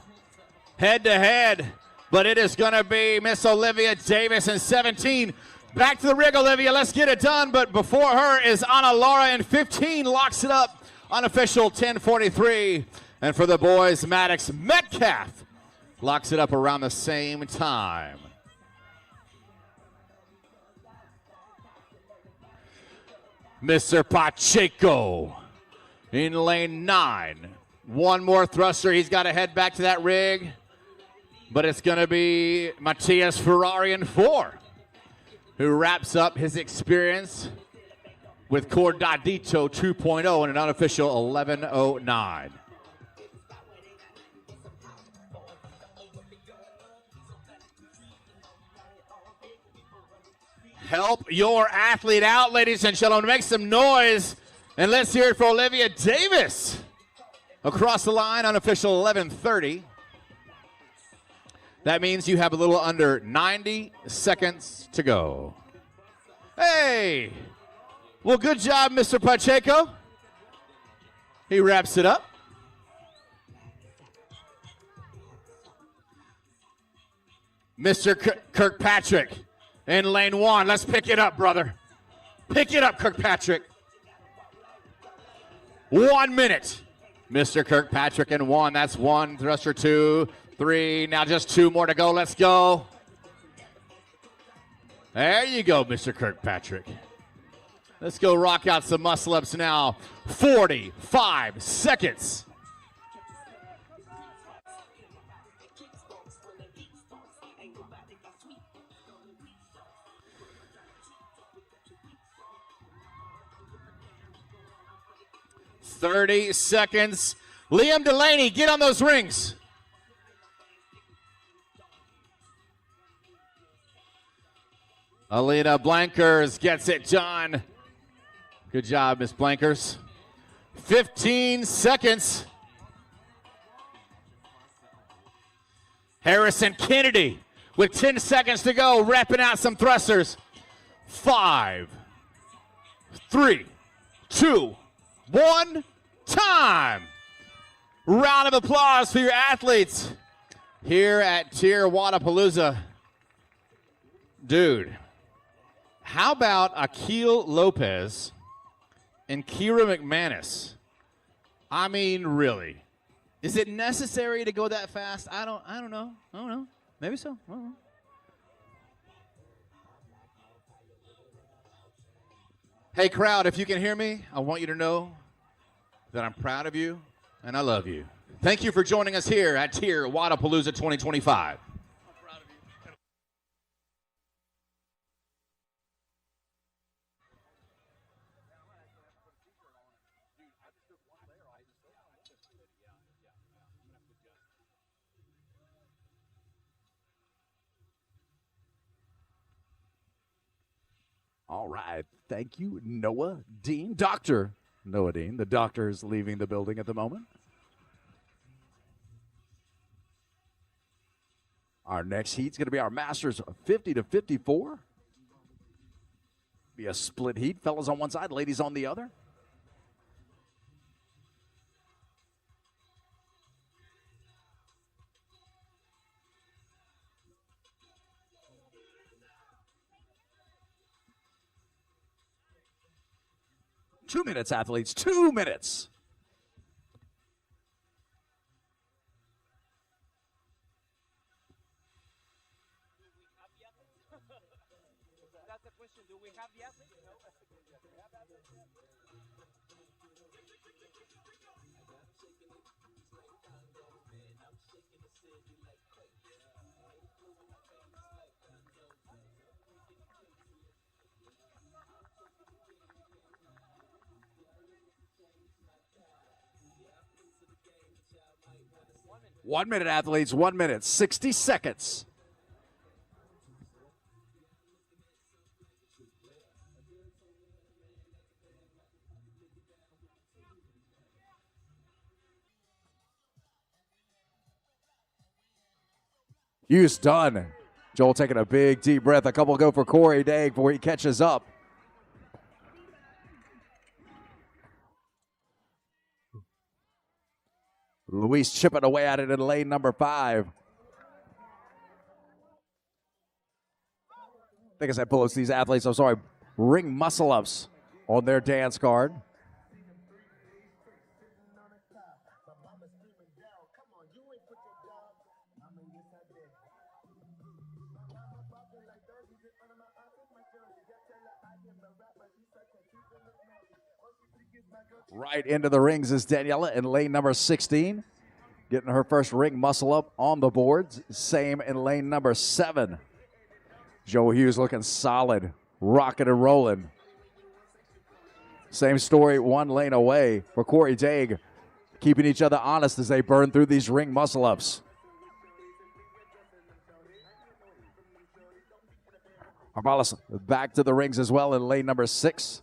Head to head. But it is going to be Miss Olivia Davis in 17. Back to the rig, Olivia. Let's get it done. But before her is Ana Laura in 15. Locks it up. Unofficial 10:43. And for the boys, Maddox Metcalf locks it up around the same time. Mr. Pacheco in lane 9. One more thruster. He's got to head back to that rig. But it's going to be Matthias Ferrari in 4, who wraps up his experience with Cordadito 2.0 in an unofficial 11:09. Help your athlete out, ladies and gentlemen. Make some noise. And let's hear it for Olivia Davis. Across the line, unofficial 11:30. That means you have a little under 90 seconds to go. Hey! Well, good job, Mr. Pacheco. He wraps it up. Mr. Kirkpatrick in lane 1. Let's pick it up, brother. Pick it up, Kirkpatrick. 1 minute. Mr. Kirkpatrick in 1. That's 1 thruster, 2, 3. Now just 2 more to go. Let's go. There you go, Mr. Kirkpatrick. Let's go rock out some muscle-ups now. 45 seconds. $30 seconds Liam Delaney, get on those rings. Alina Blankers gets it done. Good job, Miss Blankers. 15 seconds. Harrison Kennedy with 10 seconds to go, wrapping out some thrusters. 5, 3, 2, 1, time. Round of applause for your athletes here at TYR Wodapalooza. Dude, how about Akil Lopez and Kira McManus? I mean, really. Is it necessary to go that fast? I don't know. I don't know. Maybe so. I don't know. Hey, crowd, if you can hear me, I want you to know that I'm proud of you and I love you. Thank you for joining us here at TYR Wodapalooza 2025. All right. Thank you, Noah Dean. Dr. Noah Dean. The doctor is leaving the building at the moment. Our next heat's going to be our Masters 50 to 54. Be a split heat. Fellas on one side, ladies on the other. Two minutes, athletes. 2 minutes. That's the question. Do we have the athletes? No. One minute, athletes. 1 minute. 60 seconds. Use done. Joel taking a big deep breath. A couple go for Corey Day before he catches up. Luis chipping away at it in lane number 5. I think I said pull these athletes, I'm sorry, ring muscle ups on their dance card. Right into the rings is Daniela in lane number 16. Getting her first ring muscle up on the boards. Same in lane number 7. Joe Hughes looking solid, rocking and rolling. Same story, 1 lane away for Corey Daig, keeping each other honest as they burn through these ring muscle ups. Arbalas back to the rings as well in lane number 6.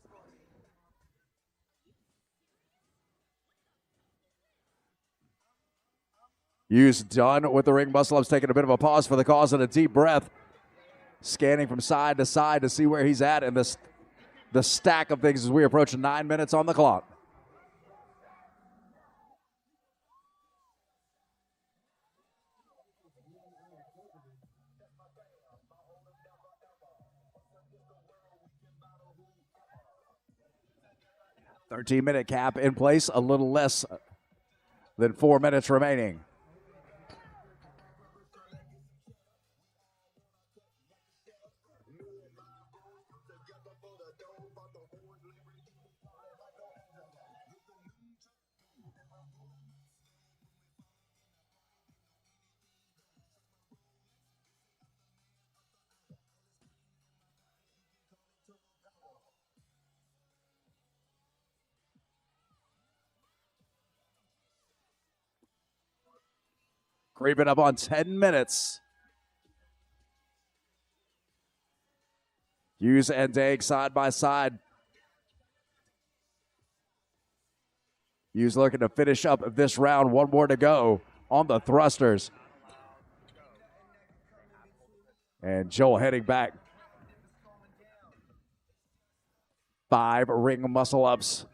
Hughes done with the ring muscle ups, taking a bit of a pause for the cause and a deep breath. Scanning from side to see where he's at in the stack of things as we approach 9 minutes on the clock. $13-minute cap in place, a little less than 4 minutes remaining. Creeping up on 10 minutes. Hughes and Dag side by side. Hughes looking to finish up this round. One more to go on the thrusters. And Joel heading back. 5 ring muscle ups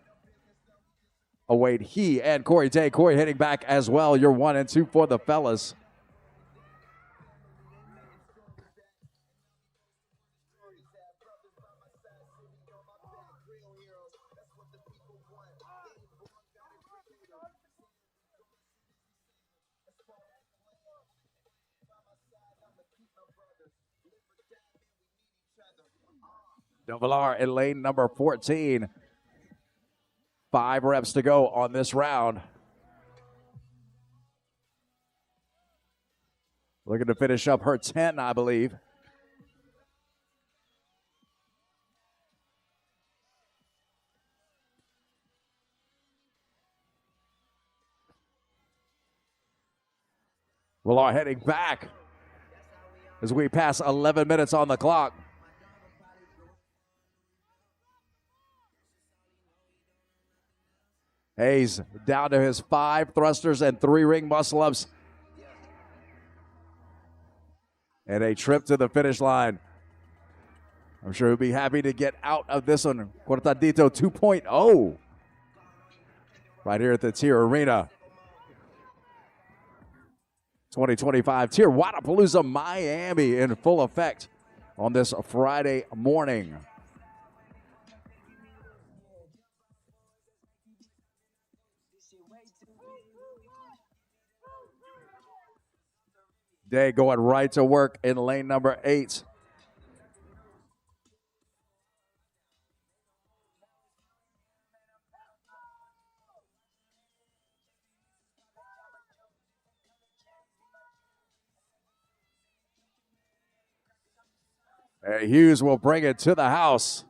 await he and Corey Day. Corey heading back as well. You're 1 and 2 for the fellas. Double R in lane number 14. 5 reps to go on this round. Looking to finish up her 10, I believe. Villar heading back as we pass 11 minutes on the clock. Hayes down to his 5 thrusters and 3 ring muscle ups. And a trip to the finish line. I'm sure he'll be happy to get out of this one. Cortadito 2.0. Right here at the TYR Arena. 2025 TYR Wodapalooza Miami in full effect on this Friday morning. Day going right to work in lane number 8. Hughes will bring it to the house.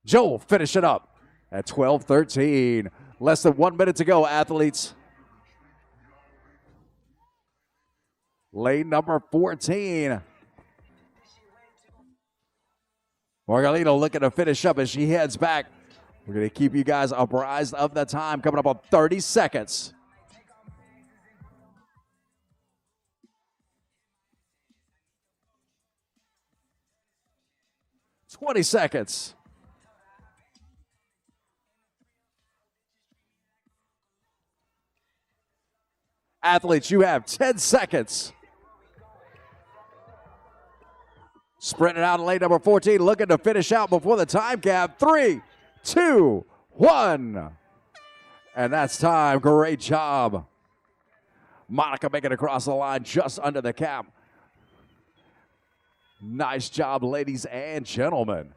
Joel finish it up at 12:13. Less than 1 minute to go, athletes. Lane number 14. Margalino looking to finish up as she heads back. We're going to keep you guys apprised of the time coming up on 30 seconds. "20 seconds. Athletes, you have 10 seconds. Sprinting out in lane number 14, looking to finish out before the time cap. 3, 2, 1. And that's time. Great job. Monica making it across the line just under the cap. Nice job, ladies and gentlemen.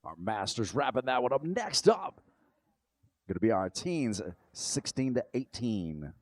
Our Masters wrapping that one up. Next up, going to be our teens, 16 to 18.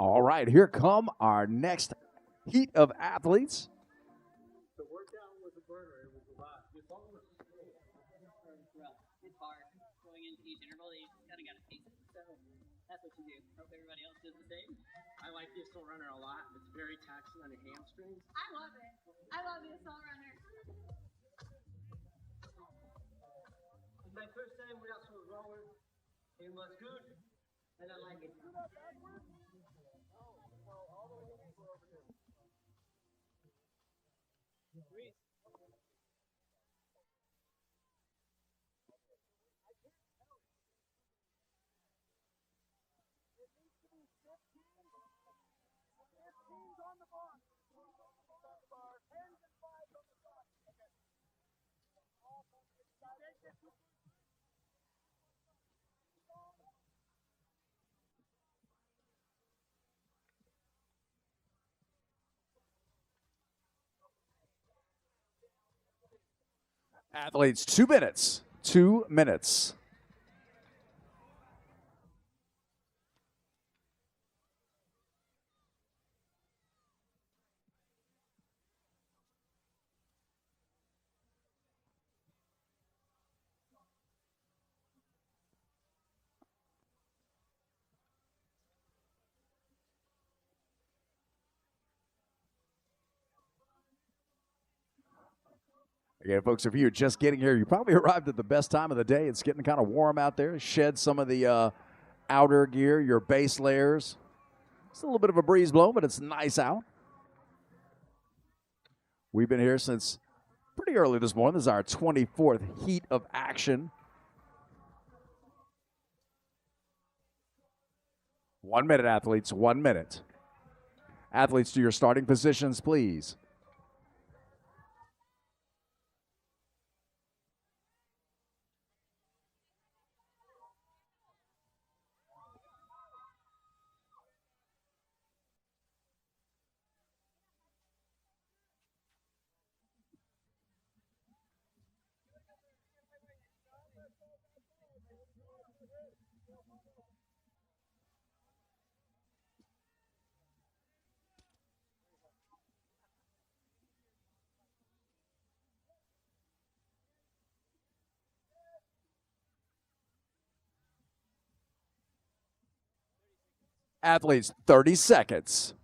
All right, here come our next heat of athletes. The workout was a burner. It was a lot. It's hard going into each interval. You kind of got to pace it. So that's what you do. Hope everybody else does the same. I like the assault runner a lot. It's very taxing on the hamstrings. I love it. I love the assault runner. It's my first time without so roller. It was good, and I like it. Athletes, 2 minutes. 2 minutes. Again, folks, if you're just getting here, you probably arrived at the best time of the day. It's getting kind of warm out there. Shed some of the outer gear, your base layers. It's a little bit of a breeze blowing, but it's nice out. We've been here since pretty early this morning. This is our 24th heat of action. 1 minute, athletes, 1 minute. Athletes, to your starting positions, please. Athletes, 30 seconds.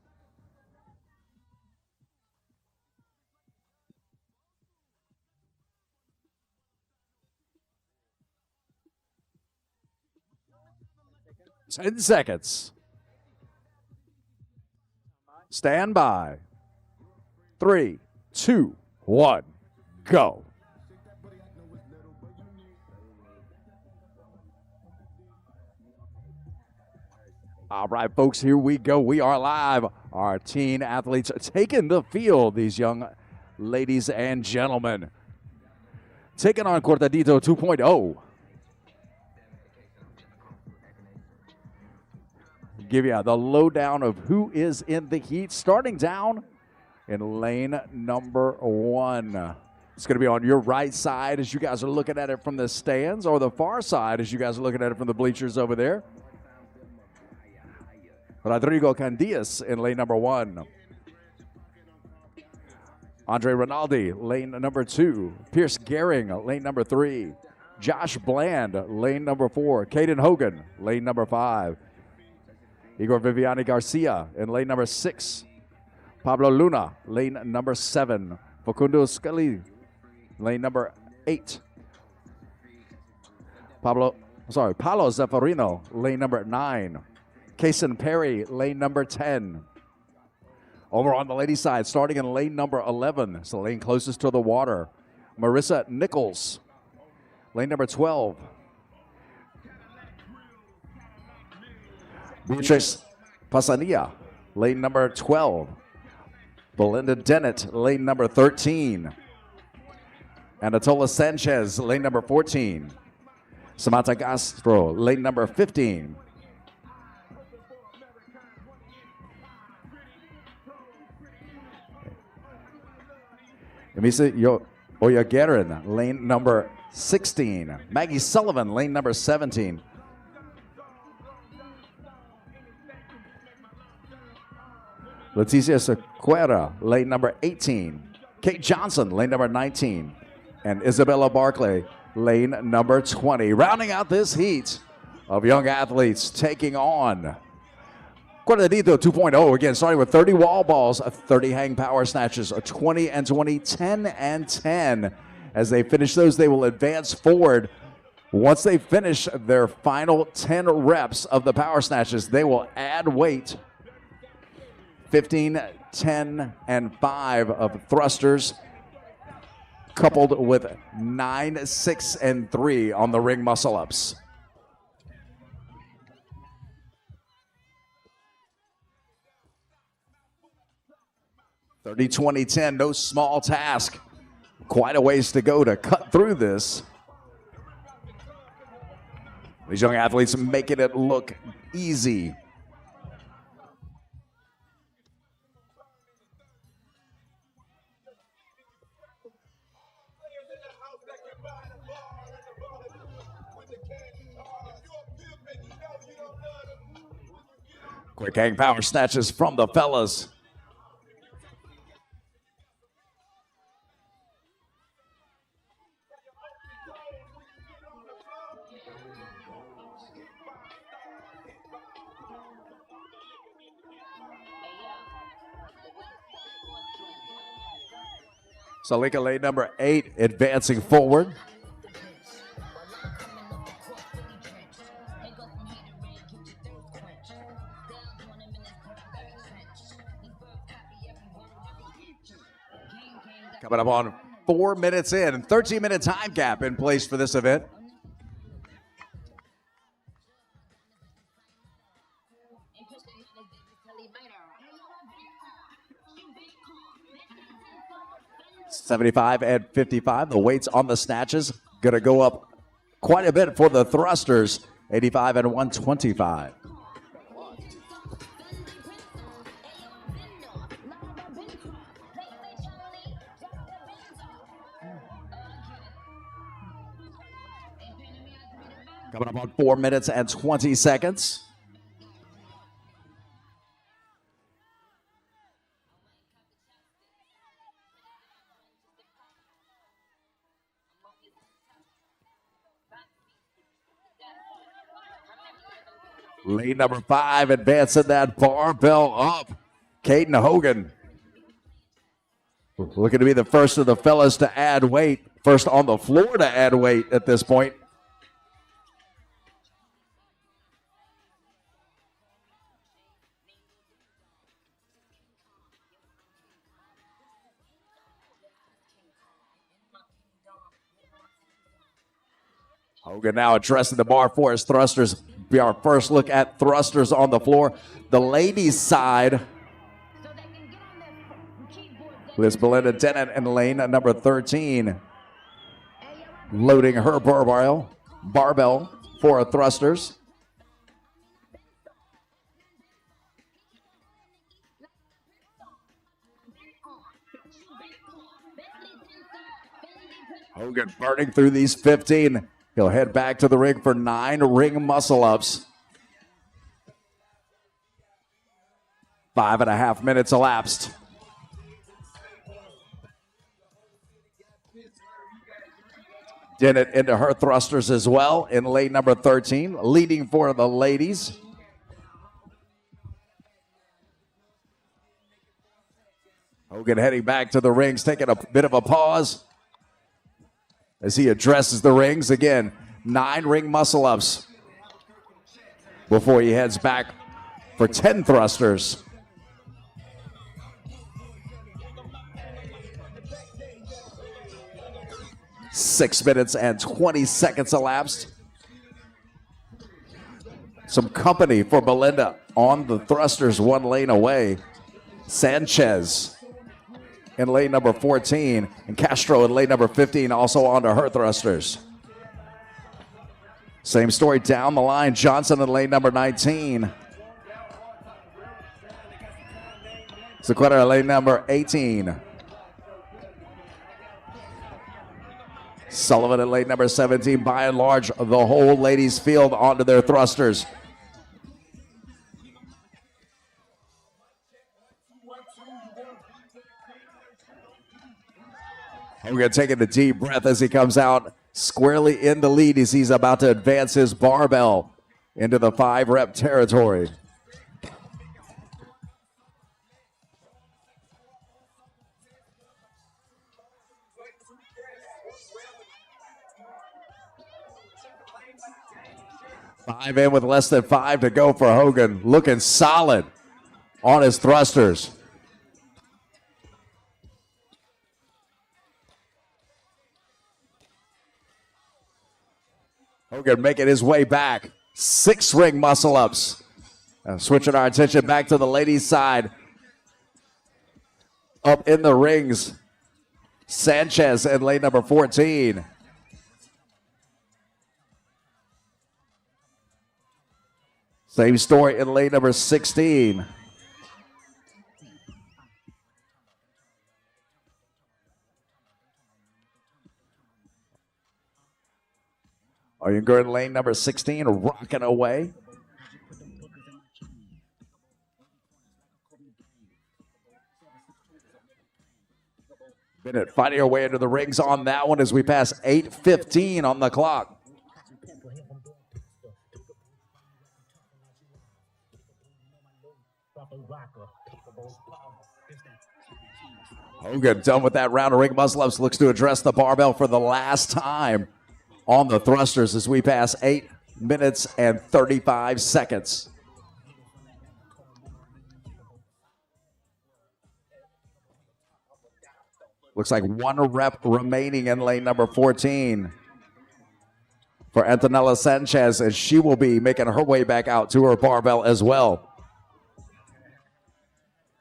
Ten seconds. Stand by. 3, 2, 1, go. All right, folks, here we go. We are live. Our teen athletes taking the field, these young ladies and gentlemen. Taking on Cortadito 2.0. Give you the lowdown of who is in the heat. Starting down in lane number 1. It's going to be on your right side as you guys are looking at it from the stands, or the far side as you guys are looking at it from the bleachers over there. Rodrigo Candias in lane number 1. Andre Rinaldi, lane number 2. Pierce Gehring, lane number 3. Josh Bland, lane number 4. Caden Hogan, lane number 5. Igor Viviani Garcia in lane number 6. Pablo Luna, lane number 7. Facundo Scully, lane number 8. Paulo Zaffarino, lane number 9. Kason Perry, lane number 10. Over on the ladies' side, starting in lane number 11, it's the lane closest to the water. Marissa Nichols, lane number 12. Beatrice Pasanilla, lane number 12. Belinda Dennett, lane number 13. Anatola Sanchez, lane number 14. Samantha Castro, lane number 15. Emisa Oyagaran, lane number 16. Maggie Sullivan, lane number 17. Leticia Sequeira, lane number 18. Kate Johnson, lane number 19. And Isabella Barclay, lane number 20. Rounding out this heat of young athletes taking on Cuadradito 2.0, again, starting with 30 wall balls, 30 hang power snatches, 20 and 20, 10 and 10. As they finish those, they will advance forward. Once they finish their final 10 reps of the power snatches, they will add weight. 15, 10, and 5 of thrusters, coupled with 9, 6, and 3 on the ring muscle-ups. $30, $20, $10, no small task. Quite a ways to go to cut through this. These young athletes making it look easy. Quick hang power snatches from the fellas. Salika, lane number 8, advancing forward. Coming up on 4 minutes in, and 13-minute time gap in place for this event. $75 and $55. The weights on the snatches going to go up quite a bit for the thrusters. $85 and $125. Coming up on 4 minutes and 20 seconds. Lane number 5 advancing that barbell up. Caden Hogan looking to be the first of the fellas to add weight. First on the floor to add weight at this point. Hogan now addressing the bar for his thrusters. Be our first look at thrusters on the floor. The ladies' side. Liz Belinda Dennett in lane number 13. Loading her barbell for thrusters. Hogan burning through these 15. He'll head back to the ring for 9 ring muscle-ups. 5.5 minutes elapsed. Dennett into her thrusters as well in lane number 13, leading for the ladies. Hogan heading back to the rings, taking a bit of a pause as he addresses the rings. Again, 9 ring muscle-ups before he heads back for 10 thrusters. Six minutes and 20 seconds elapsed. Some company for Belinda on the thrusters, 1 lane away. Sanchez in lane number 14, and Castro in lane number 15 also onto her thrusters. Same story down the line. Johnson in lane number 19. Sequeira in lane number 18. Sullivan in lane number 17. By and large, the whole ladies field onto their thrusters. Hogan taking a deep breath as he comes out squarely in the lead as he's about to advance his barbell into the 5-rep territory. Five in with less than 5 to go for Hogan. Looking solid on his thrusters. Hogan making his way back. 6 ring muscle ups. Switching our attention back to the ladies' side. Up in the rings, Sanchez in lane number 14. Same story in lane number 16. Are you going lane number 16, rocking away? Bennett fighting her way into the rings on that one as we pass 8:15 on the clock. Hogan done with that round of ring muscle ups, looks to address the barbell for the last time on the thrusters as we pass 8 minutes and 35 seconds. Looks like 1 rep remaining in lane number 14 for Antonella Sanchez, as she will be making her way back out to her barbell as well.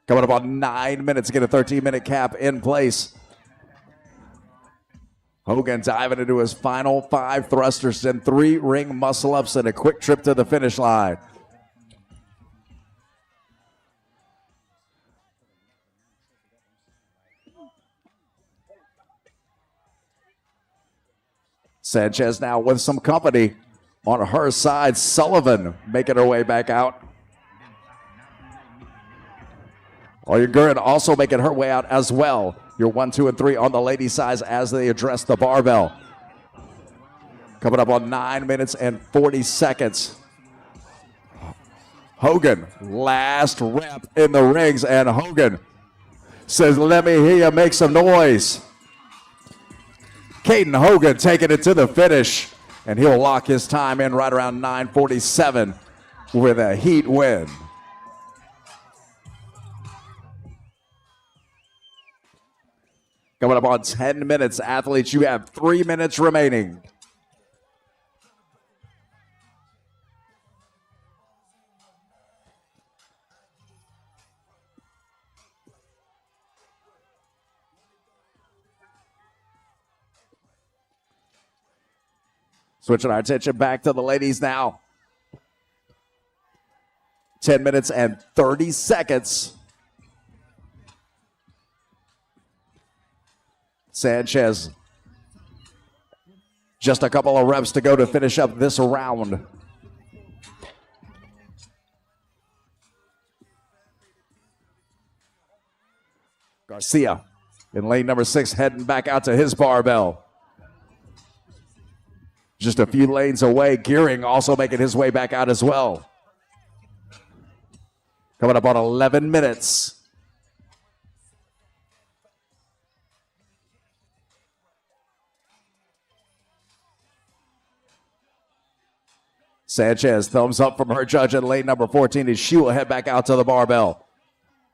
Coming up on 9 minutes to get a 13-minute cap in place. Hogan diving into his final 5 thrusters and 3 ring muscle ups and a quick trip to the finish line. Sanchez now with some company on her side. Sullivan making her way back out. Gurin also making her way out as well. Your 1, 2, and 3 on the ladies' side as they address the barbell. Coming up on 9 minutes and 40 seconds. Hogan, last rep in the rings, and Hogan says, "Let me hear you make some noise." Caden Hogan taking it to the finish, and he'll lock his time in right around 9:47 with a heat win. Coming up on 10 minutes, athletes, you have 3 minutes remaining. Switching our attention back to the ladies now. 10 minutes and 30 seconds. Sanchez, just a couple of reps to go to finish up this round. Garcia in lane number 6 heading back out to his barbell. Just a few lanes away. Gearing also making his way back out as well. Coming up on 11 minutes. Sanchez, thumbs up from her judge in lane number 14 as she will head back out to the barbell.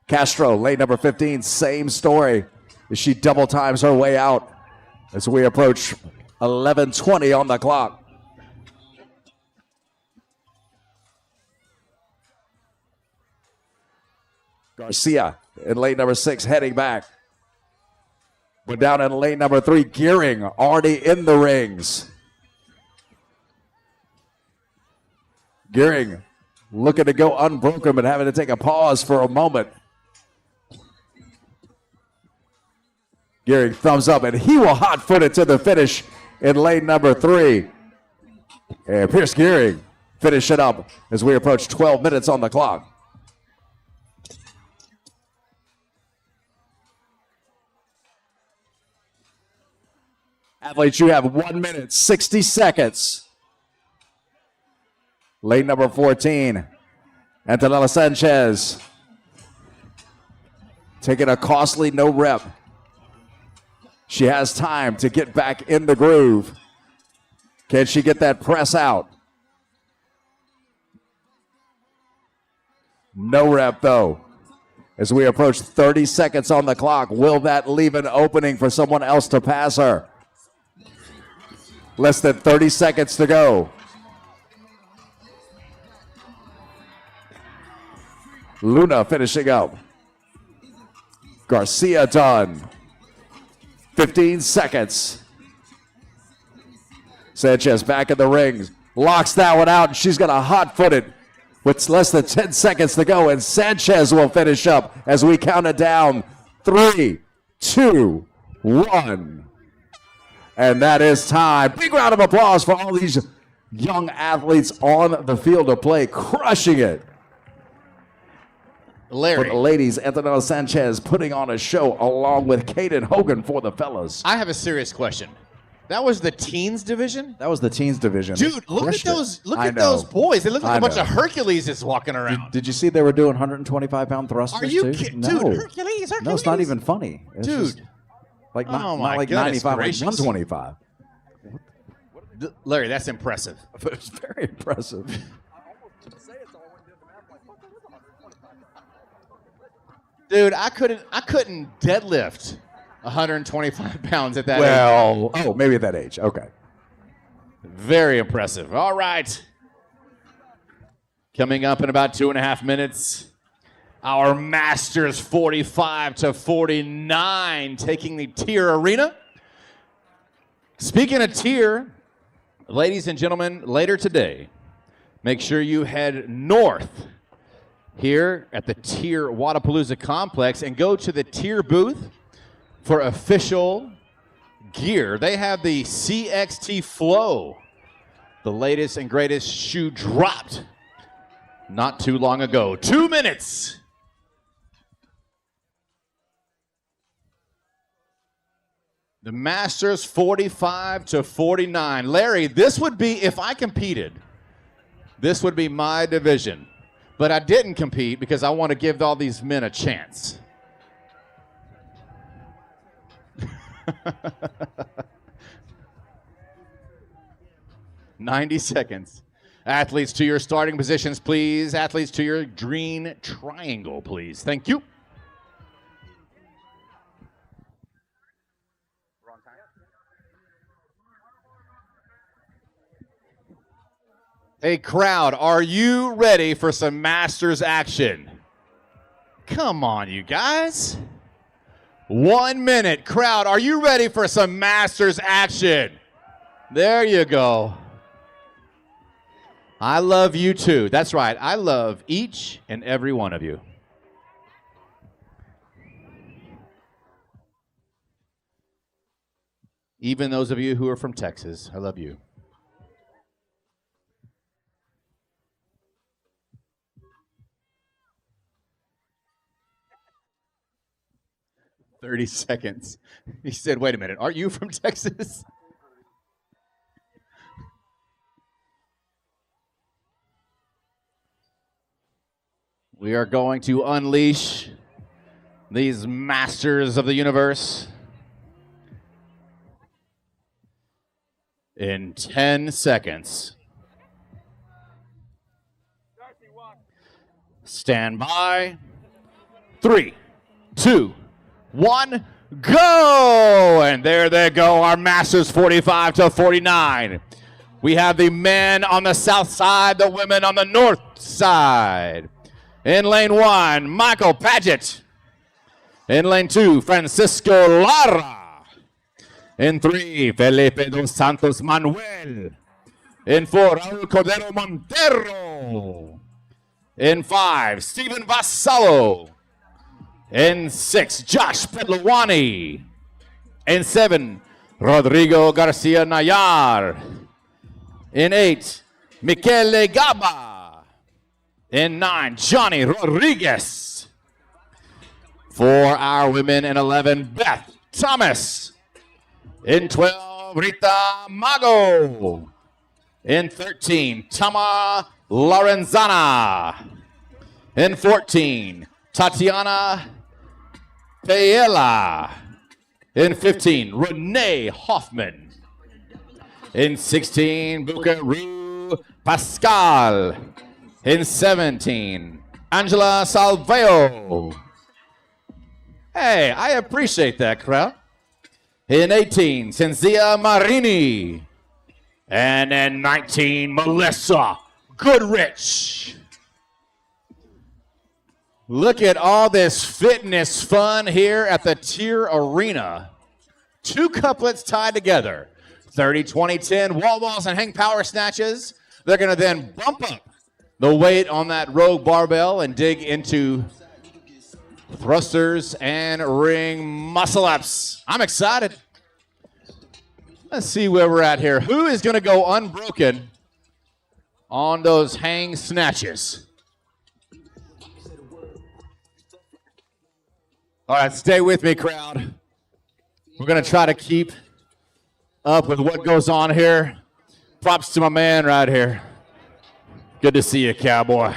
Castro, lane number 15, same story as she double times her way out as we approach 11:20 on the clock. Garcia in lane number 6 heading back. We're down in lane number 3, Gearing already in the rings. Gearing looking to go unbroken, but having to take a pause for a moment. Gearing thumbs up, and he will hot-foot it to the finish in lane number 3. And Pierce Gearing finish it up as we approach 12 minutes on the clock. Athletes, you have 1 minute, 60 seconds. Lane number 14, Antonella Sanchez. Taking a costly no rep. She has time to get back in the groove. Can she get that press out? No rep, though. As we approach 30 seconds on the clock, will that leave an opening for someone else to pass her? Less than 30 seconds to go. Luna finishing up. Garcia done. 15 seconds. Sanchez back in the ring. Locks that one out, and she's got a hot-footed with less than 10 seconds to go, and Sanchez will finish up as we count it down. 3, 2, 1. And that is time. Big round of applause for all these young athletes on the field of play, crushing it. Larry. For the ladies, Antonella Sanchez putting on a show along with Kaden Hogan for the fellas. I have a serious question. That was the teens division? That was the teens division. Dude, look at those! Look at those boys. They look like a bunch of Hercules is walking around. Did you see they were doing 125-pound thrusters? Are you too? kidding? No. Dude, Hercules. No, it's not even funny. It's Dude. just like not, Oh not my like goodness 95, gracious. like 125. Larry, that's impressive. But it's very impressive. Dude, I couldn't deadlift 125 pounds at that age. Well, oh, maybe at that age. Okay. Very impressive. All right. Coming up in about 2.5 minutes, our Masters 45-49 taking the TYR Arena. Speaking of TYR, ladies and gentlemen, later today, make sure you head north here at the TYR Wodapalooza complex and go to the TYR booth for official gear. They have the CXT Flow, the latest and greatest shoe dropped not too long ago. 2 minutes. The Masters 45-49. Larry, this would be, if I competed, this would be my division. But I didn't compete because I want to give all these men a chance. "90 seconds. Athletes to your starting positions, please. Athletes to your green triangle, please. Thank you." Hey, crowd, are you ready for some Masters action? Come on, you guys. 1 minute. Crowd, are you ready for some Masters action? There you go. I love you too. That's right. I love each and every one of you. Even those of you who are from Texas, I love you. "30 seconds. He said, "Wait a minute. Aren't you from Texas?" We are going to unleash these masters of the universe in 10 seconds. Stand by. 3, 2, 1, go! And there they go, our Masters 45-49. We have the men on the south side, the women on the north side. In lane 1, Michael Paget. In lane 2, Francisco Lara. In 3, Felipe dos Santos Manuel. In 4, Raul Cordero Montero. In 5, Steven Vassallo. In 6, Josh Pedlawani. In 7, Rodrigo Garcia Nayar. In 8, Michele Gaba. In 9, Johnny Rodriguez. For our women in 11, Beth Thomas. In 12, Rita Mago. In 13, Tama Lorenzana. In 14, Tatiana Payela. In 15, Renee Hoffman. In 16, Bukaru Pascal. In 17, Angela Salveo. Hey, I appreciate that, crowd. In 18, Cynthia Marini. And in 19, Melissa Goodrich. Look at all this fitness fun here at the TYR Arena. 2 couplets tied together. 30, 20, 10, wall balls and hang power snatches. They're going to then bump up the weight on that Rogue barbell and dig into thrusters and ring muscle ups. I'm excited. Let's see where we're at here. Who is going to go unbroken on those hang snatches? All right, stay with me, crowd. We're going to try to keep up with what goes on here. Props to my man right here. Good to see you, cowboy.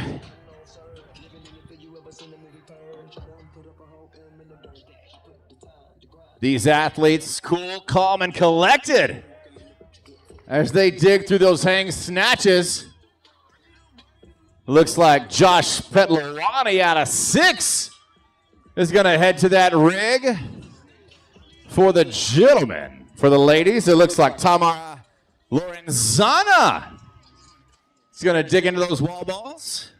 These athletes, cool, calm, and collected as they dig through those hang snatches. Looks like Josh Petlawani out of 6 is going to head to that rig. For the gentlemen, for the ladies, it looks like Tamara Lorenzana is going to dig into those wall balls.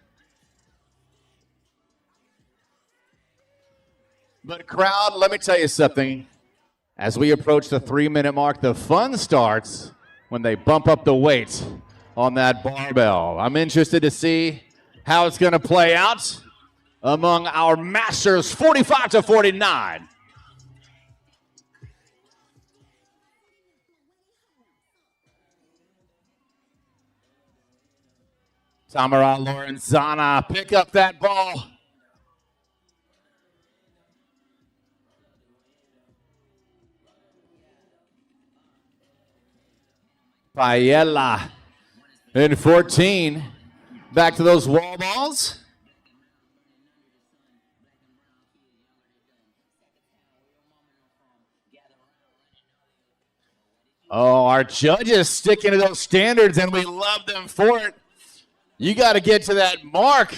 But crowd, let me tell you something. As we approach the 3-minute mark, the fun starts when they bump up the weight on that barbell. I'm interested to see how it's going to play out among our masters 45 to 49. Tamara Lorenzana, pick up that ball. Payela in 14. Back to those wall balls. Oh, our judges sticking to those standards, and we love them for it. You got to get to that mark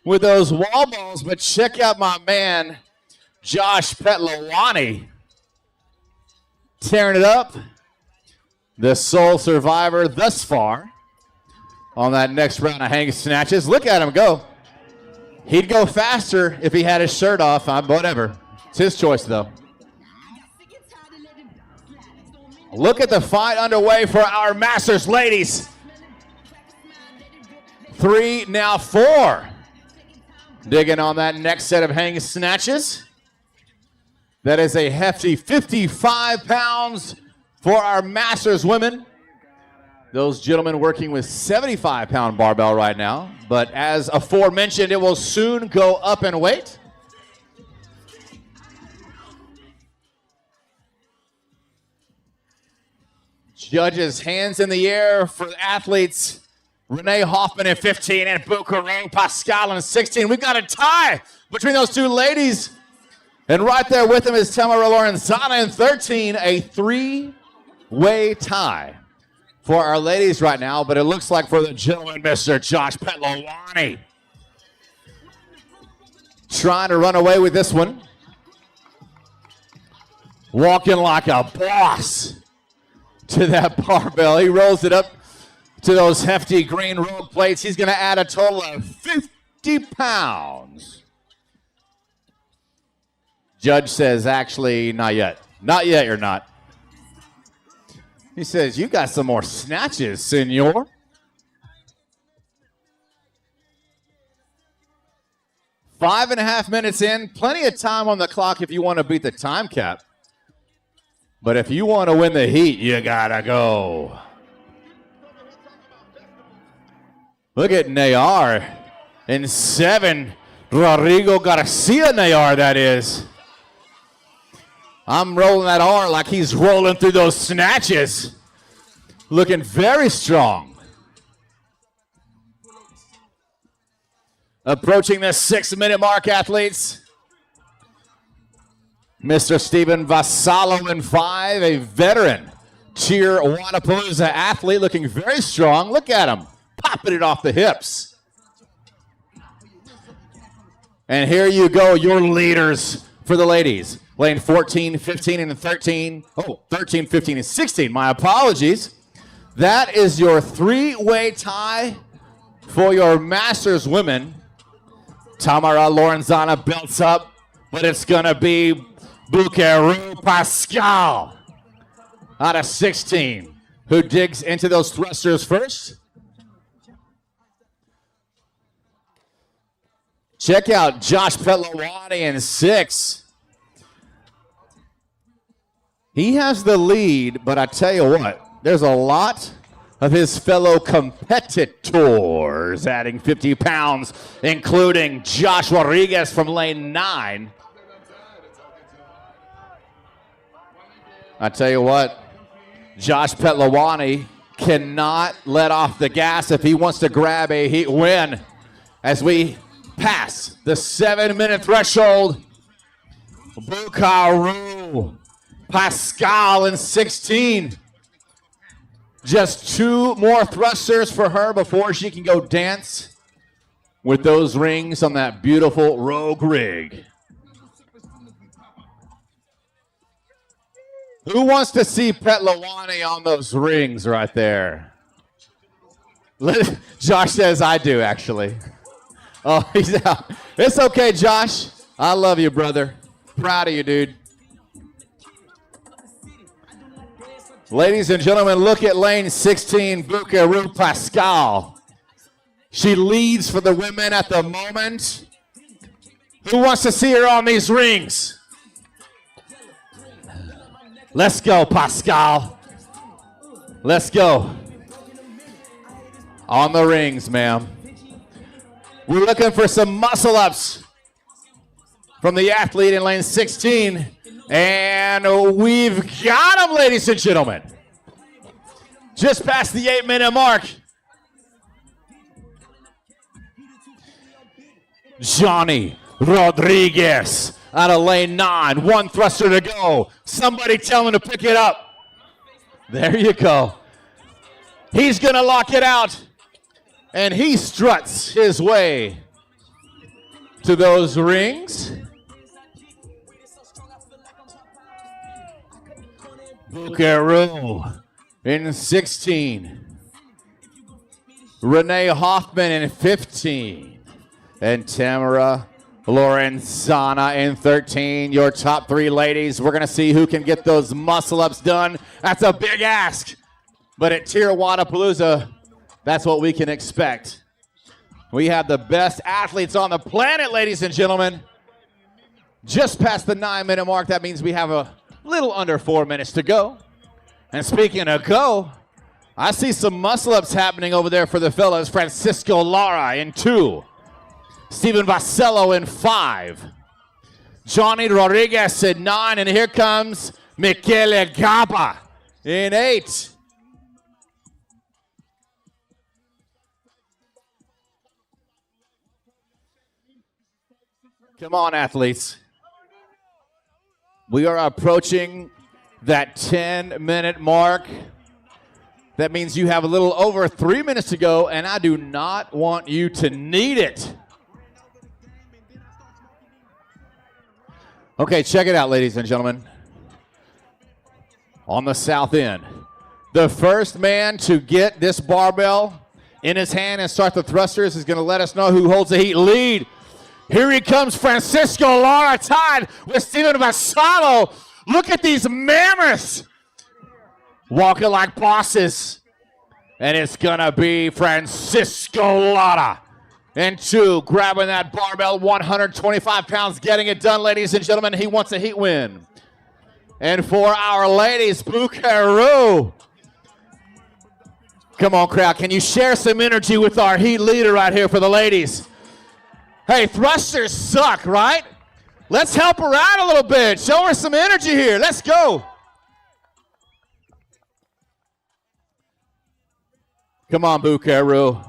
with those wall balls, but check out my man, Josh Petlawani, tearing it up. The sole survivor thus far on that next round of hang snatches. Look at him go. He'd go faster if he had his shirt off. Whatever. It's his choice, though. Look at the fight underway for our Masters ladies. 3, now 4. Digging on that next set of hang snatches. That is a hefty 55 pounds for our Masters women. Those gentlemen working with 75-pound barbell right now. But as aforementioned, it will soon go up in weight. Judges, hands in the air for the athletes. Renee Hoffman at 15 and Bukaru Pascal in 16. We've got a tie between those two ladies. And right there with them is Tamara Lorenzana in 13. A 3-way tie for our ladies right now. But it looks like for the gentleman, Mr. Josh Petlawani, trying to run away with this one. Walking like a boss to that barbell. He rolls it up to those hefty green road plates. He's going to add a total of 50 pounds. Judge says, actually, not yet. Not yet, you're not. He says, you got some more snatches, senor. Five and a half minutes in. Plenty of time on the clock if you want to beat the time cap. But if you want to win the heat, you got to go. Look at Nayar in 7. Rodrigo Garcia Nayar, that is. I'm rolling that R like he's rolling through those snatches. Looking very strong. Approaching the 6-minute mark, athletes. Mr. Steven Vassallo in 5, a veteran TYR Wodapalooza athlete, looking very strong. Look at him, popping it off the hips. And here you go, your leaders for the ladies. Lane 14, 15, and 13. Oh, 13, 15, and 16. My apologies. That is your 3-way tie for your Masters women. Tamara Lorenzana belts up, but it's going to be Bukaru Pascal out of 16, who digs into those thrusters first. Check out Josh Petlawani in 6. He has the lead, but I tell you what, there's a lot of his fellow competitors adding 50 pounds, including Josh Rodriguez from lane 9. I tell you what, Josh Petlawani cannot let off the gas if he wants to grab a heat win as we pass the 7-minute threshold. Bukaru Pascal in 16. Just 2 more thrusters for her before she can go dance with those rings on that beautiful Rogue rig. Who wants to see Petlawani on those rings right there? Josh says I do, actually. Oh, he's out. It's okay, Josh. I love you, brother. Proud of you, dude. Ladies and gentlemen, look at lane 16, Bukaru Pascal. She leads for the women at the moment. Who wants to see her on these rings? Let's go, Pascal. Let's go. On the rings, ma'am. We're looking for some muscle-ups from the athlete in lane 16. And we've got him, ladies and gentlemen. Just past the 8-minute mark. Johnny Rodriguez out of lane 9. 1 thruster to go. Somebody tell him to pick it up. There you go. He's going to lock it out. And he struts his way to those rings. Bukaru in 16. Renee Hoffman in 15. And Tamara Lorenzana in 13. Your top 3 ladies. We're going to see who can get those muscle-ups done. That's a big ask. But at TYR Wodapalooza, that's what we can expect. We have the best athletes on the planet, ladies and gentlemen. Just past the 9-minute mark. That means we have a little under 4 minutes to go. And speaking of go, I see some muscle-ups happening over there for the fellas. Francisco Lara in 2. Steven Vassallo in 5. Johnny Rodriguez in 9. And here comes Michele Gaba in 8. Come on, athletes. We are approaching that 10-minute mark. That means you have a little over 3 minutes to go, and I do not want you to need it. Okay, check it out, ladies and gentlemen. On the south end, the first man to get this barbell in his hand and start the thrusters is going to let us know who holds the heat lead. Here he comes, Francisco Lara, tied with Steven Vassallo. Look at these mammoths walking like bosses. And it's going to be Francisco Lara in 2, grabbing that barbell, 125 pounds, getting it done, ladies and gentlemen. He wants a heat win. And for our ladies, Bukaru. Come on, crowd. Can you share some energy with our heat leader right here for the ladies? Hey, thrusters suck, right? Let's help her out a little bit. Show her some energy here. Let's go. Come on, Bukaru.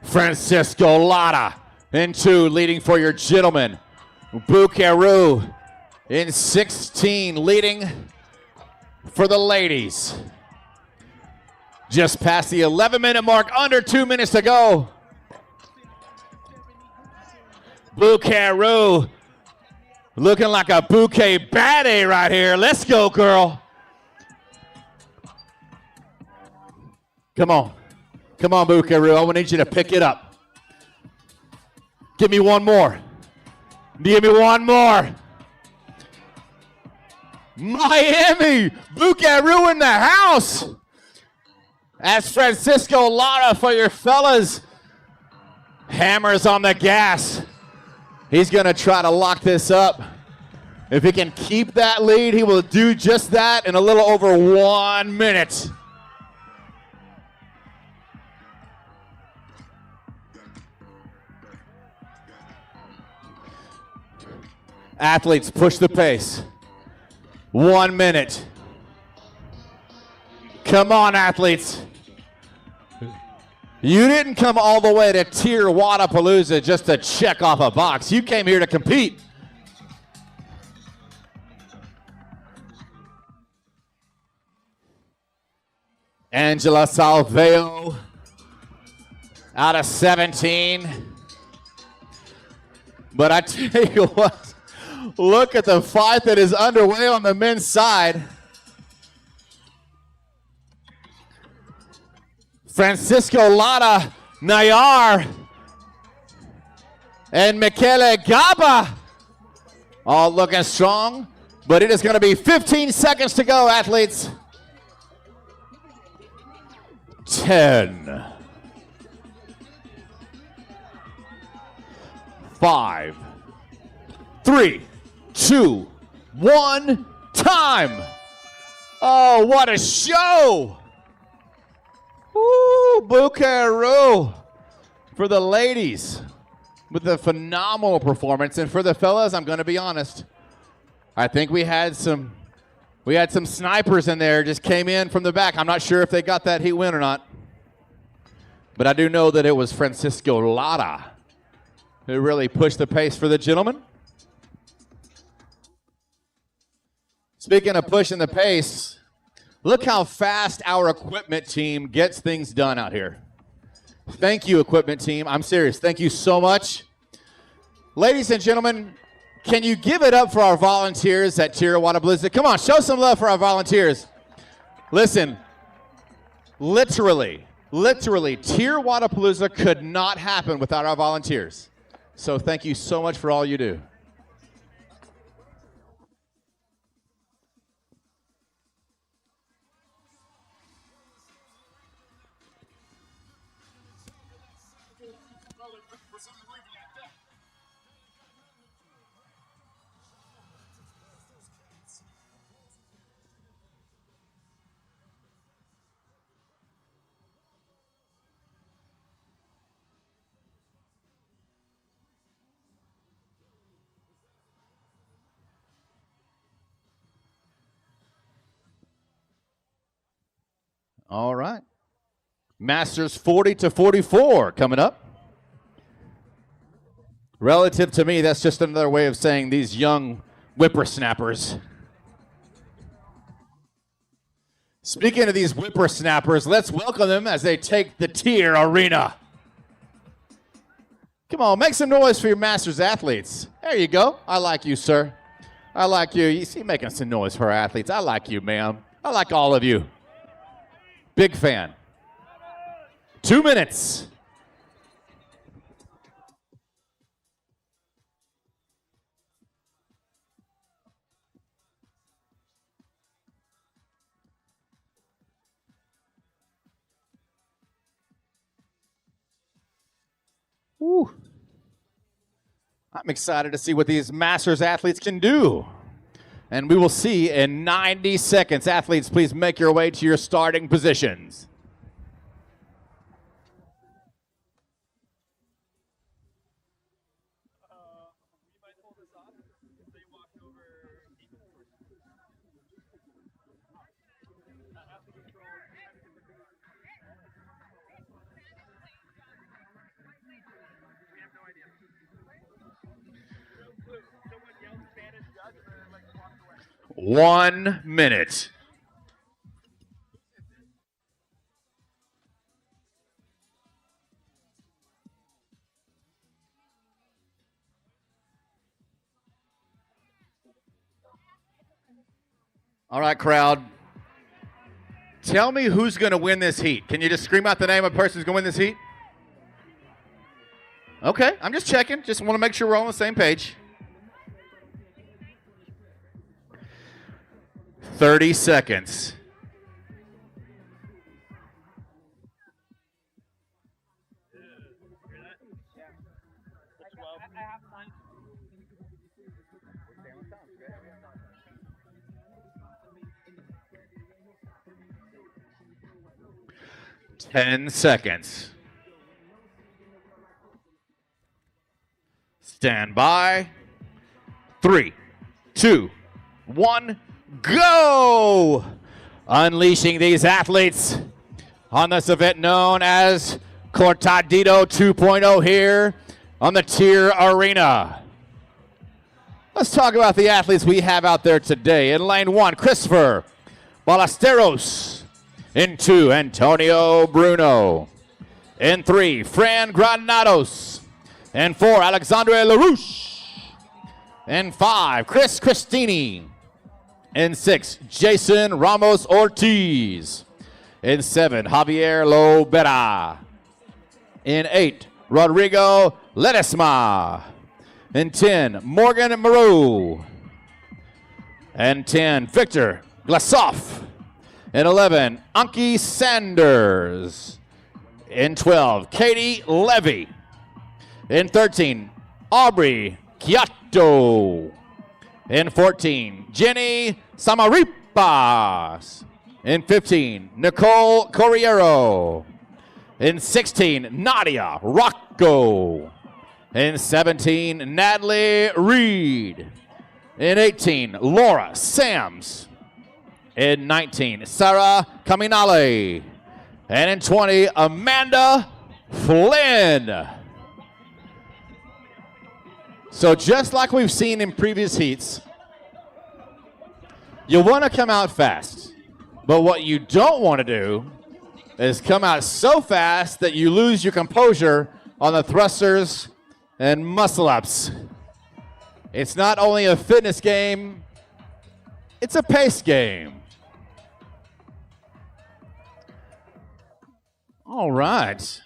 Francisco Lara in 2, leading for your gentlemen. Bukaru in 16, leading for the ladies. Just past the 11-minute mark, under 2 minutes to go. Bukaru looking like a bouquet baddie right here. Let's go, girl. Come on. Come on, Bukaru. I need you to pick it up. Give me one more. Give me one more. Miami. Bukaru in the house. That's Francisco Lara for your fellas. Hammers on the gas. He's going to try to lock this up. If he can keep that lead, he will do just that in a little over 1 minute. Athletes, push the pace. 1 minute. Come on, athletes. You didn't come all the way to TYR Wodapalooza just to check off a box. You came here to compete. Angela Salveo out of 17. But I tell you what, look at the fight that is underway on the men's side. Francisco Lara, Nayar, and Michele Gaba all looking strong, but it is going to be 15 seconds to go, athletes. 10, 5, 3, 2, 1, time. Oh, what a show. Woo, Bukaru for the ladies with a phenomenal performance. And for the fellas, I'm going to be honest, I think we had some snipers in there, just came in from the back. I'm not sure if they got that heat win or not. But I do know that it was Francisco Lara who really pushed the pace for the gentlemen. Speaking of pushing the pace, look how fast our equipment team gets things done out here. Thank you, equipment team. I'm serious. Thank you so much. Ladies and gentlemen, can you give it up for our volunteers at TYR Wodapalooza? Come on, show some love for our volunteers. Listen, literally, TYR Wodapalooza could not happen without our volunteers. So thank you so much for all you do. All right. Masters 40 to 44 coming up. Relative to me, that's just another way of saying these young whippersnappers. Speaking of these whippersnappers, let's welcome them as they take the TYR Arena. Come on, make some noise for your Masters athletes. There you go. I like you, sir. I like you. You see, making some noise for our athletes. I like you, ma'am. I like all of you. Big fan. 2 minutes. Woo. I'm excited to see what these Masters athletes can do. And we will see in 90 seconds. Athletes, please make your way to your starting positions. We might hold this off. 1 minute. All right, crowd. Tell me who's going to win this heat. Can you just scream out the name of the person who's going to win this heat? Okay, I'm just checking. Just want to make sure we're all on the same page. 30 seconds. I have time. 10 seconds. Stand by. 3, 2, 1, go! Unleashing these athletes on this event known as Cortadito 2.0 here on the TYR Arena. Let's talk about the athletes we have out there today. In lane 1, Christopher Ballesteros. In 2, Antonio Bruno. In 3, Fran Granados. In 4, Alexandre LaRouche. In 5, Chris Cristini. In 6, Jason Ramos Ortiz. In 7, Javier Lobera. In 8, Rodrigo Ledesma. In 10, Morgan Moreau. And 10, Victor Glasoff. In 11, Anki Sanders. In 12, Katie Levy. In 13, Aubrey Chiatto. In 14, Jenny Samaripas. In 15, Nicole Corriero. In 16, Nadia Rocco. In 17, Natalie Reed. In 18, Laura Sams. In 19, Sarah Caminale. And in 20, Amanda Flynn. So just like we've seen in previous heats, you want to come out fast. But what you don't want to do is come out so fast that you lose your composure on the thrusters and muscle-ups. It's not only a fitness game, it's a pace game. All right.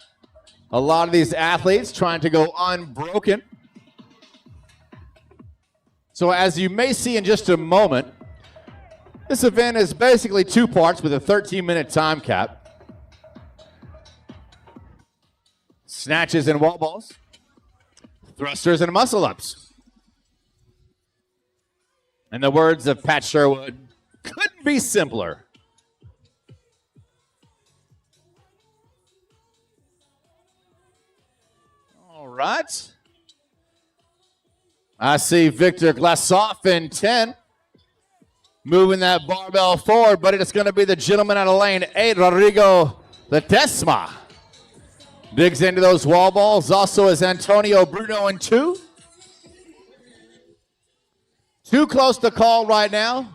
A lot of these athletes trying to go unbroken. So as you may see in just a moment, this event is basically 2 parts with a 13-minute time cap. Snatches and wall balls. Thrusters and muscle-ups. In the words of Pat Sherwood, couldn't be simpler. All right. I see Victor Glasoff in 10. Moving that barbell forward, but it's going to be the gentleman out of lane 8, Rodrigo Ledesma. Digs into those wall balls. Also is Antonio Bruno in 2. Too close to call right now,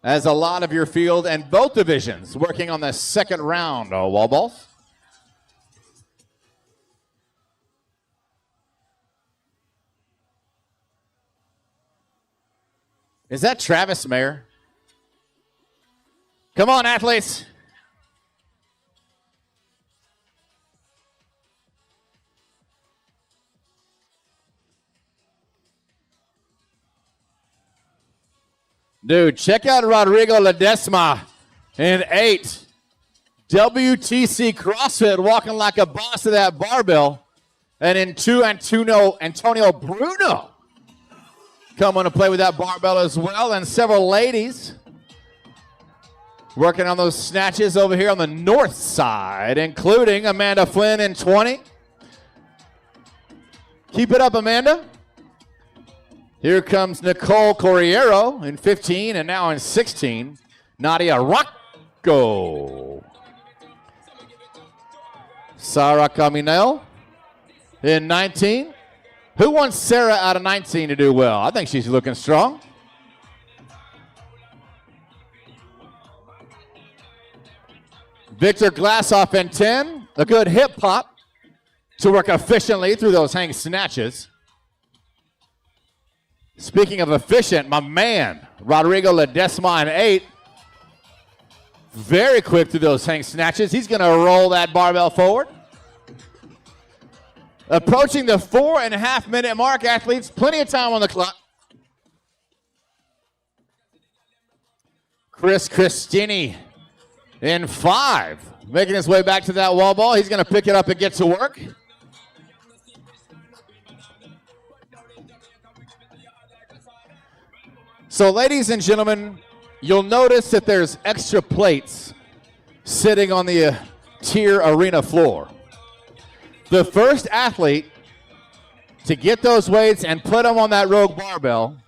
as a lot of your field and both divisions working on the second round of wall balls. Is that Travis Mayer? Come on, athletes. Dude, check out Rodrigo Ledesma in 8. WTC CrossFit walking like a boss of that barbell. And in 2, Antonio Bruno coming to play with that barbell as well. And several ladies working on those snatches over here on the north side, including Amanda Flynn in 20. Keep it up, Amanda. Here comes Nicole Corriero in 15, and now in 16, Nadia Rocco. Sarah Caminel in 19, Who wants Sarah out of 19 to do well? I think she's looking strong. Victor Glassoff in 10. A good hip hop to work efficiently through those hang snatches. Speaking of efficient, my man, Rodrigo Ledesma in 8. Very quick through those hang snatches. He's going to roll that barbell forward. Approaching the 4.5 minute mark, athletes. Plenty of time on the clock. Chris Christini in 5. Making his way back to that wall ball. He's going to pick it up and get to work. So, ladies and gentlemen, you'll notice that there's extra plates sitting on the TYR Arena floor. The first athlete to get those weights and put them on that rogue barbell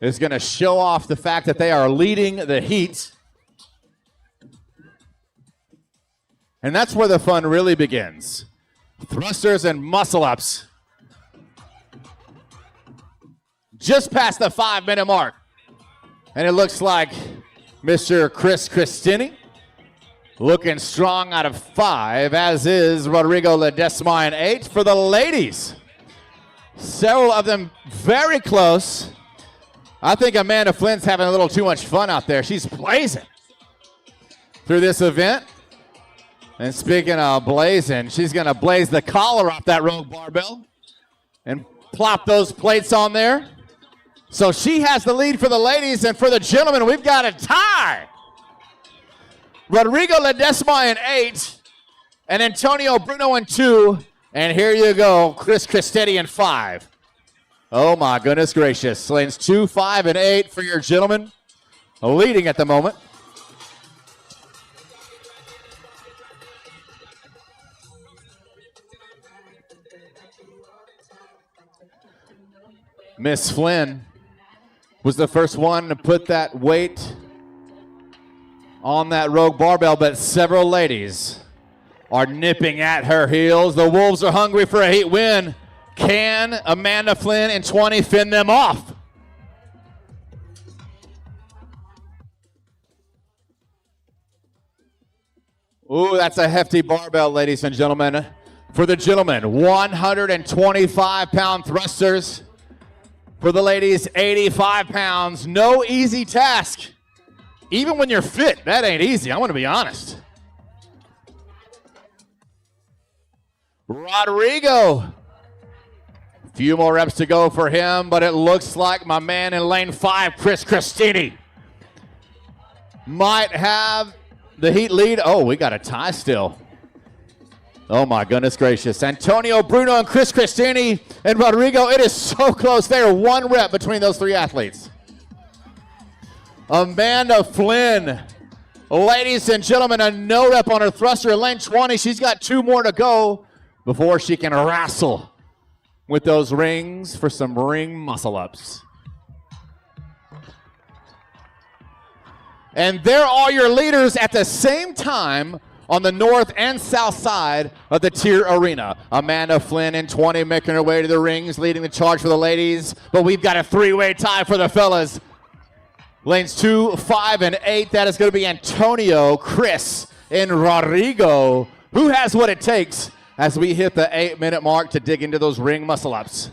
is going to show off the fact that they are leading the heat. And that's where the fun really begins. Thrusters and muscle-ups. Just past the 5 minute mark. And it looks like Mr. Chris Christini looking strong out of 5, as is Rodrigo Ledesma in 8. For the ladies, several of them very close. I think Amanda Flynn's having a little too much fun out there. She's blazing through this event. And speaking of blazing, she's going to blaze the collar off that rogue barbell and plop those plates on there. So she has the lead for the ladies, and for the gentlemen, we've got a tie. Rodrigo Ledesma in 8, and Antonio Bruno in 2, and here you go, Chris Christetti in 5. Oh my goodness gracious. Lanes 2, 5, and 8 for your gentlemen, leading at the moment. Miss Flynn was the first one to put that weight on that rogue barbell, but several ladies are nipping at her heels. The Wolves are hungry for a heat win. Can Amanda Flynn in 20 fend them off? Ooh, that's a hefty barbell, ladies and gentlemen. For the gentlemen, 125-pound thrusters. For the ladies, 85 pounds. No easy task. Even when you're fit, that ain't easy. I'm going to be honest. Rodrigo. A few more reps to go for him, but it looks like my man in lane 5, Chris Christini, might have the heat lead. Oh, we got a tie still. Oh, my goodness gracious. Antonio Bruno and Chris Christini and Rodrigo, it is so close. They are 1 rep between those 3 athletes. Amanda Flynn, ladies and gentlemen, a no rep on her thruster in lane 20. She's got 2 more to go before she can wrestle with those rings for some ring muscle-ups. And there are your leaders at the same time on the north and south side of the TYR Arena. Amanda Flynn in 20 making her way to the rings, leading the charge for the ladies. But we've got a 3-way tie for the fellas. Lanes 2, 5, and 8. That is going to be Antonio, Chris, and Rodrigo. Who has what it takes as we hit the 8-minute mark to dig into those ring muscle-ups?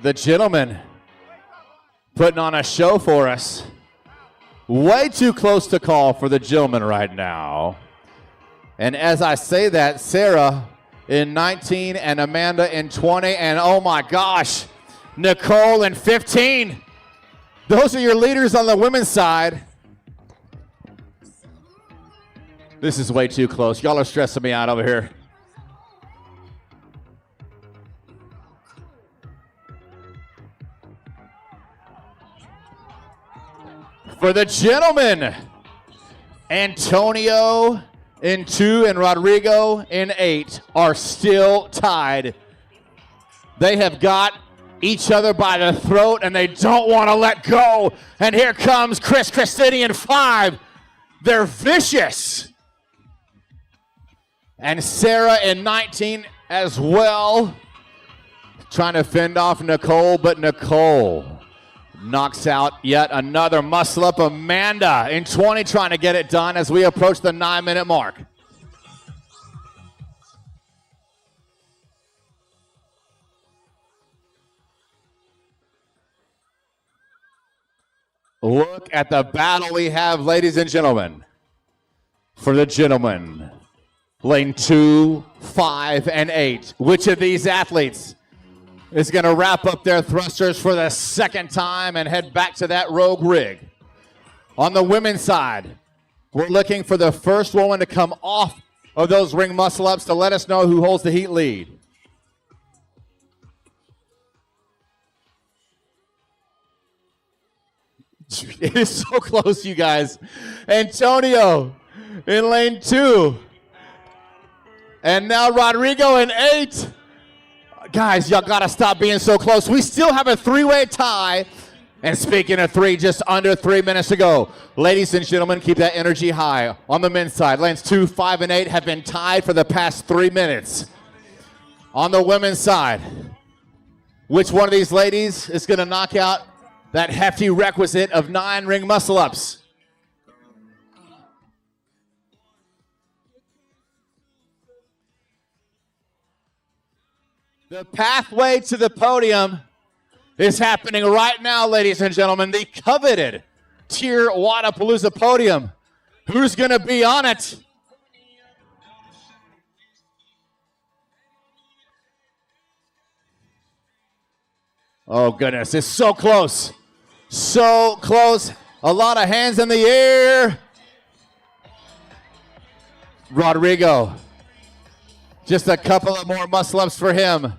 The gentlemen putting on a show for us. Way too close to call for the gentlemen right now. And as I say that, Sarah in 19 and Amanda in 20, and oh my gosh, Nicole in 15. Those are your leaders on the women's side. This is way too close. Y'all are stressing me out over here. For the gentlemen, Antonio in 2 and Rodrigo in 8 are still tied. They have got each other by the throat and they don't want to let go. And here comes Chris Christini in 5. They're vicious. And Sarah in 19 as well. Trying to fend off Nicole, but Nicole knocks out yet another muscle up. Amanda in 20 trying to get it done as we approach the 9-minute mark. Look at the battle we have, ladies and gentlemen. For the gentlemen, lane 2, 5, and 8. Which of these athletes is going to wrap up their thrusters for the second time and head back to that rogue rig? On the women's side, we're looking for the first woman to come off of those ring muscle-ups to let us know who holds the heat lead. It is so close, you guys. Antonio in lane 2. And now Rodrigo in 8. Guys, y'all got to stop being so close. We still have a 3-way tie. And speaking of 3, just under 3 minutes to go. Ladies and gentlemen, keep that energy high. On the men's side, lanes 2, 5, and 8 have been tied for the past 3 minutes. On the women's side, which one of these ladies is going to knock out that hefty requisite of 9 ring muscle-ups? The pathway to the podium is happening right now, ladies and gentlemen. The coveted TYR Wodapalooza podium. Who's going to be on it? Oh, goodness. It's so close. So close. A lot of hands in the air. Rodrigo. Just a couple of more muscle-ups for him.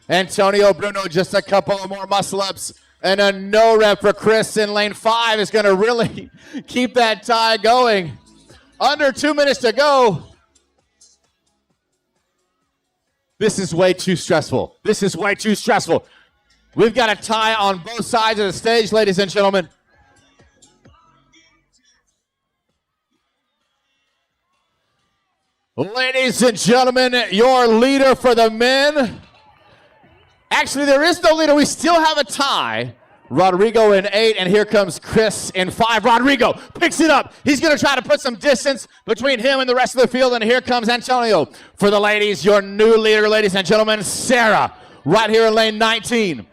Antonio Bruno, just a couple of more muscle-ups. And a no rep for Chris in lane 5 is going to really keep that tie going. Under 2 minutes to go. This is way too stressful. This is way too stressful. We've got a tie on both sides of the stage, ladies and gentlemen. Ladies and gentlemen, your leader for the men. Actually, there is no leader. We still have a tie. Rodrigo in 8, and here comes Chris in 5. Rodrigo picks it up. He's going to try to put some distance between him and the rest of the field, and here comes Antonio. For the ladies, your new leader, ladies and gentlemen, Sarah, right here in lane 19.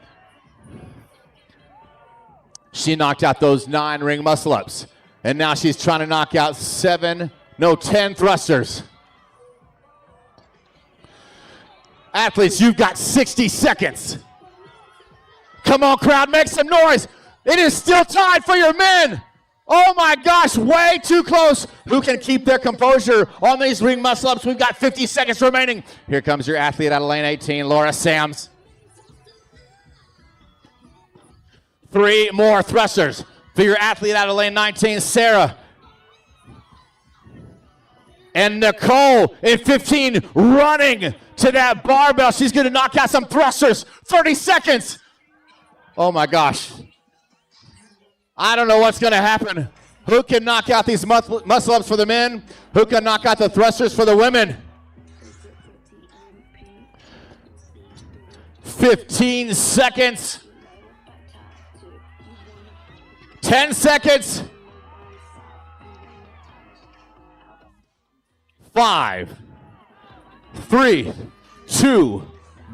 She knocked out those 9 ring muscle-ups, and now she's trying to knock out 10 thrusters. Athletes, you've got 60 seconds. Come on, crowd, make some noise. It is still tied for your men. Oh my gosh, way too close. Who can keep their composure on these ring muscle-ups? We've got 50 seconds remaining. Here comes your athlete out of lane 18, Laura Sams. 3 more thrusters for your athlete out of lane 19, Sarah. And Nicole in 15 running to that barbell. She's going to knock out some thrusters. 30 seconds. Oh, my gosh. I don't know what's going to happen. Who can knock out these muscle-ups for the men? Who can knock out the thrusters for the women? 15 seconds. 10 seconds. 5, 3, 2,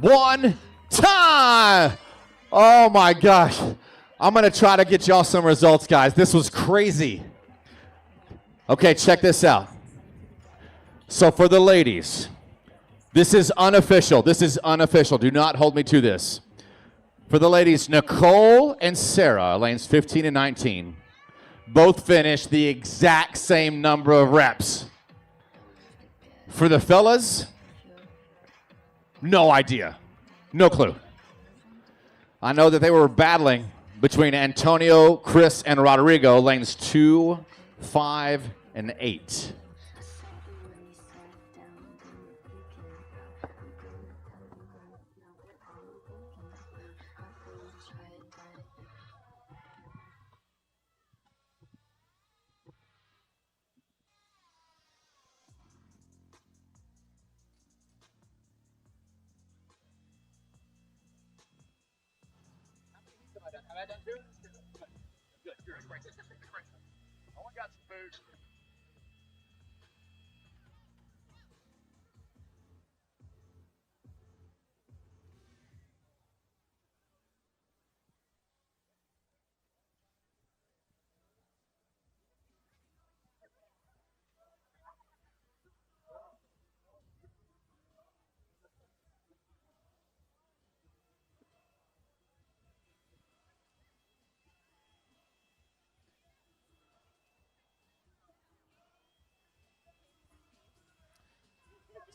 1, time! Oh my gosh. I'm gonna try to get y'all some results, guys. This was crazy. Okay, check this out. So for the ladies, this is unofficial. This is unofficial. Do not hold me to this. For the ladies, Nicole and Sarah, lanes 15 and 19, both finished the exact same number of reps. For the fellas, no idea. No clue. I know that they were battling between Antonio, Chris, and Rodrigo, lanes 2, 5, and 8.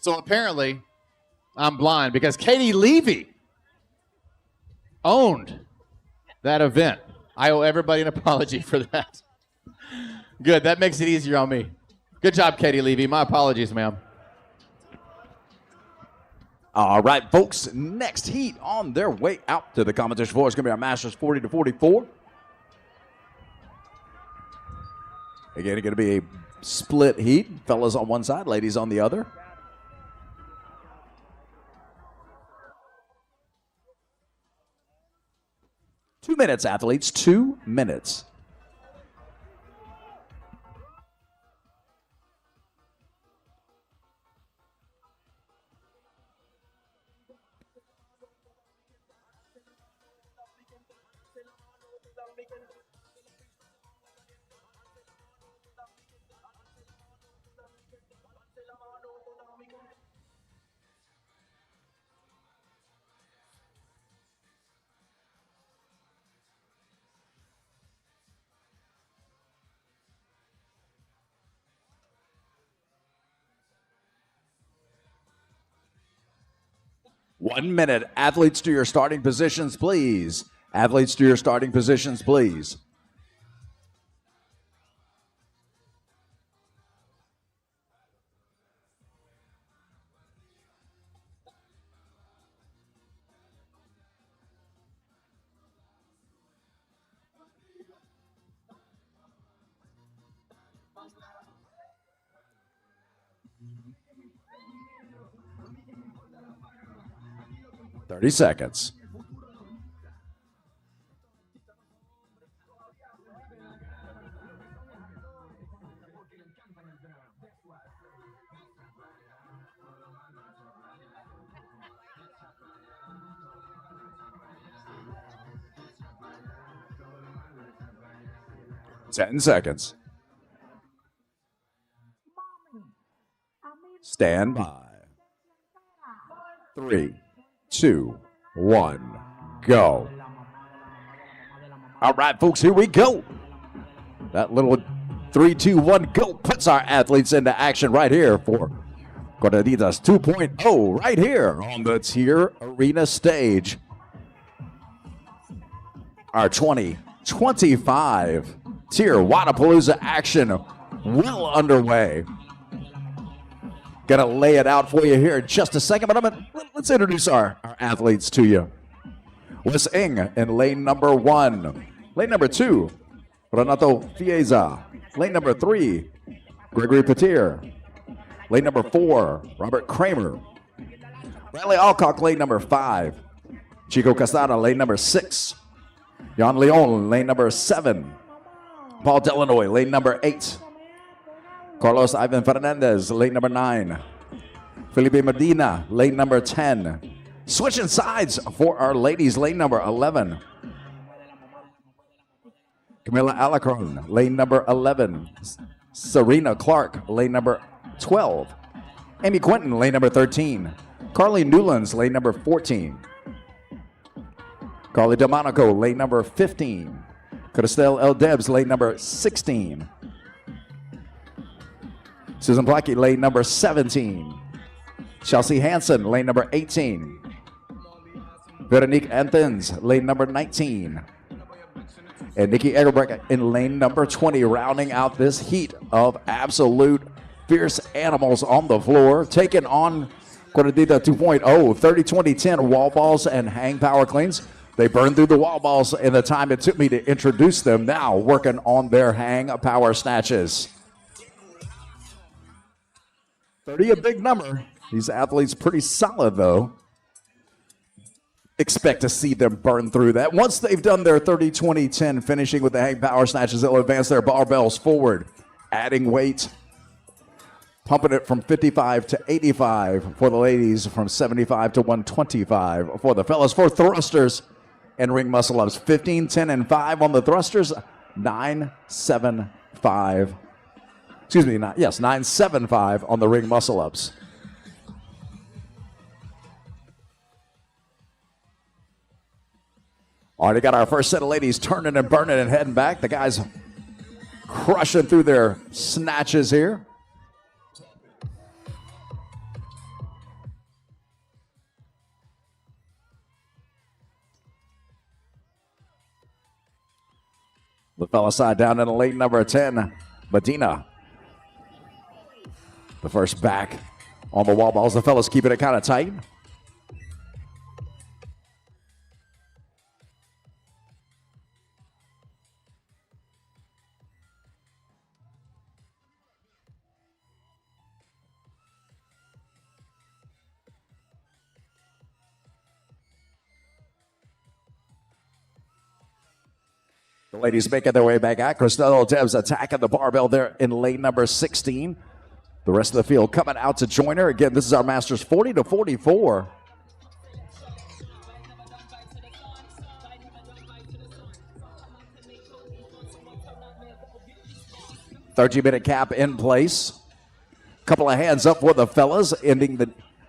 So apparently, I'm blind because Katie Levy owned that event. I owe everybody an apology for that. Good. That makes it easier on me. Good job, Katie Levy. My apologies, ma'am. All right, folks. Next heat on their way out to the competition floor is going to be our Masters 40 to 44. Again, it's going to be a split heat. Fellas on one side, ladies on the other. Two minutes, athletes. 2 minutes. One minute. Athletes to your starting positions, please. Athletes to your starting positions, please. Thirty seconds. Ten seconds. Stand by. 3, 2, 1, go. All right, folks, here we go. That little 3, 2, 1, go puts our athletes into action right here for Correditas 2.0 right here on the TYR Arena stage. Our 2025 TYR Wodapalooza action well underway. Gonna lay it out for you here in just a second, but let's introduce our athletes to you. Wes Ing in lane number 1. Lane number 2, Renato Fieza. Lane number 3, Gregory Petir. Lane number 4, Robert Kramer. Bradley Alcock, lane number 5. Chico Casada, lane number 6. Jan Leon, lane number 7. Paul Delanoy, lane number 8. Carlos Ivan Fernandez, lane number 9. Felipe Medina, lane number 10. Switching sides for our ladies, lane number 11. Camila Alacron, lane number 11. Serena Clark, lane number 12. Amy Quinton, lane number 13. Carly Newlands, lane number 14. Carly DeMonaco, lane number 15. Cristel L. Debs, lane number 16. Susan Plackey, lane number 17. Chelsea Hansen, lane number 18. Veronique Anthens, lane number 19. And Nikki Egerbrecht in lane number 20, rounding out this heat of absolute fierce animals on the floor, taking on Corredita 2.0, 30, 20, 10 wall balls and hang power cleans. They burned through the wall balls in the time it took me to introduce them, now working on their hang power snatches. 30, a big number. These athletes pretty solid, though. expect to see them burn through that. Once they've done their 30, 20, 10, finishing with the hang power snatches, they'll advance their barbells forward, adding weight, pumping it from 55 to 85 for the ladies, from 75 to 125 for the fellas. For thrusters and ring muscle ups, 15, 10, and 5 on the thrusters, 9, 7, 5. Excuse me, 9, 7, 5 on the ring muscle ups. Already got our first set of ladies turning and burning and heading back. The guys crushing through their snatches here. The fella side down in the late number 10, Medina. The first back on the wall balls. The fellas keeping it kind of tight. The ladies making their way back out. Cristello Debs attacking the barbell there in lane number 16. The rest of the field coming out to join her. Again, this is our Masters 40 to 44. "30-minute cap in place. Couple of hands up for the fellas,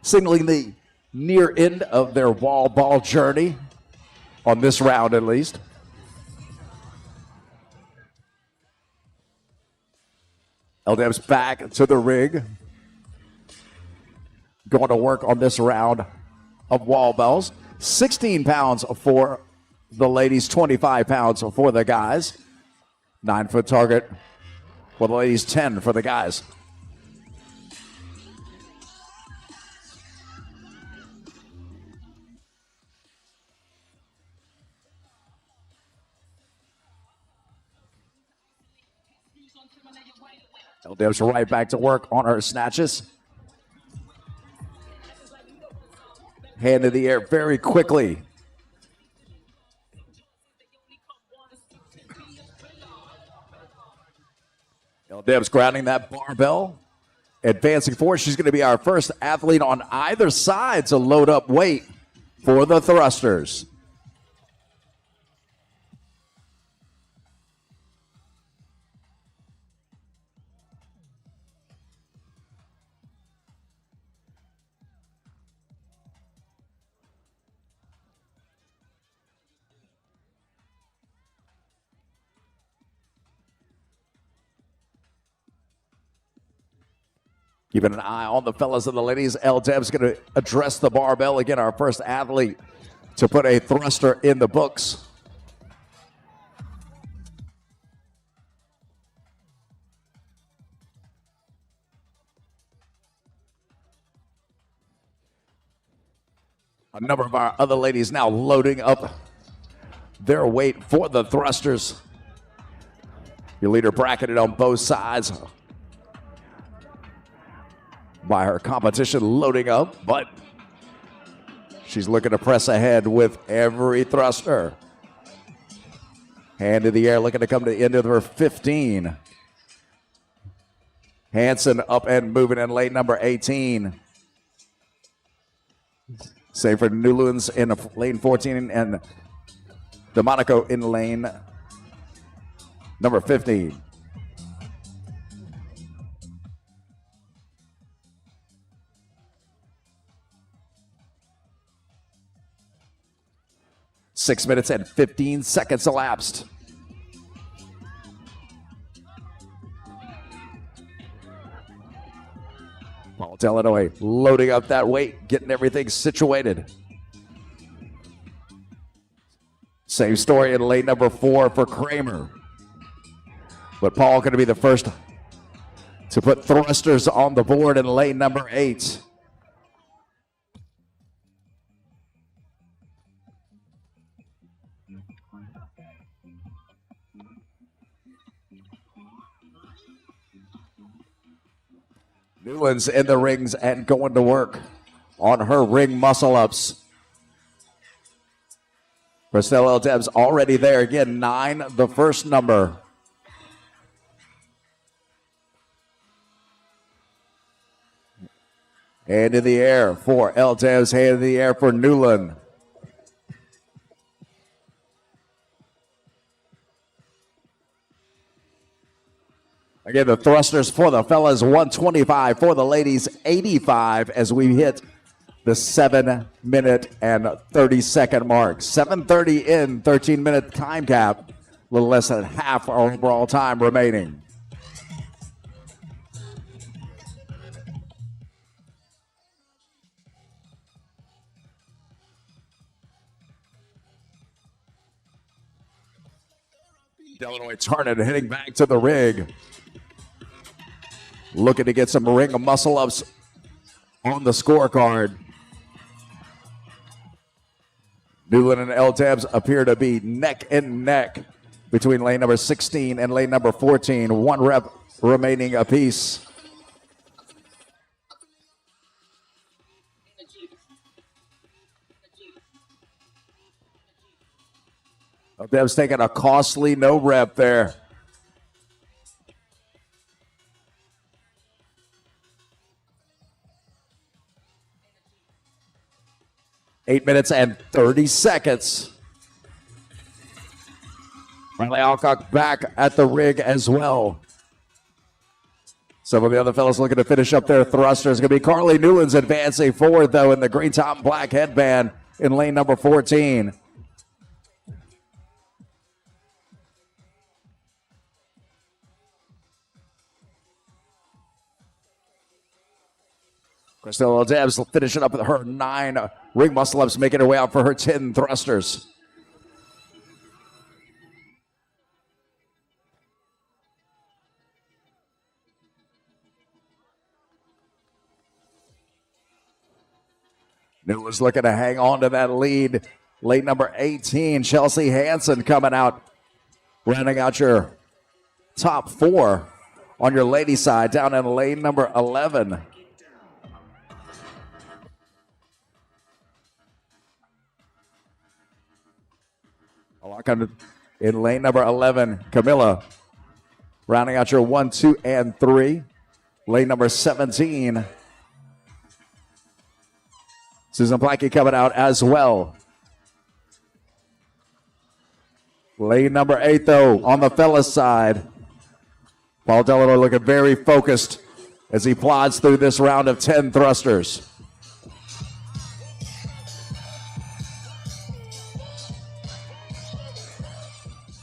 signaling the near end of their wall ball journey on this round at least. L-Deb's back to the rig. Going to work on this round of wall balls. 16 pounds for the ladies, 25 pounds for the guys. 9-foot target for the ladies, 10 for the guys. L-Deb's right back to work on her snatches. Hand in the air very quickly. L-Deb's grounding that barbell. Advancing forward. She's going to be our first athlete on either side to load up weight for the thrusters. Keeping an eye on the fellas and the ladies. L-Deb's going to address the barbell. Again, our first athlete to put a thruster in the books. A number of our other ladies now loading up their weight for the thrusters. Your leader bracketed on both sides by her competition loading up, but she's looking to press ahead with every thruster. Hand in the air, looking to come to the end of her 15. Hanson up and moving in lane number 18. Same for Newlands in lane 14 and DeMonico in lane number 15. Six minutes and 15 seconds elapsed. Paul Delanoy loading up that weight, getting everything situated. Same story in lane number 4 for Kramer. But Paul going to be the first to put thrusters on the board in lane number 8. Newlands in the rings and going to work on her ring muscle ups. Christelle L. Debs already there. Again, 9, the first number. Hand in the air for L. Debs. Hand in the air for Newland. Again, the thrusters for the fellas, 125. For the ladies, 85 as we hit the 7-minute and 30-second mark. 7:30 in, 13-minute time cap. A little less than half our overall time remaining. Illinois Tarnett heading back to the rig. Looking to get some ring muscle-ups on the scorecard. Newland and L. Debs appear to be neck and neck between lane number 16 and lane number 14. 1 rep remaining apiece. L. Debs taking a costly no rep there. Eight minutes and 30 seconds. Riley Alcock back at the rig as well. Some of the other fellas looking to finish up their thrusters. Going to be Carly Newlands advancing forward, though, in the green top and black headband in lane number 14. Christelle Debs finishing up with her 9 ring muscle-ups, making her way out for her 10 thrusters. Newland's looking to hang on to that lead. Lane number 18, Chelsea Hansen coming out, rounding out your top 4 on your lady side, down in lane number 11. In lane number 11, Camilla, rounding out your 1, 2, and 3. Lane number 17, Susan Blackie coming out as well. Lane number 8, though, on the fellas side. Paul Delano looking very focused as he plods through this round of 10 thrusters.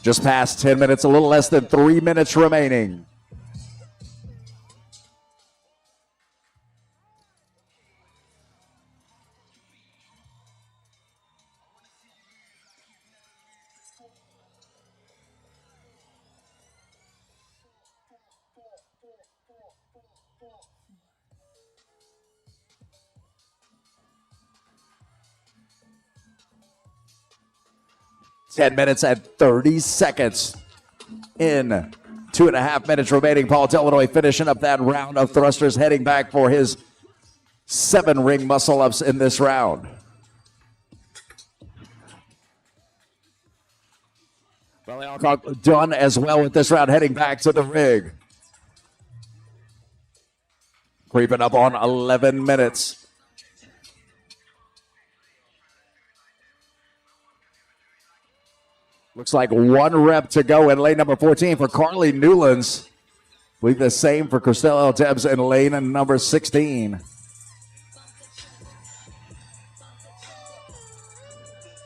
Just past 10 minutes, a little less than 3 minutes remaining. Ten minutes and 30 seconds in. 2.5 minutes remaining. Paul Delanoy finishing up that round of thrusters, heading back for his 7 ring muscle-ups in this round. Riley Alcock done as well with this round, heading back to the rig. Creeping up on 11 minutes. Looks like 1 rep to go in lane number 14 for Carly Newlands. I believe the same for Christelle L. Debs in lane number 16.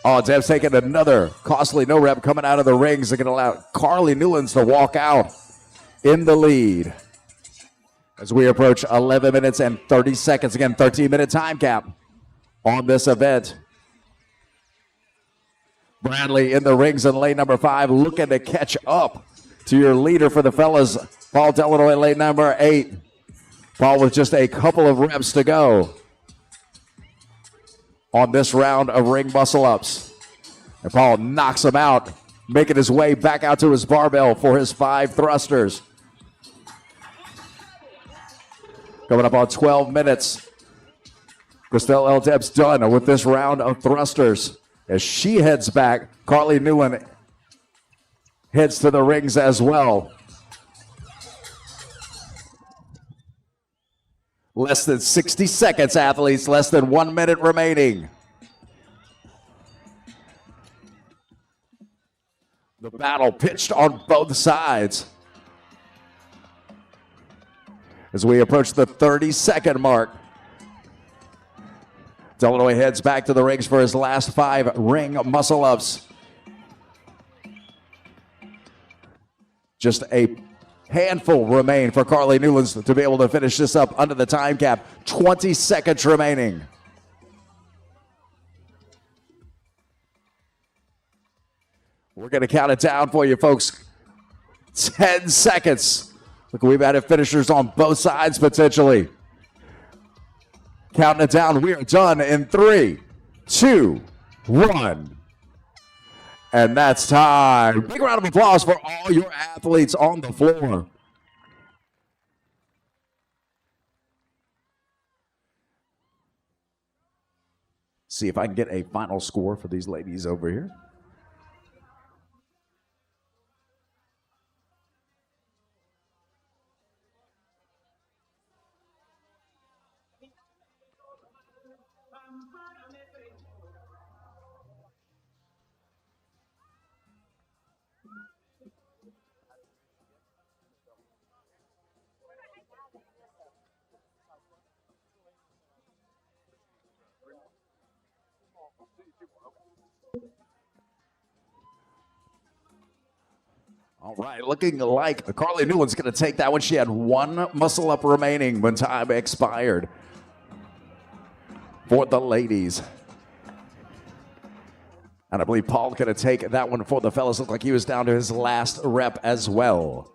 Oh, Debs taking another costly no rep coming out of the rings. They're going to allow Carly Newlands to walk out in the lead. As we approach 11 minutes and 30 seconds. Again, 13-minute time cap on this event. Bradley in the rings in lane number 5, looking to catch up to your leader for the fellas, Paul Delano in lane number 8. Paul with just a couple of reps to go on this round of ring muscle-ups. And Paul knocks him out, making his way back out to his barbell for his 5 thrusters. Coming up on 12 minutes. Christelle L. Debs done with this round of thrusters. As she heads back, Carly Newland heads to the rings as well. Less than 60 seconds, athletes. Less than 1 minute remaining. The battle pitched on both sides. As we approach the 30-second mark, Delanoy heads back to the rings for his last 5 ring muscle-ups. Just a handful remain for Carly Newlands to be able to finish this up under the time cap. 20 seconds remaining. We're going to count it down for you, folks. 10 seconds. Look, we've added finishers on both sides potentially. Counting it down. We are done in 3, 2, 1. And that's time. Big round of applause for all your athletes on the floor. See if I can get a final score for these ladies over here. All right, looking like Carly Newland's going to take that one. She had 1 muscle up remaining when time expired for the ladies. And I believe Paul going to take that one for the fellas. Looked like he was down to his last rep as well.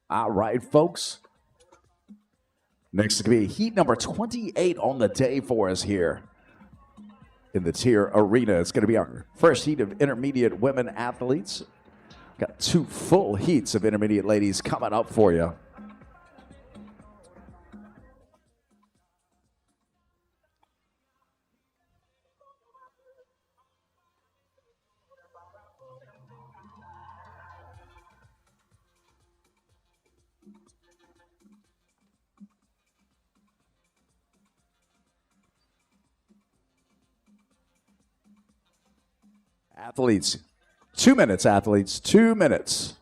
All right, folks. Next is going to be heat number 28 on the day for us here in the TYR Arena. It's going to be our first heat of intermediate women athletes. Got 2 full heats of intermediate ladies coming up for you. Athletes, 2 minutes, athletes, 2 minutes.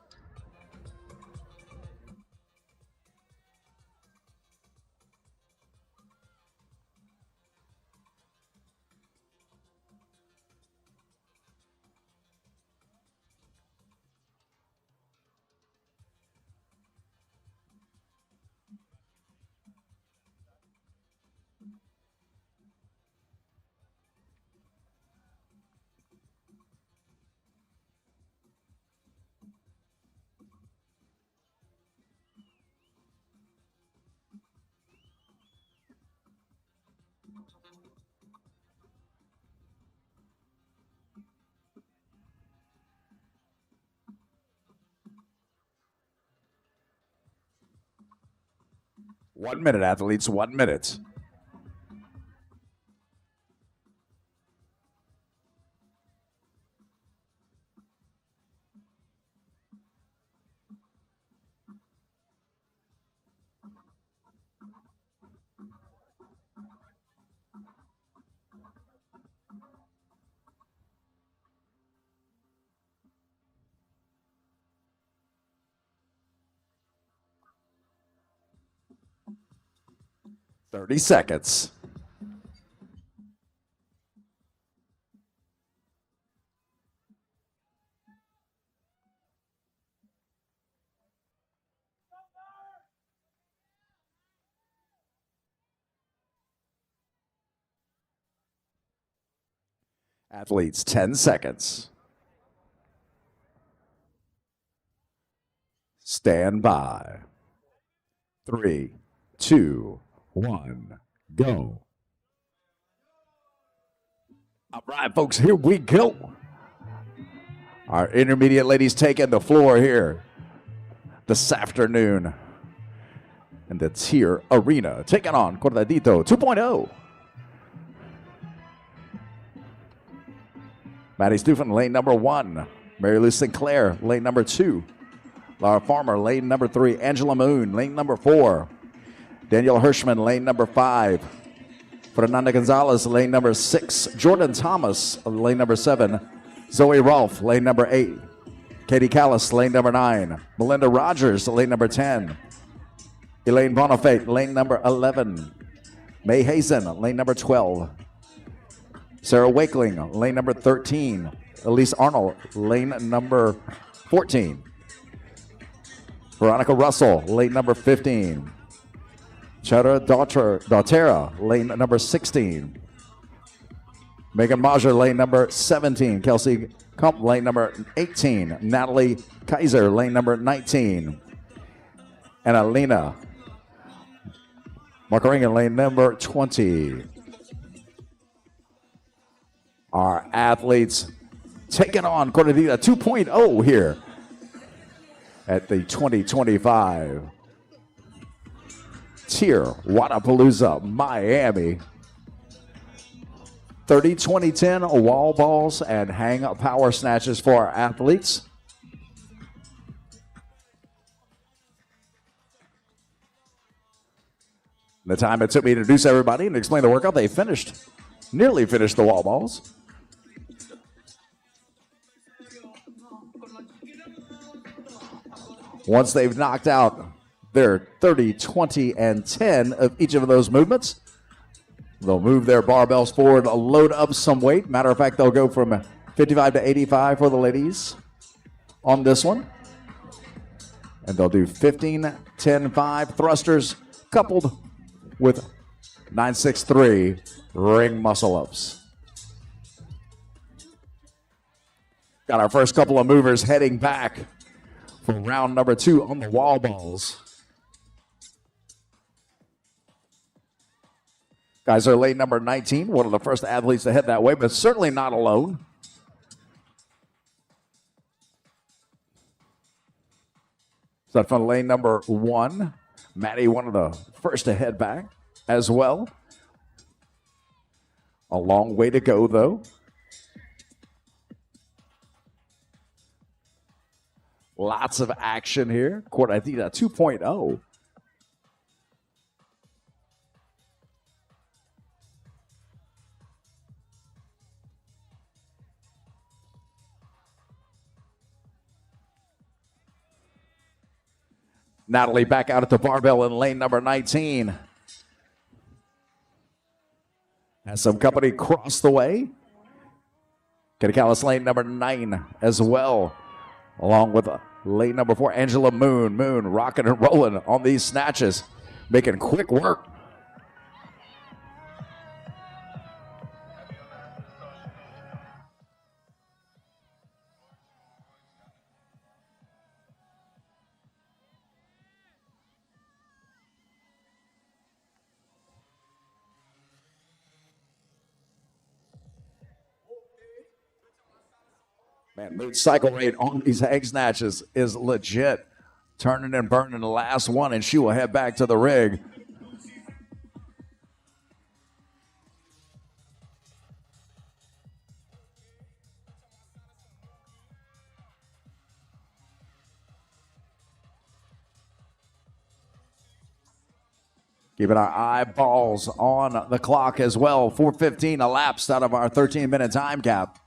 1 minute, athletes, 1 minute. $30 seconds. Athletes, 10 seconds. Stand by. 3, 2, 1, go. All right, folks, here we go. Our intermediate ladies taking the floor here this afternoon in the TYR Arena, taking on Cortadito 2.0. Maddie Stuphin, lane number 1. Mary Lou Sinclair, lane number 2. Laura Farmer, lane number 3. Angela Moon, lane number 4. Danielle Hirschman, lane number 5. Fernanda Gonzalez, lane number 6. Jordan Thomas, lane number 7. Zoe Rolfe, lane number 8. Katie Callis, lane number 9. Melinda Rogers, lane number 10. Elaine Bonifate, lane number 11. May Hazen, lane number 12. Sarah Wakeling, lane number 13. Elise Arnold, lane number 14. Veronica Russell, lane number 15. Chara Dautera, lane number 16. Megan Majer, lane number 17. Kelsey Kump, lane number 18. Natalie Kaiser, lane number 19. And Alina Markaringen, lane number 20. Our athletes taking on Cortadita 2.0 here at the 2025 TYR Wodapalooza Miami. 30, 20, 10 wall balls and hang power snatches for our athletes. The time it took me to introduce everybody and explain the workout, they nearly finished the wall balls. Once they've knocked out their 30, 20, and 10 of each of those movements, they'll move their barbells forward, load up some weight. Matter of fact, they'll go from 55 to 85 for the ladies on this one. And they'll do 15, 10, 5 thrusters coupled with 9, 6, 3 ring muscle ups. Got our first couple of movers heading back for round number 2 on the wall balls. Guys are lane number 19, one of the first athletes to head that way, but certainly not alone. So from lane number 1, Maddie, one of the first to head back as well. A long way to go, though. Lots of action here. Cortadita 2.0. Natalie back out at the barbell in lane number 19. Has some company cross the way. Katie Callis, lane number 9 as well. Along with lane number 4, Angela Moon. Moon rocking and rolling on these snatches. Making quick work. Man, Moon's cycle rate on these hang snatches is legit. Turning and burning the last one, and she will head back to the rig Keeping our eyeballs on the clock as well. 4:15 elapsed out of our 13-minute time cap.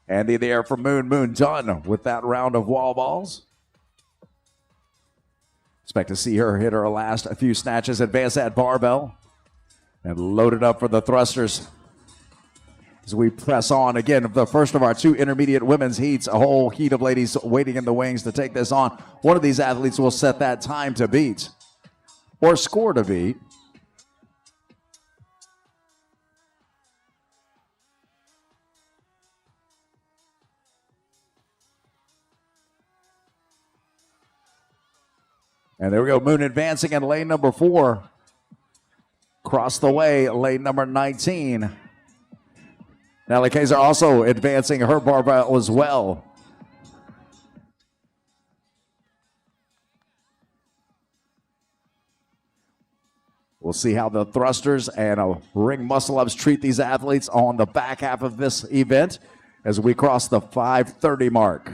And in the air for Moon. Moon done with that round of wall balls. Expect to see her hit her last few snatches. Advance that barbell. And load it up for the thrusters. As we press on again, the first of our 2 intermediate women's heats. A whole heat of ladies waiting in the wings to take this on. One of these athletes will set that time to beat. Or score to beat. And there we go, Moon advancing in lane number 4. Across the way, lane number 19. Natalie Kaiser also advancing her barbell as well. We'll see how the thrusters and ring muscle-ups treat these athletes on the back half of this event as we cross the 5:30 mark.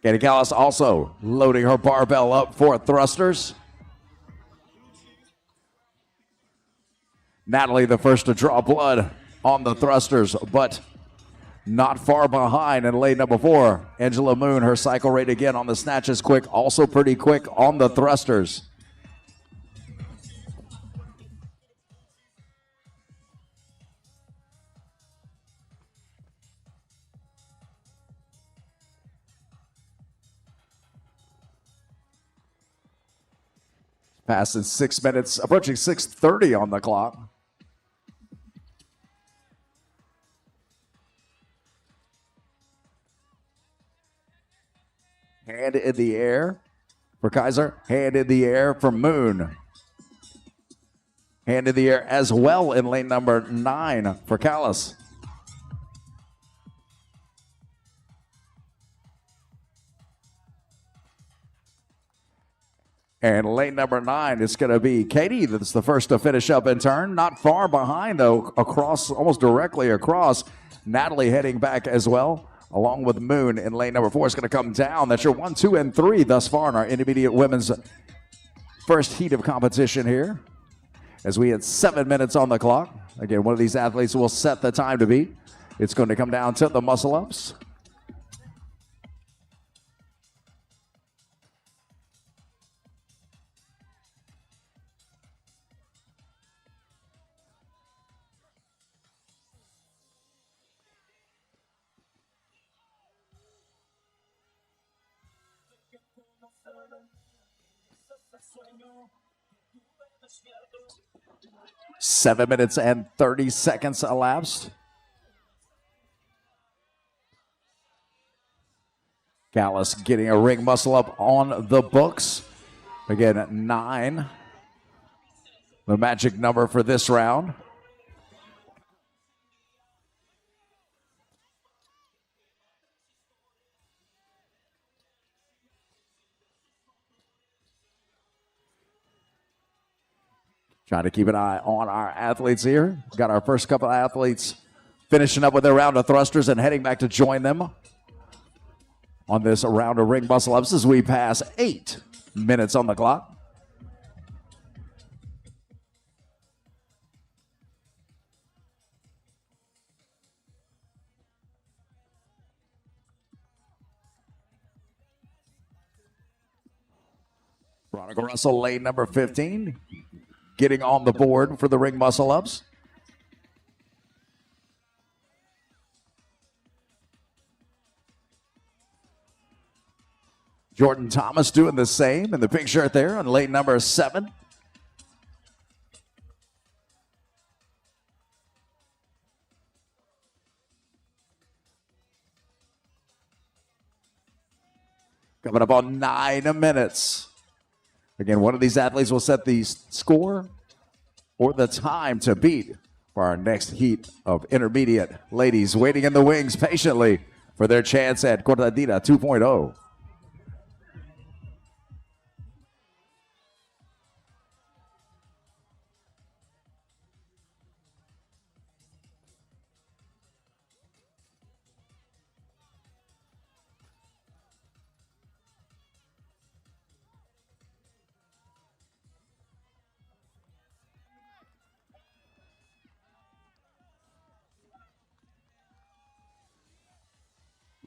Katie Callis also loading her barbell up for thrusters. Natalie the first to draw blood on the thrusters, but not far behind in lane number 4. Angela Moon, her cycle rate again on the snatches quick, also pretty quick on the thrusters. Passing 6 minutes, approaching 6:30 on the clock. Hand in the air for Kaiser. Hand in the air for Moon. Hand in the air as well in lane number 9 for Callis. And lane number 9 is going to be Katie. That's the first to finish up in turn. Not far behind, though, across, almost directly across. Natalie heading back as well, along with Moon in lane number 4. Is going to come down. That's your 1, 2, and 3 thus far in our intermediate women's first heat of competition here. As we had 7 minutes on the clock. Again, one of these athletes will set the time to beat. It's going to come down to the muscle-ups. Seven minutes and 30 seconds elapsed. Callis getting a ring muscle up on the books. Again, at 9. The magic number for this round. Trying to keep an eye on our athletes here. Got our first couple of athletes finishing up with their round of thrusters and heading back to join them on this round of ring muscle ups as we pass 8 minutes on the clock. Veronica Russell, lane number 15. Getting on the board for the ring muscle ups. Jordan Thomas doing the same in the pink shirt there on lane number 7. Coming up on 9 minutes. Again, one of these athletes will set the score or the time to beat for our next heat of intermediate ladies waiting in the wings patiently for their chance at Cortadita 2.0.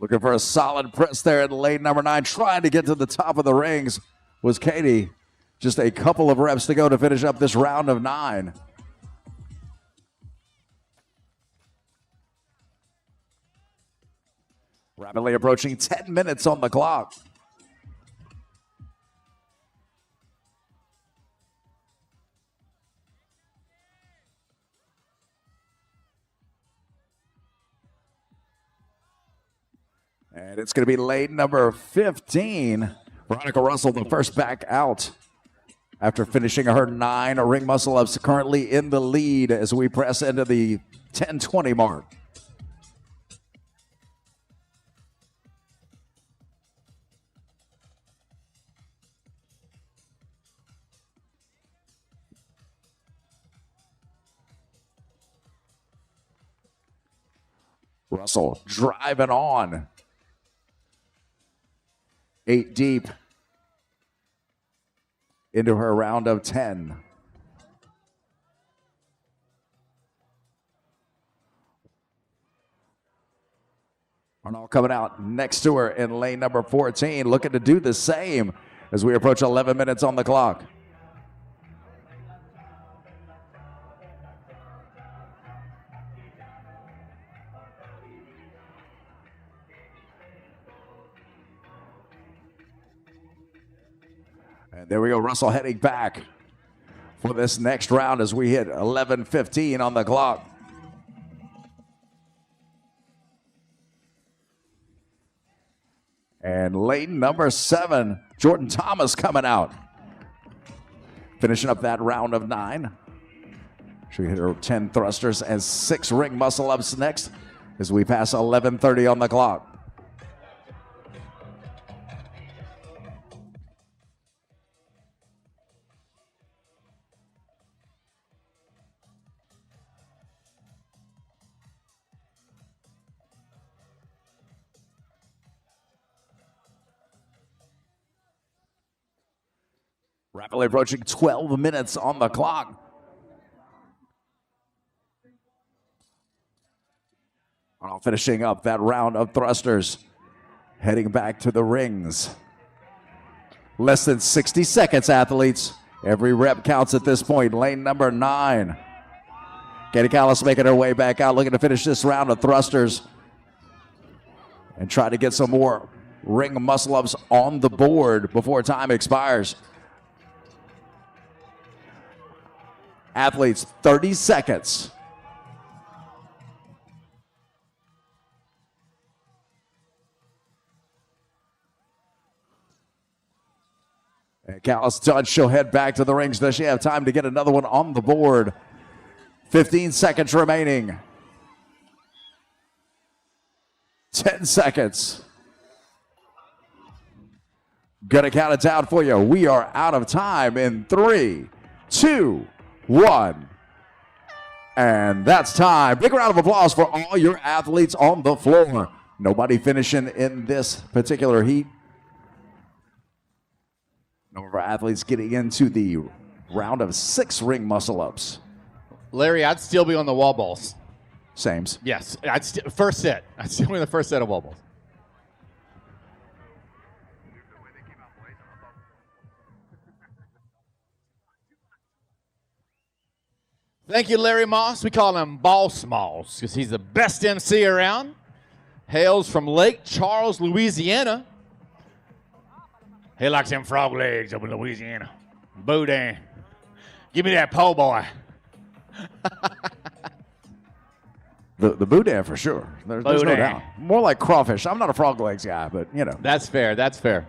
Looking for a solid press there in lane number 9. Trying to get to the top of the rings was Katie. Just a couple of reps to go to finish up this round of 9. Rapidly approaching 10 minutes on the clock. And it's going to be lane number 15. Veronica Russell, the first back out after finishing her 9 ring muscle ups, currently in the lead as we press into the 10:20 mark. Russell driving on. 8 deep into her round of 10. Arnold coming out next to her in lane number 14, looking to do the same as we approach 11 minutes on the clock. And there we go, Russell heading back for this next round as we hit 11:15 on the clock. And lane number 7, Jordan Thomas coming out. Finishing up that round of 9. She hit her 10 thrusters and 6 ring muscle ups next as we pass 11:30 on the clock. Rapidly approaching 12 minutes on the clock. Finishing up that round of thrusters. Heading back to the rings. Less than 60 seconds, athletes. Every rep counts at this point. Lane number 9. Katie Callis making her way back out, looking to finish this round of thrusters. And try to get some more ring muscle ups on the board before time expires. Athletes, 30 seconds. And Callis done. She'll head back to the rings. Does she have time to get another one on the board? 15 seconds remaining. 10 seconds. Gonna count it down for you. We are out of time in 3, 2, 1. And that's time. Big round of applause for all your athletes on the floor. Nobody finishing in this particular heat. Number of our athletes getting into the round of 6 ring muscle ups. Larry, I'd still be on the wall balls. Sames. Yes, first set. I'd still be in the first set of wall balls. Thank you, Larry Moss. We call him Boss Moss because he's the best MC around. Hails from Lake Charles, Louisiana. He likes them frog legs up in Louisiana. Boudin. Give me that po' boy. The boudin for sure. There's no doubt. More like crawfish. I'm not a frog legs guy, but you know. That's fair. That's fair.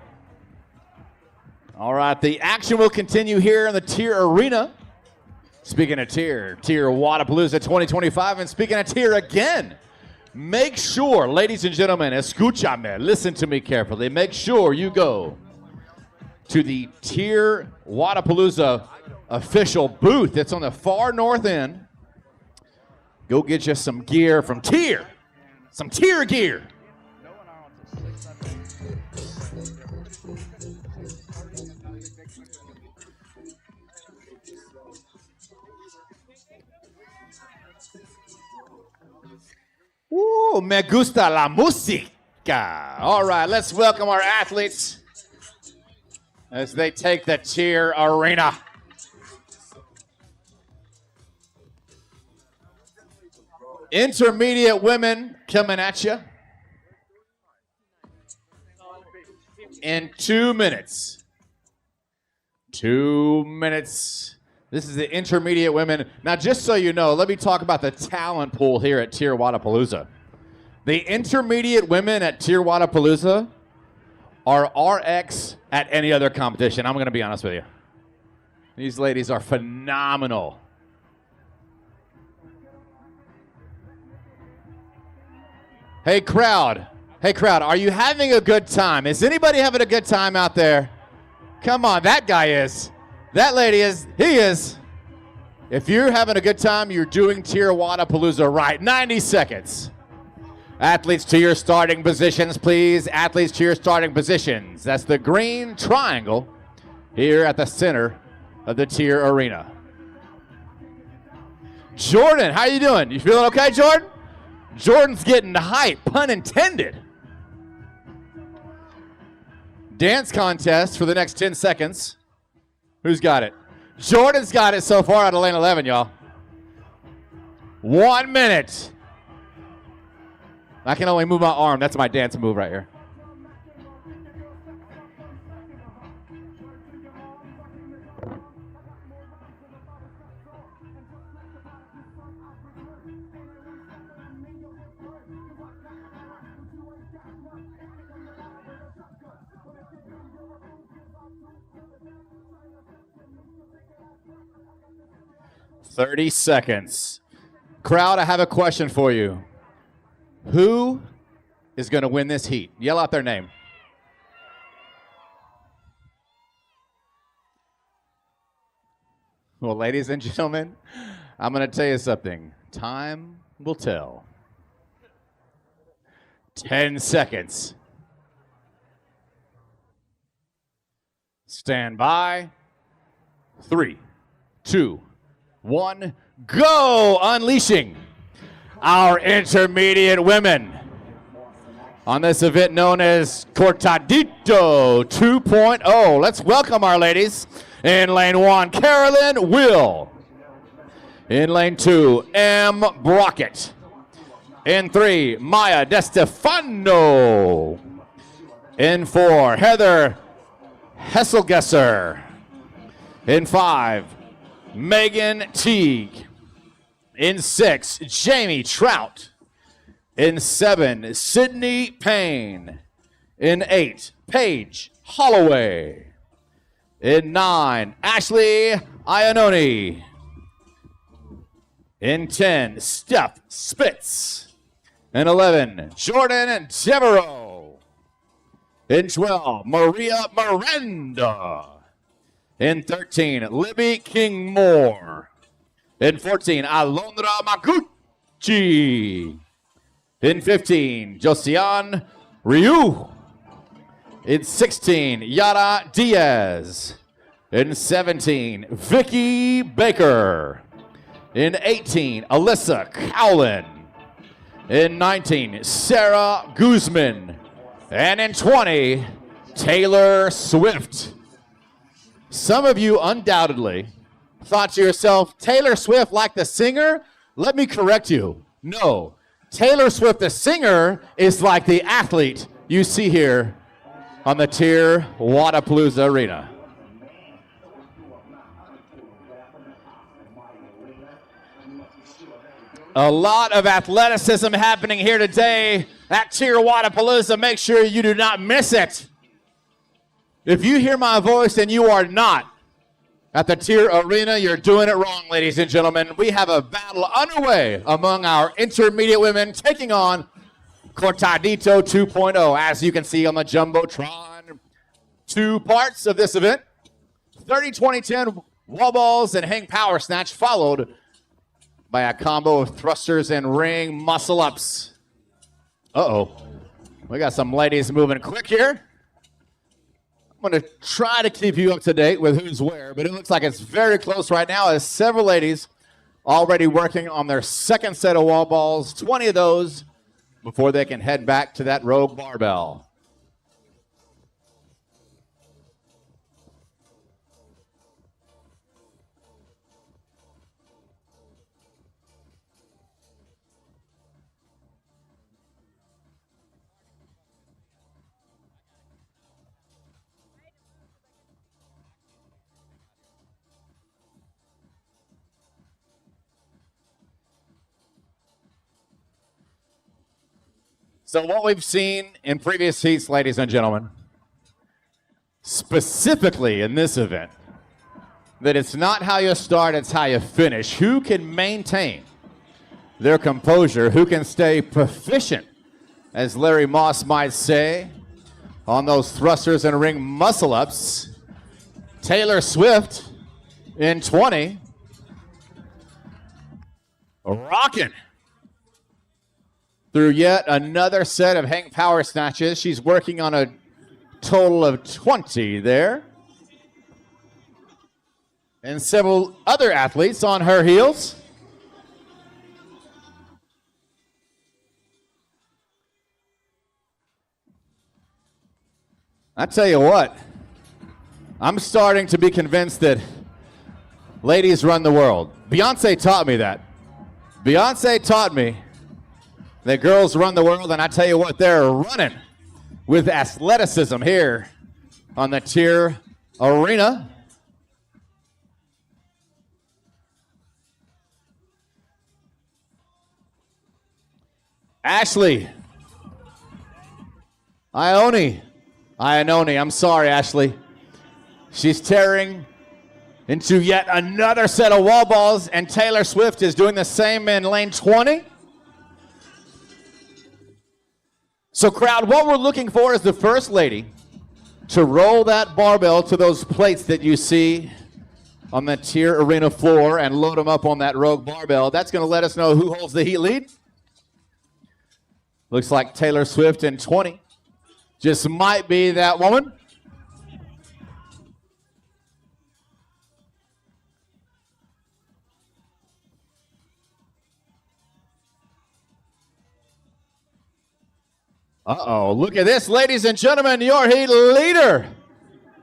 All right, the action will continue here in the TYR Arena. Speaking of TYR Wodapalooza 2025, and speaking of TYR again, make sure, ladies and gentlemen, escúchame, listen to me carefully. Make sure you go to the TYR Wodapalooza official booth that's on the far north end. Go get you some gear from TYR, some TYR gear. Me gusta la música. America. All right, let's welcome our athletes as they take the TYR Arena. Intermediate women coming at you in 2 minutes. 2 minutes. This is the intermediate women. Now, just so you know, let me talk about the talent pool here at TYR Wodapalooza. The intermediate women at TYR Wodapalooza are RX at any other competition. I'm going to be honest with you. These ladies are phenomenal. Hey, crowd. Hey, crowd, are you having a good time? Is anybody having a good time out there? Come on, that guy is. That lady is. He is. If you're having a good time, you're doing TYR Wodapalooza right. 90 seconds. Athletes to your starting positions, please. Athletes to your starting positions. That's the green triangle here at the center of the TYR Arena. Jordan, how you doing? You feeling okay, Jordan? Jordan's getting the hype, pun intended. Dance contest for the next 10 seconds. Who's got it? Jordan's got it so far out of lane 11, y'all. 1 minute. I can only move my arm. That's my dance move right here. "30 seconds. Crowd, I have a question for you. Who is going to win this heat? Yell out their name. Well, ladies and gentlemen, I'm going to tell you something. Time will tell. 10 seconds. Stand by. 3, 2, 1, go! Unleashing our intermediate women on this event known as Cortadito 2.0. Let's welcome our ladies. In lane 1, Carolyn Will. In lane 2, M. Brockett. In 3, Maya DeStefano. In 4, Heather Hesselgesser. In 5, Megan Teague. In 6, Jamie Trout. In 7, Sydney Payne. In 8, Paige Holloway. In 9, Ashley Iannone. In 10, Steph Spitz. In 11, Jordan Devereaux. In 12, Maria Miranda. In 13, Libby King Moore. In 14, Alondra Maguchi. In 15, Josiane Ryu. In 16, Yara Diaz. In 17, Vicky Baker. In 18, Alyssa Cowlin. In 19, Sarah Guzman. And in 20, Taylor Swift. Some of you undoubtedly thought to yourself, Taylor Swift like the singer? Let me correct you. No, Taylor Swift the singer is like the athlete you see here on the TYR Wodapalooza Arena. A lot of athleticism happening here today at TYR Wodapalooza. Make sure you do not miss it. If you hear my voice and you are not at the TYR Arena, you're doing it wrong, ladies and gentlemen. We have a battle underway among our intermediate women taking on Cortadito 2.0. As you can see on the Jumbotron, 2 parts of this event, 30, 20, 10 wall balls and hang power snatch, followed by a combo of thrusters and ring muscle ups. Uh-oh. We got some ladies moving quick here. I'm going to try to keep you up to date with who's where, but it looks like it's very close right now as several ladies already working on their second set of wall balls. 20 of those before they can head back to that rogue barbell. So what we've seen in previous heats, ladies and gentlemen, specifically in this event, that it's not how you start, it's how you finish. Who can maintain their composure, who can stay proficient, as Larry Moss might say, on those thrusters and ring muscle-ups. Taylor Swift in 20, rocking through yet another set of hang power snatches. She's working on a total of 20 there. And several other athletes on her heels. I tell you what, I'm starting to be convinced that ladies run the world. Beyonce taught me that. Beyonce taught me that girls run the world, and I tell you what, they're running with athleticism here on the TYR Arena. Ashley Ione, I'm sorry, Ashley. She's tearing into yet another set of wall balls, and Taylor Swift is doing the same in lane 20. So crowd, what we're looking for is the first lady to roll that barbell to those plates that you see on the TYR Arena floor and load them up on that rogue barbell. That's going to let us know who holds the heat lead. Looks like Taylor Swift in 20 just might be that woman. Uh-oh, look at this, ladies and gentlemen, your heat leader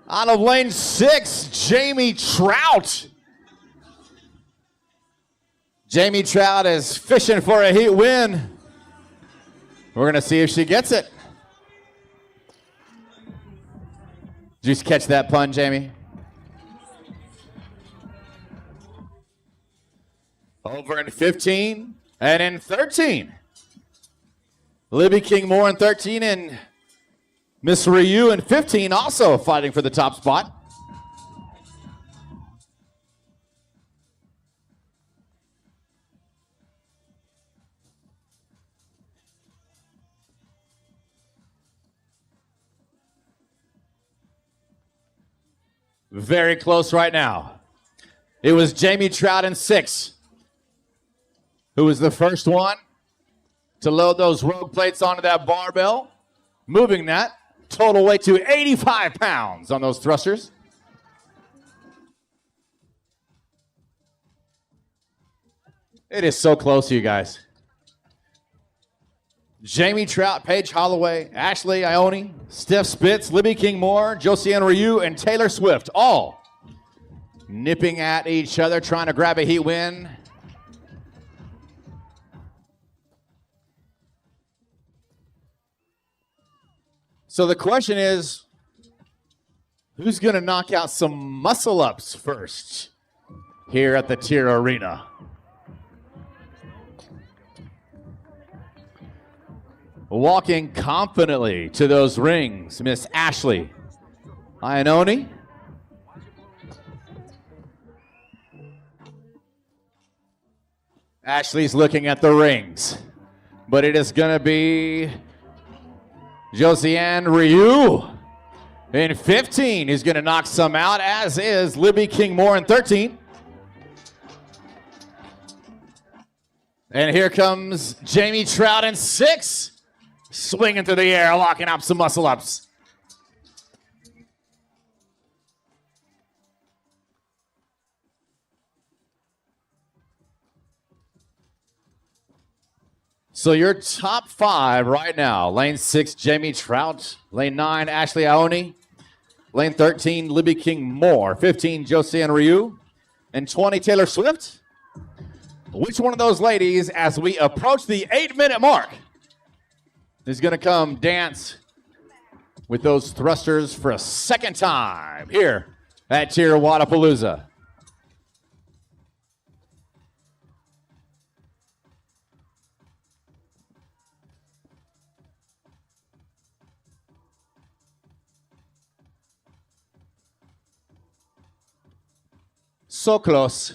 out of lane 6, Jamie Trout. Jamie Trout is fishing for a heat win. We're going to see if she gets it. Did you catch that pun, Jamie? Over in 15 and in 13. Libby King Moore in 13 and Miss Ryu in 15 also fighting for the top spot. Very close right now. It was Jamie Trout in 6 who was the first one to load those rogue plates onto that barbell, moving that total weight to 85 pounds on those thrusters. It is so close, you guys. Jamie Trout, Paige Holloway, Ashley Ione, Steph Spitz, Libby King Moore, Josiane Ryu, and Taylor Swift, all nipping at each other, trying to grab a heat win. So the question is, who's going to knock out some muscle-ups first here at the TYR Arena? Walking confidently to those rings, Miss Ashley Ione. Ashley's looking at the rings, but it is going to be Josiane Ryu in 15 who's going to knock some out, as is Libby King Moore in 13. And here comes Jamie Trout in 6. Swinging through the air, locking up some muscle-ups. So your top 5 right now: lane 6, Jamie Trout; lane 9, Ashley Aoni; lane 13, Libby King Moore; 15, Joseanne Ryu; and 20, Taylor Swift. Which one of those ladies, as we approach the 8-minute mark, is going to come dance with those thrusters for a second time here at TYR Wodapalooza? So close.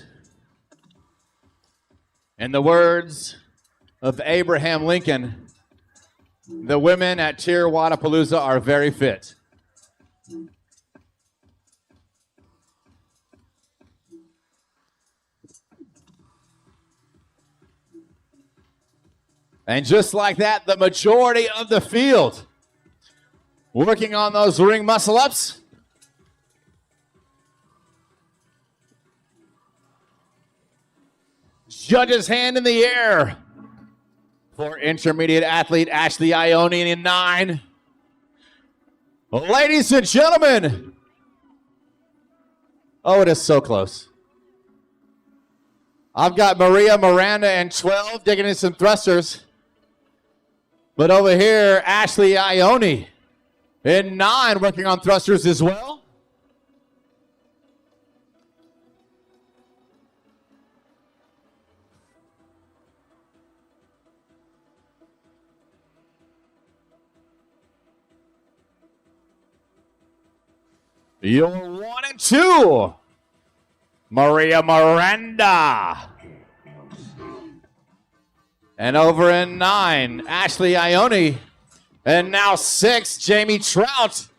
In the words of Abraham Lincoln, the women at TYR Wodapalooza are very fit. And just like that, the majority of the field working on those ring muscle-ups. Judge's hand in the air for intermediate athlete Ashley Aoni in 9. Ladies and gentlemen, oh, it is so close. I've got Maria Miranda in 12 digging in some thrusters. But over here, Ashley Aoni in 9 working on thrusters as well. Your 1 and 2, Maria Miranda. And over in 9, Ashley Aoni. And now 6, Jamie Trout.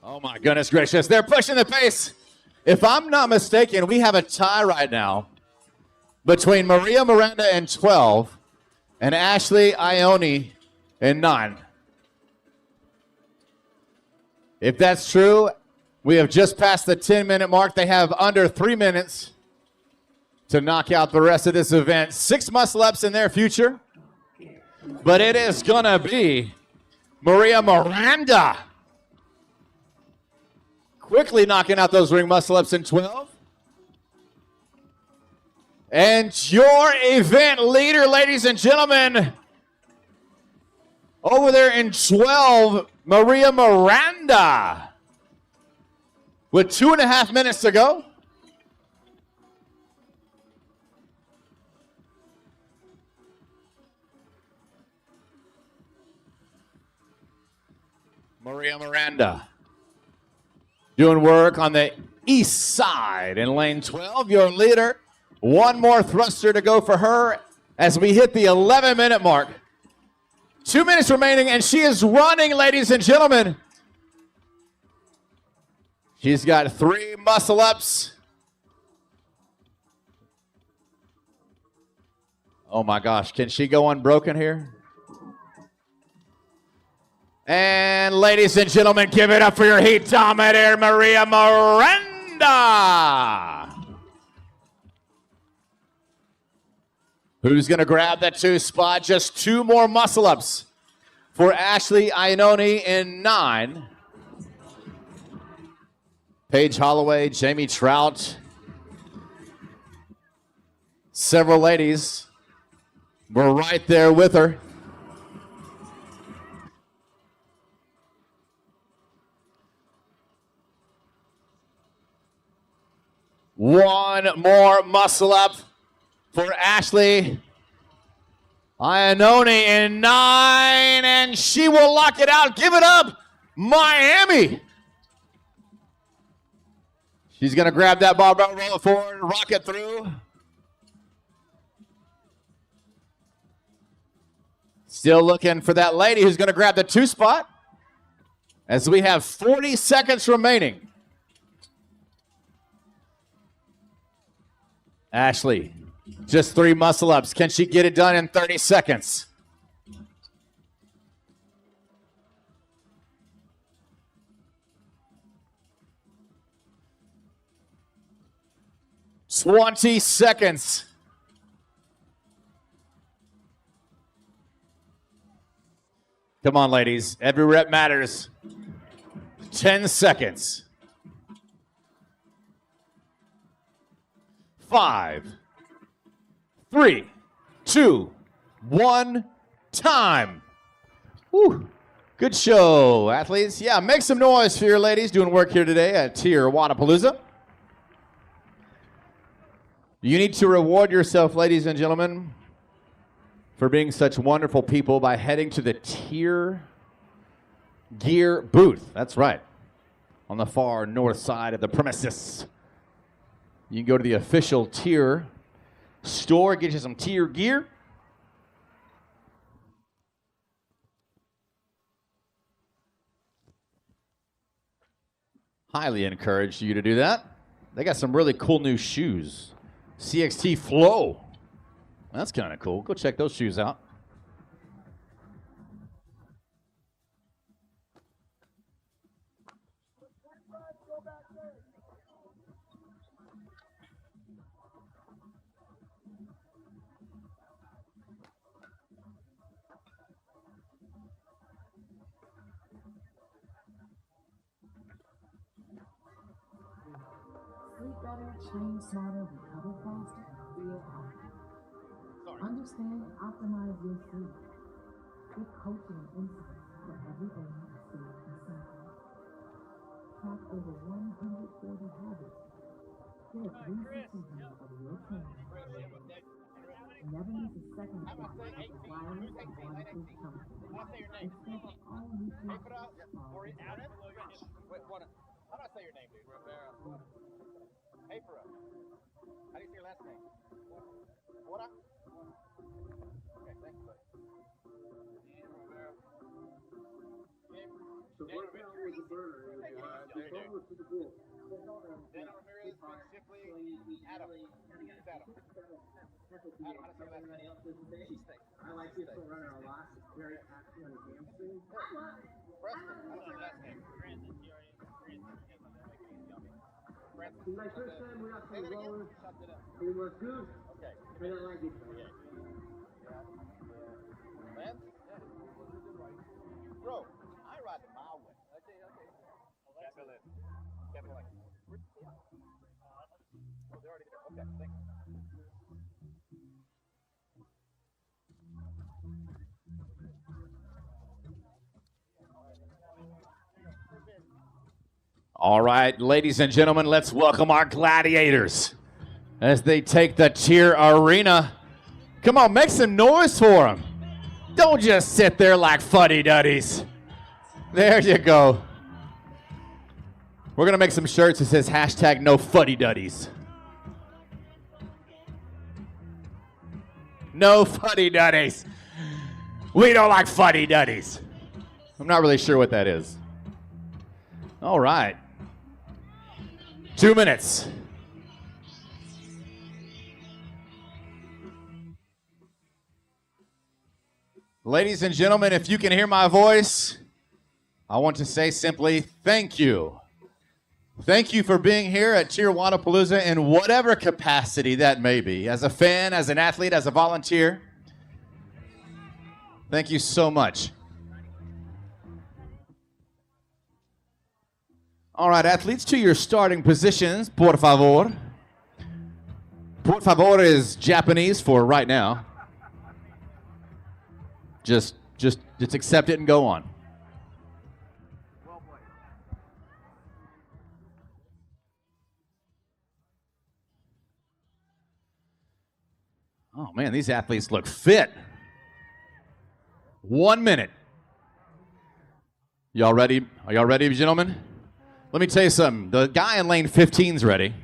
Oh my goodness gracious, they're pushing the pace. If I'm not mistaken, we have a tie right now between Maria Miranda in 12 and Ashley Aoni in 9. If that's true, we have just passed the 10-minute mark. They have under 3 minutes to knock out the rest of this event. 6 muscle-ups in their future, but it is going to be Maria Miranda quickly knocking out those ring muscle-ups in 12. And your event leader, ladies and gentlemen, over there in 12, Maria Miranda, with 2.5 minutes to go. Maria Miranda doing work on the east side in lane 12. Your leader, 1 more thruster to go for her as we hit the 11-minute mark. 2 minutes remaining, and she is running, ladies and gentlemen. She's got 3 muscle-ups. Oh my gosh, can she go unbroken here? And ladies and gentlemen, give it up for your heat dominator, Maria Miranda. Who's going to grab that 2 spot? Just 2 more muscle-ups for Ashley Aoni in 9. Paige Holloway, Jamie Trout. Several ladies were right there with her. One more muscle-up for Ashley Aoni in 9, and she will lock it out. Give it up, Miami. She's going to grab that barbell, roll it forward, rock it through. Still looking for that lady who's going to grab the 2 spot as we have 40 seconds remaining. Ashley, just 3 muscle-ups. Can she get it done in 30 seconds? 20 seconds. Come on, ladies. Every rep matters. 10 seconds. 5, 3, 2, 1, time. Woo. Good show, athletes. Yeah, make some noise for your ladies doing work here today at TYR Wodapalooza. You need to reward yourself, ladies and gentlemen, for being such wonderful people by heading to the TYR Gear booth. That's right. On the far north side of the premises. You can go to the official TYR store, get you some TYR gear. Highly encourage you to do that. They got some really cool new shoes. CXT Flow. That's kind of cool. Go check those shoes out. Sleep better, train smarter, recover faster, feel healthy. Understand and optimize your sleep. Get coaching and insights for every area of sleep and cycle. Track over 140 habits. Get a 360 view of your training. Never miss a second of fitness with a wireless and waterproof company. Expect all new features. How do I say your name, dude? Rivera. Hey, bro. How do you say your last name? Wada? Okay, thank you, buddy. Dan Rivera. So what now was the burner? Just over to the goal. Dan Ramirez, Ben Shipley, Adam. Who's Adam? Adam, how do I say your last name? I like this runner a lot. It's very active on his hamstring. Preston, how do I say your last name? My first time we got some rollers. It was good. Okay. And I like it. Lance? Bro, I ride the mile way. Okay. Capital in. Capital in. Oh, they're already there. Okay, thank you. All right, ladies and gentlemen, let's welcome our gladiators as they take the TYR Arena. Come on, make some noise for them. Don't just sit there like fuddy-duddies. There you go. We're going to make some shirts that says hashtag no fuddy-duddies. No fuddy-duddies. We don't like fuddy-duddies. I'm not really sure what that is. All right. 2 minutes. Ladies and gentlemen, if you can hear my voice, I want to say simply thank you. Thank you for being here at TYR Wodapalooza in whatever capacity that may be, as a fan, as an athlete, as a volunteer. Thank you so much. All right, athletes, to your starting positions, por favor. Por favor is Japanese for right now. Just accept it and go on. Oh man, these athletes look fit. 1 minute. Y'all ready? Are y'all ready, gentlemen? Let me tell you something. The guy in lane 15's ready.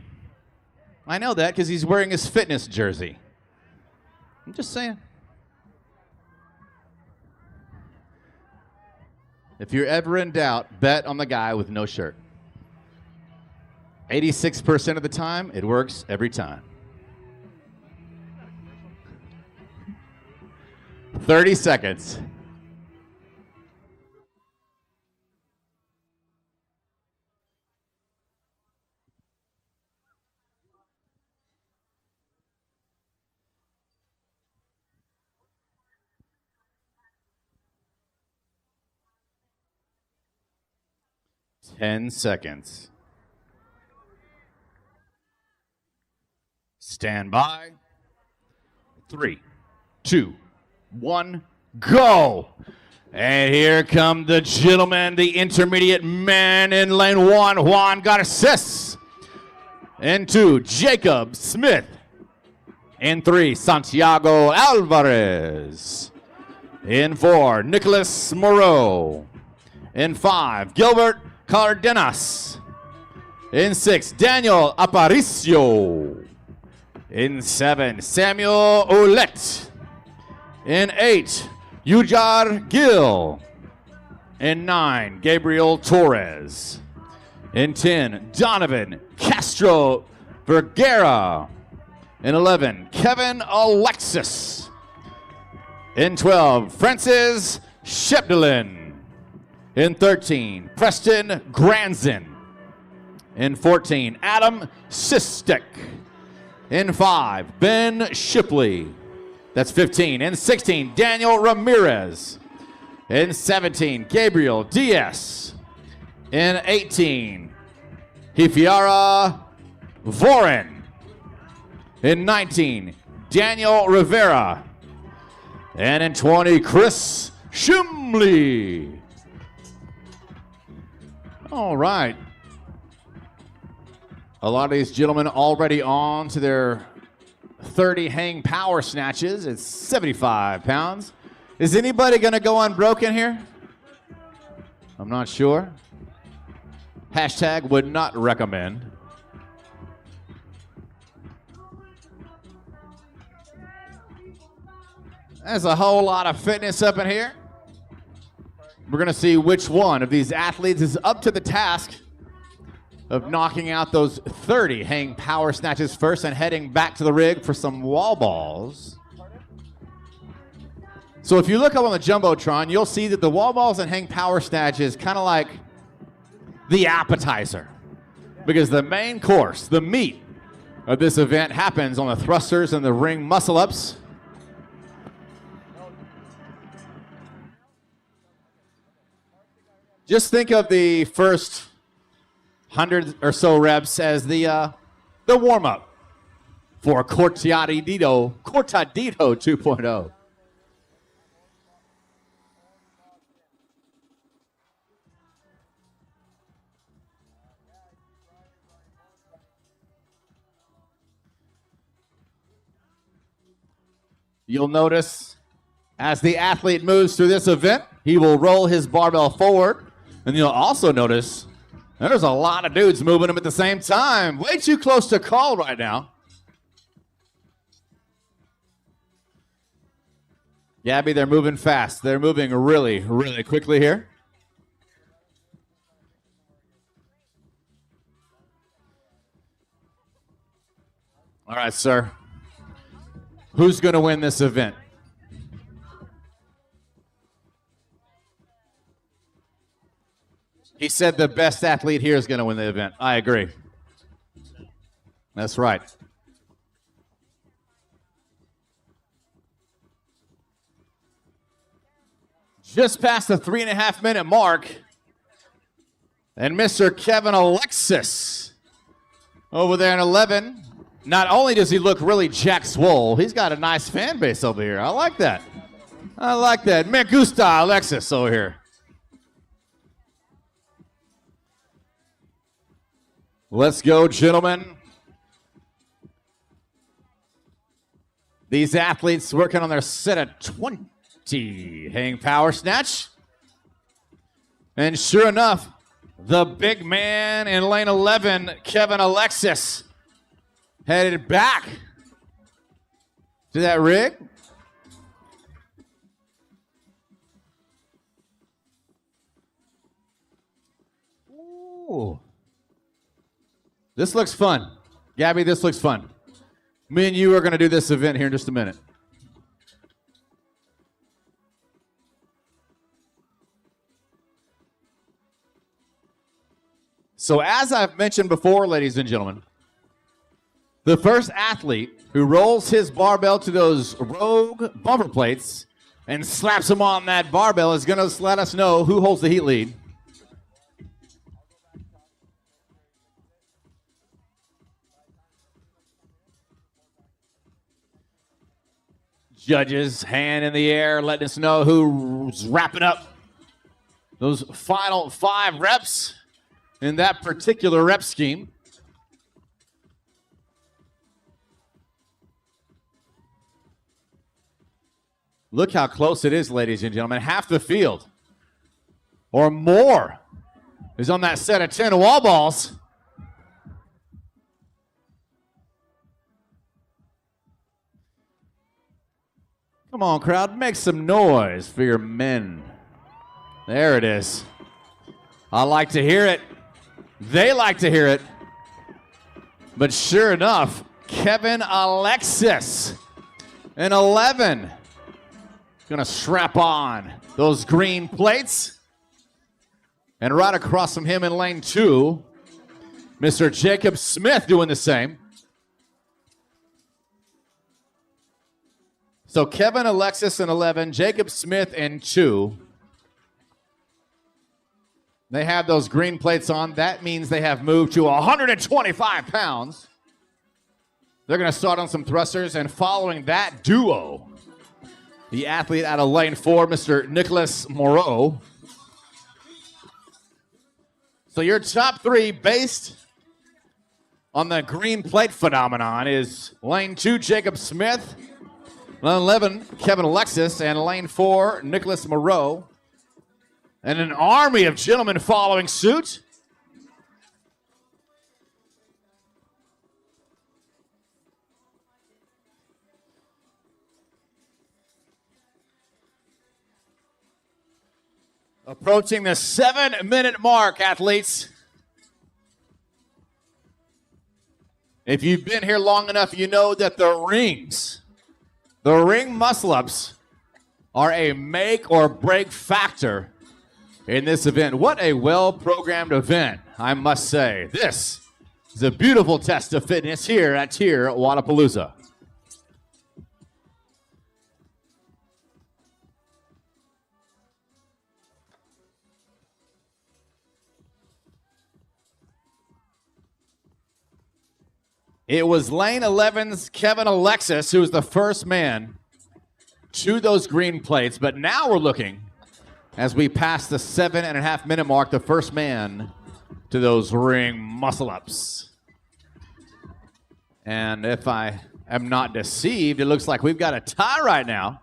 I know that because he's wearing his fitness jersey. I'm just saying. If you're ever in doubt, bet on the guy with no shirt. 86% of the time, it works every time. 30 seconds. 10 seconds. Stand by. 3, 2, 1, go. And here come the gentlemen, the intermediate men in lane 1. Juan Garces. In 2, Jacob Smith. In 3, Santiago Alvarez. In 4, Nicholas Moreau. In 5, Gilbert Cardenas. In 6, Daniel Aparicio. In 7, Samuel Ouellette. In 8, Ujar Gil. In 9, Gabriel Torres. In 10, Donovan Castro Vergara. In 11, Kevin Alexis. In 12, Francis Shepdelin. In 13, Preston Granzin. In 14, Adam Sistek. In 5, Ben Shipley. That's 15. In 16, Daniel Ramirez. In 17, Gabriel Diaz. In 18, Hifiara Voren. In 19, Daniel Rivera. And in 20, Chris Shumley. All right. A lot of these gentlemen already on to their 30 hang power snatches. It's 75 pounds. Is anybody going to go unbroken here? I'm not sure. Hashtag would not recommend. There's a whole lot of fitness up in here. We're going to see which one of these athletes is up to the task of knocking out those 30 hang power snatches first and heading back to the rig for some wall balls. So if you look up on the Jumbotron, you'll see that the wall balls and hang power snatch is kind of like the appetizer, because the main course, the meat of this event, happens on the thrusters and the ring muscle-ups. Just think of the first 100 or so reps as the warm-up for Cortadito 2.0. You'll notice as the athlete moves through this event, he will roll his barbell forward, and you'll also notice there's a lot of dudes moving them at the same time. Way too close to call right now. Gabby, they're moving fast. They're moving really, really quickly here. All right, sir. Who's going to win this event? He said the best athlete here is going to win the event. I agree. That's right. Just past the 3.5 minute mark. And Mr. Kevin Alexis over there in 11. Not only does he look really jack swole, he's got a nice fan base over here. I like that. I like that. Me gusta Alexis over here. Let's go, gentlemen. These athletes working on their set of 20 hang power snatch. And sure enough, the big man in lane 11, Kevin Alexis, headed back to that rig. Ooh. This looks fun. Gabby, this looks fun. Me and you are going to do this event here in just a minute. So as I've mentioned before, ladies and gentlemen, the first athlete who rolls his barbell to those rogue bumper plates and slaps them on that barbell is going to let us know who holds the heat lead. Judges, hand in the air, letting us know who's wrapping up those final 5 reps in that particular rep scheme. Look how close it is, ladies and gentlemen. Half the field or more is on that set of 10 wall balls. Come on, crowd, make some noise for your men. There it is. I like to hear it. They like to hear it. But sure enough, Kevin Alexis, an 11, gonna strap on those green plates. And right across from him in lane 2, Mr. Jacob Smith doing the same. So Kevin Alexis in 11, Jacob Smith in 2. They have those green plates on. That means they have moved to 125 pounds. They're going to start on some thrusters, and following that duo, the athlete out of lane 4, Mr. Nicholas Moreau. So your top 3 based on the green plate phenomenon is lane 2, Jacob Smith, lane 11, Kevin Alexis, and lane 4, Nicholas Moreau. And an army of gentlemen following suit. Approaching the 7-minute mark, athletes. If you've been here long enough, you know that the ring muscle-ups are a make or break factor in this event. What a well-programmed event, I must say. This is a beautiful test of fitness here at TYR Wodapalooza. It was lane 11's Kevin Alexis who was the first man to those green plates, but now we're looking, as we pass the 7.5-minute mark, the first man to those ring muscle-ups. And if I am not deceived, it looks like we've got a tie right now,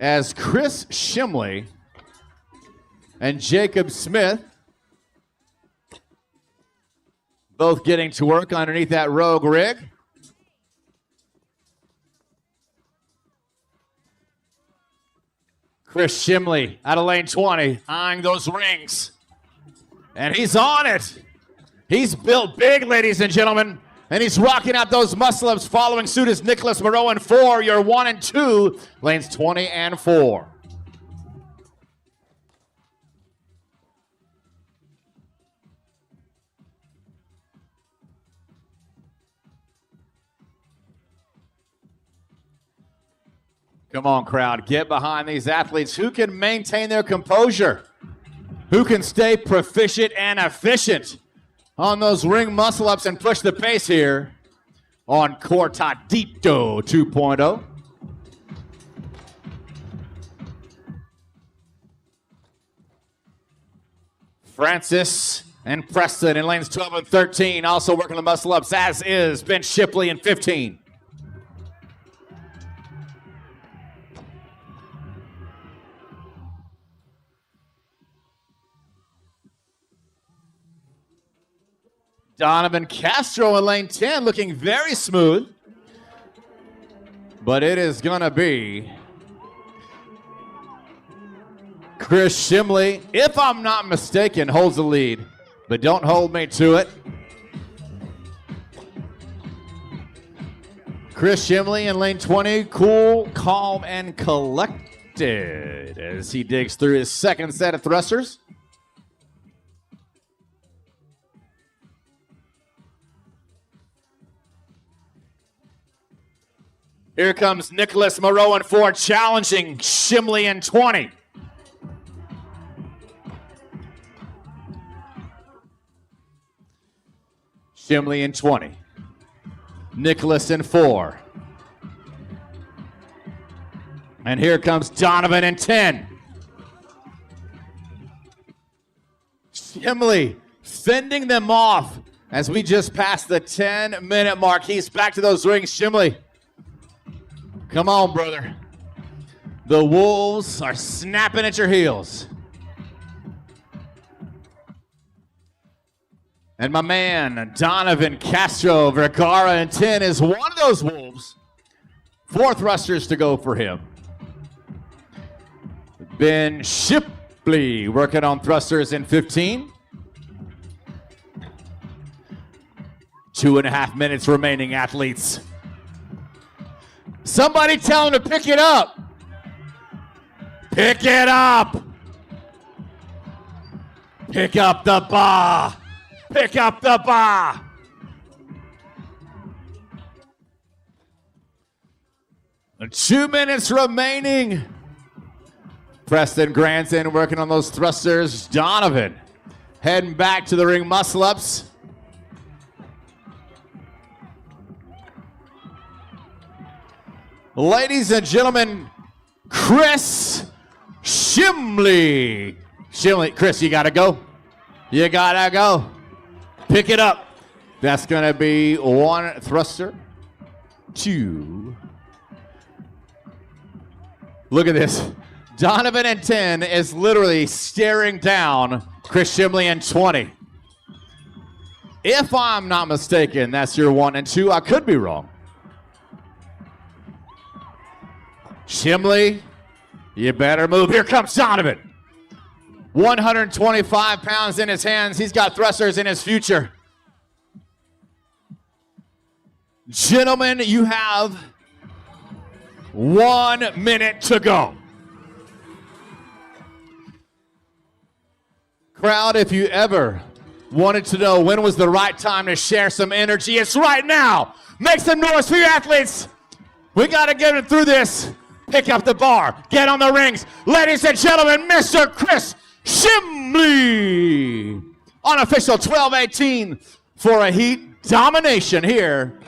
as Chris Shimley and Jacob Smith both getting to work underneath that rogue rig. Chris Shimley out of lane 20, eyeing those rings. And he's on it. He's built big, ladies and gentlemen. And he's rocking out those muscle-ups. Following suit is Nicholas Moreau in 4. Your 1 and 2, lanes 20 and 4. Come on, crowd. Get behind these athletes. Who can maintain their composure? Who can stay proficient and efficient on those ring muscle-ups and push the pace here on Cortadito 2.0? Francis and Preston in lanes 12 and 13, also working the muscle-ups, as is Ben Shipley in 15. Donovan Castro in lane 10 looking very smooth. But it is going to be Chris Shimley, if I'm not mistaken, holds the lead. But don't hold me to it. Chris Shimley in lane 20, cool, calm, and collected as he digs through his second set of thrusters. Here comes Nicholas Moreau in 4, challenging Shimley in 20. Shimley in 20. Nicholas in 4. And here comes Donovan in 10. Shimley fending them off as we just passed the 10-minute mark. He's back to those rings. Shimley, come on, brother. The Wolves are snapping at your heels. And my man, Donovan Castro Vergara in 10 is one of those Wolves. 4 thrusters to go for him. Ben Shipley working on thrusters in 15. 2.5 minutes remaining, athletes. Somebody tell him to pick it up. Pick it up. Pick up the bar. Pick up the bar. And 2 minutes remaining. Preston Granson working on those thrusters. Donovan heading back to the ring, muscle ups. Ladies and gentlemen, Chris Shimley. Chris, you gotta go. You gotta go. Pick it up. That's gonna be 1 thruster, 2. Look at this. Donovan in 10 is literally staring down Chris Shimley in 20. If I'm not mistaken, that's your 1 and 2. I could be wrong. Shimley, you better move. Here comes Donovan. 125 pounds in his hands. He's got thrusters in his future. Gentlemen, you have 1 minute to go. Crowd, if you ever wanted to know when was the right time to share some energy, it's right now. Make some noise for your athletes. We got to get it through this. Pick up the bar. Get on the rings. Ladies and gentlemen, Mr. Chris Shimley. Unofficial 12-18 for a heat domination here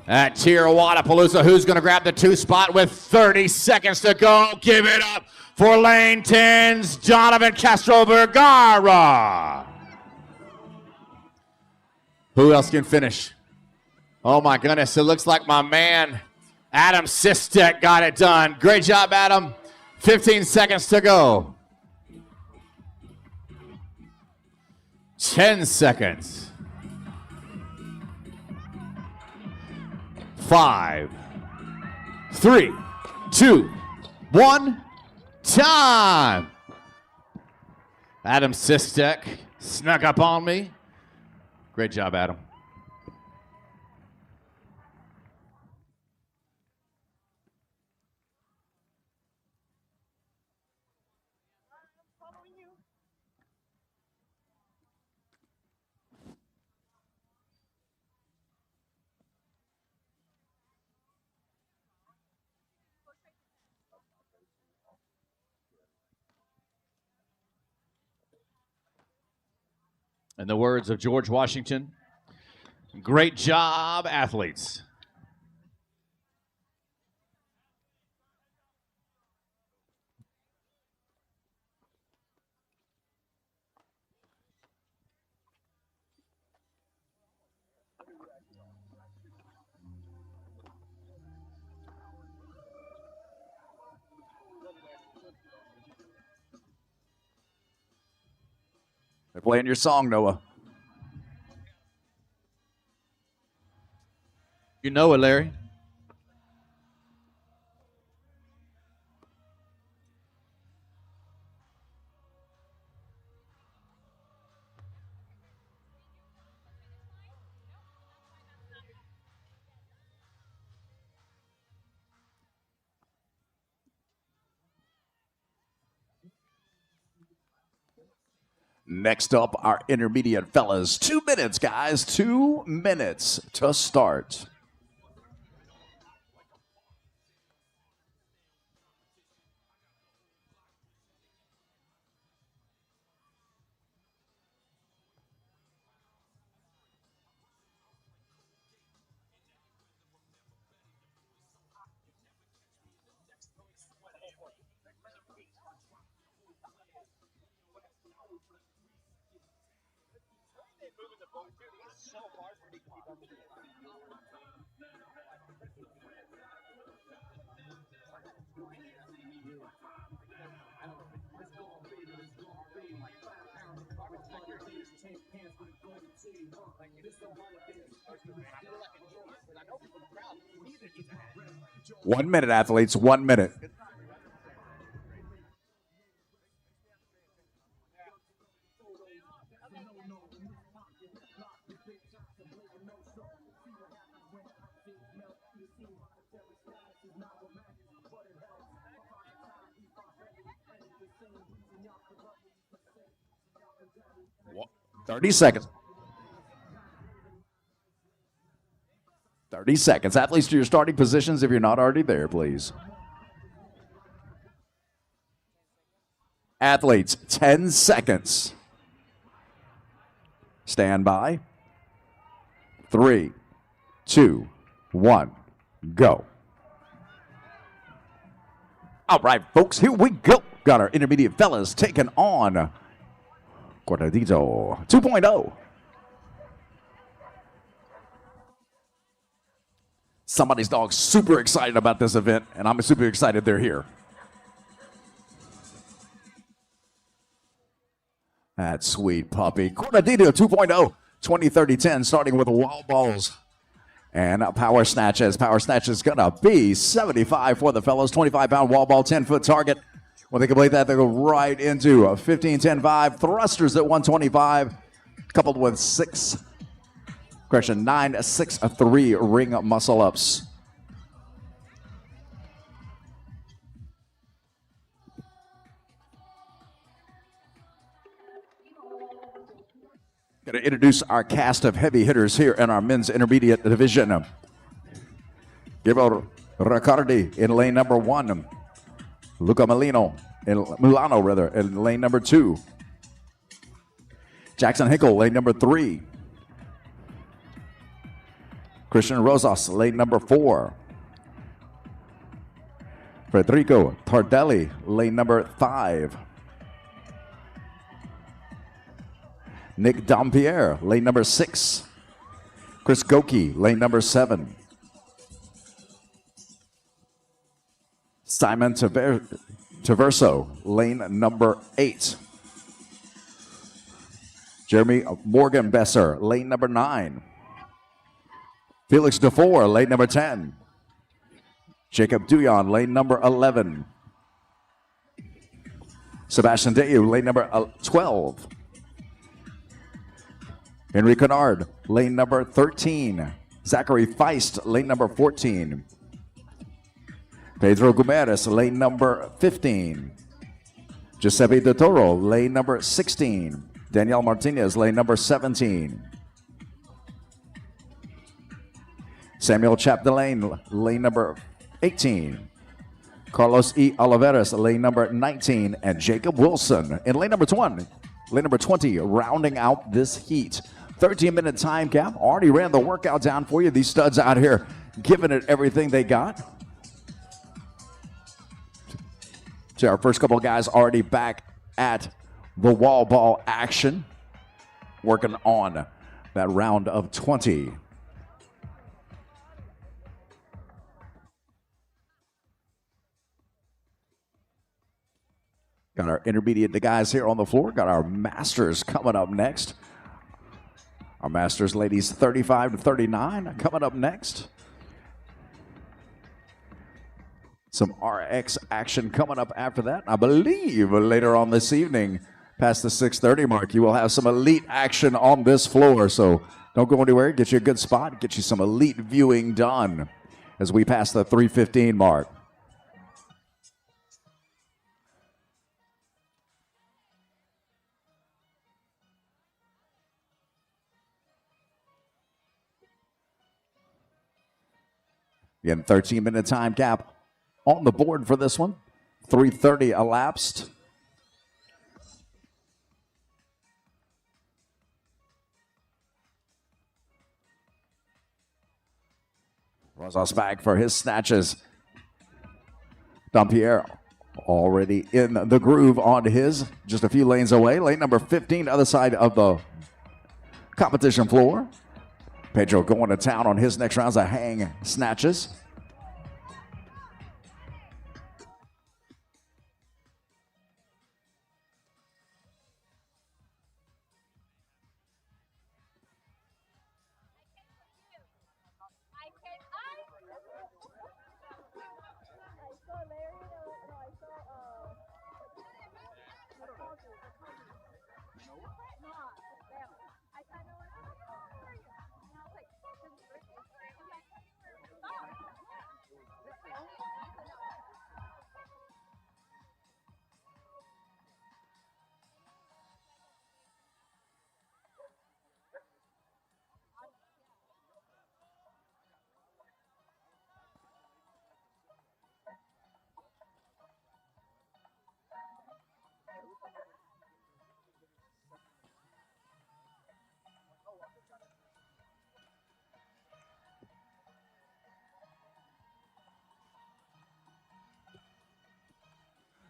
at TYR Wodapalooza. Who's going to grab the 2 spot with 30 seconds to go? Give it up for lane 10's Donovan Castro Vergara. Who else can finish? Oh my goodness, it looks like my man Adam Sistek got it done. Great job, Adam. 15 seconds to go. 10 seconds. 5, 3, 2, 1. Time. Adam Sistek snuck up on me. Great job, Adam. In the words of George Washington, great job, athletes. They're playing your song, Noah. You know it, Larry. Next up, our intermediate fellas. 2 minutes, guys. 2 minutes to start. moving the boat too. It's so hard for me to keep up with it. I know people in the crowd neither needs a hat. 1 minute, athletes. 1 minute. What? 30 seconds. 30 seconds. Athletes to your starting positions if you're not already there, please. Athletes, 10 seconds. Stand by. 3, 2, 1, go. All right, folks, here we go. Got our intermediate fellas taking on Cuartito 2.0. Somebody's dog's super excited about this event, and I'm super excited they're here. That sweet puppy. Cuartito 2.0, 20-30-10, starting with wall balls and power snatches. Power snatch is going to be 75 for the fellows, 25-pound wall ball, 10-foot target. When they complete that, they go right into a 15-10-5. Thrusters at 125, coupled with 9-6-3 ring muscle ups. Going to introduce our cast of heavy hitters here in our men's intermediate division. Gabriel Riccardi in lane number 1. Luca Milano in lane number 2. Jackson Hinkle, lane number 3. Christian Rosas, lane number 4. Federico Tardelli, lane number 5. Nick Dampierre, lane number 6. Chris Goki, lane number 7. Simon Taverso, lane number 8. Jeremy Morgan Besser, lane number 9. Felix DeFore, lane number 10. Jacob Duyon, lane number 11. Sebastian Deyu, lane number 12. Henry Kennard, lane number 13. Zachary Feist, lane number 14. Pedro Gumeres, lane number 15. Giuseppe De Toro, lane number 16. Danielle Martinez, lane number 17. Samuel Chapdelaine, lane number 18. Carlos E. Oliveras, lane number 19. And Jacob Wilson in lane number 20. Lane number 20, rounding out this heat. 13-minute time cap. Already ran the workout down for you. These studs out here giving it everything they got. So our first couple of guys already back at the wall ball action, working on that round of 20. Got our intermediate guys here on the floor. Got our masters coming up next. Our masters ladies 35 to 39 coming up next. Some RX action coming up after that. I believe later on this evening, past the 6:30 mark, you will have some elite action on this floor. So don't go anywhere. Get you a good spot. Get you some elite viewing done as we pass the 3:15 mark. Again, 13-minute time cap on the board for this one. 3:30 elapsed. Rosas back for his snatches. Dampierre already in the groove on his, just a few lanes away. Lane number 15, other side of the competition floor. Pedro going to town on his next rounds of hang snatches.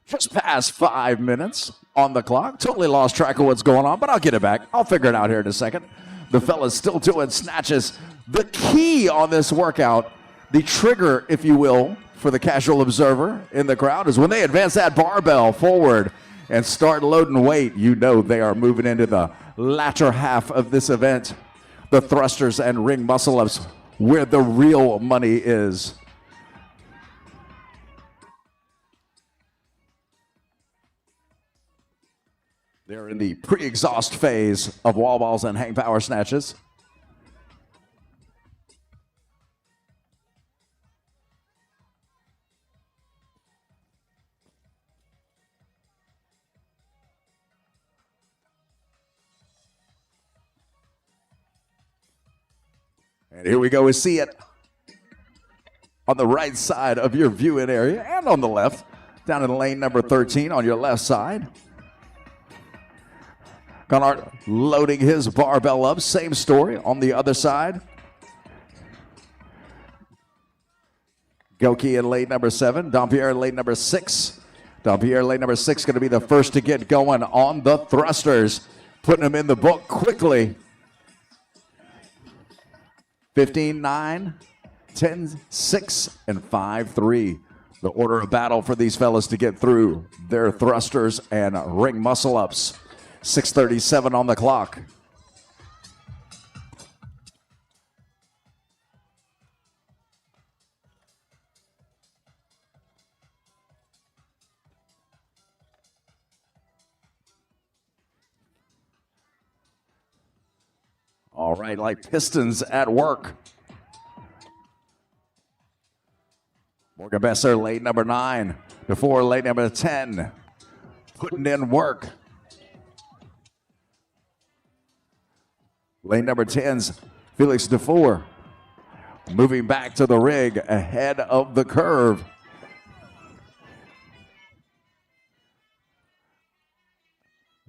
Just past 5 minutes on the clock. Totally lost track of what's going on, but I'll get it back. I'll figure it out here in a second. The fella's still doing snatches. The key on this workout, the trigger, if you will, for the casual observer in the crowd is when they advance that barbell forward and start loading weight, you know they are moving into the latter half of this event. The thrusters and ring muscle-ups, where the real money is. They're in the pre-exhaust phase of wall balls and hang power snatches. And here we go. We see it on the right side of your viewing area and on the left, down in lane number 13 on your left side. Connard loading his barbell up. Same story on the other side. Goki in lane number 7. Dampierre in lane number 6. Dampierre lane number 6 going to be the first to get going on the thrusters. Putting them in the book quickly. 15-9, 10-6, and 5-3. The order of battle for these fellas to get through their thrusters and ring muscle-ups. 6:37 on the clock. All right, like pistons at work. Morgan Besser, lane number 9. Before lane number 10. Putting in work. Lane number 10's Felix Dufour. Moving back to the rig ahead of the curve.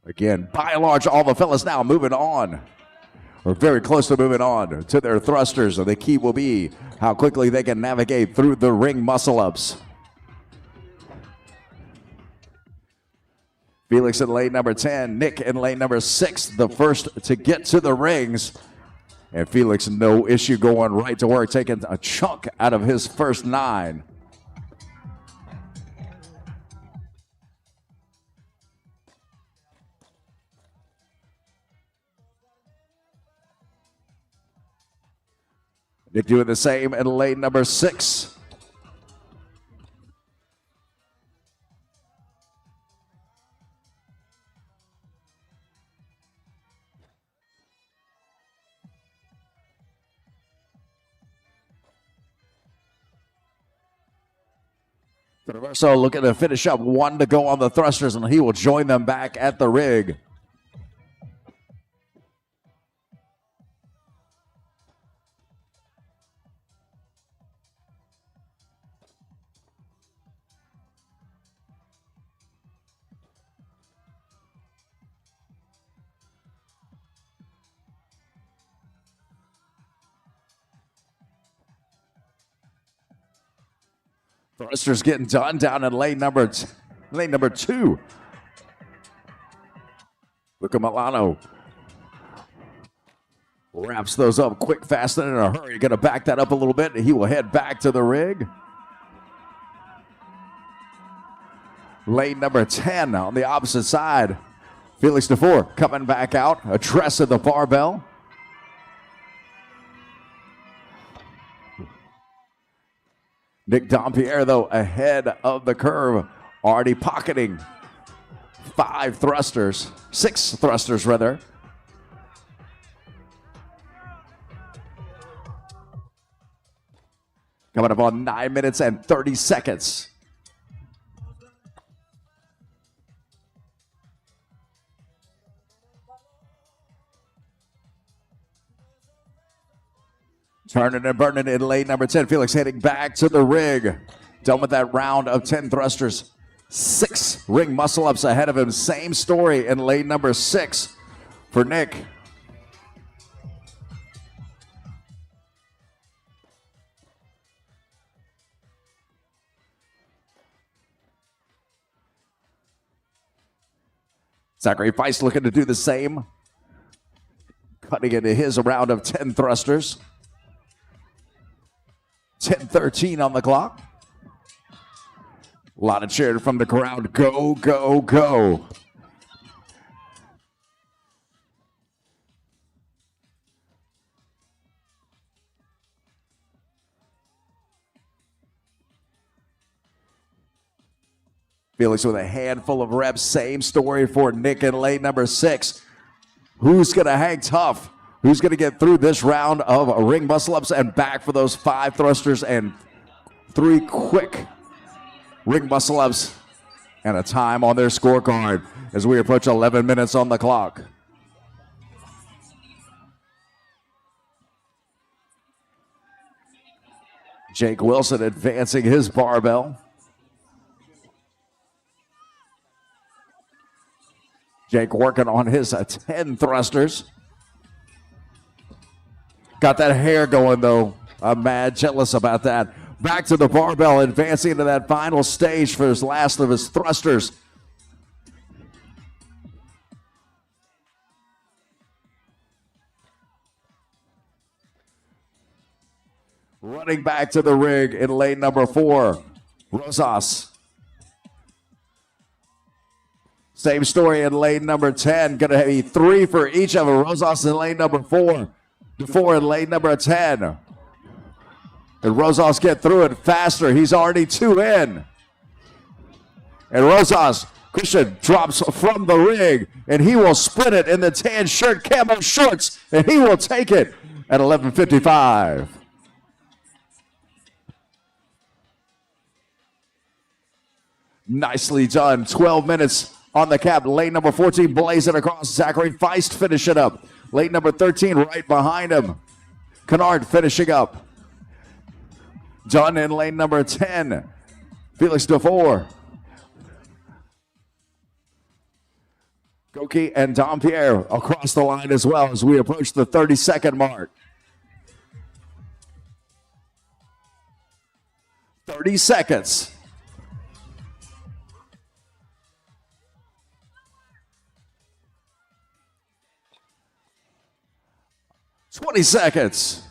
Again, by and large, all the fellas now moving on. We're very close to moving on to their thrusters. So the key will be how quickly they can navigate through the ring muscle-ups. Felix in lane number 10, Nick in lane number 6, the first to get to the rings. And Felix, no issue going right to work, taking a chunk out of his first 9. Nick doing the same in lane number 6. Traverso looking to finish up. 1 to go on the thrusters, and he will join them back at the rig. Thrusters getting done down in lane number 2. Luca Milano Wraps those up quick, fast, and in a hurry. Going to back that up a little bit. He will head back to the rig. Lane number 10 on the opposite side. Felix DeFore coming back out, addressing the barbell. Nick Dompierre, though, ahead of the curve, already pocketing 6 thrusters rather. Coming up on 9 minutes and 30 seconds. Turning and burning in lane number 10. Felix heading back to the rig. Done with that round of 10 thrusters. 6 ring muscle ups ahead of him. Same story in lane number 6 for Nick. Zachary Feist looking to do the same. Cutting into his round of 10 thrusters. 10:13 on the clock. A lot of cheering from the crowd. Go, go, go. Felix with a handful of reps. Same story for Nick in lane number 6. Who's going to hang tough? Who's going to get through this round of ring muscle-ups and back for those 5 thrusters and 3 quick ring muscle-ups and a time on their scorecard as we approach 11 minutes on the clock. Jake Wilson advancing his barbell. Jake working on his 10 thrusters. Got that hair going, though. I'm mad jealous about that. Back to the barbell, advancing into that final stage for his last of his thrusters. Running back to the rig in lane number 4, Rosas. Same story in lane number 10. Going to be 3 for each of them. Rosas in lane number 4. DeFore in lane number 10. And Rosas get through it faster. He's already 2 in. And Rosas, Christian drops from the rig, and he will sprint it in the tan shirt, camo shorts, and he will take it at 11:55. Nicely done. 12 minutes on the cap. Lane number 14 blazing across. Zachary Feist finish it up. Lane number 13 right behind him. Kennard finishing up. Done in lane number 10. Felix DeFore. Goki and Dompierre across the line as well as we approach the 30-second mark. 30 seconds. $20 seconds.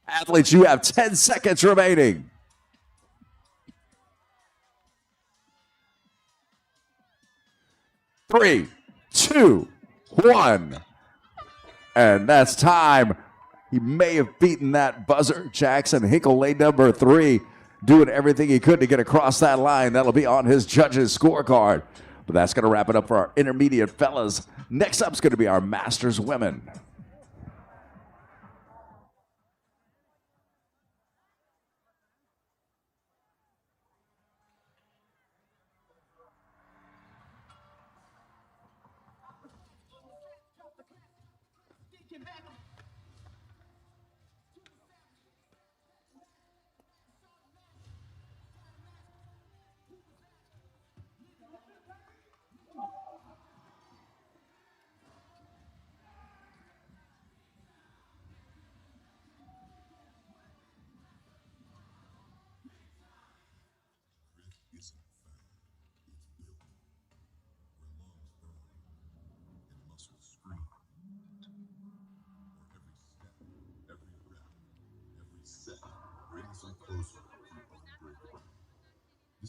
Athletes, you have 10 seconds remaining. 3, 2, 1. And that's time. He may have beaten that buzzer. Jackson Hinkle, lane number 3, doing everything he could to get across that line. That'll be on his judges' scorecard. But that's going to wrap it up for our intermediate fellas. Next up is going to be our Masters women.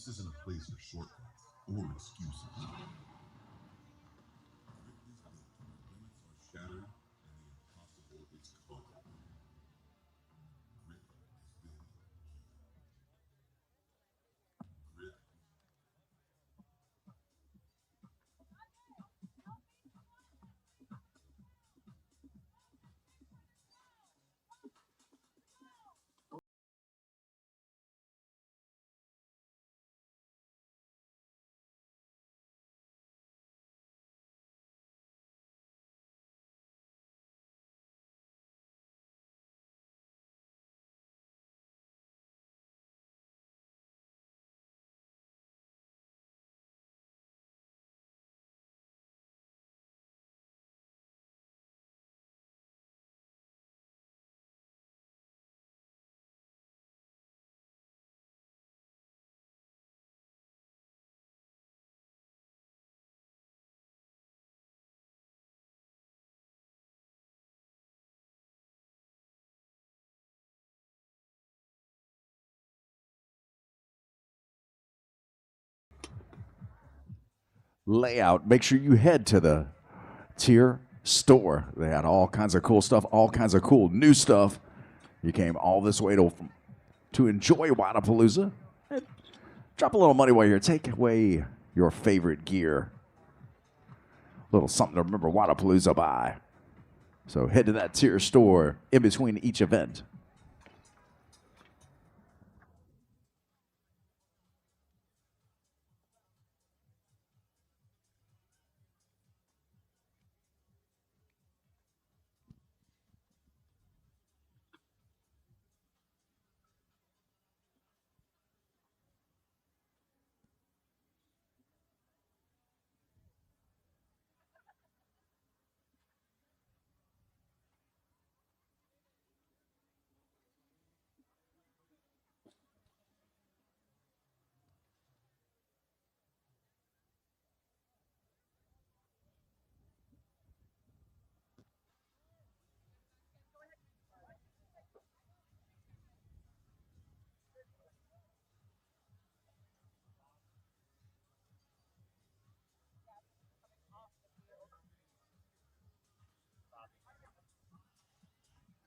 This isn't a place for shortcuts or excuses. Grit is built where limits are shattered and the impossible is conquered. Grit is built. Grit. Layout. Make sure you head to the TYR store. They had all kinds of cool stuff, all kinds of cool new stuff. You came all this way to enjoy Wodapalooza. Drop a little money while you're here. Take away your favorite gear. A little something to remember Wodapalooza by. So head to that TYR store in between each event.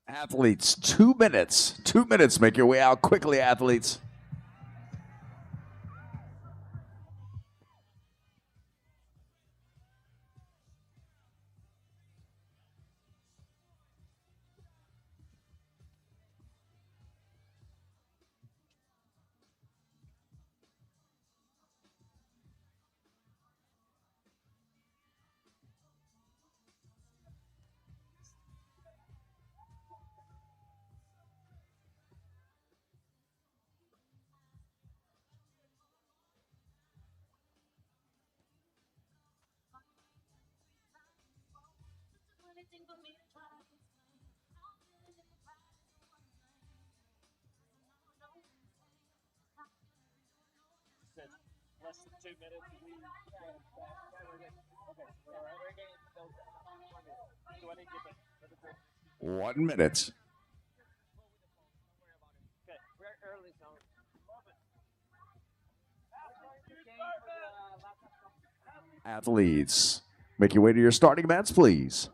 Athletes, 2 minutes. 2 minutes. Make your way out quickly, athletes. Less than 2 minutes. Okay, 1 minute. okay, we're early, so. Athletes, make your way to your starting mats, please.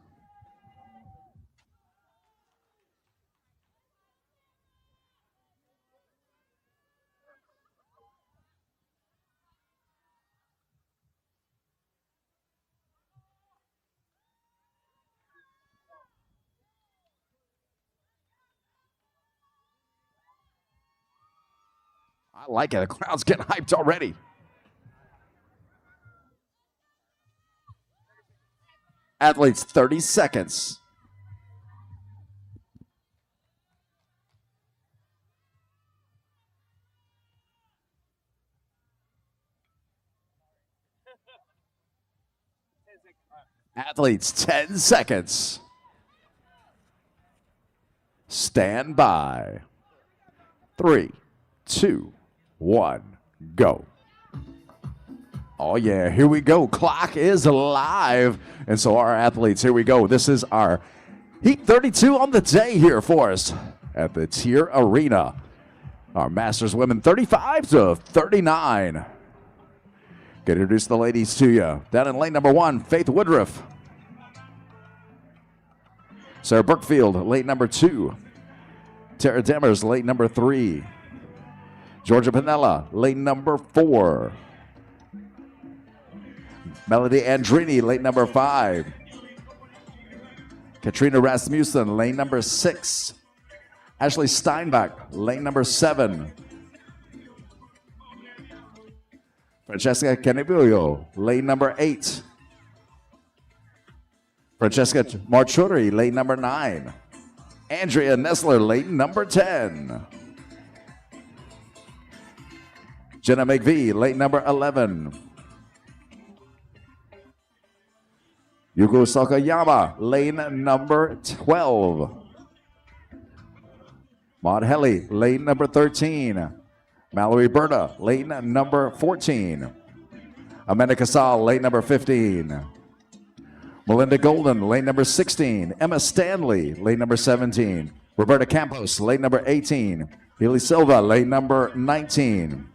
I like it. The crowd's getting hyped already. Athletes, 30 seconds. Athletes, 10 seconds. Stand by. 3, 2, 1, go. Oh, yeah, here we go. Clock is live. And so our athletes, here we go. This is our Heat 32 on the day here for us at the TYR Arena. Our Masters women 35-39. Get introduce the ladies to you. Down in lane number 1, Faith Woodruff. Sarah Brookfield, lane number 2. Tara Demers, lane number 3. Georgia Pinella, lane number 4. Melody Andrini, lane number 5. Katrina Rasmussen, lane number 6. Ashley Steinbach, lane number 7. Francesca Canibillo, lane number 8. Francesca Marchuri, lane number 9. Andrea Nessler, lane number 10. Jenna McVie, lane number 11. Yugo Sakayama, lane number 12. Maud Helly, lane number 13. Mallory Berta, lane number 14. Amanda Casal, lane number 15. Melinda Golden, lane number 16. Emma Stanley, lane number 17. Roberta Campos, lane number 18. Haley Silva, lane number 19.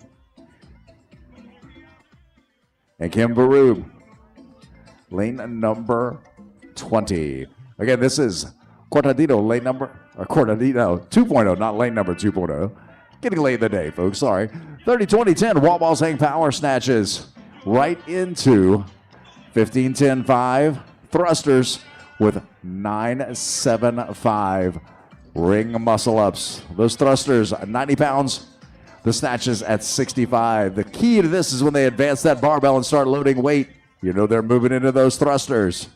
And Kim Barub, lane number 20. Again, this is Cortadito, lane number, Cortadito 2.0, not lane number 2.0. Getting late in the day, folks, sorry. 30-20-10, wall balls hang power snatches right into 15-10-5 thrusters with 9-7-5 ring muscle ups. Those thrusters, 90 pounds. The snatches at 65. The key to this is when they advance that barbell and start loading weight. You know they're moving into those thrusters.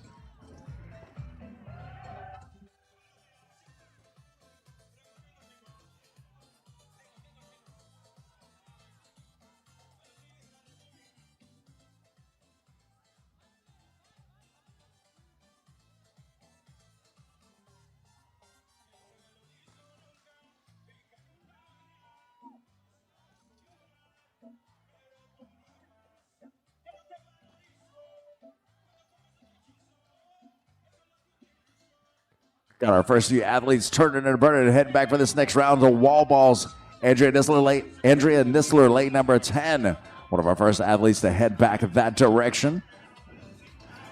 Got our first few athletes turning and burning and heading back for this next round of wall balls. Andrea Nissler, lane number 10. One of our first athletes to head back that direction.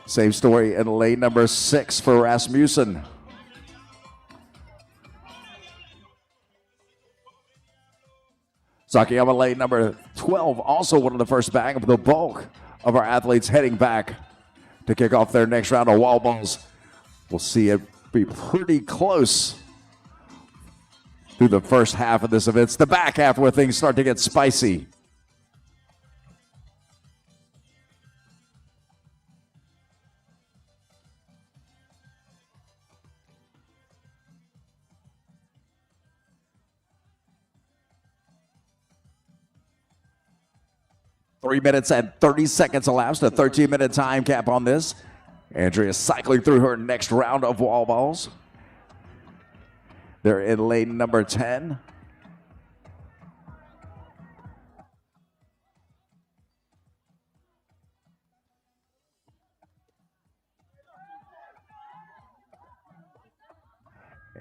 Same story in lane number 6 for Rasmussen. Sakayama, lane number 12, also one of the first back of the bulk of our athletes heading back to kick off their next round of wall balls. We'll see it be pretty close through the first half of this event. It's the back half where things start to get spicy. Three minutes and 30 seconds elapsed, a 13-minute time cap on this. Andrea cycling through her next round of wall balls. They're in lane number 10.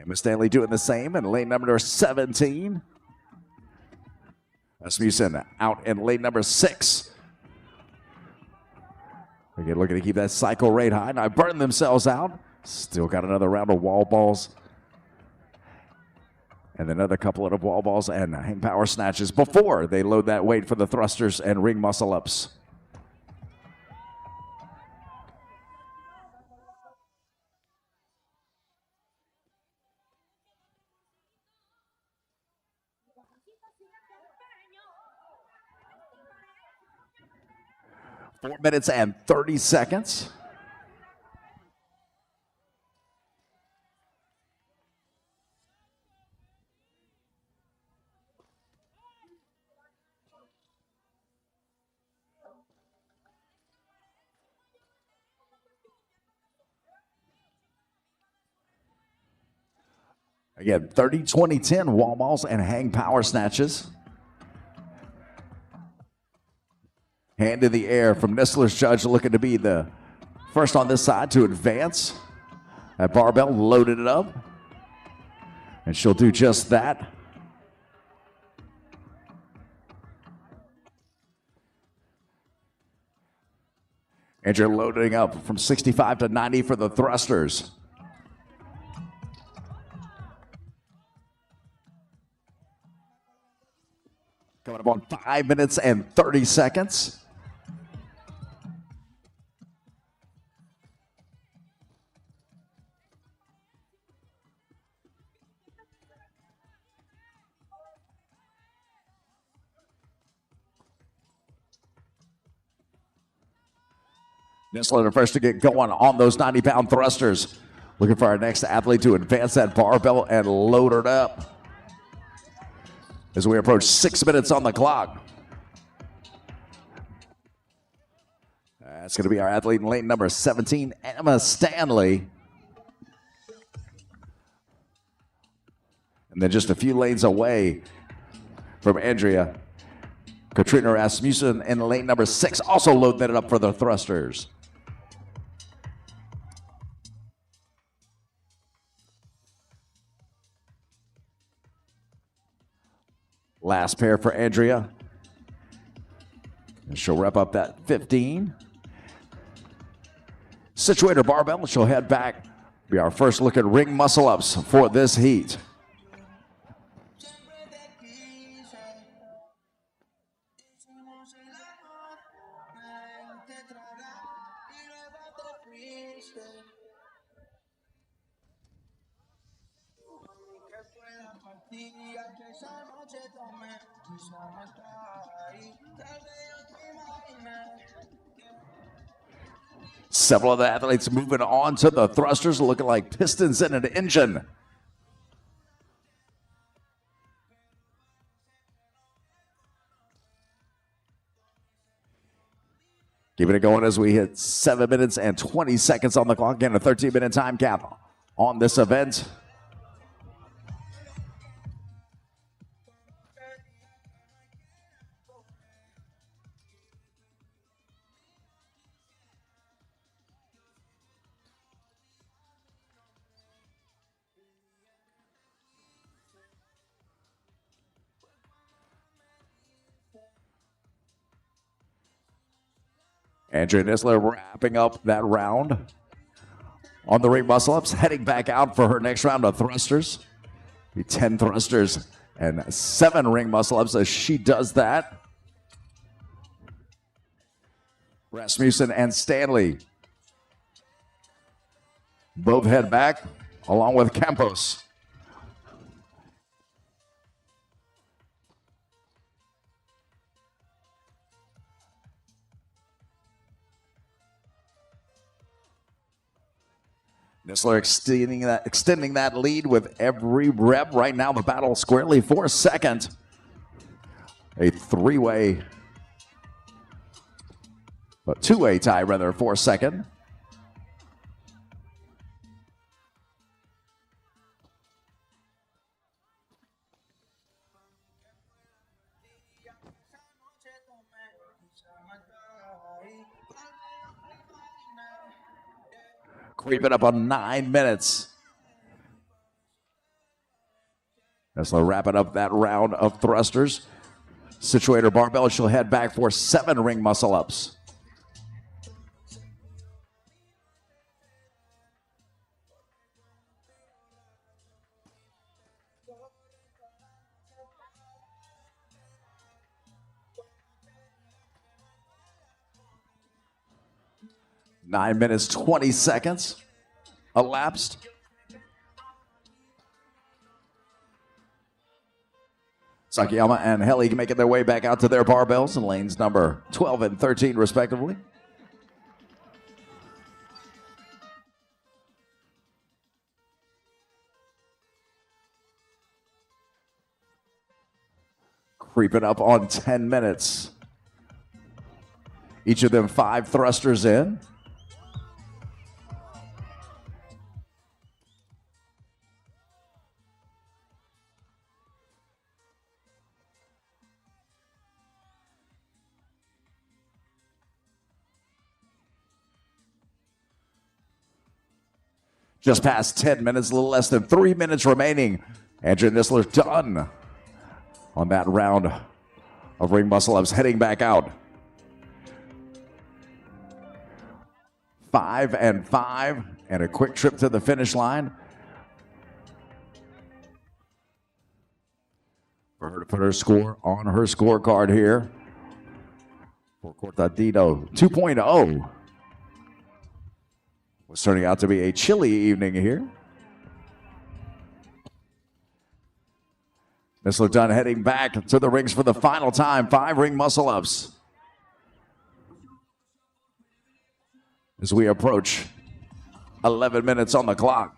Emma Stanley doing the same in lane number 17. Rasmussen out in lane number 6. Again, looking to keep that cycle rate high. Now burning themselves out. Still got another round of wall balls. And another couple of wall balls and hang power snatches before they load that weight for the thrusters and ring muscle ups. Four minutes and 30 seconds. Again, 30, 20, 10 wall balls and hang power snatches. Hand in the air from Nissler's judge, looking to be the first on this side to advance. That barbell loaded it up. And she'll do just that. Andrea loading up from 65 to 90 for the thrusters. Coming up on 5 minutes and 30 seconds. Nistler the first to get going on those 90-pound thrusters. Looking for our next athlete to advance that barbell and load it up. As we approach 6 minutes on the clock. That's going to be our athlete in lane number 17, Emma Stanley. And then just a few lanes away from Andrea, Katrina Rasmussen in lane number 6, also loading it up for the thrusters. Last pair for Andrea. And she'll wrap up that 15. Situator barbell, she'll head back. Be our first look at ring muscle ups for this heat. Several of the athletes moving on to the thrusters, looking like pistons in an engine. Keeping it going as we hit 7 minutes and 20 seconds on the clock. Again, a 13-minute time cap on this event. Andrea Nistler wrapping up that round on the ring muscle ups, heading back out for her next round of thrusters. 10 thrusters and 7 ring muscle ups as she does that. Rasmussen and Stanley both head back along with Campos. Nistler extending that lead with every rep. Right now, the battle squarely for second. A two-way tie rather for second. Creeping up on 9 minutes. Nistler wrapping up that round of thrusters. Situator barbell, she'll head back for 7 ring muscle ups. Nine minutes, 20 seconds elapsed. Sakiyama and Helly making their way back out to their barbells in lanes number 12 and 13, respectively. Creeping up on 10 minutes. Each of them 5 thrusters in. Just past 10 minutes, a little less than 3 minutes remaining. Andrea Nistler done on that round of ring muscle ups, heading back out. 5 and 5, and a quick trip to the finish line. For her to put her score on her scorecard here. For Cortadito 2.0. Was turning out to be a chilly evening here. Nistler Dunn heading back to the rings for the final time. 5 ring muscle ups. As we approach 11 minutes on the clock.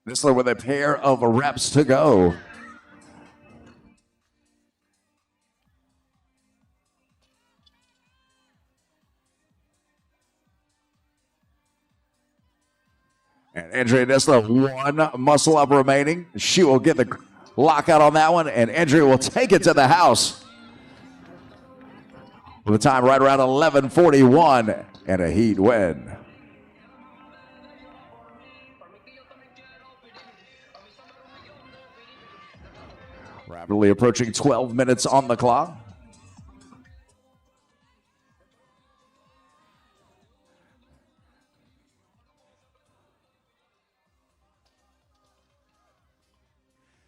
Nistler with a pair of reps to go. And Andrea Nistler, 1 muscle up remaining. She will get the lockout on that one, and Andrea will take it to the house. With a time right around 11:41 and a heat win. Rapidly approaching 12 minutes on the clock.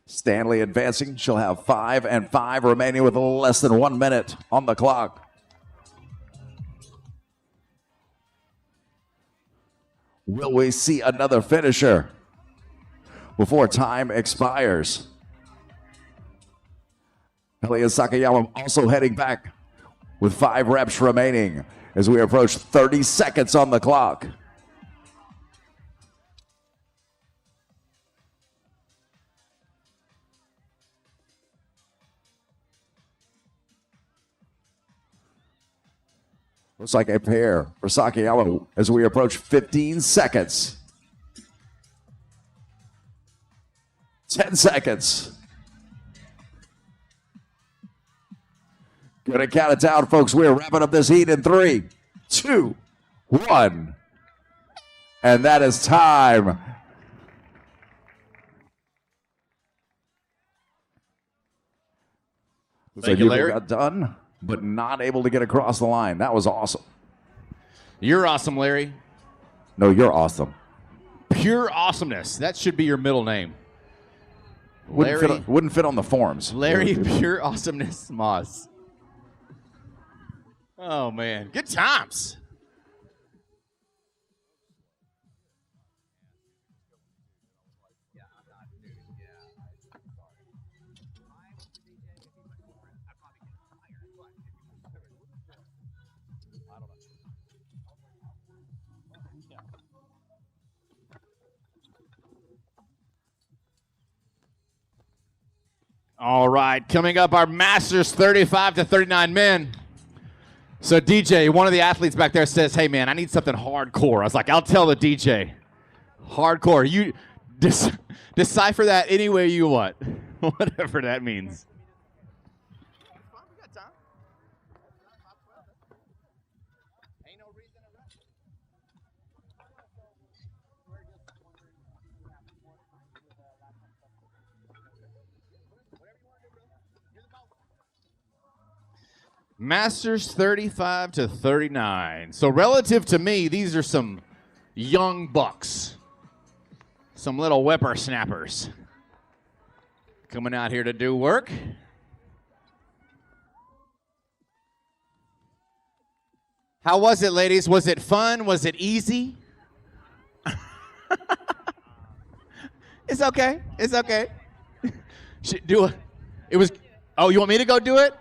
Stanley advancing. She'll have 5 and 5 remaining with less than 1 minute on the clock. Will we see another finisher before time expires? Elia Sakayama also heading back with 5 reps remaining as we approach 30 seconds on the clock. Looks like a pair for Sakayama as we approach 15 seconds. 10 seconds. Gonna count it down, folks. We're wrapping up this heat in 3, 2, 1. And that is time. Thank you, Larry. Got done, but not able to get across the line. That was awesome. You're awesome, Larry. No, you're awesome. Pure awesomeness. That should be your middle name. Wouldn't fit on the forms. Larry Pure Awesomeness Moss. Oh, man. Good times. All right, coming up, our Masters 35 to 39 men. So DJ, one of the athletes back there says, hey man, I need something hardcore. I was like, I'll tell the DJ. Hardcore. You decipher that any way you want. Whatever that means. Masters 35 to 39. So relative to me, these are some young bucks. Some little whippersnappers. Coming out here to do work. How was it, ladies? Was it fun? Was it easy? It's okay. It's okay. It was. Oh, you want me to go do it?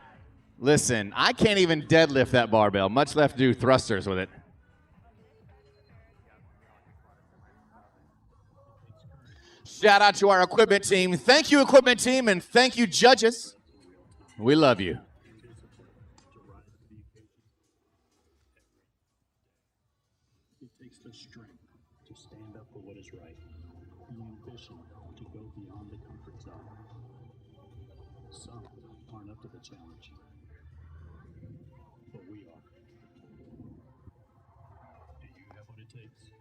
Listen, I can't even deadlift that barbell, much less do thrusters with it. Shout out to our equipment team. Thank you, equipment team, and thank you, judges. We love you. It takes the strength to stand up for what is right, the ambition to the challenge. But we are. Do you have what it takes?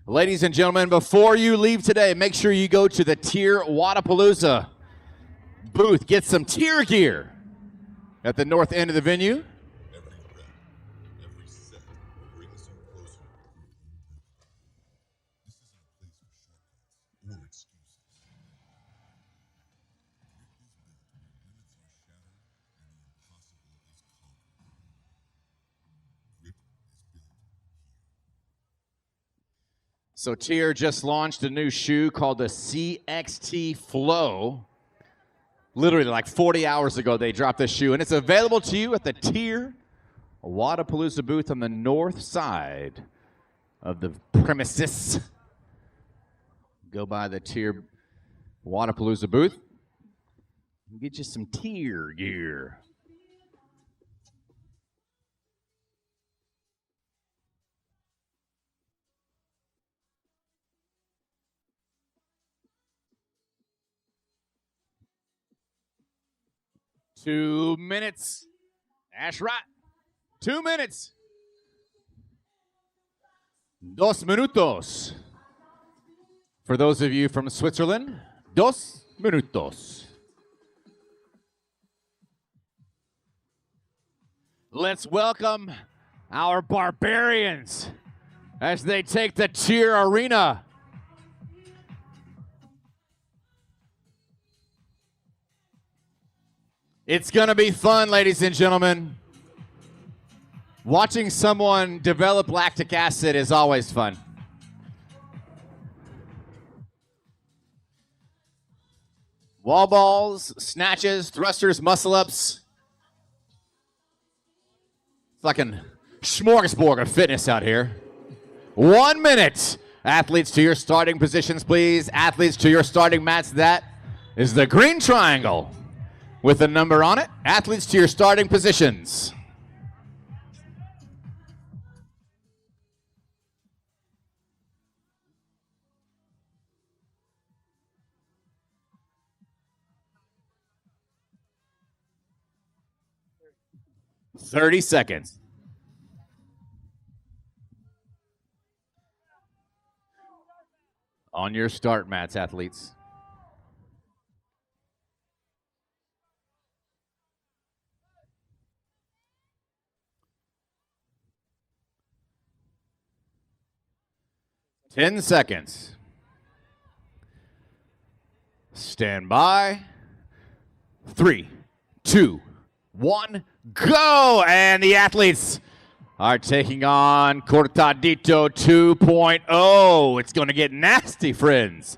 Ladies and gentlemen, before you leave today, make sure you go to the TYR Wodapalooza booth. Get some TYR gear at the north end of the venue. Every rep, every set brings you closer. This isn't a place for shortcuts or excuses. Grit is built where limits are shattered and the impossible is conquered. Grit is built here. So TYR just launched a new shoe called the CXT Flow. Literally like 40 hours ago, they dropped this shoe, and it's available to you at the TYR Wodapalooza booth on the north side of the premises. Go by the TYR Wodapalooza booth and get you some TYR gear. Two minutes. That's right. 2 minutes. 2 minutos. For those of you from Switzerland, 2 minutos. Let's welcome our barbarians as they take the TYR Arena. It's going to be fun, ladies and gentlemen. Watching someone develop lactic acid is always fun. Wall balls, snatches, thrusters, muscle-ups. Fucking smorgasbord of fitness out here. 1 minute. Athletes to your starting positions, please. Athletes to your starting mats. That is the green triangle with a number on it. Athletes to your starting positions. "30 seconds. On your start mats, athletes. "10 seconds. Stand by. 3, 2, 1, go! And the athletes are taking on Cortadito 2.0. It's going to get nasty, friends.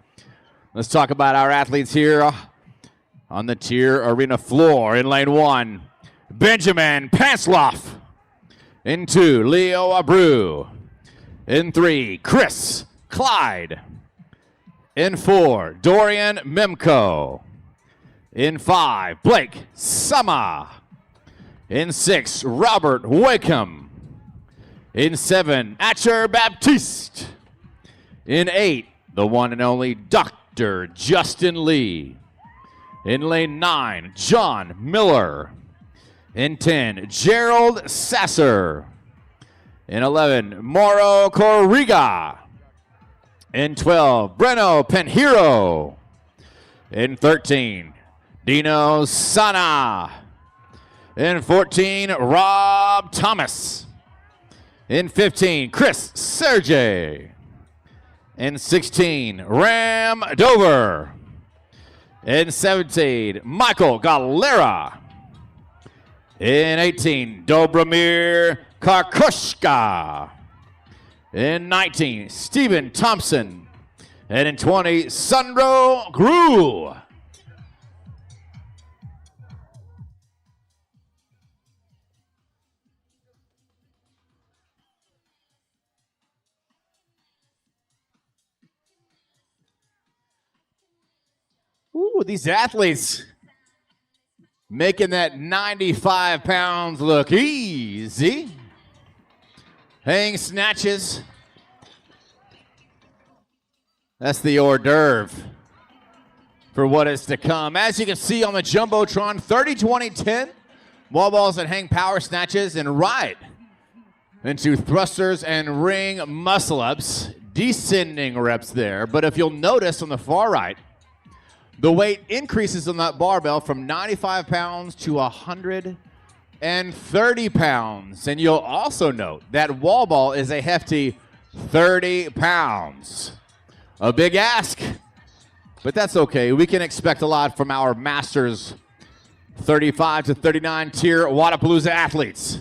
Let's talk about our athletes here on the TYR Arena floor. In lane 1, Benjamin Pansloff. In 2, Leo Abreu. In 3, Chris Clyde. In 4, Dorian Memko. In 5, Blake Sama. In 6, Robert Wakeham. In 7, Asher Baptiste. In 8, the one and only Dr. Justin Lee. In lane 9, John Miller. In 10, Gerald Sasser. In 11, Mauro Corriga. In 12, Breno Penhiro. In 13, Dino Sana. In 14, Rob Thomas. In 15, Chris Sergey. In 16, Ram Dover. In 17, Michael Galera. In 18, Dobromir Karkoshka. In 19, Stephen Thompson. And in 20, Sandro Gru. Ooh, these athletes making that 95 pounds look easy. Hang snatches. That's the hors d'oeuvre. for what is to come. As you can see on the Jumbotron, 30, 20, 10. Wall balls that hang power snatches and ride into thrusters and ring muscle-ups. Descending reps there. But if you'll notice on the far right, the weight increases on that barbell from 95 pounds to 130 pounds. And you'll also note that wall ball is a hefty 30 pounds. A big ask, but that's okay. We can expect a lot from our Masters 35 to 39 TYR Wodapalooza athletes.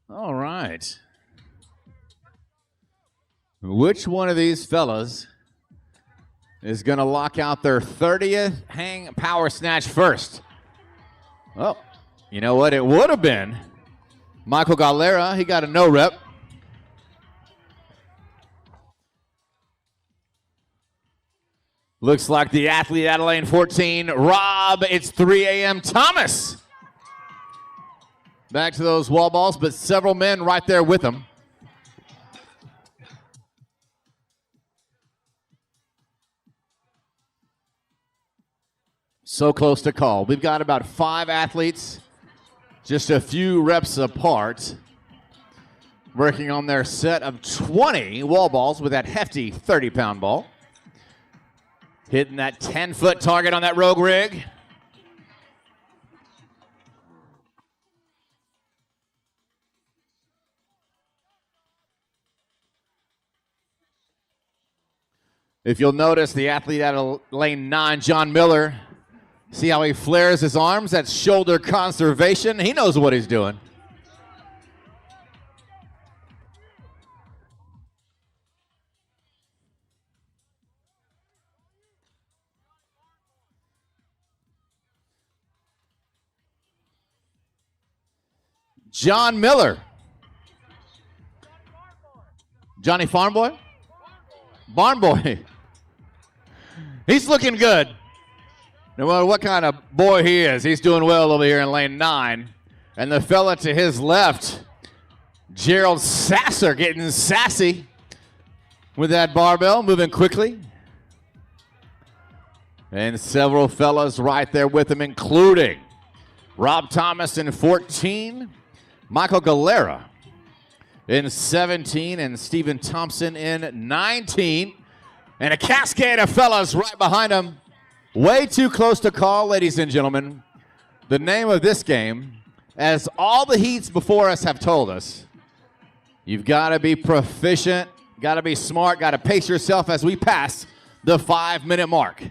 All right. Which one of these fellas is going to lock out their 30th hang power snatch first? Oh, you know what? It would have been Michael Galera. He got a no rep. Looks like the athlete out of lane 14, Rob, it's 3 a.m. Thomas. Back to those wall balls, but several men right there with him. So close to call. We've got about 5 athletes, just a few reps apart, working on their set of 20 wall balls with that hefty 30-pound ball. Hitting that 10-foot target on that rogue rig. If you'll notice, the athlete out of lane 9, John Miller, see how he flares his arms? That's shoulder conservation. He knows what he's doing. John Miller. Johnny Farm Boy? Barn Boy. He's looking good. No matter what kind of boy he is, he's doing well over here in lane 9. And the fella to his left, Gerald Sasser, getting sassy with that barbell, moving quickly. And several fellas right there with him, including Rob Thomas in 14, Michael Galera in 17, and Stephen Thompson in 19. And a cascade of fellas right behind him. Way too close to call, ladies and gentlemen. The name of this game, as all the heats before us have told us, you've got to be proficient, got to be smart, got to pace yourself as we pass the 5-minute mark.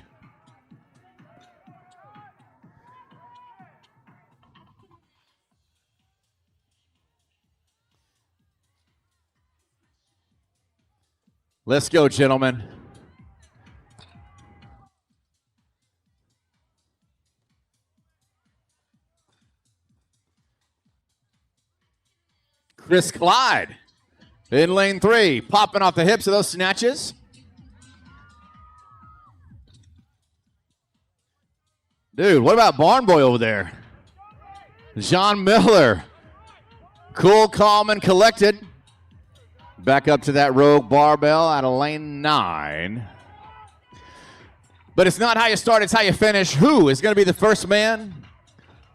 Let's go, gentlemen. Chris Clyde in lane 3, popping off the hips of those snatches. Dude, what about Barn Boy over there? John Miller, cool, calm, and collected. Back up to that rogue barbell out of lane 9. But it's not how you start, it's how you finish. Who is going to be the first man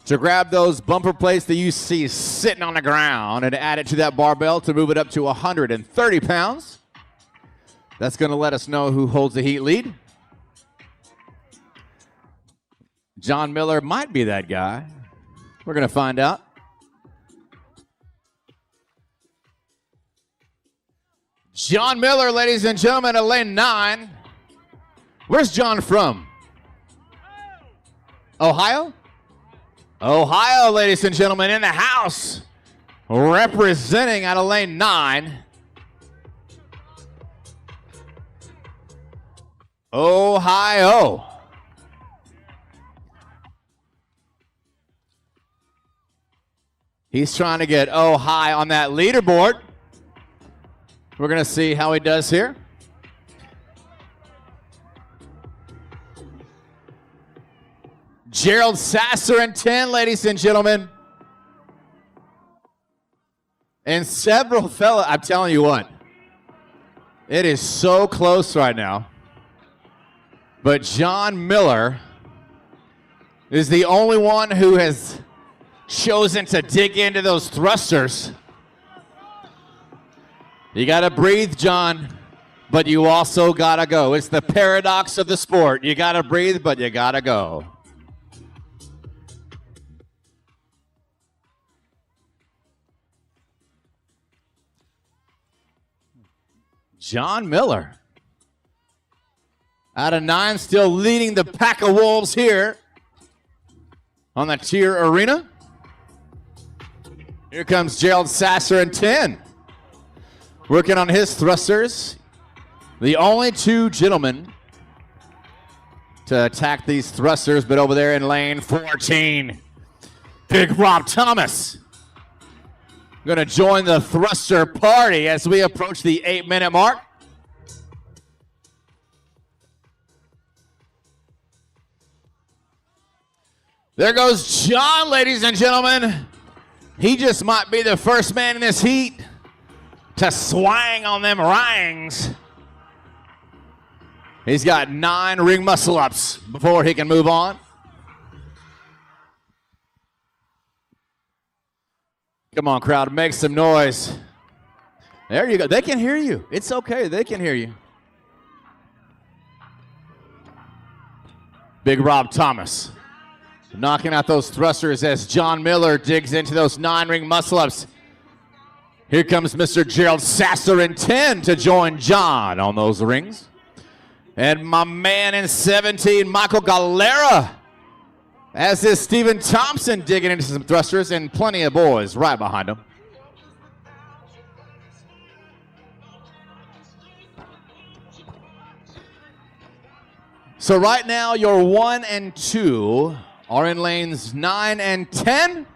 to grab those bumper plates that you see sitting on the ground and add it to that barbell to move it up to 130 pounds? That's going to let us know who holds the heat lead. John Miller might be that guy. We're going to find out. John Miller, ladies and gentlemen, at lane 9. Where's John from? Ohio? Ohio, ladies and gentlemen, in the house. Representing out of lane 9. Ohio. He's trying to get high on that leaderboard. We're going to see how he does here. Gerald Sasser in 10, ladies and gentlemen. And several fellas, I'm telling you what, it is so close right now. But John Miller is the only one who has chosen to dig into those thrusters. You got to breathe, John, but you also got to go. It's the paradox of the sport. You got to breathe, but you got to go. John Miller, out of 9, still leading the pack of wolves here on the TYR Arena. Here comes Gerald Sasser in 10, working on his thrusters. The only 2 gentlemen to attack these thrusters, but over there in lane 14, Big Rob Thomas. Going to join the thruster party as we approach the 8-minute mark. There goes John, ladies and gentlemen. He just might be the first man in this heat to swang on them rings. He's got 9 ring muscle ups before he can move on. Come on, crowd, make some noise. There you go. They can hear you. It's okay. They can hear you. Big Rob Thomas knocking out those thrusters as John Miller digs into those 9-ring muscle-ups. Here comes Mr. Gerald Sasser in 10 to join John on those rings. And my man in 17, Michael Galera, as is Stephen Thompson digging into some thrusters, and plenty of boys right behind him. So right now, your 1 and 2 are in lanes 9 and 10.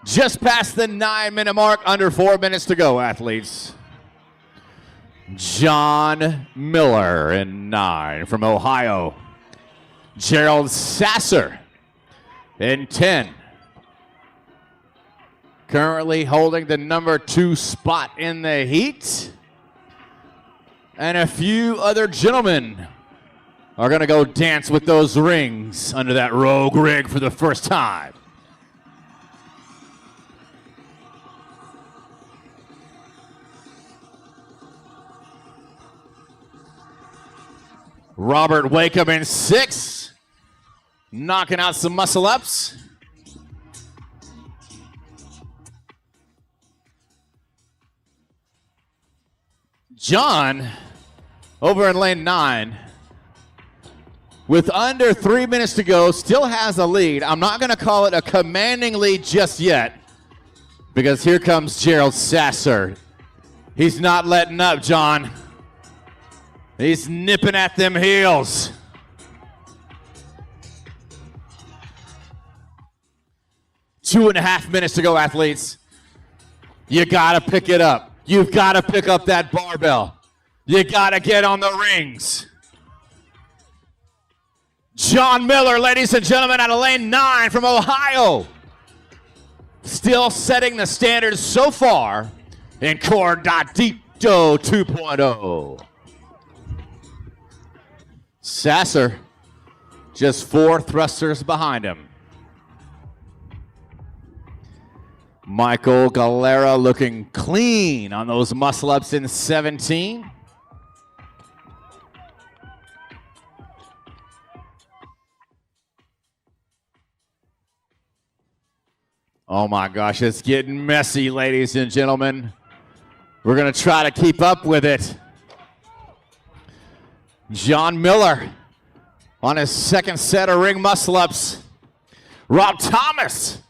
Just past the 9-minute mark, under 4 minutes to go, athletes. John Miller in 9 from Ohio. Gerald Sasser in 10. Currently holding the number 2 spot in the heat. And a few other gentlemen are going to go dance with those rings under that rogue rig for the first time. Robert Wakeham in 6, knocking out some muscle ups. John, over in lane 9, with under 3 minutes to go, still has a lead. I'm not going to call it a commanding lead just yet, because here comes Gerald Sasser. He's not letting up, John. He's nipping at them heels. Two and a half minutes to go, athletes. You got to pick it up. You've got to pick up that barbell. You got to get on the rings. John Miller, ladies and gentlemen, out of lane 9 from Ohio. Still setting the standards so far in Cordadito 2.0. Sasser, just 4 thrusters behind him. Michael Galera looking clean on those muscle ups in 17. Oh my gosh, it's getting messy, ladies and gentlemen. We're going to try to keep up with it. John Miller on his second set of ring muscle ups. Rob Thomas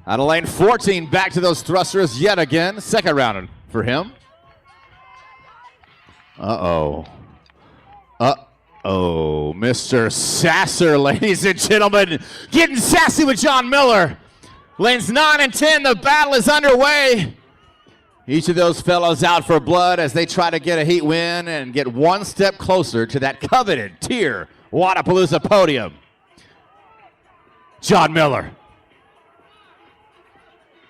out of lane 14, back to those thrusters yet again. Second round for him. Uh-oh. Uh-oh. Mr. Sasser, ladies and gentlemen, getting sassy with John Miller. Lanes 9 and 10, the battle is underway. Each of those fellows out for blood as they try to get a heat win and get one step closer to that coveted TYR Wodapalooza podium. John Miller.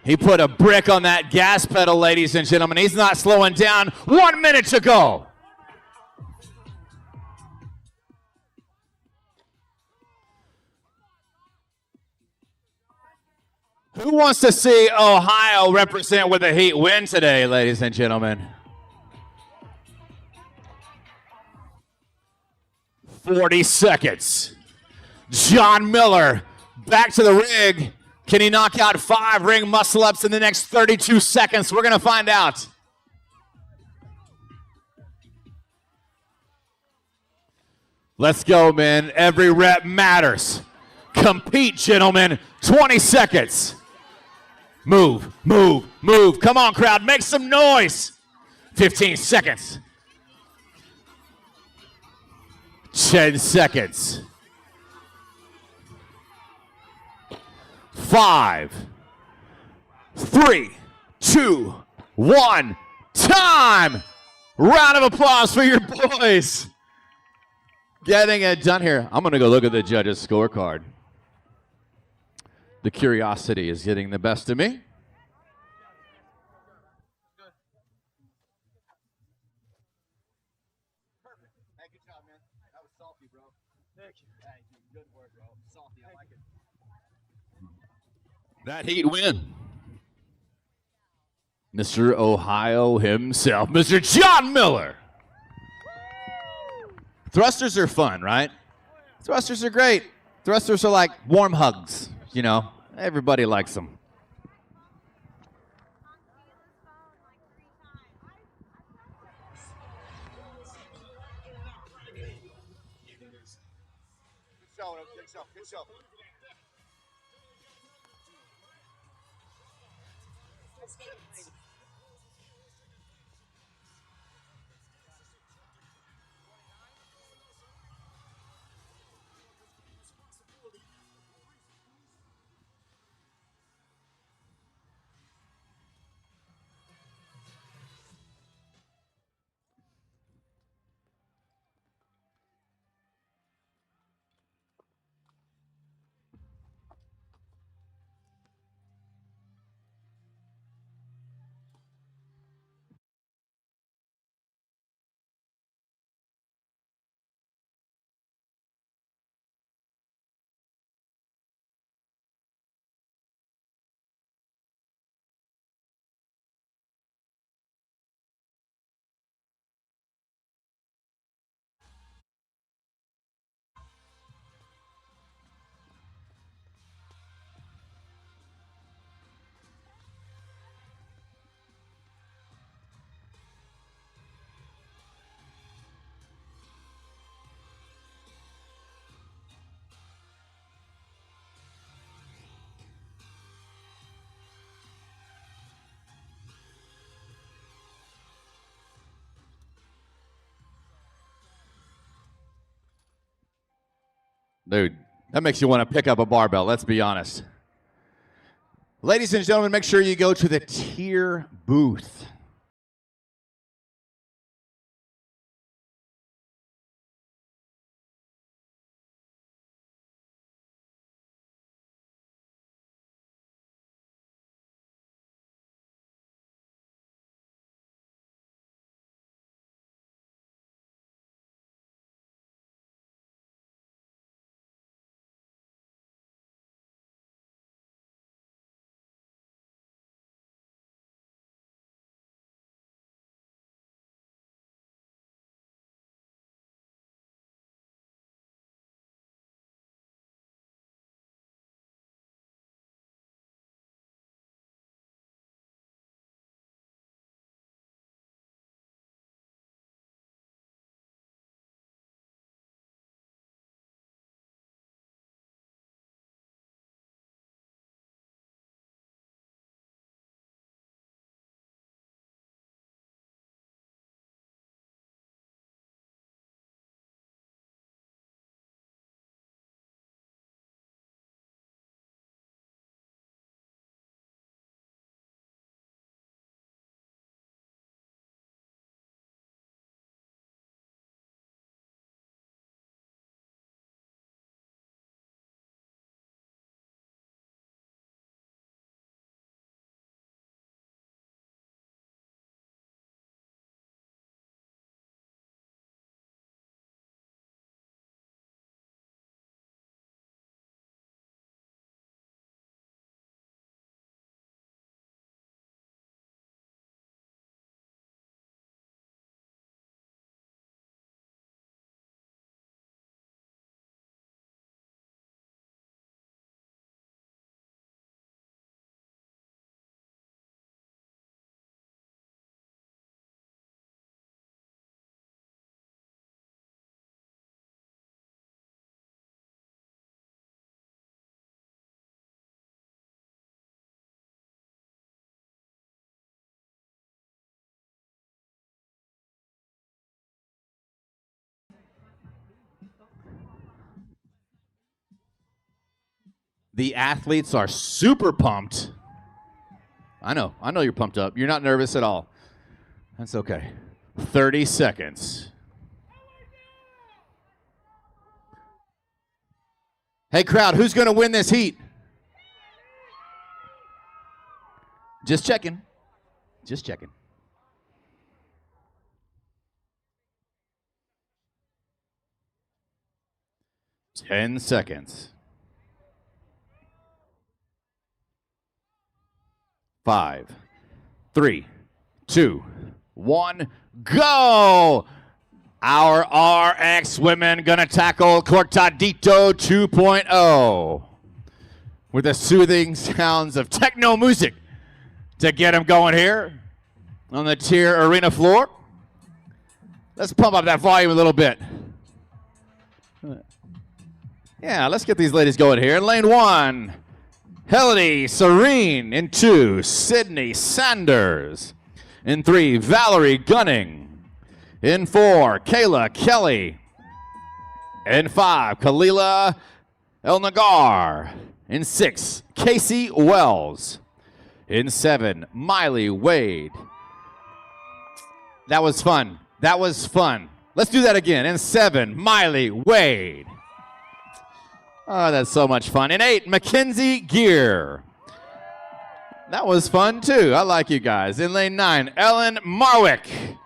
He put a brick on that gas pedal, ladies and gentlemen. He's not slowing down. 1 minute to go. Who wants to see Ohio represent with a Heat win today, ladies and gentlemen? 40 seconds. John Miller back to the rig. Can he knock out 5 ring muscle-ups in the next 32 seconds? We're going to find out. Let's go, man. Every rep matters. Compete, gentlemen. 20 seconds. Move, move, move. Come on, crowd. Make some noise. 15 seconds. 10 seconds. 5, 3, 2, 1. Time! Round of applause for your boys. Getting it done here. I'm going to go look at the judges' scorecard. The curiosity is getting the best of me. Hey, good job, man. That was salty, bro. Thank you. Hey, good work, bro. Salty. I like it. That Heat win. Mr. Ohio himself, Mr. John Miller. Thrusters are fun, right? Thrusters are great. Thrusters are like warm hugs, you know. Everybody likes them. Good show. Good show. Good show. Dude, that makes you want to pick up a barbell, let's be honest. Ladies and gentlemen, make sure you go to the tier booth. The athletes are super pumped. I know you're pumped up. You're not nervous at all. That's okay. 30 seconds. Hey, crowd, who's going to win this heat? Just checking. Just checking. Ten seconds. 5, 3, 2, 1, go! Our RX women gonna tackle Cortadito 2.0 with the soothing sounds of techno music to get them going here on the TYR Arena floor. Let's pump up that volume a little bit. Yeah, let's get these ladies going here. In lane 1, Helene Serene. In 2, Sydney Sanders. In 3, Valerie Gunning. In 4, Kayla Kelly. In 5, Kalila El Nagar. In 6, Casey Wells. In 7, Miley Wade. That was fun. That was fun. Let's do that again. In 7, Miley Wade. Oh, that's so much fun. In 8, Mackenzie Gear. That was fun, too. I like you guys. In lane 9, Ellen Marwick.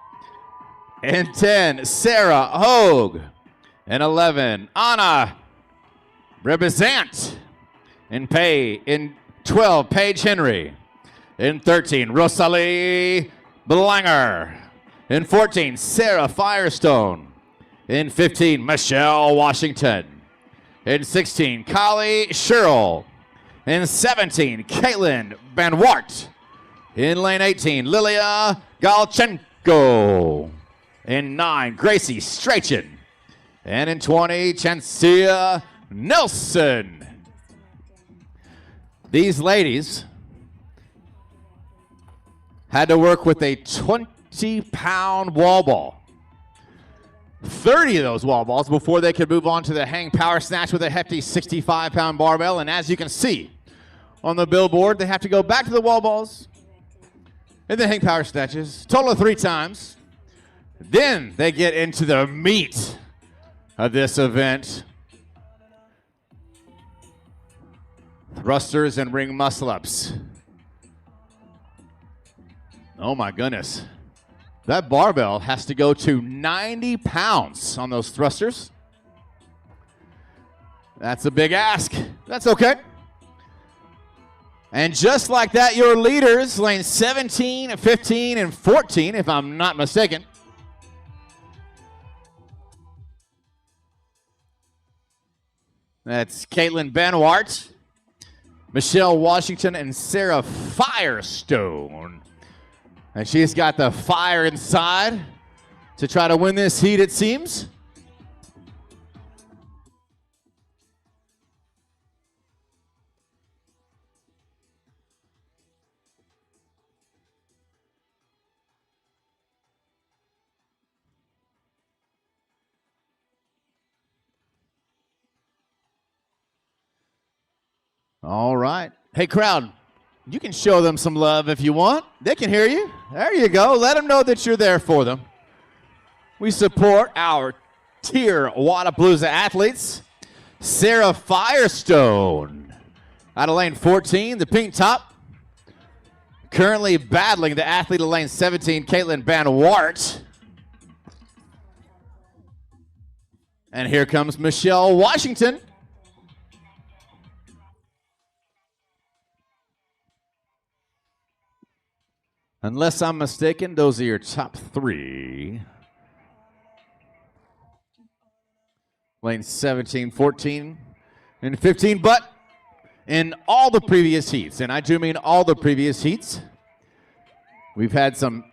In 10, Sarah Hogue. In 11, Anna Rebizant. In 12, Paige Henry. In 13, Rosalie Blanger. In 14, Sarah Firestone. In 15, Michelle Washington. In 16, Kali Sherrill. In 17, Caitlin Banwart. In lane 18, Lilia Galchenko. In 9, Gracie Strachan. And in 20, Chancia Nelson. These ladies had to work with a 20-pound wall ball. 30 of those wall balls before they could move on to the hang power snatch with a hefty 65-pound barbell. And as you can see on the billboard, they have to go back to the wall balls and the hang power snatches, total of 3 times. Then they get into the meat of this event. Thrusters and ring muscle-ups. Oh my goodness. That barbell has to go to 90 pounds on those thrusters. That's a big ask. That's okay. And just like that, your leaders, lane 17, 15, and 14, if I'm not mistaken. That's Caitlin Banwart, Michelle Washington, and Sarah Firestone. And she's got the fire inside to try to win this heat, it seems. All right. Hey, crowd. You can show them some love if you want. They can hear you. There you go. Let them know that you're there for them. We support our TYR Wodapalooza athletes. Sarah Firestone out of lane 14, the pink top. Currently battling the athlete of lane 17, Caitlin Banwart. And here comes Michelle Washington. Unless I'm mistaken, those are your top 3. Lane 17, 14, and 15. But in all the previous heats, and I do mean all the previous heats, we've had some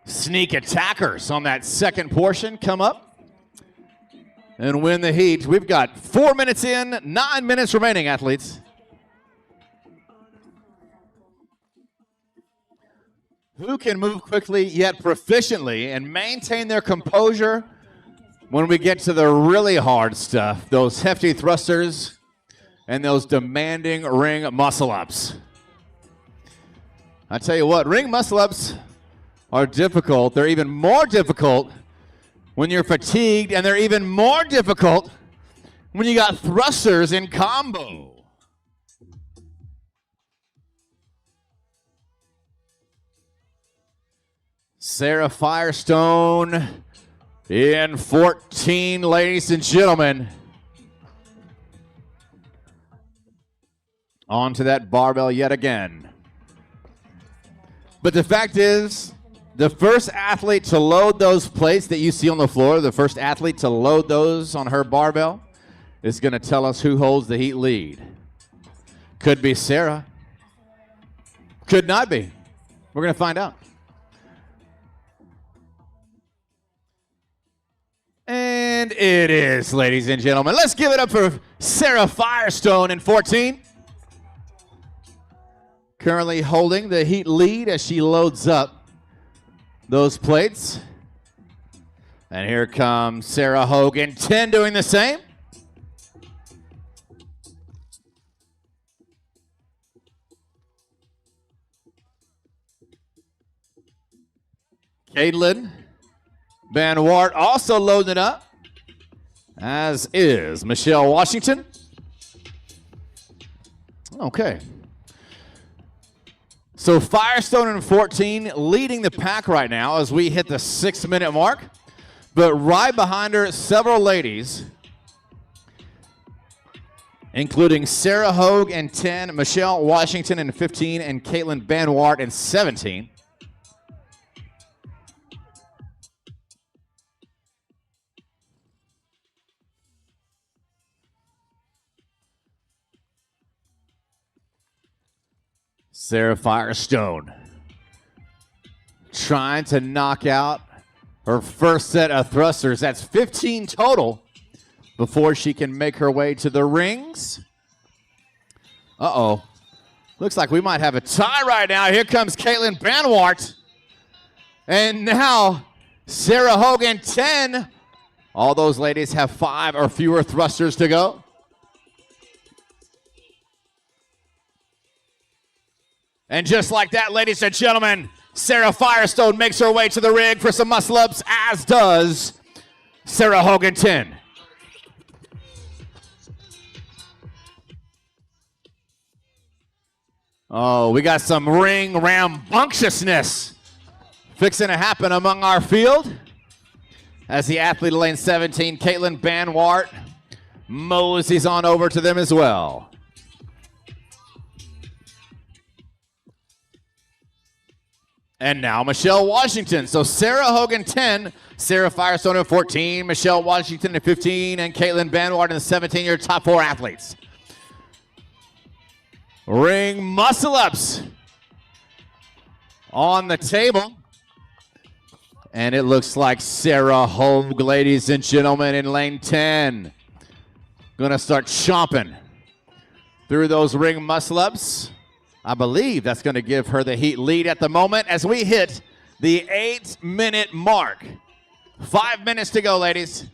sneak attackers on that second portion come up and win the heat. We've got 4 minutes in, 9 minutes remaining, athletes. Who can move quickly yet proficiently and maintain their composure when we get to the really hard stuff, those hefty thrusters and those demanding ring muscle-ups. I tell you what, ring muscle-ups are difficult. They're even more difficult when you're fatigued, and they're even more difficult when you got thrusters in combo. Sarah Firestone in 14, ladies and gentlemen. Onto that barbell yet again. But the fact is, the first athlete to load those plates that you see on the floor, the first athlete to load those on her barbell, is going to tell us who holds the heat lead. Could be Sarah. Could not be. We're going to find out. And it is, ladies and gentlemen. Let's give it up for Sarah Firestone in 14. Currently holding the heat lead as she loads up those plates. And here comes Sarah Hogan, 10, doing the same. Caitlin Van Wart also loading it up, as is Michelle Washington. Okay. So Firestone in 14 leading the pack right now as we hit the 6-minute mark. But right behind her, several ladies, including Sarah Hogue in 10, Michelle Washington in 15, and Caitlin Van Wart in 17. Sarah Firestone trying to knock out her first set of thrusters. That's 15 total before she can make her way to the rings. Uh-oh. Looks like we might have a tie right now. Here comes Caitlin Van Wart. And now Sarah Hogan, 10. All those ladies have 5 or fewer thrusters to go. And just like that, ladies and gentlemen, Sarah Firestone makes her way to the ring for some muscle-ups, as does Sarah Hogan, 10. Oh, we got some ring rambunctiousness fixing to happen among our field as the athlete of lane 17, Caitlin Van Wart, moseys on over to them as well. And now Michelle Washington. So Sarah Hogan, 10, Sarah Firestone at 14, Michelle Washington at 15, and Caitlin Van Wart in the 17, your top 4 athletes. Ring muscle-ups on the table. And it looks like Sarah Hogue, ladies and gentlemen, in lane 10. Gonna start chomping through those ring muscle-ups. I believe that's going to give her the heat lead at the moment as we hit the 8-minute mark. 5 minutes to go, ladies.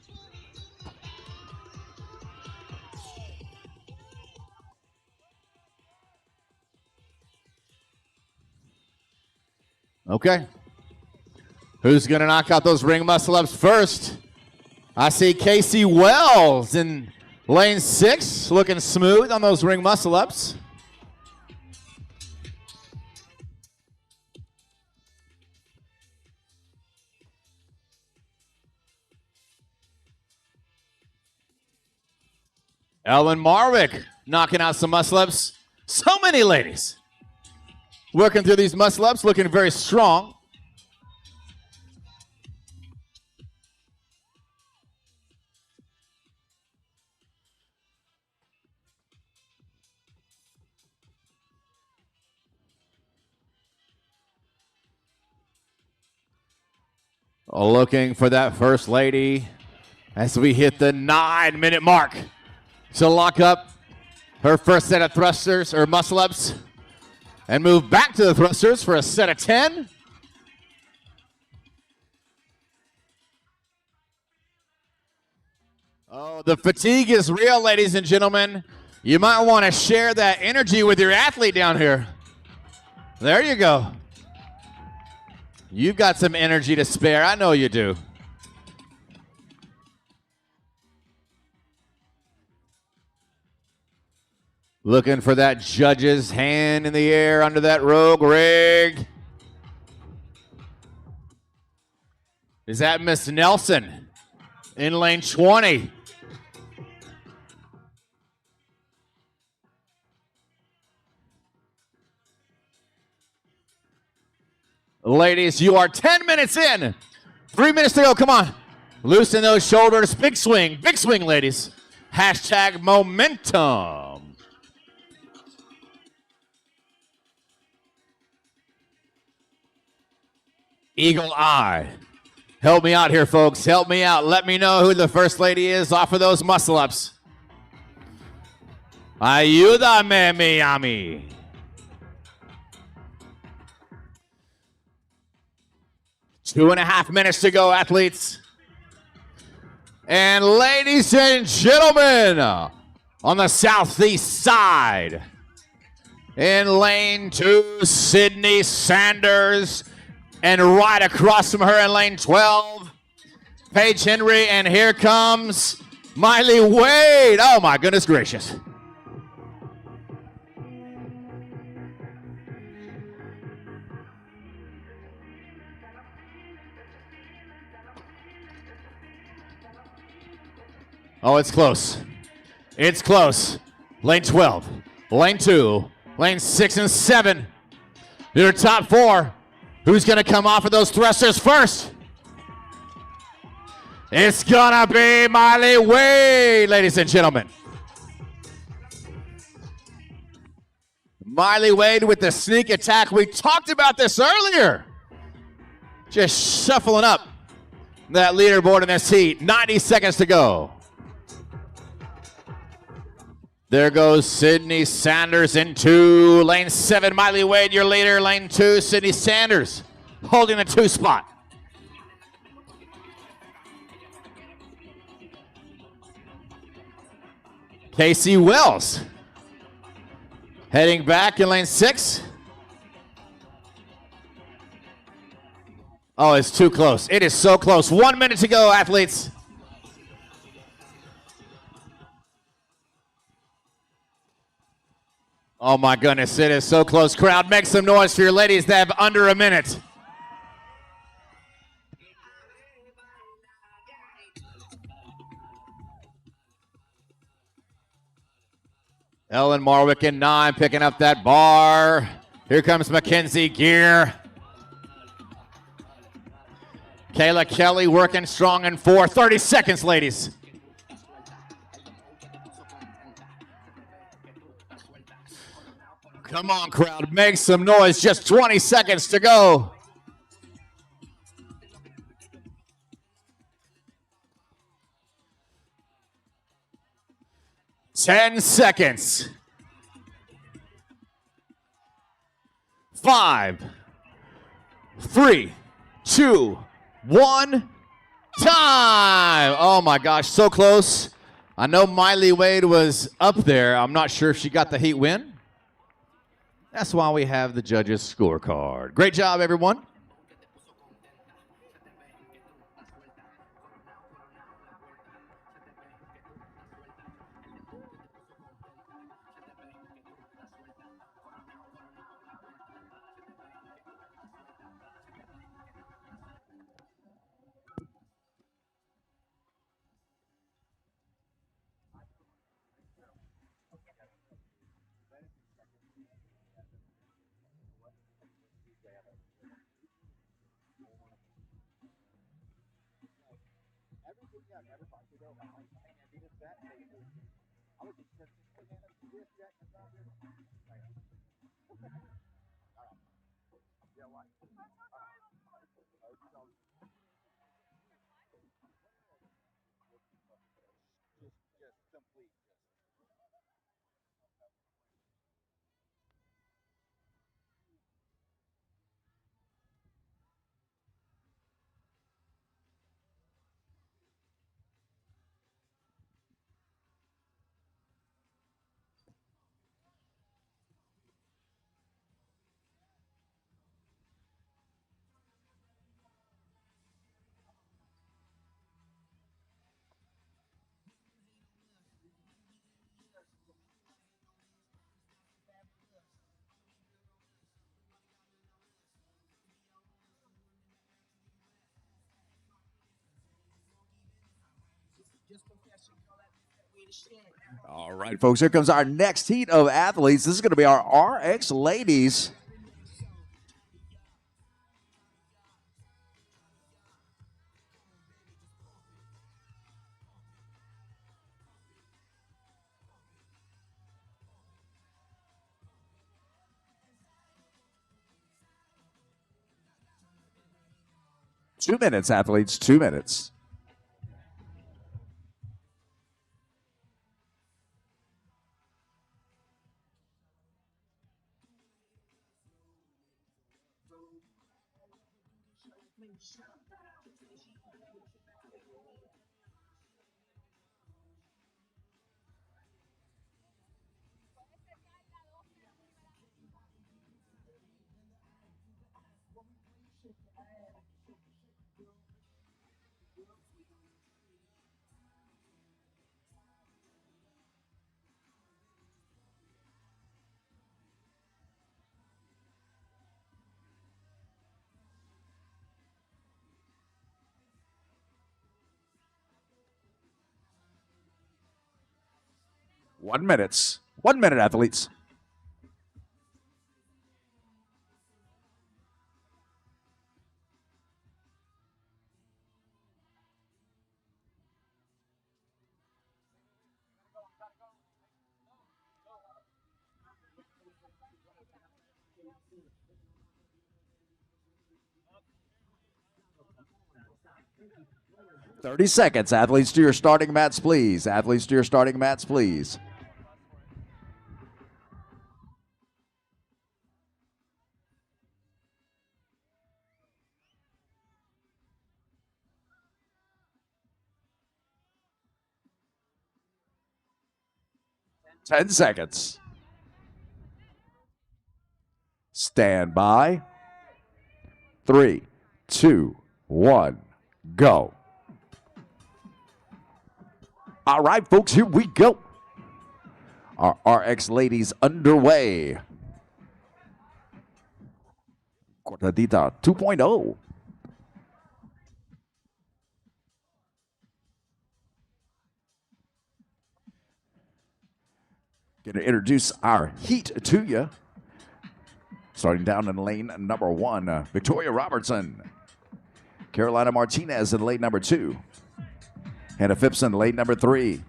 Okay. Who's going to knock out those ring muscle-ups first? I see Casey Wells in lane 6, looking smooth on those ring muscle-ups. Ellen Marwick knocking out some muscle-ups. So many ladies working through these muscle-ups, looking very strong. Looking for that first lady as we hit the 9-minute mark to lock up her first set of thrusters or muscle-ups and move back to the thrusters for a set of 10. Oh, the fatigue is real, ladies and gentlemen. You might want to share that energy with your athlete down here. There you go. You've got some energy to spare. I know you do. Looking for that judge's hand in the air under that rogue rig. Is that Miss Nelson in lane 20? Ladies, you are 10 minutes in. 3 minutes to go. Come on. Loosen those shoulders. Big swing, ladies. Hashtag momentum. Eagle eye. Help me out here, folks. Help me out. Let me know who the first lady is off of those muscle ups. Ayúdame, Miami. Two and a half minutes to go, athletes. And ladies and gentlemen, on the southeast side, in lane 2, Sydney Sanders. And right across from her in lane 12, Paige Henry. And here comes Miley Wade. Oh, my goodness gracious. Oh, it's close. It's close. Lane 12, lane 2, lane 6 and 7. Your top 4. Who's going to come off of those thrusters first? It's going to be Miley Wade, ladies and gentlemen. Miley Wade with the sneak attack. We talked about this earlier. Just shuffling up that leaderboard in this heat. 90 seconds to go. There goes Sydney Sanders into lane 7. Miley Wade, your leader. Lane 2, Sydney Sanders holding the 2 spot. Casey Wells heading back in lane 6. Oh, it's too close. It is so close. 1 minute to go, athletes. Oh my goodness, it is so close. Crowd, make some noise for your ladies that have under a minute. Ellen Marwick in 9, picking up that bar. Here comes Mackenzie Gear. Kayla Kelly working strong in 4. 30 seconds, ladies. Come on, crowd, make some noise. Just 20 seconds to go. Ten seconds. 5, 3, 2, 1. Time. Oh my gosh, so close. I know Miley Wade was up there. I'm not sure if she got the heat win. That's why we have the judges' scorecard. Great job, everyone. All right, folks, here comes our next heat of athletes. This is going to be our RX ladies. Two minutes, athletes, 2 minutes. One minute. 1 minute, athletes. $30. Athletes to your starting mats, please. Athletes to your starting mats, please. $10. Stand by. 3, 2, 1, go. All right, folks, here we go. Our RX ladies underway. Cortadita 2.0. Going to introduce our heat to you. Starting down in lane number 1, Victoria Robertson. Carolina Martinez in lane number 2. Hannah Phipson, lane number 3.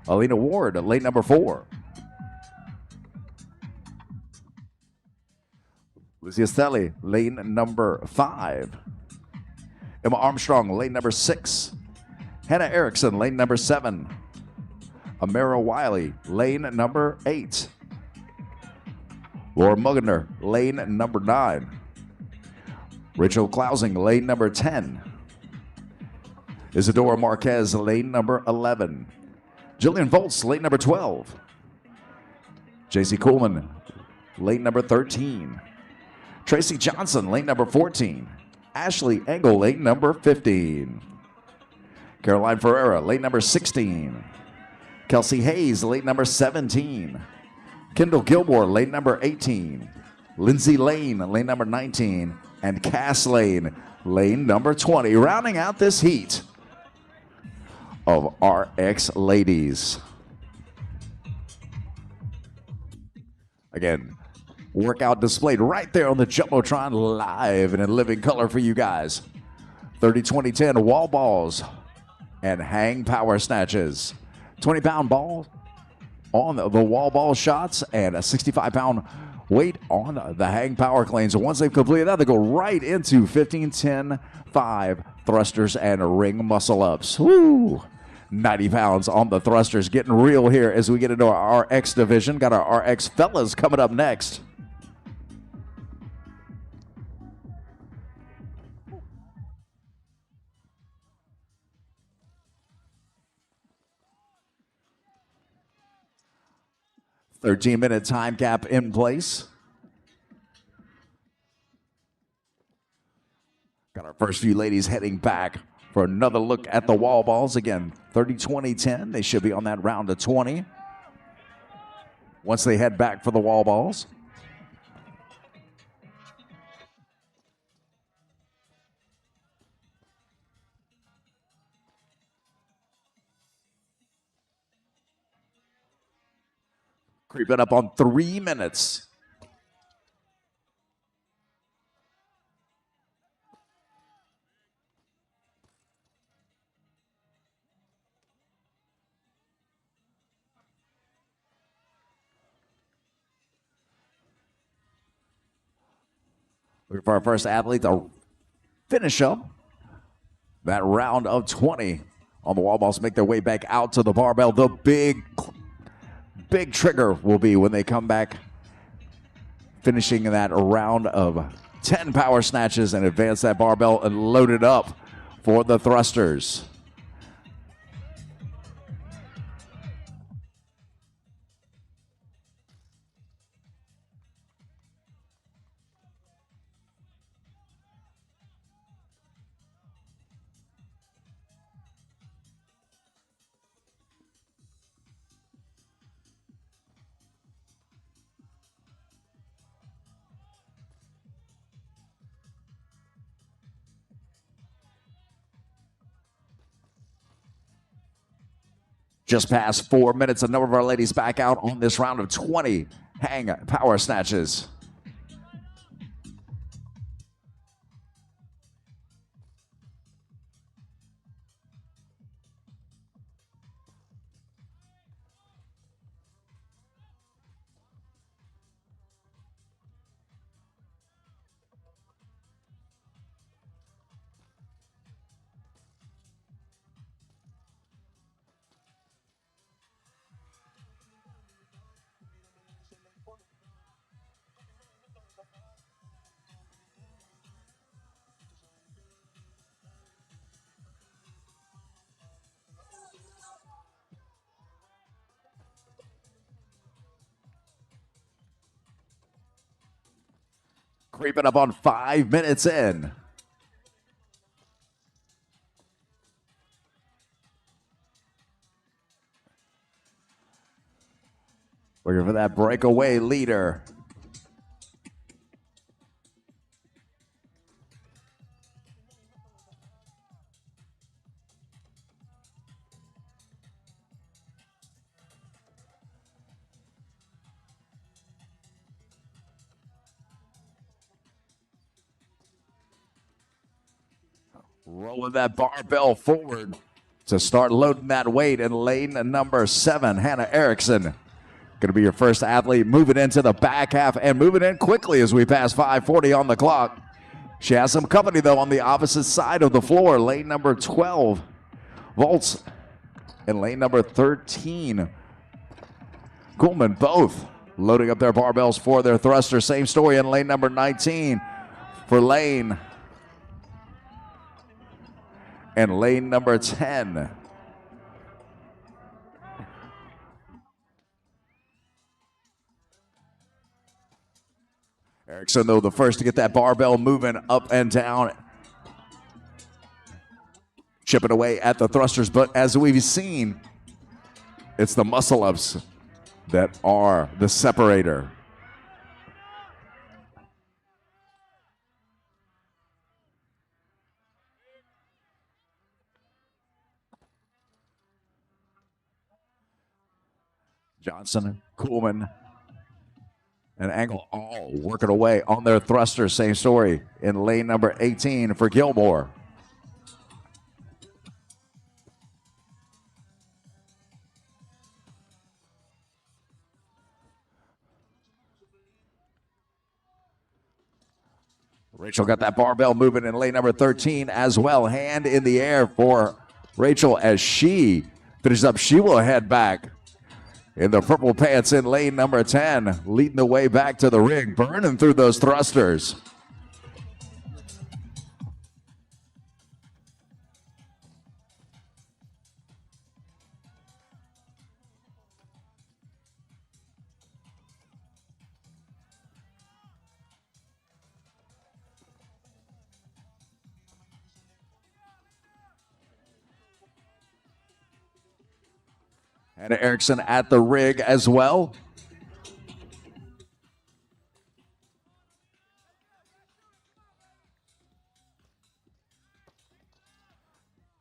Alina Ward, lane number 4. Lucia Stelli, lane number 5. Emma Armstrong, lane number 6. Hannah Erickson, lane number 7. Amara Wiley, lane number 8. Laura Muggener, lane number 9. Rachel Klausing, lane number 10. Isadora Marquez, lane number 11. Jillian Volz, lane number 12. JC Coleman, lane number 13. Tracy Johnson, lane number 14. Ashley Engel, lane number 15. Caroline Ferreira, lane number 16. Kelsey Hayes, lane number 17. Kendall Gilmore, lane number 18. Lindsay Lane, lane number 19. And Cass Lane, lane number 20. Rounding out this heat of RX ladies. Again, workout displayed right there on the Jumbotron live and in living color for you guys. 30, 20, 10 wall balls and hang power snatches. 20-pound ball on the wall ball shots and a 65-pound weight on the hang power cleans. And once they've completed that, they go right into 15, 10, 5 thrusters and ring muscle ups. Woo! 90 pounds on the thrusters. Getting real here as we get into our RX division. Got our RX fellas coming up next. $13-minute time cap in place. Got our first few ladies heading back for another look at the wall balls. Again, 30, 20, 10. They should be on that round of 20 once they head back for the wall balls. Creeping up on 3 minutes. Looking for our first athlete to finish up that round of 20 on the wall balls, make their way back out to the barbell. The big trigger will be when they come back, finishing that round of 10 power snatches and advance that barbell and load it up for the thrusters. Just past 4 minutes, a number of our ladies back out on this round of 20 hang power snatches. Creeping up on 5 minutes in. Looking for that breakaway leader. Rolling that barbell forward to start loading that weight in lane number 7, Hannah Erickson. Going to be your first athlete moving into the back half and moving in quickly as we pass 5:40 on the clock. She has some company, though, on the opposite side of the floor. Lane number 12, Volts, and lane number 13, Kuhlman, both loading up their barbells for their thruster. Same story in lane number 19 for Lane. And lane number 10. Erickson, though, the first to get that barbell moving up and down. Chipping away at the thrusters, but as we've seen, it's the muscle-ups that are the separator. Johnson, Kuhlman, and Angle all working away on their thrusters. Same story in lane number 18 for Gilmore. Rachel got that barbell moving in lane number 13 as well. Hand in the air for Rachel as she finishes up. She will head back in the purple pants in lane number 10, leading the way back to the ring, burning through those thrusters. And Erickson at the rig as well.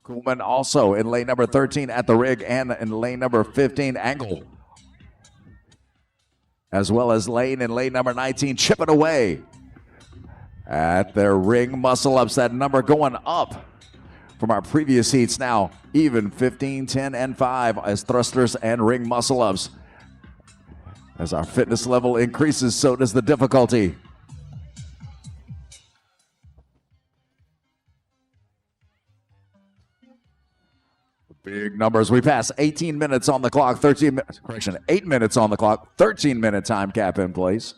Kuhlman also in lane number 13 at the rig and in lane number 15, Angle. as well as Lane and lane number 19 chipping away at their ring muscle-ups. That number going up from our previous heats, now even 15, 10, and 5 as thrusters and ring muscle-ups. As our fitness level increases, so does the difficulty. Big numbers. We pass 18 minutes on the clock, 13 minutes, correction, 8 minutes on the clock, 13-minute time cap in place.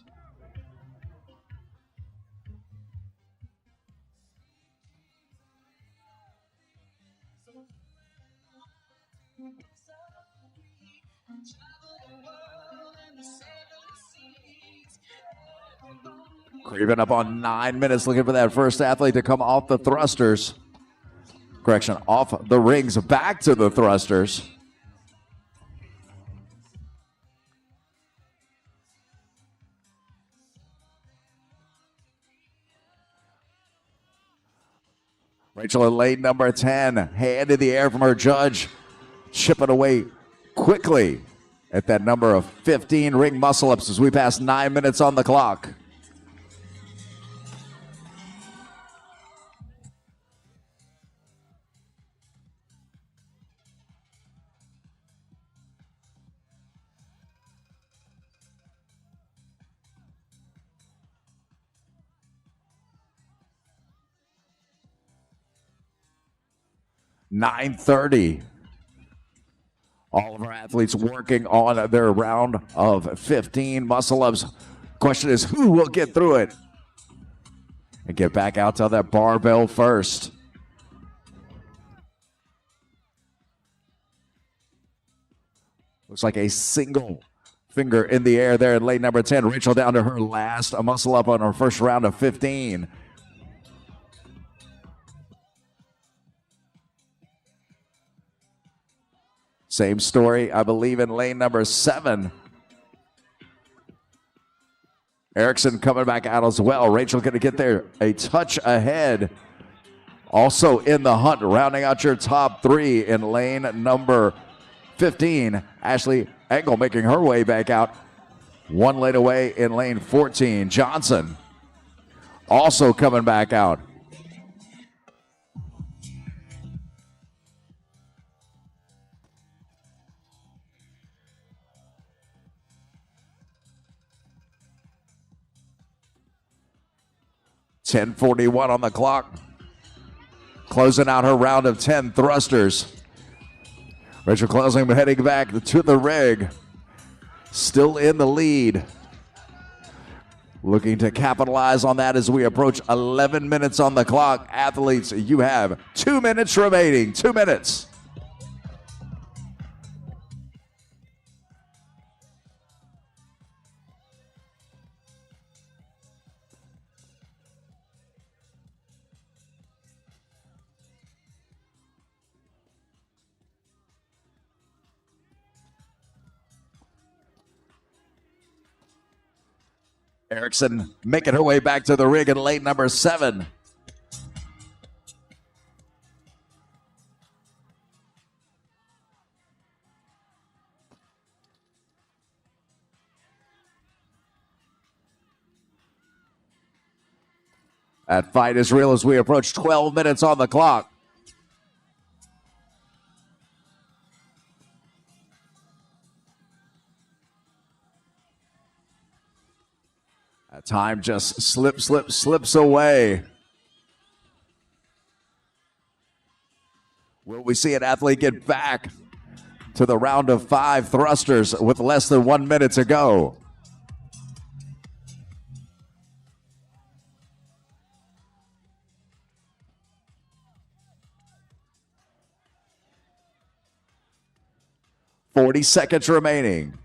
Creeping up on 9 minutes, looking for that first athlete to come off the thrusters. Correction, off the rings, back to the thrusters. Rachel in lane number 10, hand in the air from her judge, chipping away quickly at that number of 15 ring muscle-ups as we pass 9 minutes on the clock. $9:30. All of our athletes working on their round of 15 muscle-ups. Question is, who will get through it and get back out to that barbell first? Looks like a single finger in the air there in lane number 10. Rachel down to her last muscle-up on her first round of 15. Same story, I believe, in lane number 7. Erickson coming back out as well. Rachel going to get there a touch ahead. Also in the hunt, rounding out your top 3 in lane number 15. Ashley Engel making her way back out. 1 lane away in lane 14. Johnson also coming back out. $10:41 on the clock. Closing out her round of 10 thrusters. Rachel Closing heading back to the rig. Still in the lead. Looking to capitalize on that as we approach 11 minutes on the clock. Athletes, you have 2 minutes remaining. 2 minutes. Erickson making her way back to the rig in lane number 7. That fight is real as we approach 12 minutes on the clock. That time just slips away. Will we see an athlete get back to the round of 5 thrusters with less than 1 minute to go? $40 seconds remaining.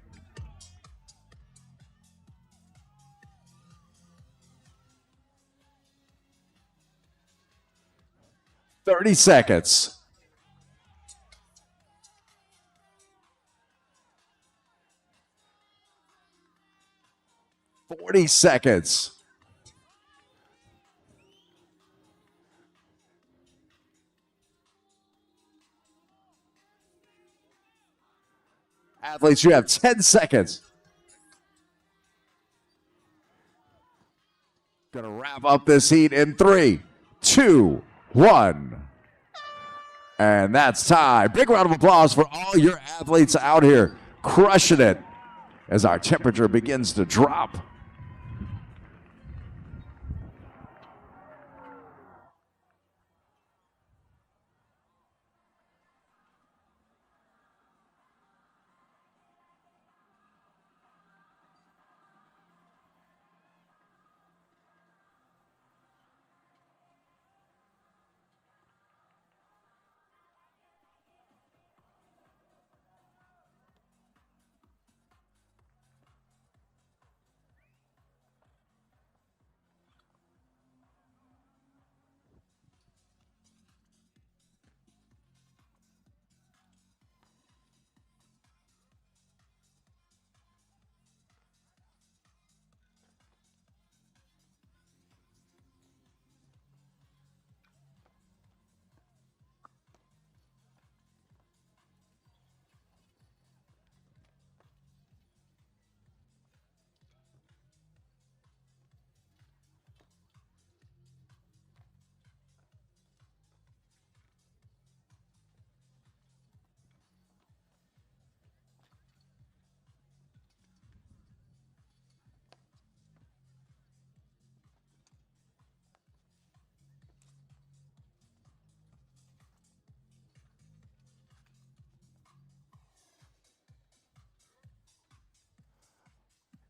$30 seconds. $40 seconds. Athletes, you have 10 seconds. Gonna wrap up this heat in 3, 2, 1. And that's time. Big round of applause for all your athletes out here crushing it as our temperature begins to drop.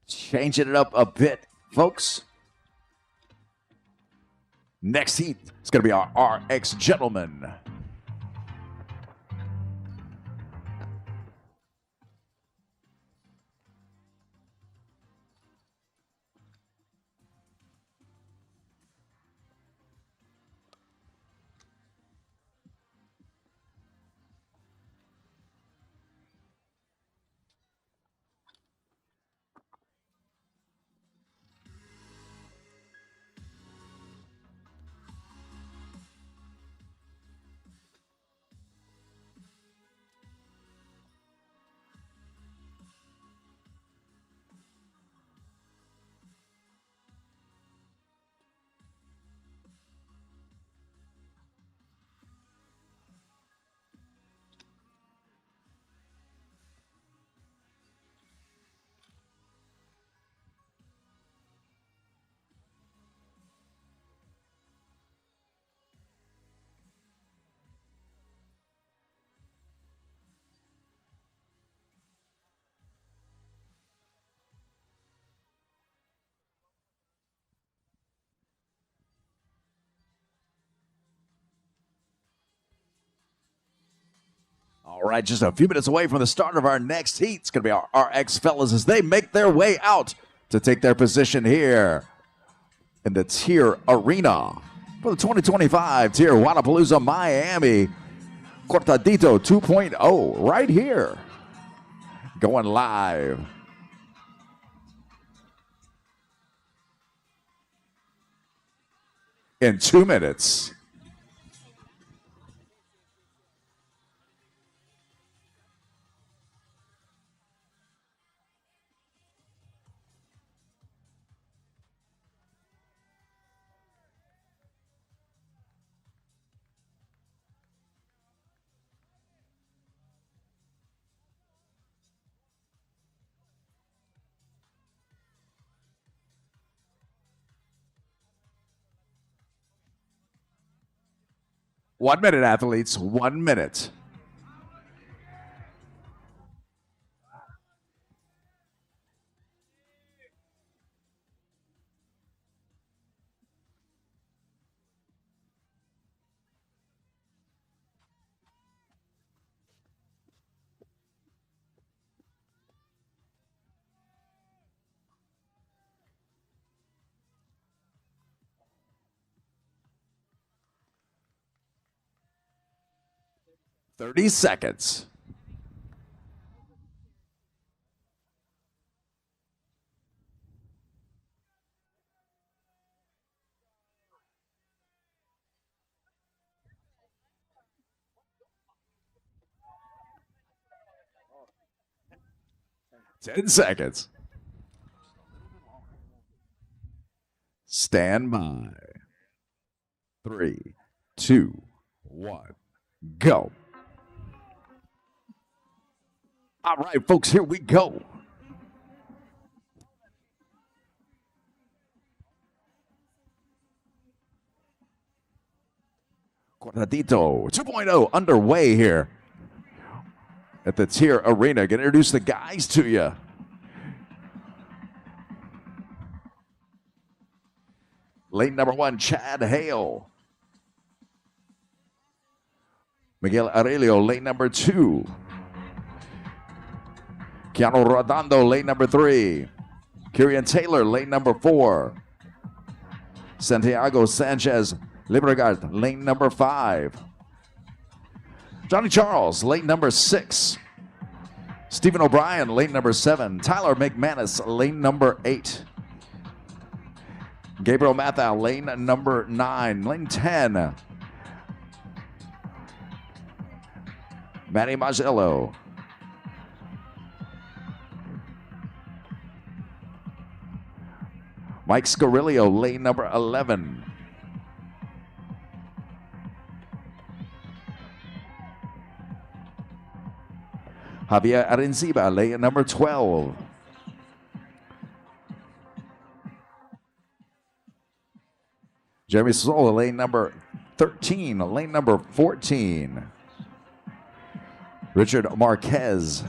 Changing it up a bit, folks. Next heat is going to be our RX gentlemen. All right, just a few minutes away from the start of our next heat. It's going to be our RX fellas as they make their way out to take their position here in the TYR Arena for the 2025 TYR Wodapalooza Miami Cortadito 2.0 right here. Going live. In 2 minutes. One minute, athletes. 1 minute. Thirty seconds. $10 seconds. Stand by. 3, 2, 1, go. All right, folks, here we go. Cuadradito 2.0 underway here at the TYR Arena. Gonna introduce the guys to you. Lane number 1, Chad Hale. Miguel Aurelio, lane number 2. Keanu Rodando, lane number 3. Kirian Taylor, lane number 4. Santiago Sanchez Libregard, lane number 5. Johnny Charles, lane number 6. Stephen O'Brien, lane number 7. Tyler McManus, lane number 8. Gabriel Mathau, lane number 9. Lane 10. Manny Mazzello. Mike Scarillo, lane number 11. Javier Arenciba, lane number 12. Jeremy Sola, lane number 13. Lane number 14. Richard Marquez.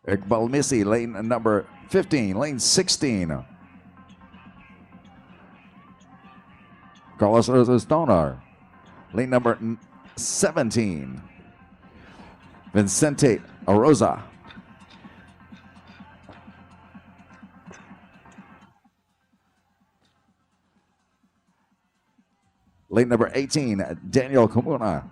Iqbal Missy, lane number 15. Lane 16. Carlos Stoner, lane number 17. Vincente Aroza. Lane number 18, Daniel Comuna.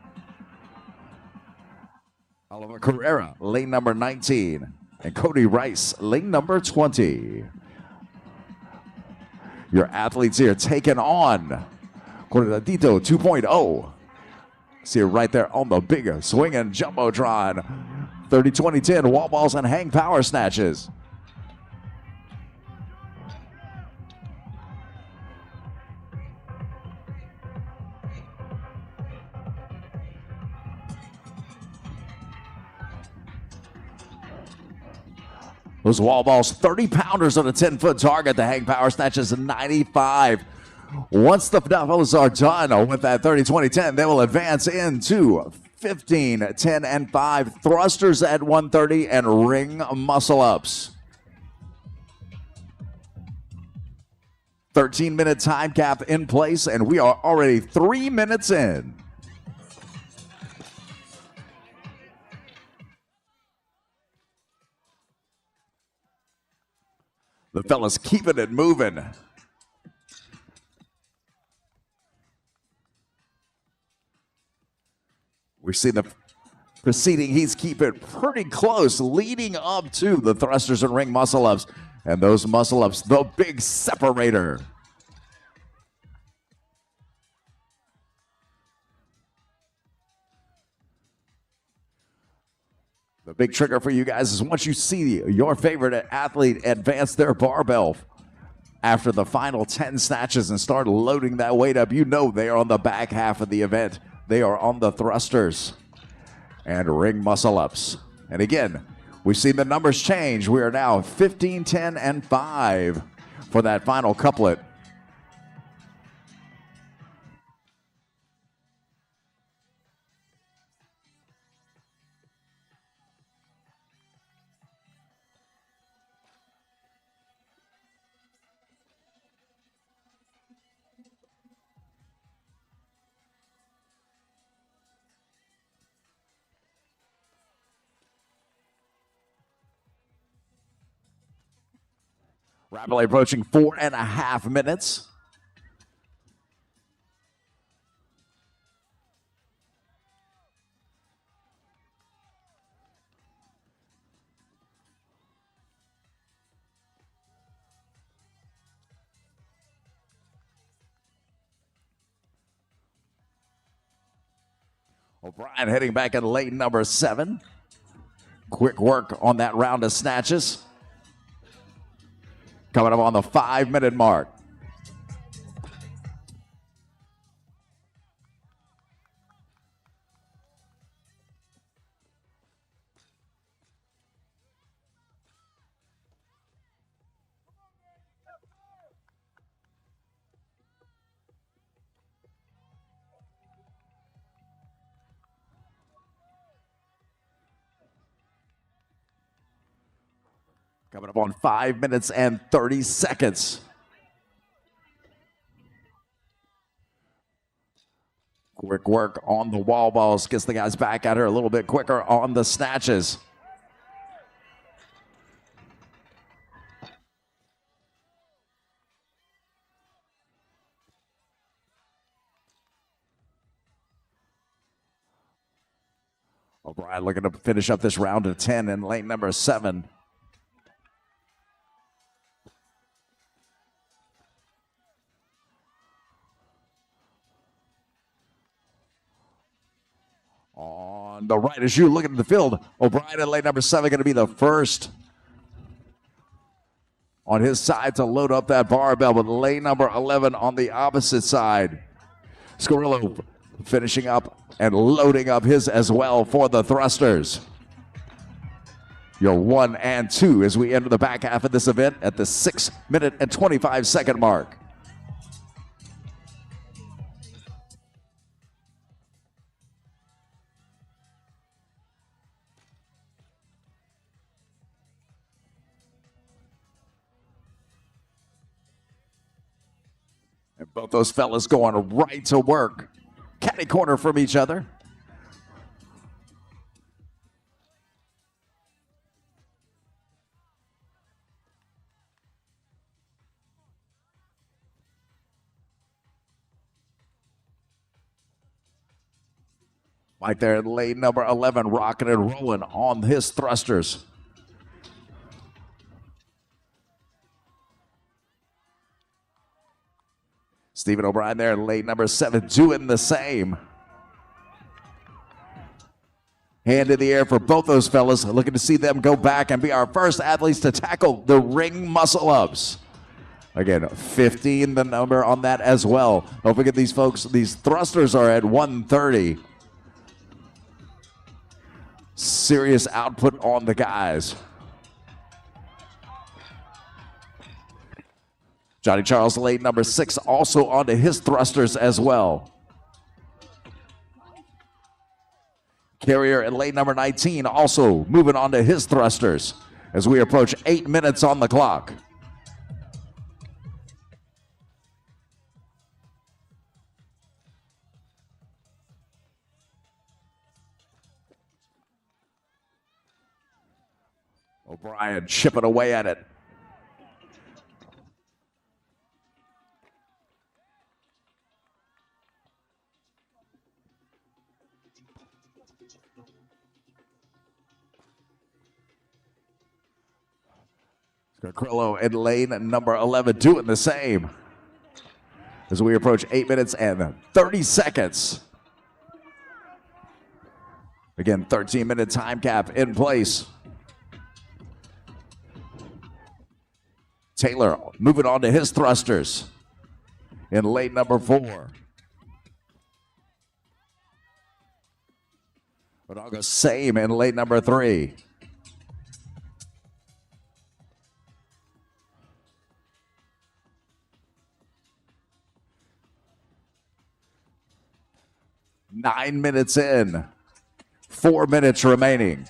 Oliver Carrera, lane number 19. And Cody Rice, lane number 20. Your athletes here taking on Cuadradito 2.0. See it right there on the big swinging Jumbotron. 30, 20, 10 wall balls and hang power snatches. Those wall balls, 30 pounders on a 10-foot target. The hang power snatches 95. Once the fellas are done with that 30, 20, 10, they will advance into 15, 10, and 5 thrusters at 130 and ring muscle ups. 13-minute time cap in place, and we are already 3 minutes in. The fellas keeping it moving. We see the preceding heats keep it pretty close, leading up to the thrusters and ring muscle ups. And those muscle ups, the big separator. The big trigger for you guys is once you see your favorite athlete advance their barbell after the final 10 snatches and start loading that weight up, you know they are on the back half of the event. They are on the thrusters and ring muscle ups. And again, we've seen the numbers change. We are now 15, 10, and 5 for that final couplet. Rapidly approaching 4.5 minutes. O'Brien heading back in lane number 7. Quick work on that round of snatches. Coming up on the 5-minute mark. Coming up on 5 minutes and 30 seconds. Quick work on the wall balls. Gets the guys back at her a little bit quicker on the snatches. O'Brien looking to finish up this round of 10 in lane number 7. On the right, as you look at the field, O'Brien in lane number 7 going to be the first on his side to load up that barbell, but lane number 11 on the opposite side. Scarillo finishing up and loading up his as well for the thrusters. Your 1 and 2 as we enter the back half of this event at the 6-minute and 25-second mark. And both those fellas going right to work. Catty corner from each other. Right there in lane number 11, rocking and rolling on his thrusters. Stephen O'Brien there in lane number 7 doing the same. Hand in the air for both those fellas. Looking to see them go back and be our first athletes to tackle the ring muscle-ups. Again, 15 the number on that as well. Don't forget these folks, these thrusters are at 130. Serious output on the guys. Johnny Charles, lane number 6, also onto his thrusters as well. Carrier in lane number 19 also moving on to his thrusters as we approach 8 minutes on the clock. O'Brien chipping away at it. Scarcrillo in lane number 11 doing the same as we approach 8 minutes and 30 seconds. Again, 13-minute time cap in place. Taylor moving on to his thrusters in lane number 4. Odaga same in lane number 3. Nine minutes in, 4 minutes remaining.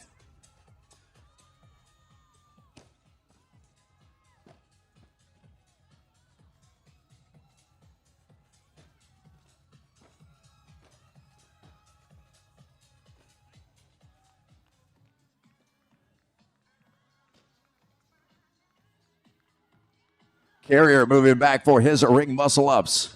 Carrier moving back for his ring muscle ups.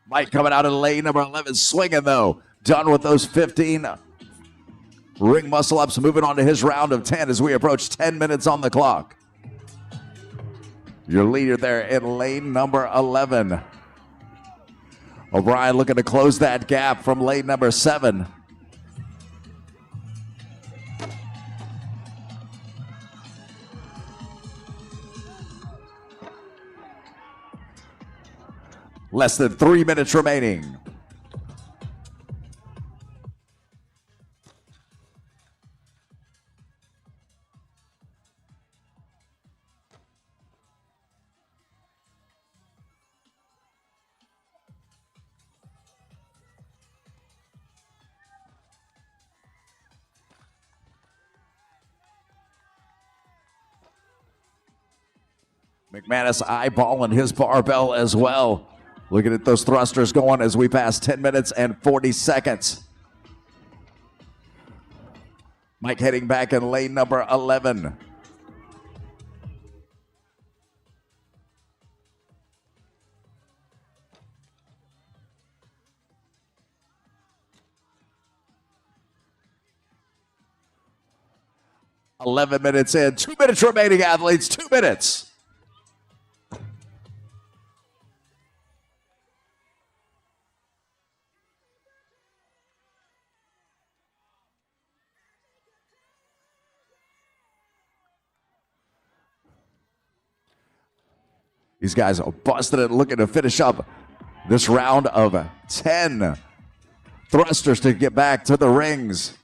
Mike coming out of lane number 11, swinging though. Done with those 15 ring muscle ups, moving on to his round of 10 as we approach 10 minutes on the clock. Your leader there in lane number 11. O'Brien looking to close that gap from lane number 7. Less than 3 minutes remaining. McManus eyeballing his barbell as well. Looking at those thrusters going as we pass 10 minutes and 40 seconds. Mike heading back in lane number 11. "11 minutes in, 2 minutes remaining, athletes, 2 minutes." These guys are busted it, looking to finish up this round of 10 thrusters to get back to the rings.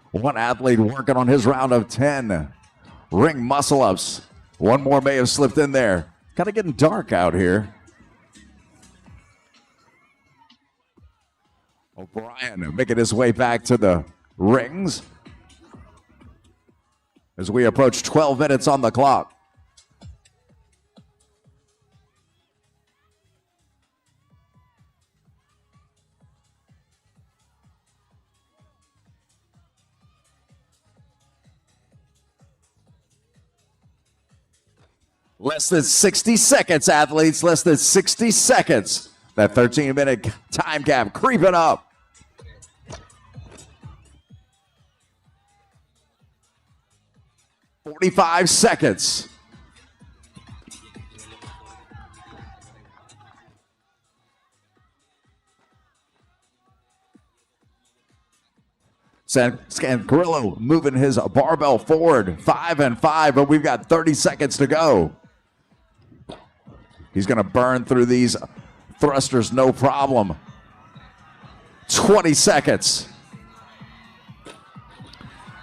One athlete working on his round of 10 ring muscle-ups. One more may have slipped in there. Kind of getting dark out here. O'Brien making his way back to the rings as we approach 12 minutes on the clock. Less than 60 seconds, athletes. Less than 60 seconds. That 13-minute time gap creeping up. "45 seconds. Scancarillo moving his barbell forward. 5 and 5, but we've got 30 seconds to go. He's going to burn through these thrusters, no problem. 20 seconds.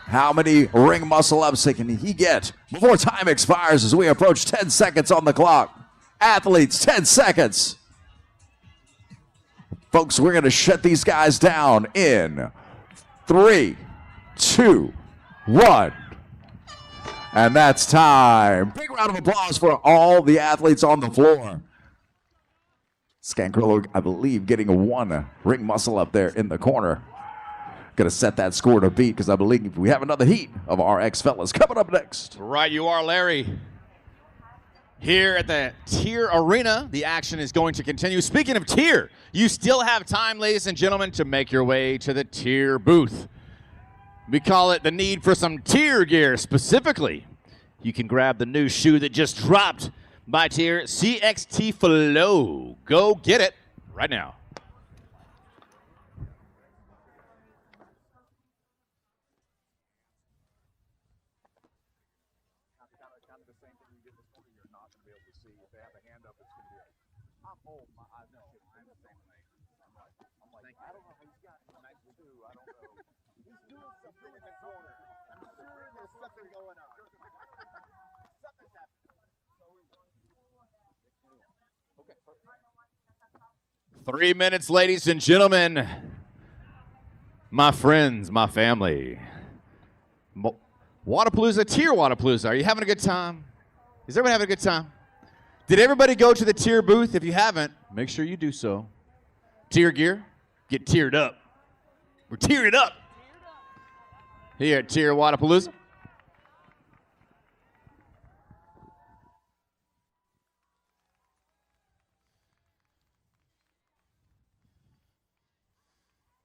How many ring muscle ups can he get before time expires as we approach 10 seconds on the clock? Athletes, 10 seconds. Folks, we're going to shut these guys down in 3, 2, 1. And that's time. Big round of applause for all the athletes on the floor. Scancarillo, I believe, getting one ring muscle up there in the corner. Going to set that score to beat because I believe we have another heat of our ex-fellas coming up next. Right, you are, Larry. Here at the TYR Arena, the action is going to continue. Speaking of TYR, you still have time, ladies and gentlemen, to make your way to the TYR booth. We call it the need for some TYR gear. Specifically, you can grab the new shoe that just dropped by TYR, CXT Flow. Go get it right now. Going on. Something's happening. 3 minutes, ladies and gentlemen. My friends, my family. Wodapalooza, TYR Wodapalooza. Are you having a good time? Is everybody having a good time? Did everybody go to the TYR booth? If you haven't, make sure you do so. TYR gear, get tiered up. We're tiered up here at TYR Wodapalooza.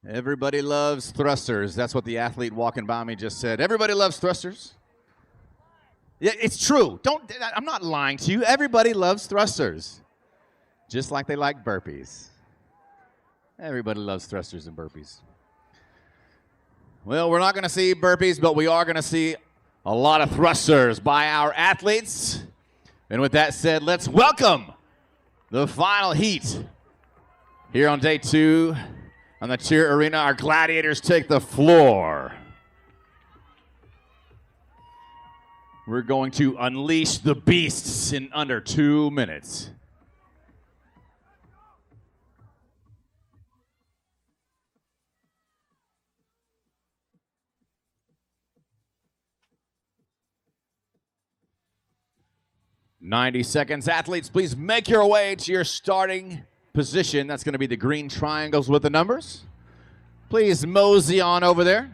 Everybody loves thrusters. That's what the athlete walking by me just said. Everybody loves thrusters. Yeah, it's true. I'm not lying to you. Everybody loves thrusters. Just like they like burpees. Everybody loves thrusters and burpees. Well, we're not going to see burpees, but we are going to see a lot of thrusters by our athletes. And with that said, let's welcome the final heat here on day 2 on the TYR Arena. Our gladiators take the floor. We're going to unleash the beasts in under 2 minutes. "90 seconds. Athletes, please make your way to your starting position. That's going to be the green triangles with the numbers. Please mosey on over there.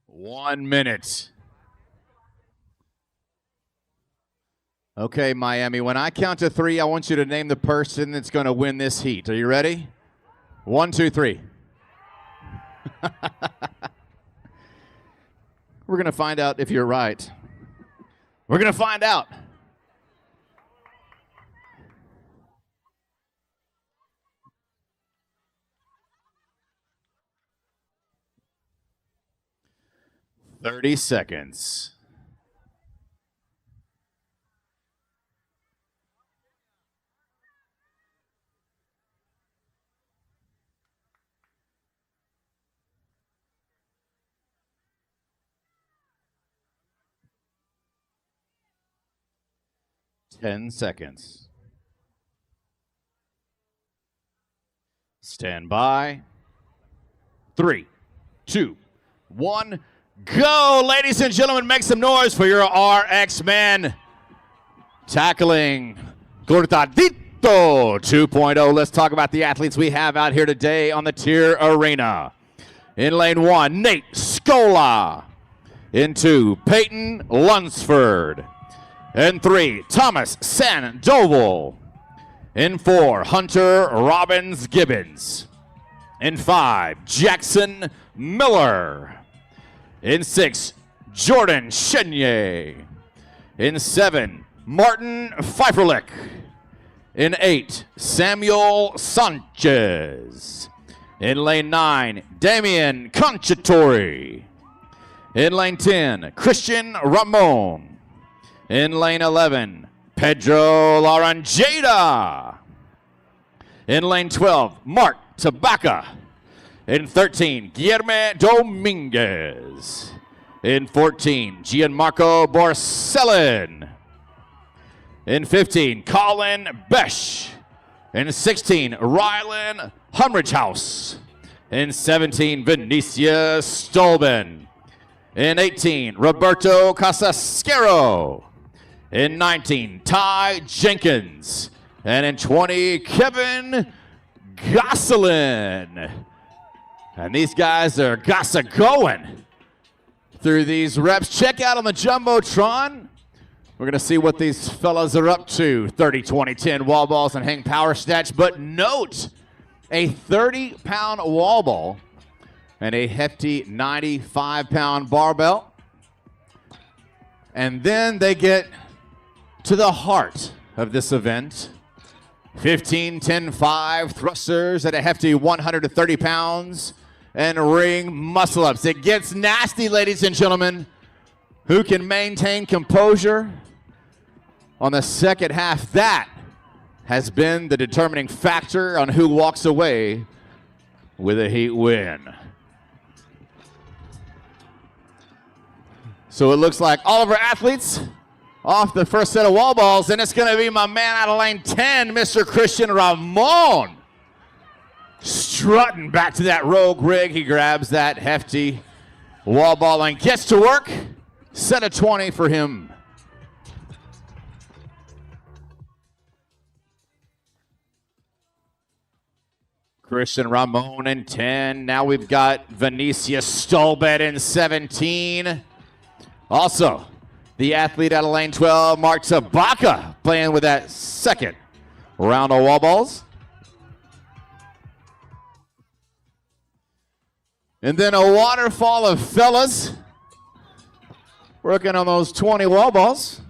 One minute. Okay, Miami, when I count to 3, I want you to name the person that's going to win this heat. Are you ready? 1, 2, 3. We're going to find out if you're right. We're going to find out. "30 seconds. "10 seconds. Stand by. 3, 2, 1, go! Ladies and gentlemen, make some noise for your RX men. Tackling Cortadito 2.0. Let's talk about the athletes we have out here today on the TYR Arena. In lane 1, Nate Scola. In 2, Peyton Lunsford. In 3, Thomas Sandoval. In 4, Hunter Robbins Gibbons. In 5, Jackson Miller. In 6, Jordan Chenier. In 7, Martin Pfeifferlich. In 8, Samuel Sanchez. In lane 9, Damian Conchatori. In lane 10, Christian Ramon. In lane 11, Pedro Laranjada. In lane 12, Mark Tabaka. In 13, Guillermo Dominguez. In 14, Gianmarco Borselin. In 15, Colin Besh. In 16, Rylan Humrichhouse. In 17, Vinicia Stolben. In 18, Roberto Casasquero. In 19, Ty Jenkins. And in 20, Kevin Gosselin. And these guys are going through these reps. Check out on the Jumbotron. We're going to see what these fellas are up to. 30, 20, 10 wall balls and hang power snatch. But note, a 30-pound wall ball and a hefty 95-pound barbell. And then they get to the heart of this event. 15, 10, 5 thrusters at a hefty 130 pounds and ring muscle-ups. It gets nasty, ladies and gentlemen. Who can maintain composure on the second half? That has been the determining factor on who walks away with a heat win. So it looks like all of our athletes off the first set of wall balls, and it's going to be my man out of lane 10, Mr. Christian Ramon. Strutting back to that rogue rig. He grabs that hefty wall ball and gets to work. Set of 20 for him. Christian Ramon in 10. Now we've got Vinicia Stolbet in 17. Also, the athlete out of lane 12, Mark Tabaka, playing with that second round of wall balls. And then a waterfall of fellas working on those 20 wall balls.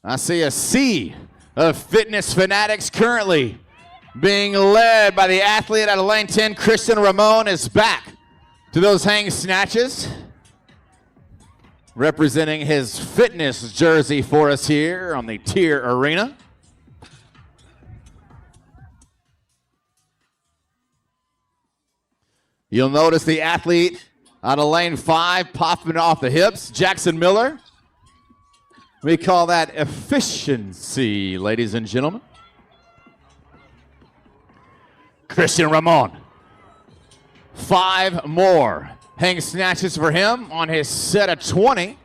I see a sea of fitness fanatics currently being led by the athlete out of lane 10. Christian Ramon is back to those hang snatches, representing his fitness jersey for us here on the TYR Arena. You'll notice the athlete out of lane 5 popping off the hips, Jackson Miller. We call that efficiency, ladies and gentlemen. Christian Ramon. 5 more hang snatches for him on his set of 20.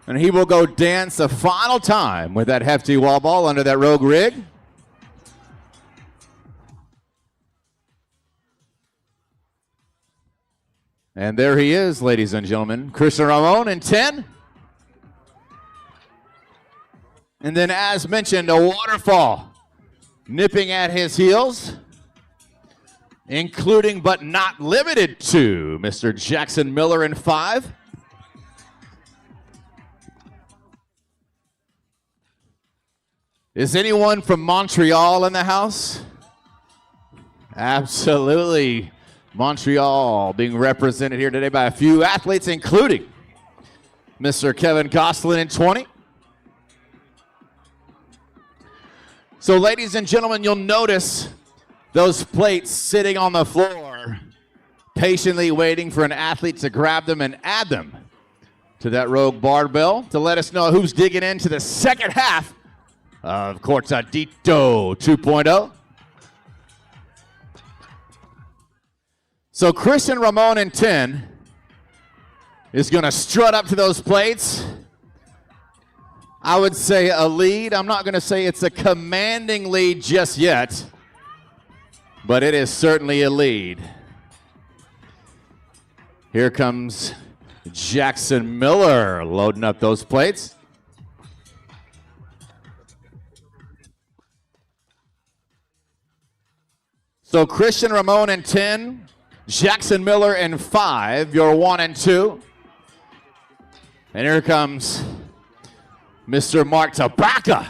And he will go dance a final time with that hefty wall ball under that rogue rig. And there he is, ladies and gentlemen. Christian Ramon in 10. And then, as mentioned, a waterfall nipping at his heels, including but not limited to Mr. Jackson Miller in 5. Is anyone from Montreal in the house? Absolutely. Montreal being represented here today by a few athletes, including Mr. Kevin Gosselin in 20. So, ladies and gentlemen, you'll notice those plates sitting on the floor, patiently waiting for an athlete to grab them and add them to that rogue barbell to let us know who's digging into the second half of Cortadito 2.0. So Christian Ramon in 10 is going to strut up to those plates. I would say a lead. I'm not going to say it's a commanding lead just yet, but it is certainly a lead. Here comes Jackson Miller loading up those plates. So Christian Ramon in 10, Jackson Miller in 5, your 1 and 2. And here comes Mr. Mark Tabaka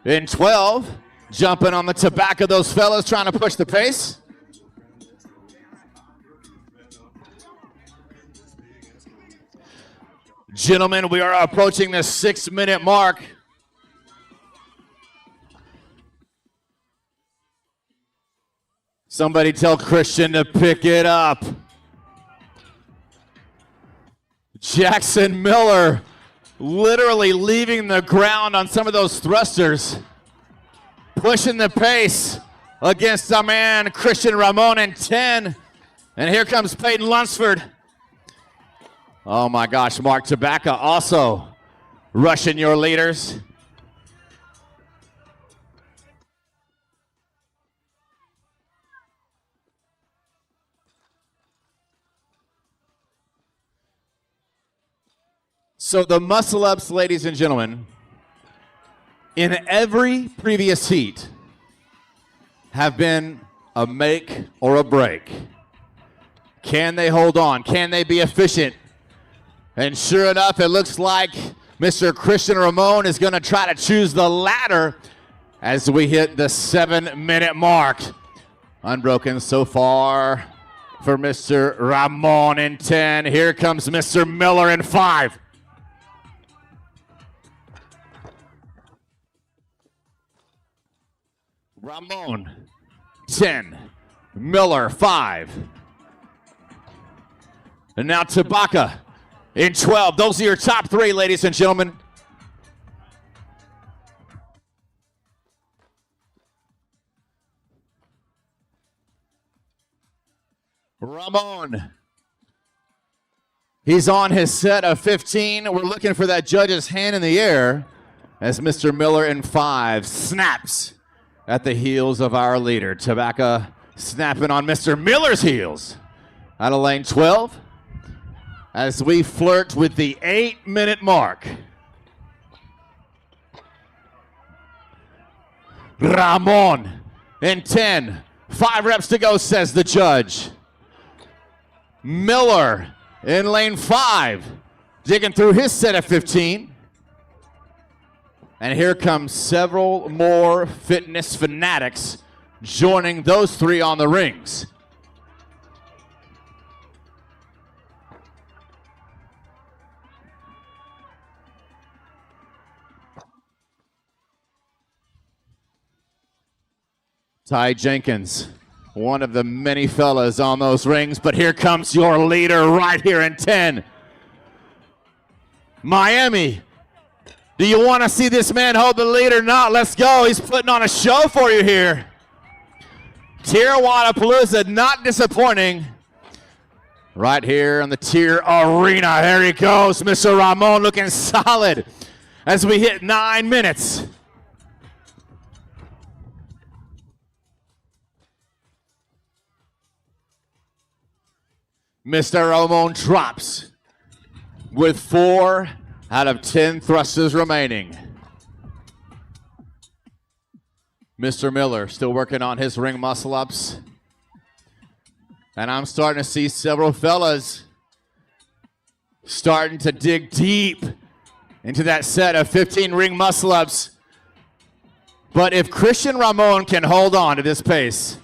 in 12, jumping on the tobacco, those fellas trying to push the pace. Gentlemen, we are approaching the 6-minute mark. Somebody tell Christian to pick it up. Jackson Miller literally leaving the ground on some of those thrusters, pushing the pace against our man Christian Ramon in 10. And here comes Peyton Lunsford. Oh my gosh, Mark Tabaka also rushing your leaders. So the muscle-ups, ladies and gentlemen, in every previous heat have been a make or a break. Can they hold on? Can they be efficient? And sure enough, it looks like Mr. Christian Ramon is going to try to choose the latter as we hit the 7-minute mark. Unbroken so far for Mr. Ramon in 10. Here comes Mr. Miller in 5. Ramon, 10. Miller, 5. And now Tabaka in 12. Those are your top 3, ladies and gentlemen. Ramon. He's on his set of 15. We're looking for that judge's hand in the air as Mr. Miller in 5 snaps at the heels of our leader. Tabaka snapping on Mr. Miller's heels. Out of lane 12. as we flirt with the 8-minute mark. Ramon in 10. 5 reps to go, says the judge. Miller in lane 5, digging through his set of 15. And here comes several more fitness fanatics joining those 3 on the rings. Ty Jenkins, one of the many fellas on those rings, but here comes your leader right here in 10. Miami, do you want to see this man hold the lead or not? Let's go. He's putting on a show for you here. TYR Wodapalooza, not disappointing. Right here on the TYR Arena. Here he goes, Mr. Ramon looking solid as we hit 9 minutes. Mr. Ramon drops with 4 out of 10 thrusters remaining. Mr. Miller still working on his ring muscle ups. And I'm starting to see several fellas starting to dig deep into that set of 15 ring muscle ups. But if Christian Ramon can hold on to this pace,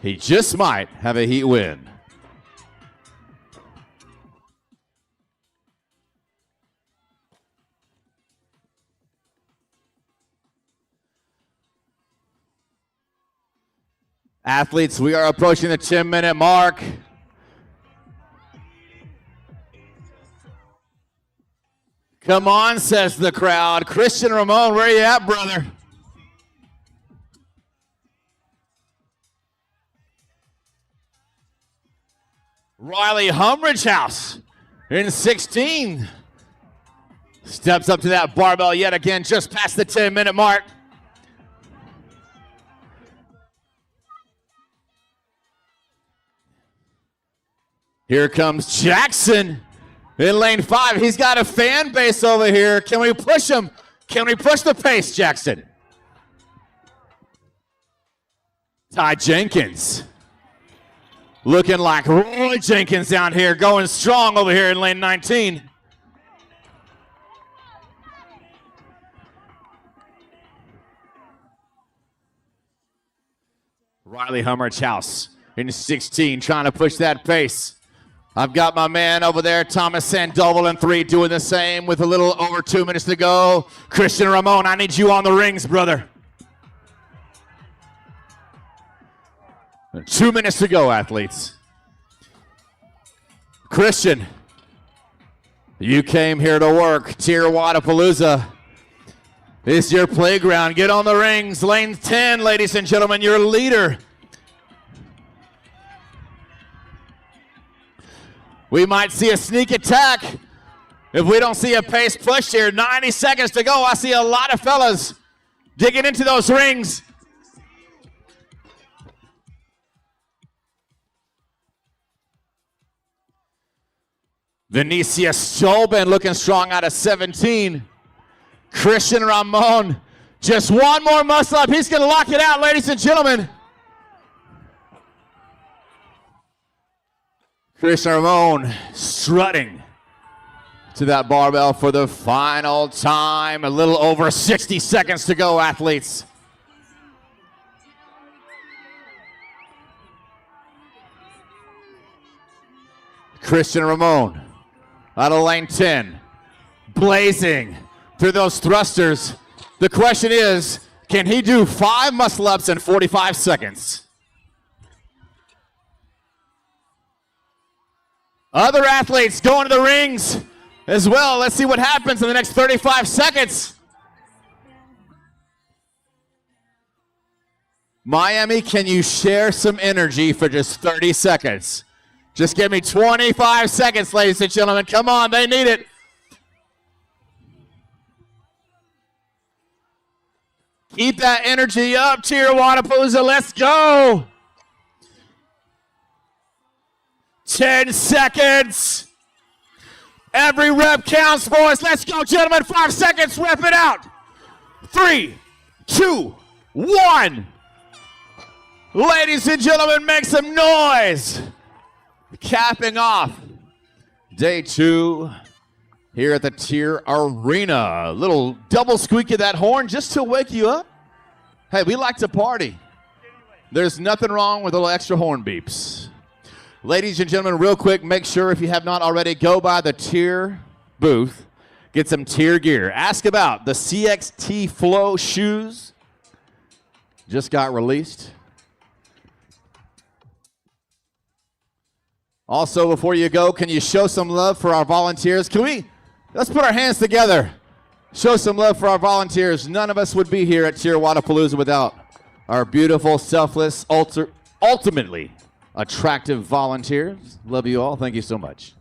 he just might have a heat win. Athletes, we are approaching the 10-minute mark. Come on, says the crowd. Christian Ramon, where you at, brother? Riley Humridgehouse in 16. Steps up to that barbell yet again, just past the 10-minute mark. Here comes Jackson in lane 5. He's got a fan base over here. Can we push him? Can we push the pace, Jackson? Ty Jenkins. Looking like Roy Jenkins down here, going strong over here in lane 19. Riley Humridgehouse in 16, trying to push that pace. I've got my man over there, Thomas Sandoval in 3, doing the same with a little over 2 minutes to go. Christian Ramon, I need you on the rings, brother. 2 minutes to go, athletes. Christian, you came here to work. TYR Wodapalooza is your playground. Get on the rings. Lane 10, ladies and gentlemen, your leader. We might see a sneak attack if we don't see a pace push here. 90 seconds to go. I see a lot of fellas digging into those rings. Vinicius Stolben looking strong out of 17. Christian Ramon, just one more muscle up. He's going to lock it out, ladies and gentlemen. Christian Ramon strutting to that barbell for the final time. A little over 60 seconds to go, athletes. Christian Ramon out of lane 10, blazing through those thrusters. The question is, can he do 5 muscle ups in 45 seconds? Other athletes going to the rings as well. Let's see what happens in the next 35 seconds. Miami, can you share some energy for just 30 seconds? Just give me 25 seconds, ladies and gentlemen. Come on, they need it. Keep that energy up, TYR Wodapalooza. Let's go. 10 seconds. Every rep counts, boys. Let's go, gentlemen. 5 seconds. Rep it out. 3, 2, 1. Ladies and gentlemen, make some noise. Capping off day 2 here at the TYR Arena. A little double squeak of that horn just to wake you up. Hey, we like to party. There's nothing wrong with a little extra horn beeps. Ladies and gentlemen, real quick, make sure if you have not already, go by the TYR booth, get some TYR gear. Ask about the CXT Flow shoes. Just got released. Also, before you go, can you show some love for our volunteers? Let's put our hands together. Show some love for our volunteers. None of us would be here at TYR Wodapalooza without our beautiful, selfless, ultimately attractive volunteers. Love you all. Thank you so much.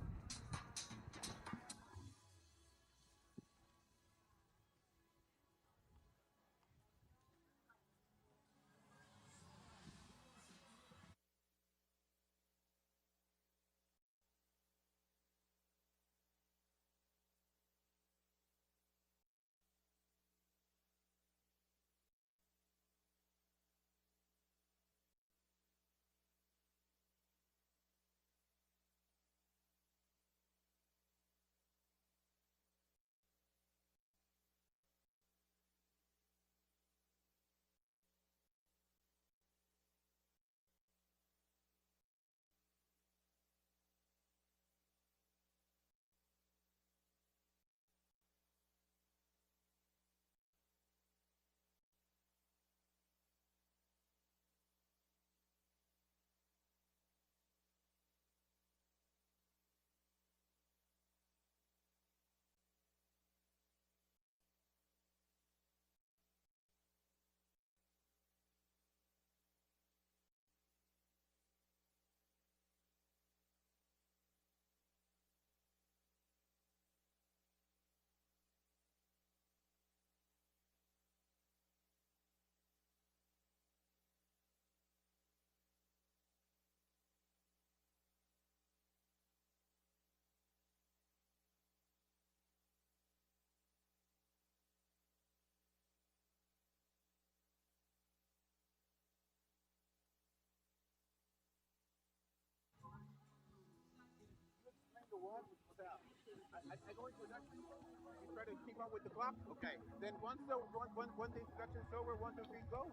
I go into introduction. You try to keep up with the clock. Okay. Then once the introduction's over, 1, 2, 3, go.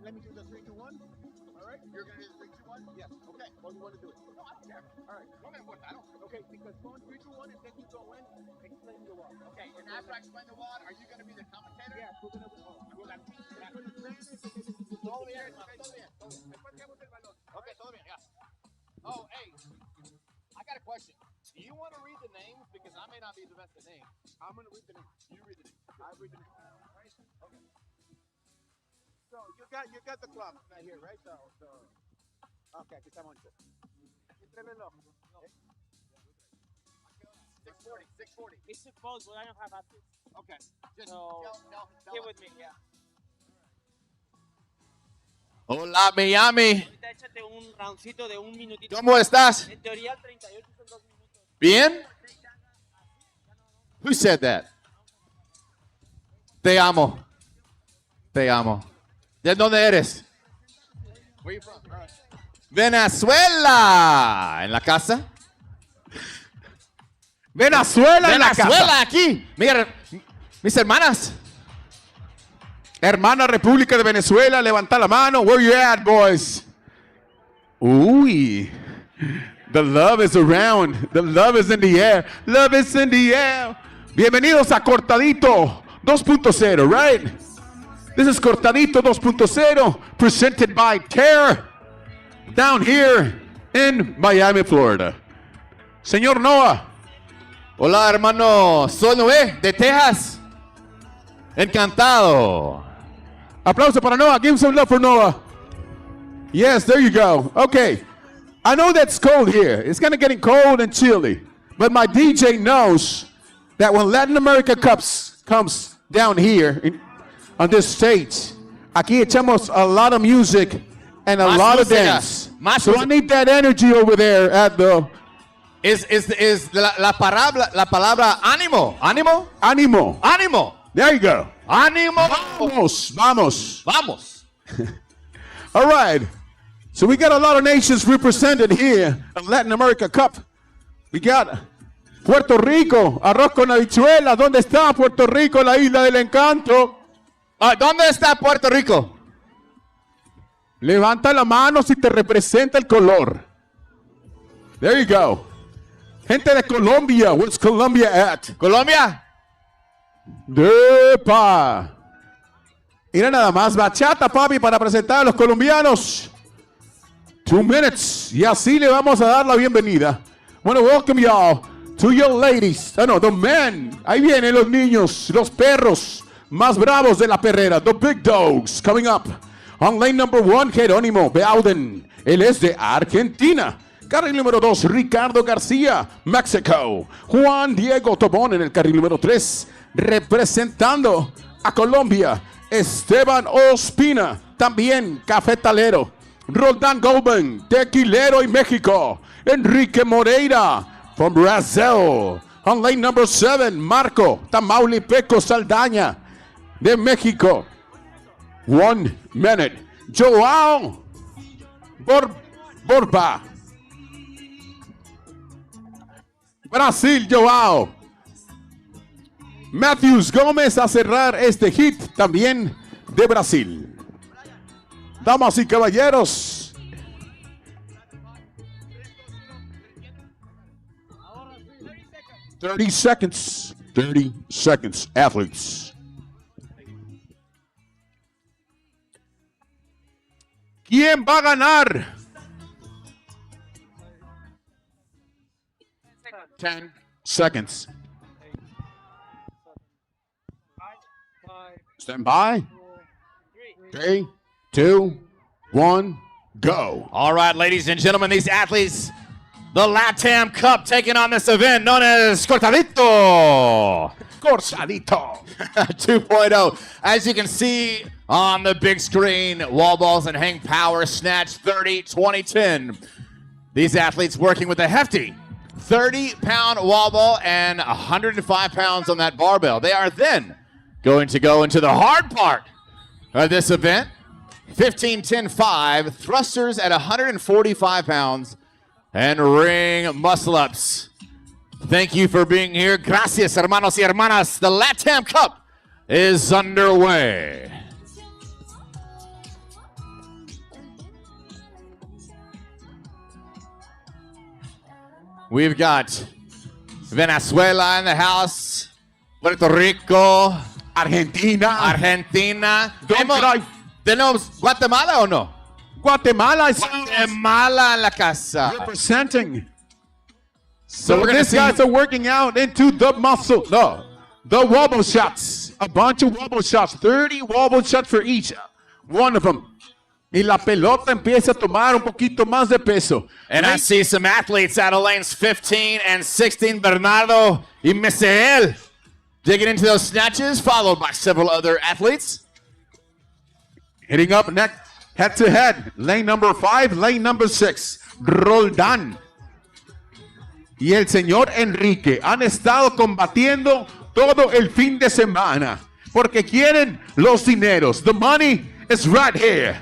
Let me do the 3, 2, 1. All right. You're gonna do the 3, 2, 1. Yes. Okay. Well, you want to do it? No, I don't care. All right. No me importa. I don't. Okay. Because going 3, 2, 1 and then you go in, explain the walk. Okay. And after I explain the walk, are you gonna be the commentator? Yeah. We're gonna. Todo bien. Todo bien. Después dejamos el balón. Okay. Todo bien. Yeah. Oh, hey. I got a question. Do you want to read the names? Because I may not be the best at names. I'm going to read the names. You read the names. I read the names. Right? Okay. So you got the club right here, right? So okay, aquí estamos. Entrémelo. 640. It's supposed, but I don't have access. Okay. Just So, stay with me, yeah. Hola, Miami. Ahorita échate un roundcito de 1 minutito. ¿Cómo estás? En teoría, el 38 son 2 minutos. Bien? Who said that? Te amo. Te amo. ¿De dónde eres? Where you from? All right. Venezuela. ¿En la casa? Venezuela en la casa. Venezuela, aquí. Mira, mis hermanas. Hermana República de Venezuela, levanta la mano. Where you at, boys? Uy. The love is around. The love is in the air. Love is in the air. Bienvenidos a Cortadito 2.0, right? This is Cortadito 2.0, presented by TYR, down here in Miami, Florida. Señor Noah. Hola, hermano. Soy Noé, de Texas. Encantado. Aplauso para Noah. Give him some love for Noah. Yes, there you go. Okay. I know that's cold here. It's kind of getting cold and chilly. But my DJ knows that when Latin America Cups comes down here on this stage, aquí echamos a lot of music and a lot of dance. So I need that energy over there at the is la palabra ánimo. ¿Ánimo? Ánimo. Ánimo. There you go. Ánimo. Vamos. All right. So we got a lot of nations represented here in Latin America Cup. We got Puerto Rico, arroz con habichuelas. ¿Dónde está Puerto Rico, la isla del encanto? ¿Dónde está Puerto Rico? Levanta la mano si te representa el color. There you go. Gente de Colombia. Where's Colombia at? ¿Colombia? ¡Depa! Mira nada más, bachata, papi, para presentar a los colombianos. 2 minutes. Y así le vamos a dar la bienvenida. Want to welcome y'all to your ladies. No, the men. Ahí vienen los niños, los perros más bravos de la perrera. The big dogs coming up. On lane number 1, Jerónimo Beauden. Él es de Argentina. Carril número 2, Ricardo García, México. Juan Diego Tobón en el carril número 3. Representando a Colombia, Esteban Ospina, también cafetalero. Roldán Goldman, tequilero y México. Enrique Moreira, from Brazil. On lane number 7, Marco Tamaulipeco Saldaña, de México. 1 minute. Joao Borba, Brasil, Joao. Matthews Gómez a cerrar este hit, también de Brasil. Damas y caballeros, ...30 seconds, athletes. ¿Quién va a ganar? 10 seconds. Stand by. 3, 2, 1, go. All right, ladies and gentlemen, these athletes, the Latam Cup, taking on this event known as Cortadito 2.0. As you can see on the big screen, wall balls and hang power, snatch 30, 20, 10. These athletes working with a hefty 30-pound wall ball and 105 pounds on that barbell. They are then going to go into the hard part of this event. 15, 10, 5, thrusters at 145 pounds, and ring muscle-ups. Thank you for being here. Gracias, hermanos y hermanas. The Latam Cup is underway. We've got Venezuela in the house, Puerto Rico, Argentina. ¿Tenemos Guatemala o no? Guatemala en la casa. Representing. So these guys are working out into the muscle. No, the wobble shots. A bunch of wobble shots. 30 wobble shots for each one of them. Y la pelota empieza a tomar un poquito más de peso. And I see some athletes out of lanes 15 and 16. Bernardo y Misael digging into those snatches, followed by several other athletes. Hitting up next, head to head. Lane number 5, lane number 6. Roldán y el señor Enrique han estado combatiendo todo el fin de semana porque quieren los dineros. The money is right here.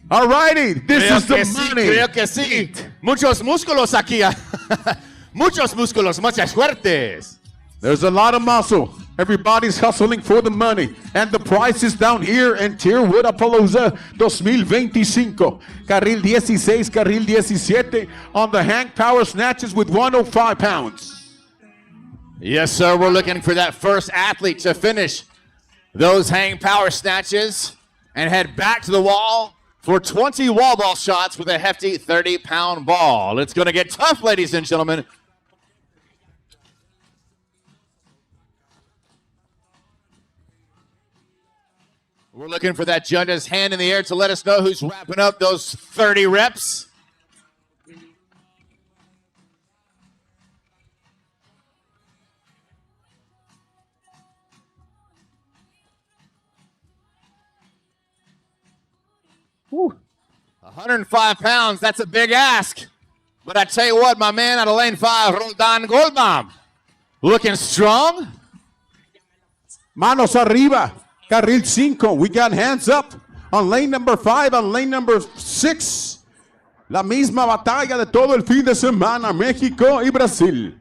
All righty, this is the money. Creo que sí. Muchos músculos aquí. Muchos músculos, muchas fuertes. There's a lot of muscle. Everybody's hustling for the money. And the price is down here in TYR Wodapalooza 2025. Carril 16, carril 17 on the hang power snatches with 105 pounds. Yes, sir. We're looking for that first athlete to finish those hang power snatches and head back to the wall for 20 wall ball shots with a hefty 30-pound ball. It's going to get tough, ladies and gentlemen. We're looking for that judge's hand in the air to let us know who's wrapping up those 30 reps. Whew. 105 pounds, that's a big ask. But I tell you what, my man out of lane 5, Roldan Goldbaum, looking strong. Manos arriba. Carril 5. We got hands up on lane number 5, on lane number 6. La misma batalla de todo el fin de semana, México y Brasil.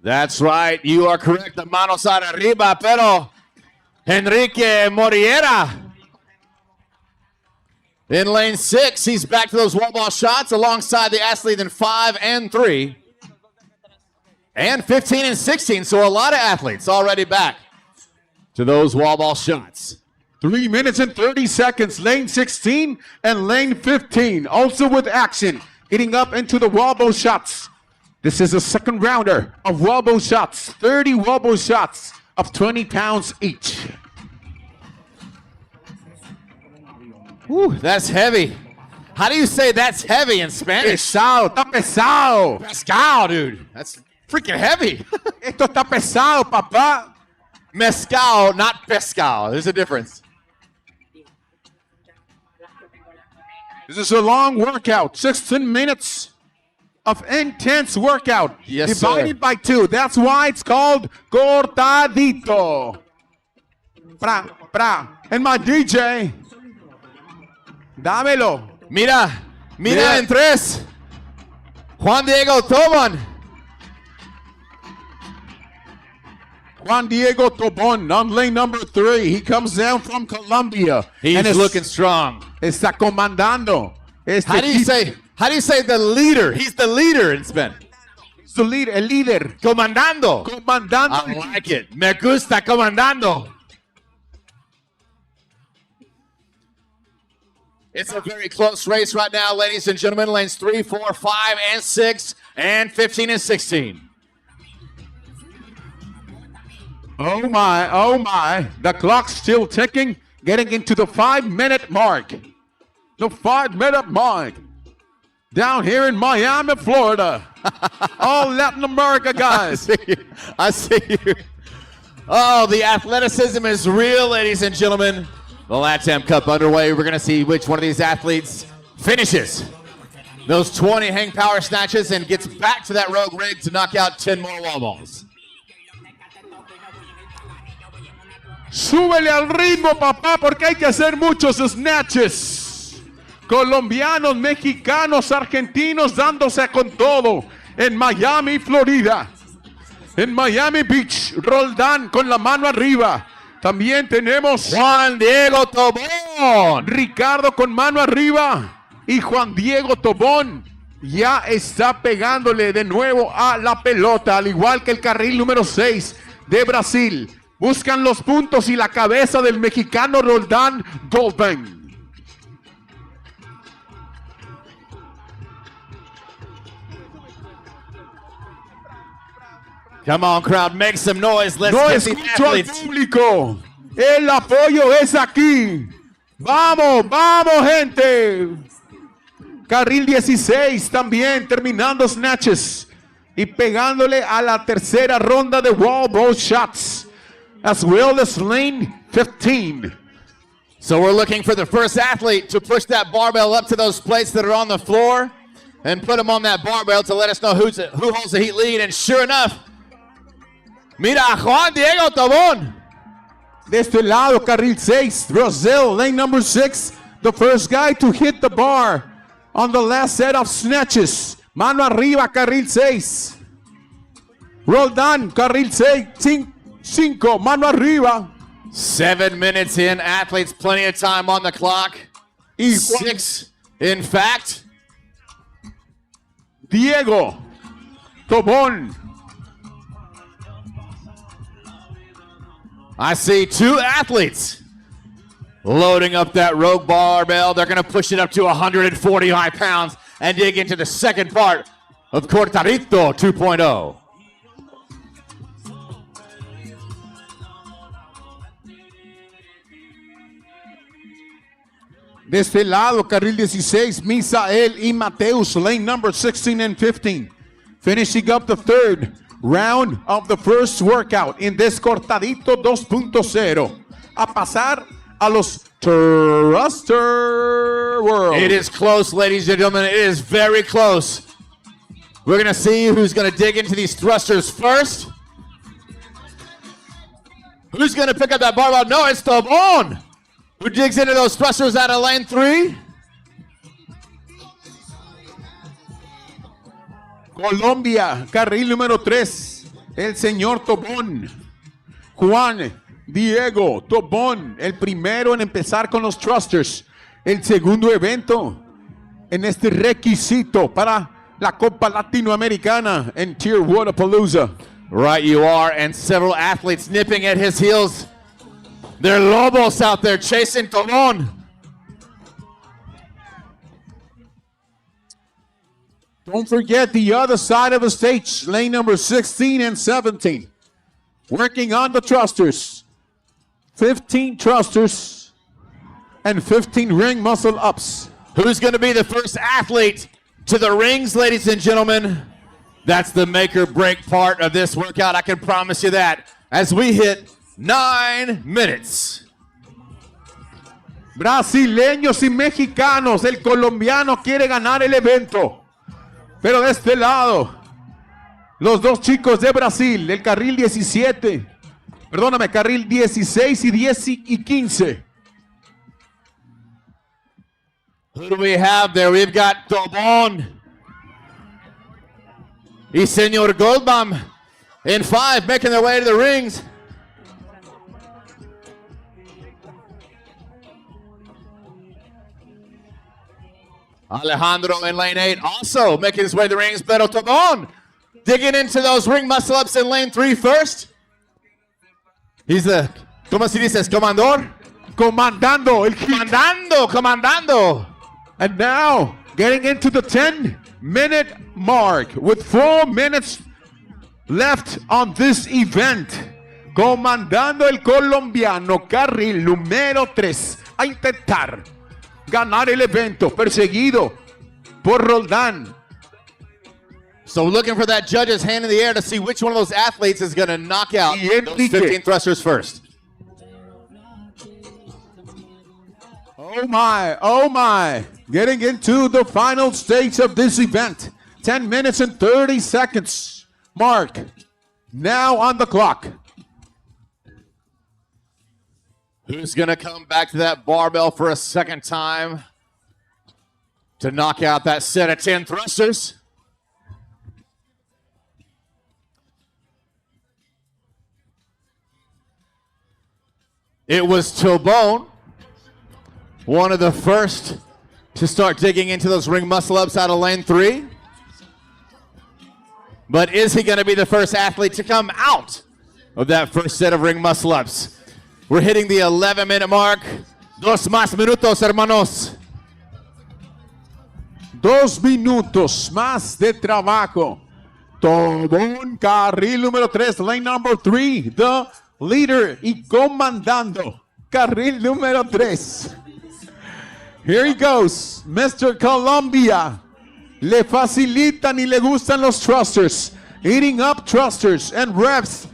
That's right. You are correct. The manos arriba, pero Enrique Moriera in lane 6. He's back to those wall ball shots alongside the athlete in 5 and 3. And 15 and 16. So a lot of athletes already back to those wall ball shots. 3 minutes and 30 seconds. Lane 16 and lane 15. Also with action. Getting up into the wobble shots. This is a second rounder of wobble shots. 30 wobble shots of 20 pounds each. Whew, that's heavy. How do you say that's heavy in Spanish? Pesado, está pesado. Mezcal, dude. That's freaking heavy. Esto está pesado, papá. Mezcal, not pescal. There's a difference. This is a long workout. 16 minutes of intense workout. Yes, divided sir. by 2. That's why it's called cortadito. Pra, pra. And my DJ. Dámelo. Mira Mira. en 3. Juan Diego Tobón. Juan Diego Tobón on lane number 3. He comes down from Colombia. He's and looking strong. Está comandando. How do you say the leader? He's the leader in Spanish. He's the leader, el líder. Comandando. Comandando. I like it. Me gusta comandando. It's a very close race right now, ladies and gentlemen. Lanes 3, 4, 5, and 6, and 15 and 16. Oh my, oh my. The clock's still ticking, getting into the 5-minute mark. The 5-minute mark. Down here in Miami, Florida. All Latin America guys. I see you. Oh, the athleticism is real, ladies and gentlemen. The Latam Cup underway. We're going to see which one of these athletes finishes those 20 hang power snatches and gets back to that rogue rig to knock out 10 more wall balls. Súbele al ritmo, papá, porque hay que hacer muchos snatches. Colombianos, mexicanos, argentinos dándose con todo en Miami, Florida. En Miami Beach, Roldan con la mano arriba. También tenemos Juan Diego Tobón. Ricardo con mano arriba. Y Juan Diego Tobón ya está pegándole de nuevo a la pelota, al igual que el carril número 6 de Brasil. Buscan los puntos y la cabeza del mexicano Roldan Goldbaum. Come on, crowd, make some noise. Let's No get these escucho al athletes. público. El apoyo es aquí. Vamos, vamos, gente. Carril 16 también terminando snatches y pegándole a la tercera ronda de wall ball shots, as well as lane 15. So we're looking for the first athlete to push that barbell up to those plates that are on the floor and put them on that barbell to let us know who holds the heat lead. And sure enough, mira a Juan Diego Tobón. De este lado, carril 6, Brazil, lane number 6, the first guy to hit the bar on the last set of snatches. Mano arriba, carril 6. Roldan, carril 6, 5, mano arriba. 7 minutes in, athletes, plenty of time on the clock. 6, in fact. Diego Tobón. I see 2 athletes loading up that rogue barbell. They're going to push it up to 145 pounds and dig into the second part of Cortadito 2.0. De este lado, carril 16, Misael y Mateus, lane number 16 and 15. Finishing up the third round of the first workout in this Cortadito 2.0. A pasar a los Thruster World. It is close, ladies and gentlemen. It is very close. We're going to see who's going to dig into these thrusters first. Who's going to pick up that barbell? No, it's Tobon who digs into those thrusters out of lane 3. Colombia, carril número 3. El señor Tobón. Juan Diego Tobón, el primero en empezar con los thrusters. El segundo evento en este requisito para la Copa Latinoamericana en TYR Wodapalooza. Right you are, and several athletes nipping at his heels. They're lobos out there chasing Tobón. Don't forget the other side of the stage, lane number 16 and 17. Working on the thrusters. 15 thrusters and 15 ring muscle ups. Who's going to be the first athlete to the rings, ladies and gentlemen? That's the make or break part of this workout, I can promise you that, as we hit 9 minutes. Brasileños y mexicanos, el colombiano quiere ganar el evento. Pero de este lado, los dos chicos de Brasil, el carril 17, perdóname, carril 16 y 10 y 15. Who do we have there? We've got Tobón y Señor Goldbaum in 5, making their way to the rings. Alejandro in lane 8 also making his way to the rings. Pero Tobón digging into those ring muscle ups in lane 3 first. He's the, ¿cómo se dice? Comandor? Comandando, el Comandando. And now, getting into the 10-minute mark with 4 minutes left on this event. Comandando el colombiano, carril número 3, a intentar ganar el evento, perseguido por Roldán. So looking for that judge's hand in the air to see which one of those athletes is going to knock out those 15 thrusters first. Oh my, oh my. Getting into the final stage of this event. 10 minutes and 30 seconds. Mark, now on the clock. Who's going to come back to that barbell for a second time to knock out that set of 10 thrusters? It was Tobón, one of the first to start digging into those ring muscle ups out of lane 3. But is he going to be the first athlete to come out of that first set of ring muscle ups? We're hitting the 11-minute mark. 2 más minutos, hermanos. 2 minutos más de trabajo. Tobón, carril número 3, lane number 3, the leader y comandando. Carril número 3. Here he goes, Mr. Colombia. Le facilitan y le gustan los thrusters. Eating up thrusters and reps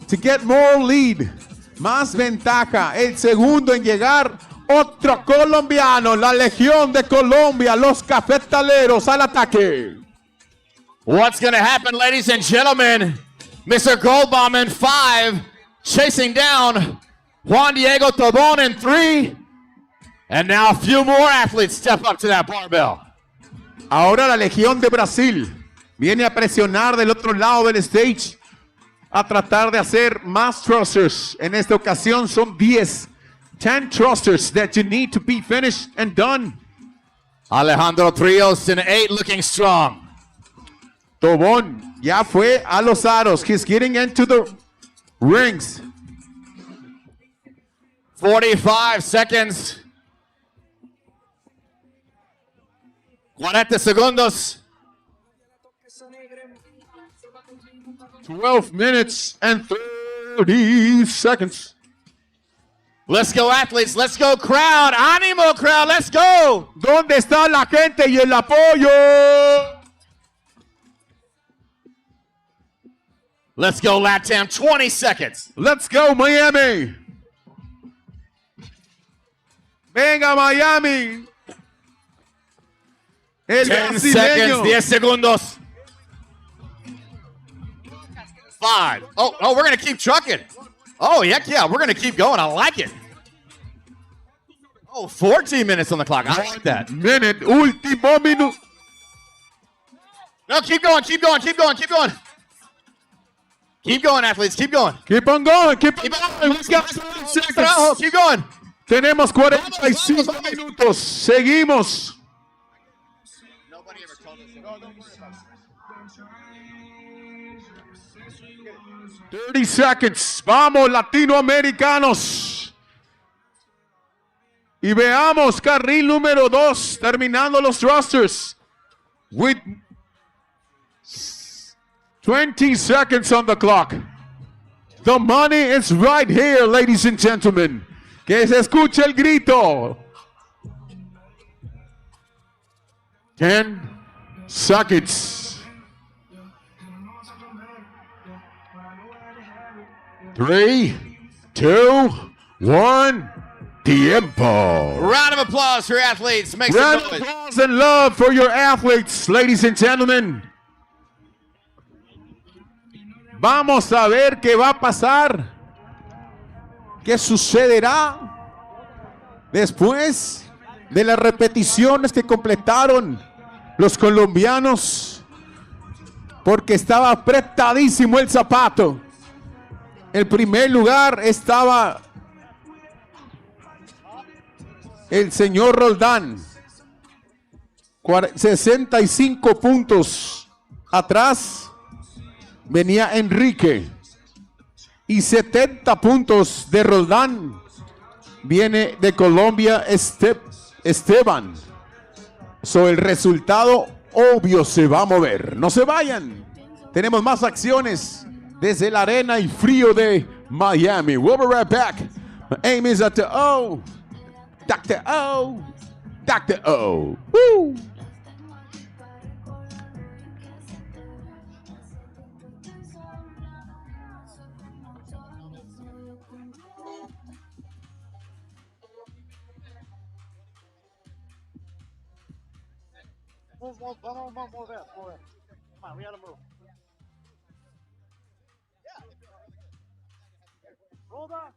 to get more lead. Más ventaja. El segundo en llegar, otro colombiano. La Legión de Colombia, los cafetaleros al ataque. What's going to happen, ladies and gentlemen? Mr. Goldbaum in 5, chasing down Juan Diego Tobón in 3. And now a few more athletes step up to that barbell. Ahora la Legión de Brasil viene a presionar del otro lado del stage, a tratar de hacer más thrusters. En esta ocasión son 10 thrusters that you need to be finished and done. Alejandro Trios in 8, looking strong. Tobón ya fue a los aros. He's getting into the rings. 45 seconds. 40 segundos. 12 minutes and 30 seconds. Let's go, athletes. Let's go, crowd. Ánimo, crowd. Let's go. ¿Dónde está la gente y el apoyo? Let's go, Latam. 20 seconds. Let's go, Miami. Venga, Miami. El 10 brasileño. seconds, 10 segundos. 5. Oh, we're going to keep trucking. Oh, heck yeah, we're going to keep going. I like it. Oh, 14 minutes on the clock. I like that. Minute, último minuto. No, keep going, keep going, keep going, keep going. Keep going, athletes, keep going. Keep on going, keep on Keep going. on. We got 20 seconds. Trabajo, keep going. Tenemos 45 minutos. Seguimos. Nobody ever told us. No, don't worry about it. 30 seconds. Vamos, latinoamericanos. Y veamos carril número 2, terminando los thrusters. With 20 seconds on the clock. The money is right here, ladies and gentlemen. Que se escuche el grito. 10 seconds. 3, 2, 1. Tiempo. Round of applause for athletes. Make some Round of noise. applause and love for your athletes, ladies and gentlemen. Vamos a ver qué va a pasar. ¿Qué sucederá después de las repeticiones que completaron los colombianos? Porque estaba apretadísimo el zapato. En primer lugar estaba el señor Roldán, 65 puntos atrás venía Enrique y 70 puntos de Roldán viene de Colombia Esteban. El resultado obvio se va a mover. No se vayan. Tenemos más acciones desde la arena y frío de Miami. We'll be right back. My aim is at the O. Dr. O. Dr. O. Woo! Move, move that. Come on, we gotta move. Hold on.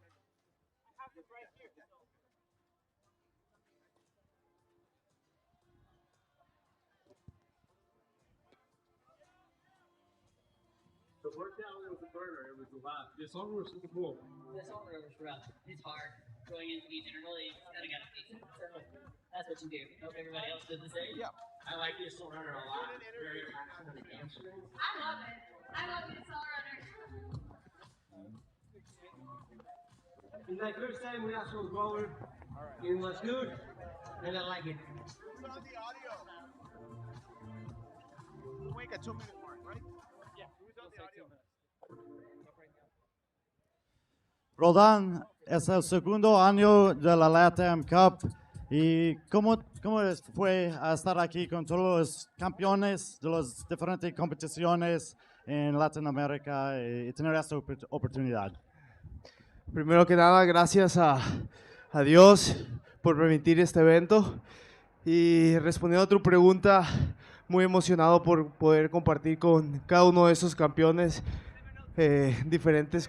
The workout, it was a burner. It was a lot. This song was super cool. This song was rough. It's hard. Going into each interval, you kind of got to face it. So that's what you do. Hope everybody else did the same. Yeah. I like this song runner a lot. Very relaxing on the hamstring. I love it. I love this all runner. It's my first time with actual roller. It was good, and I like it. Who's on the audio? Wait, a 2-minute mark, right? Yeah. Who's on the audio? Roldán, es el segundo año de la Latam Cup. ¿Y cómo fue a estar aquí con todos los campeones de las diferentes competiciones en Latinoamérica y tener esta oportunidad? Primero que nada, gracias a Dios por permitir este evento. Y respondiendo a tu pregunta, muy emocionado por poder compartir con cada uno de esos campeones diferentes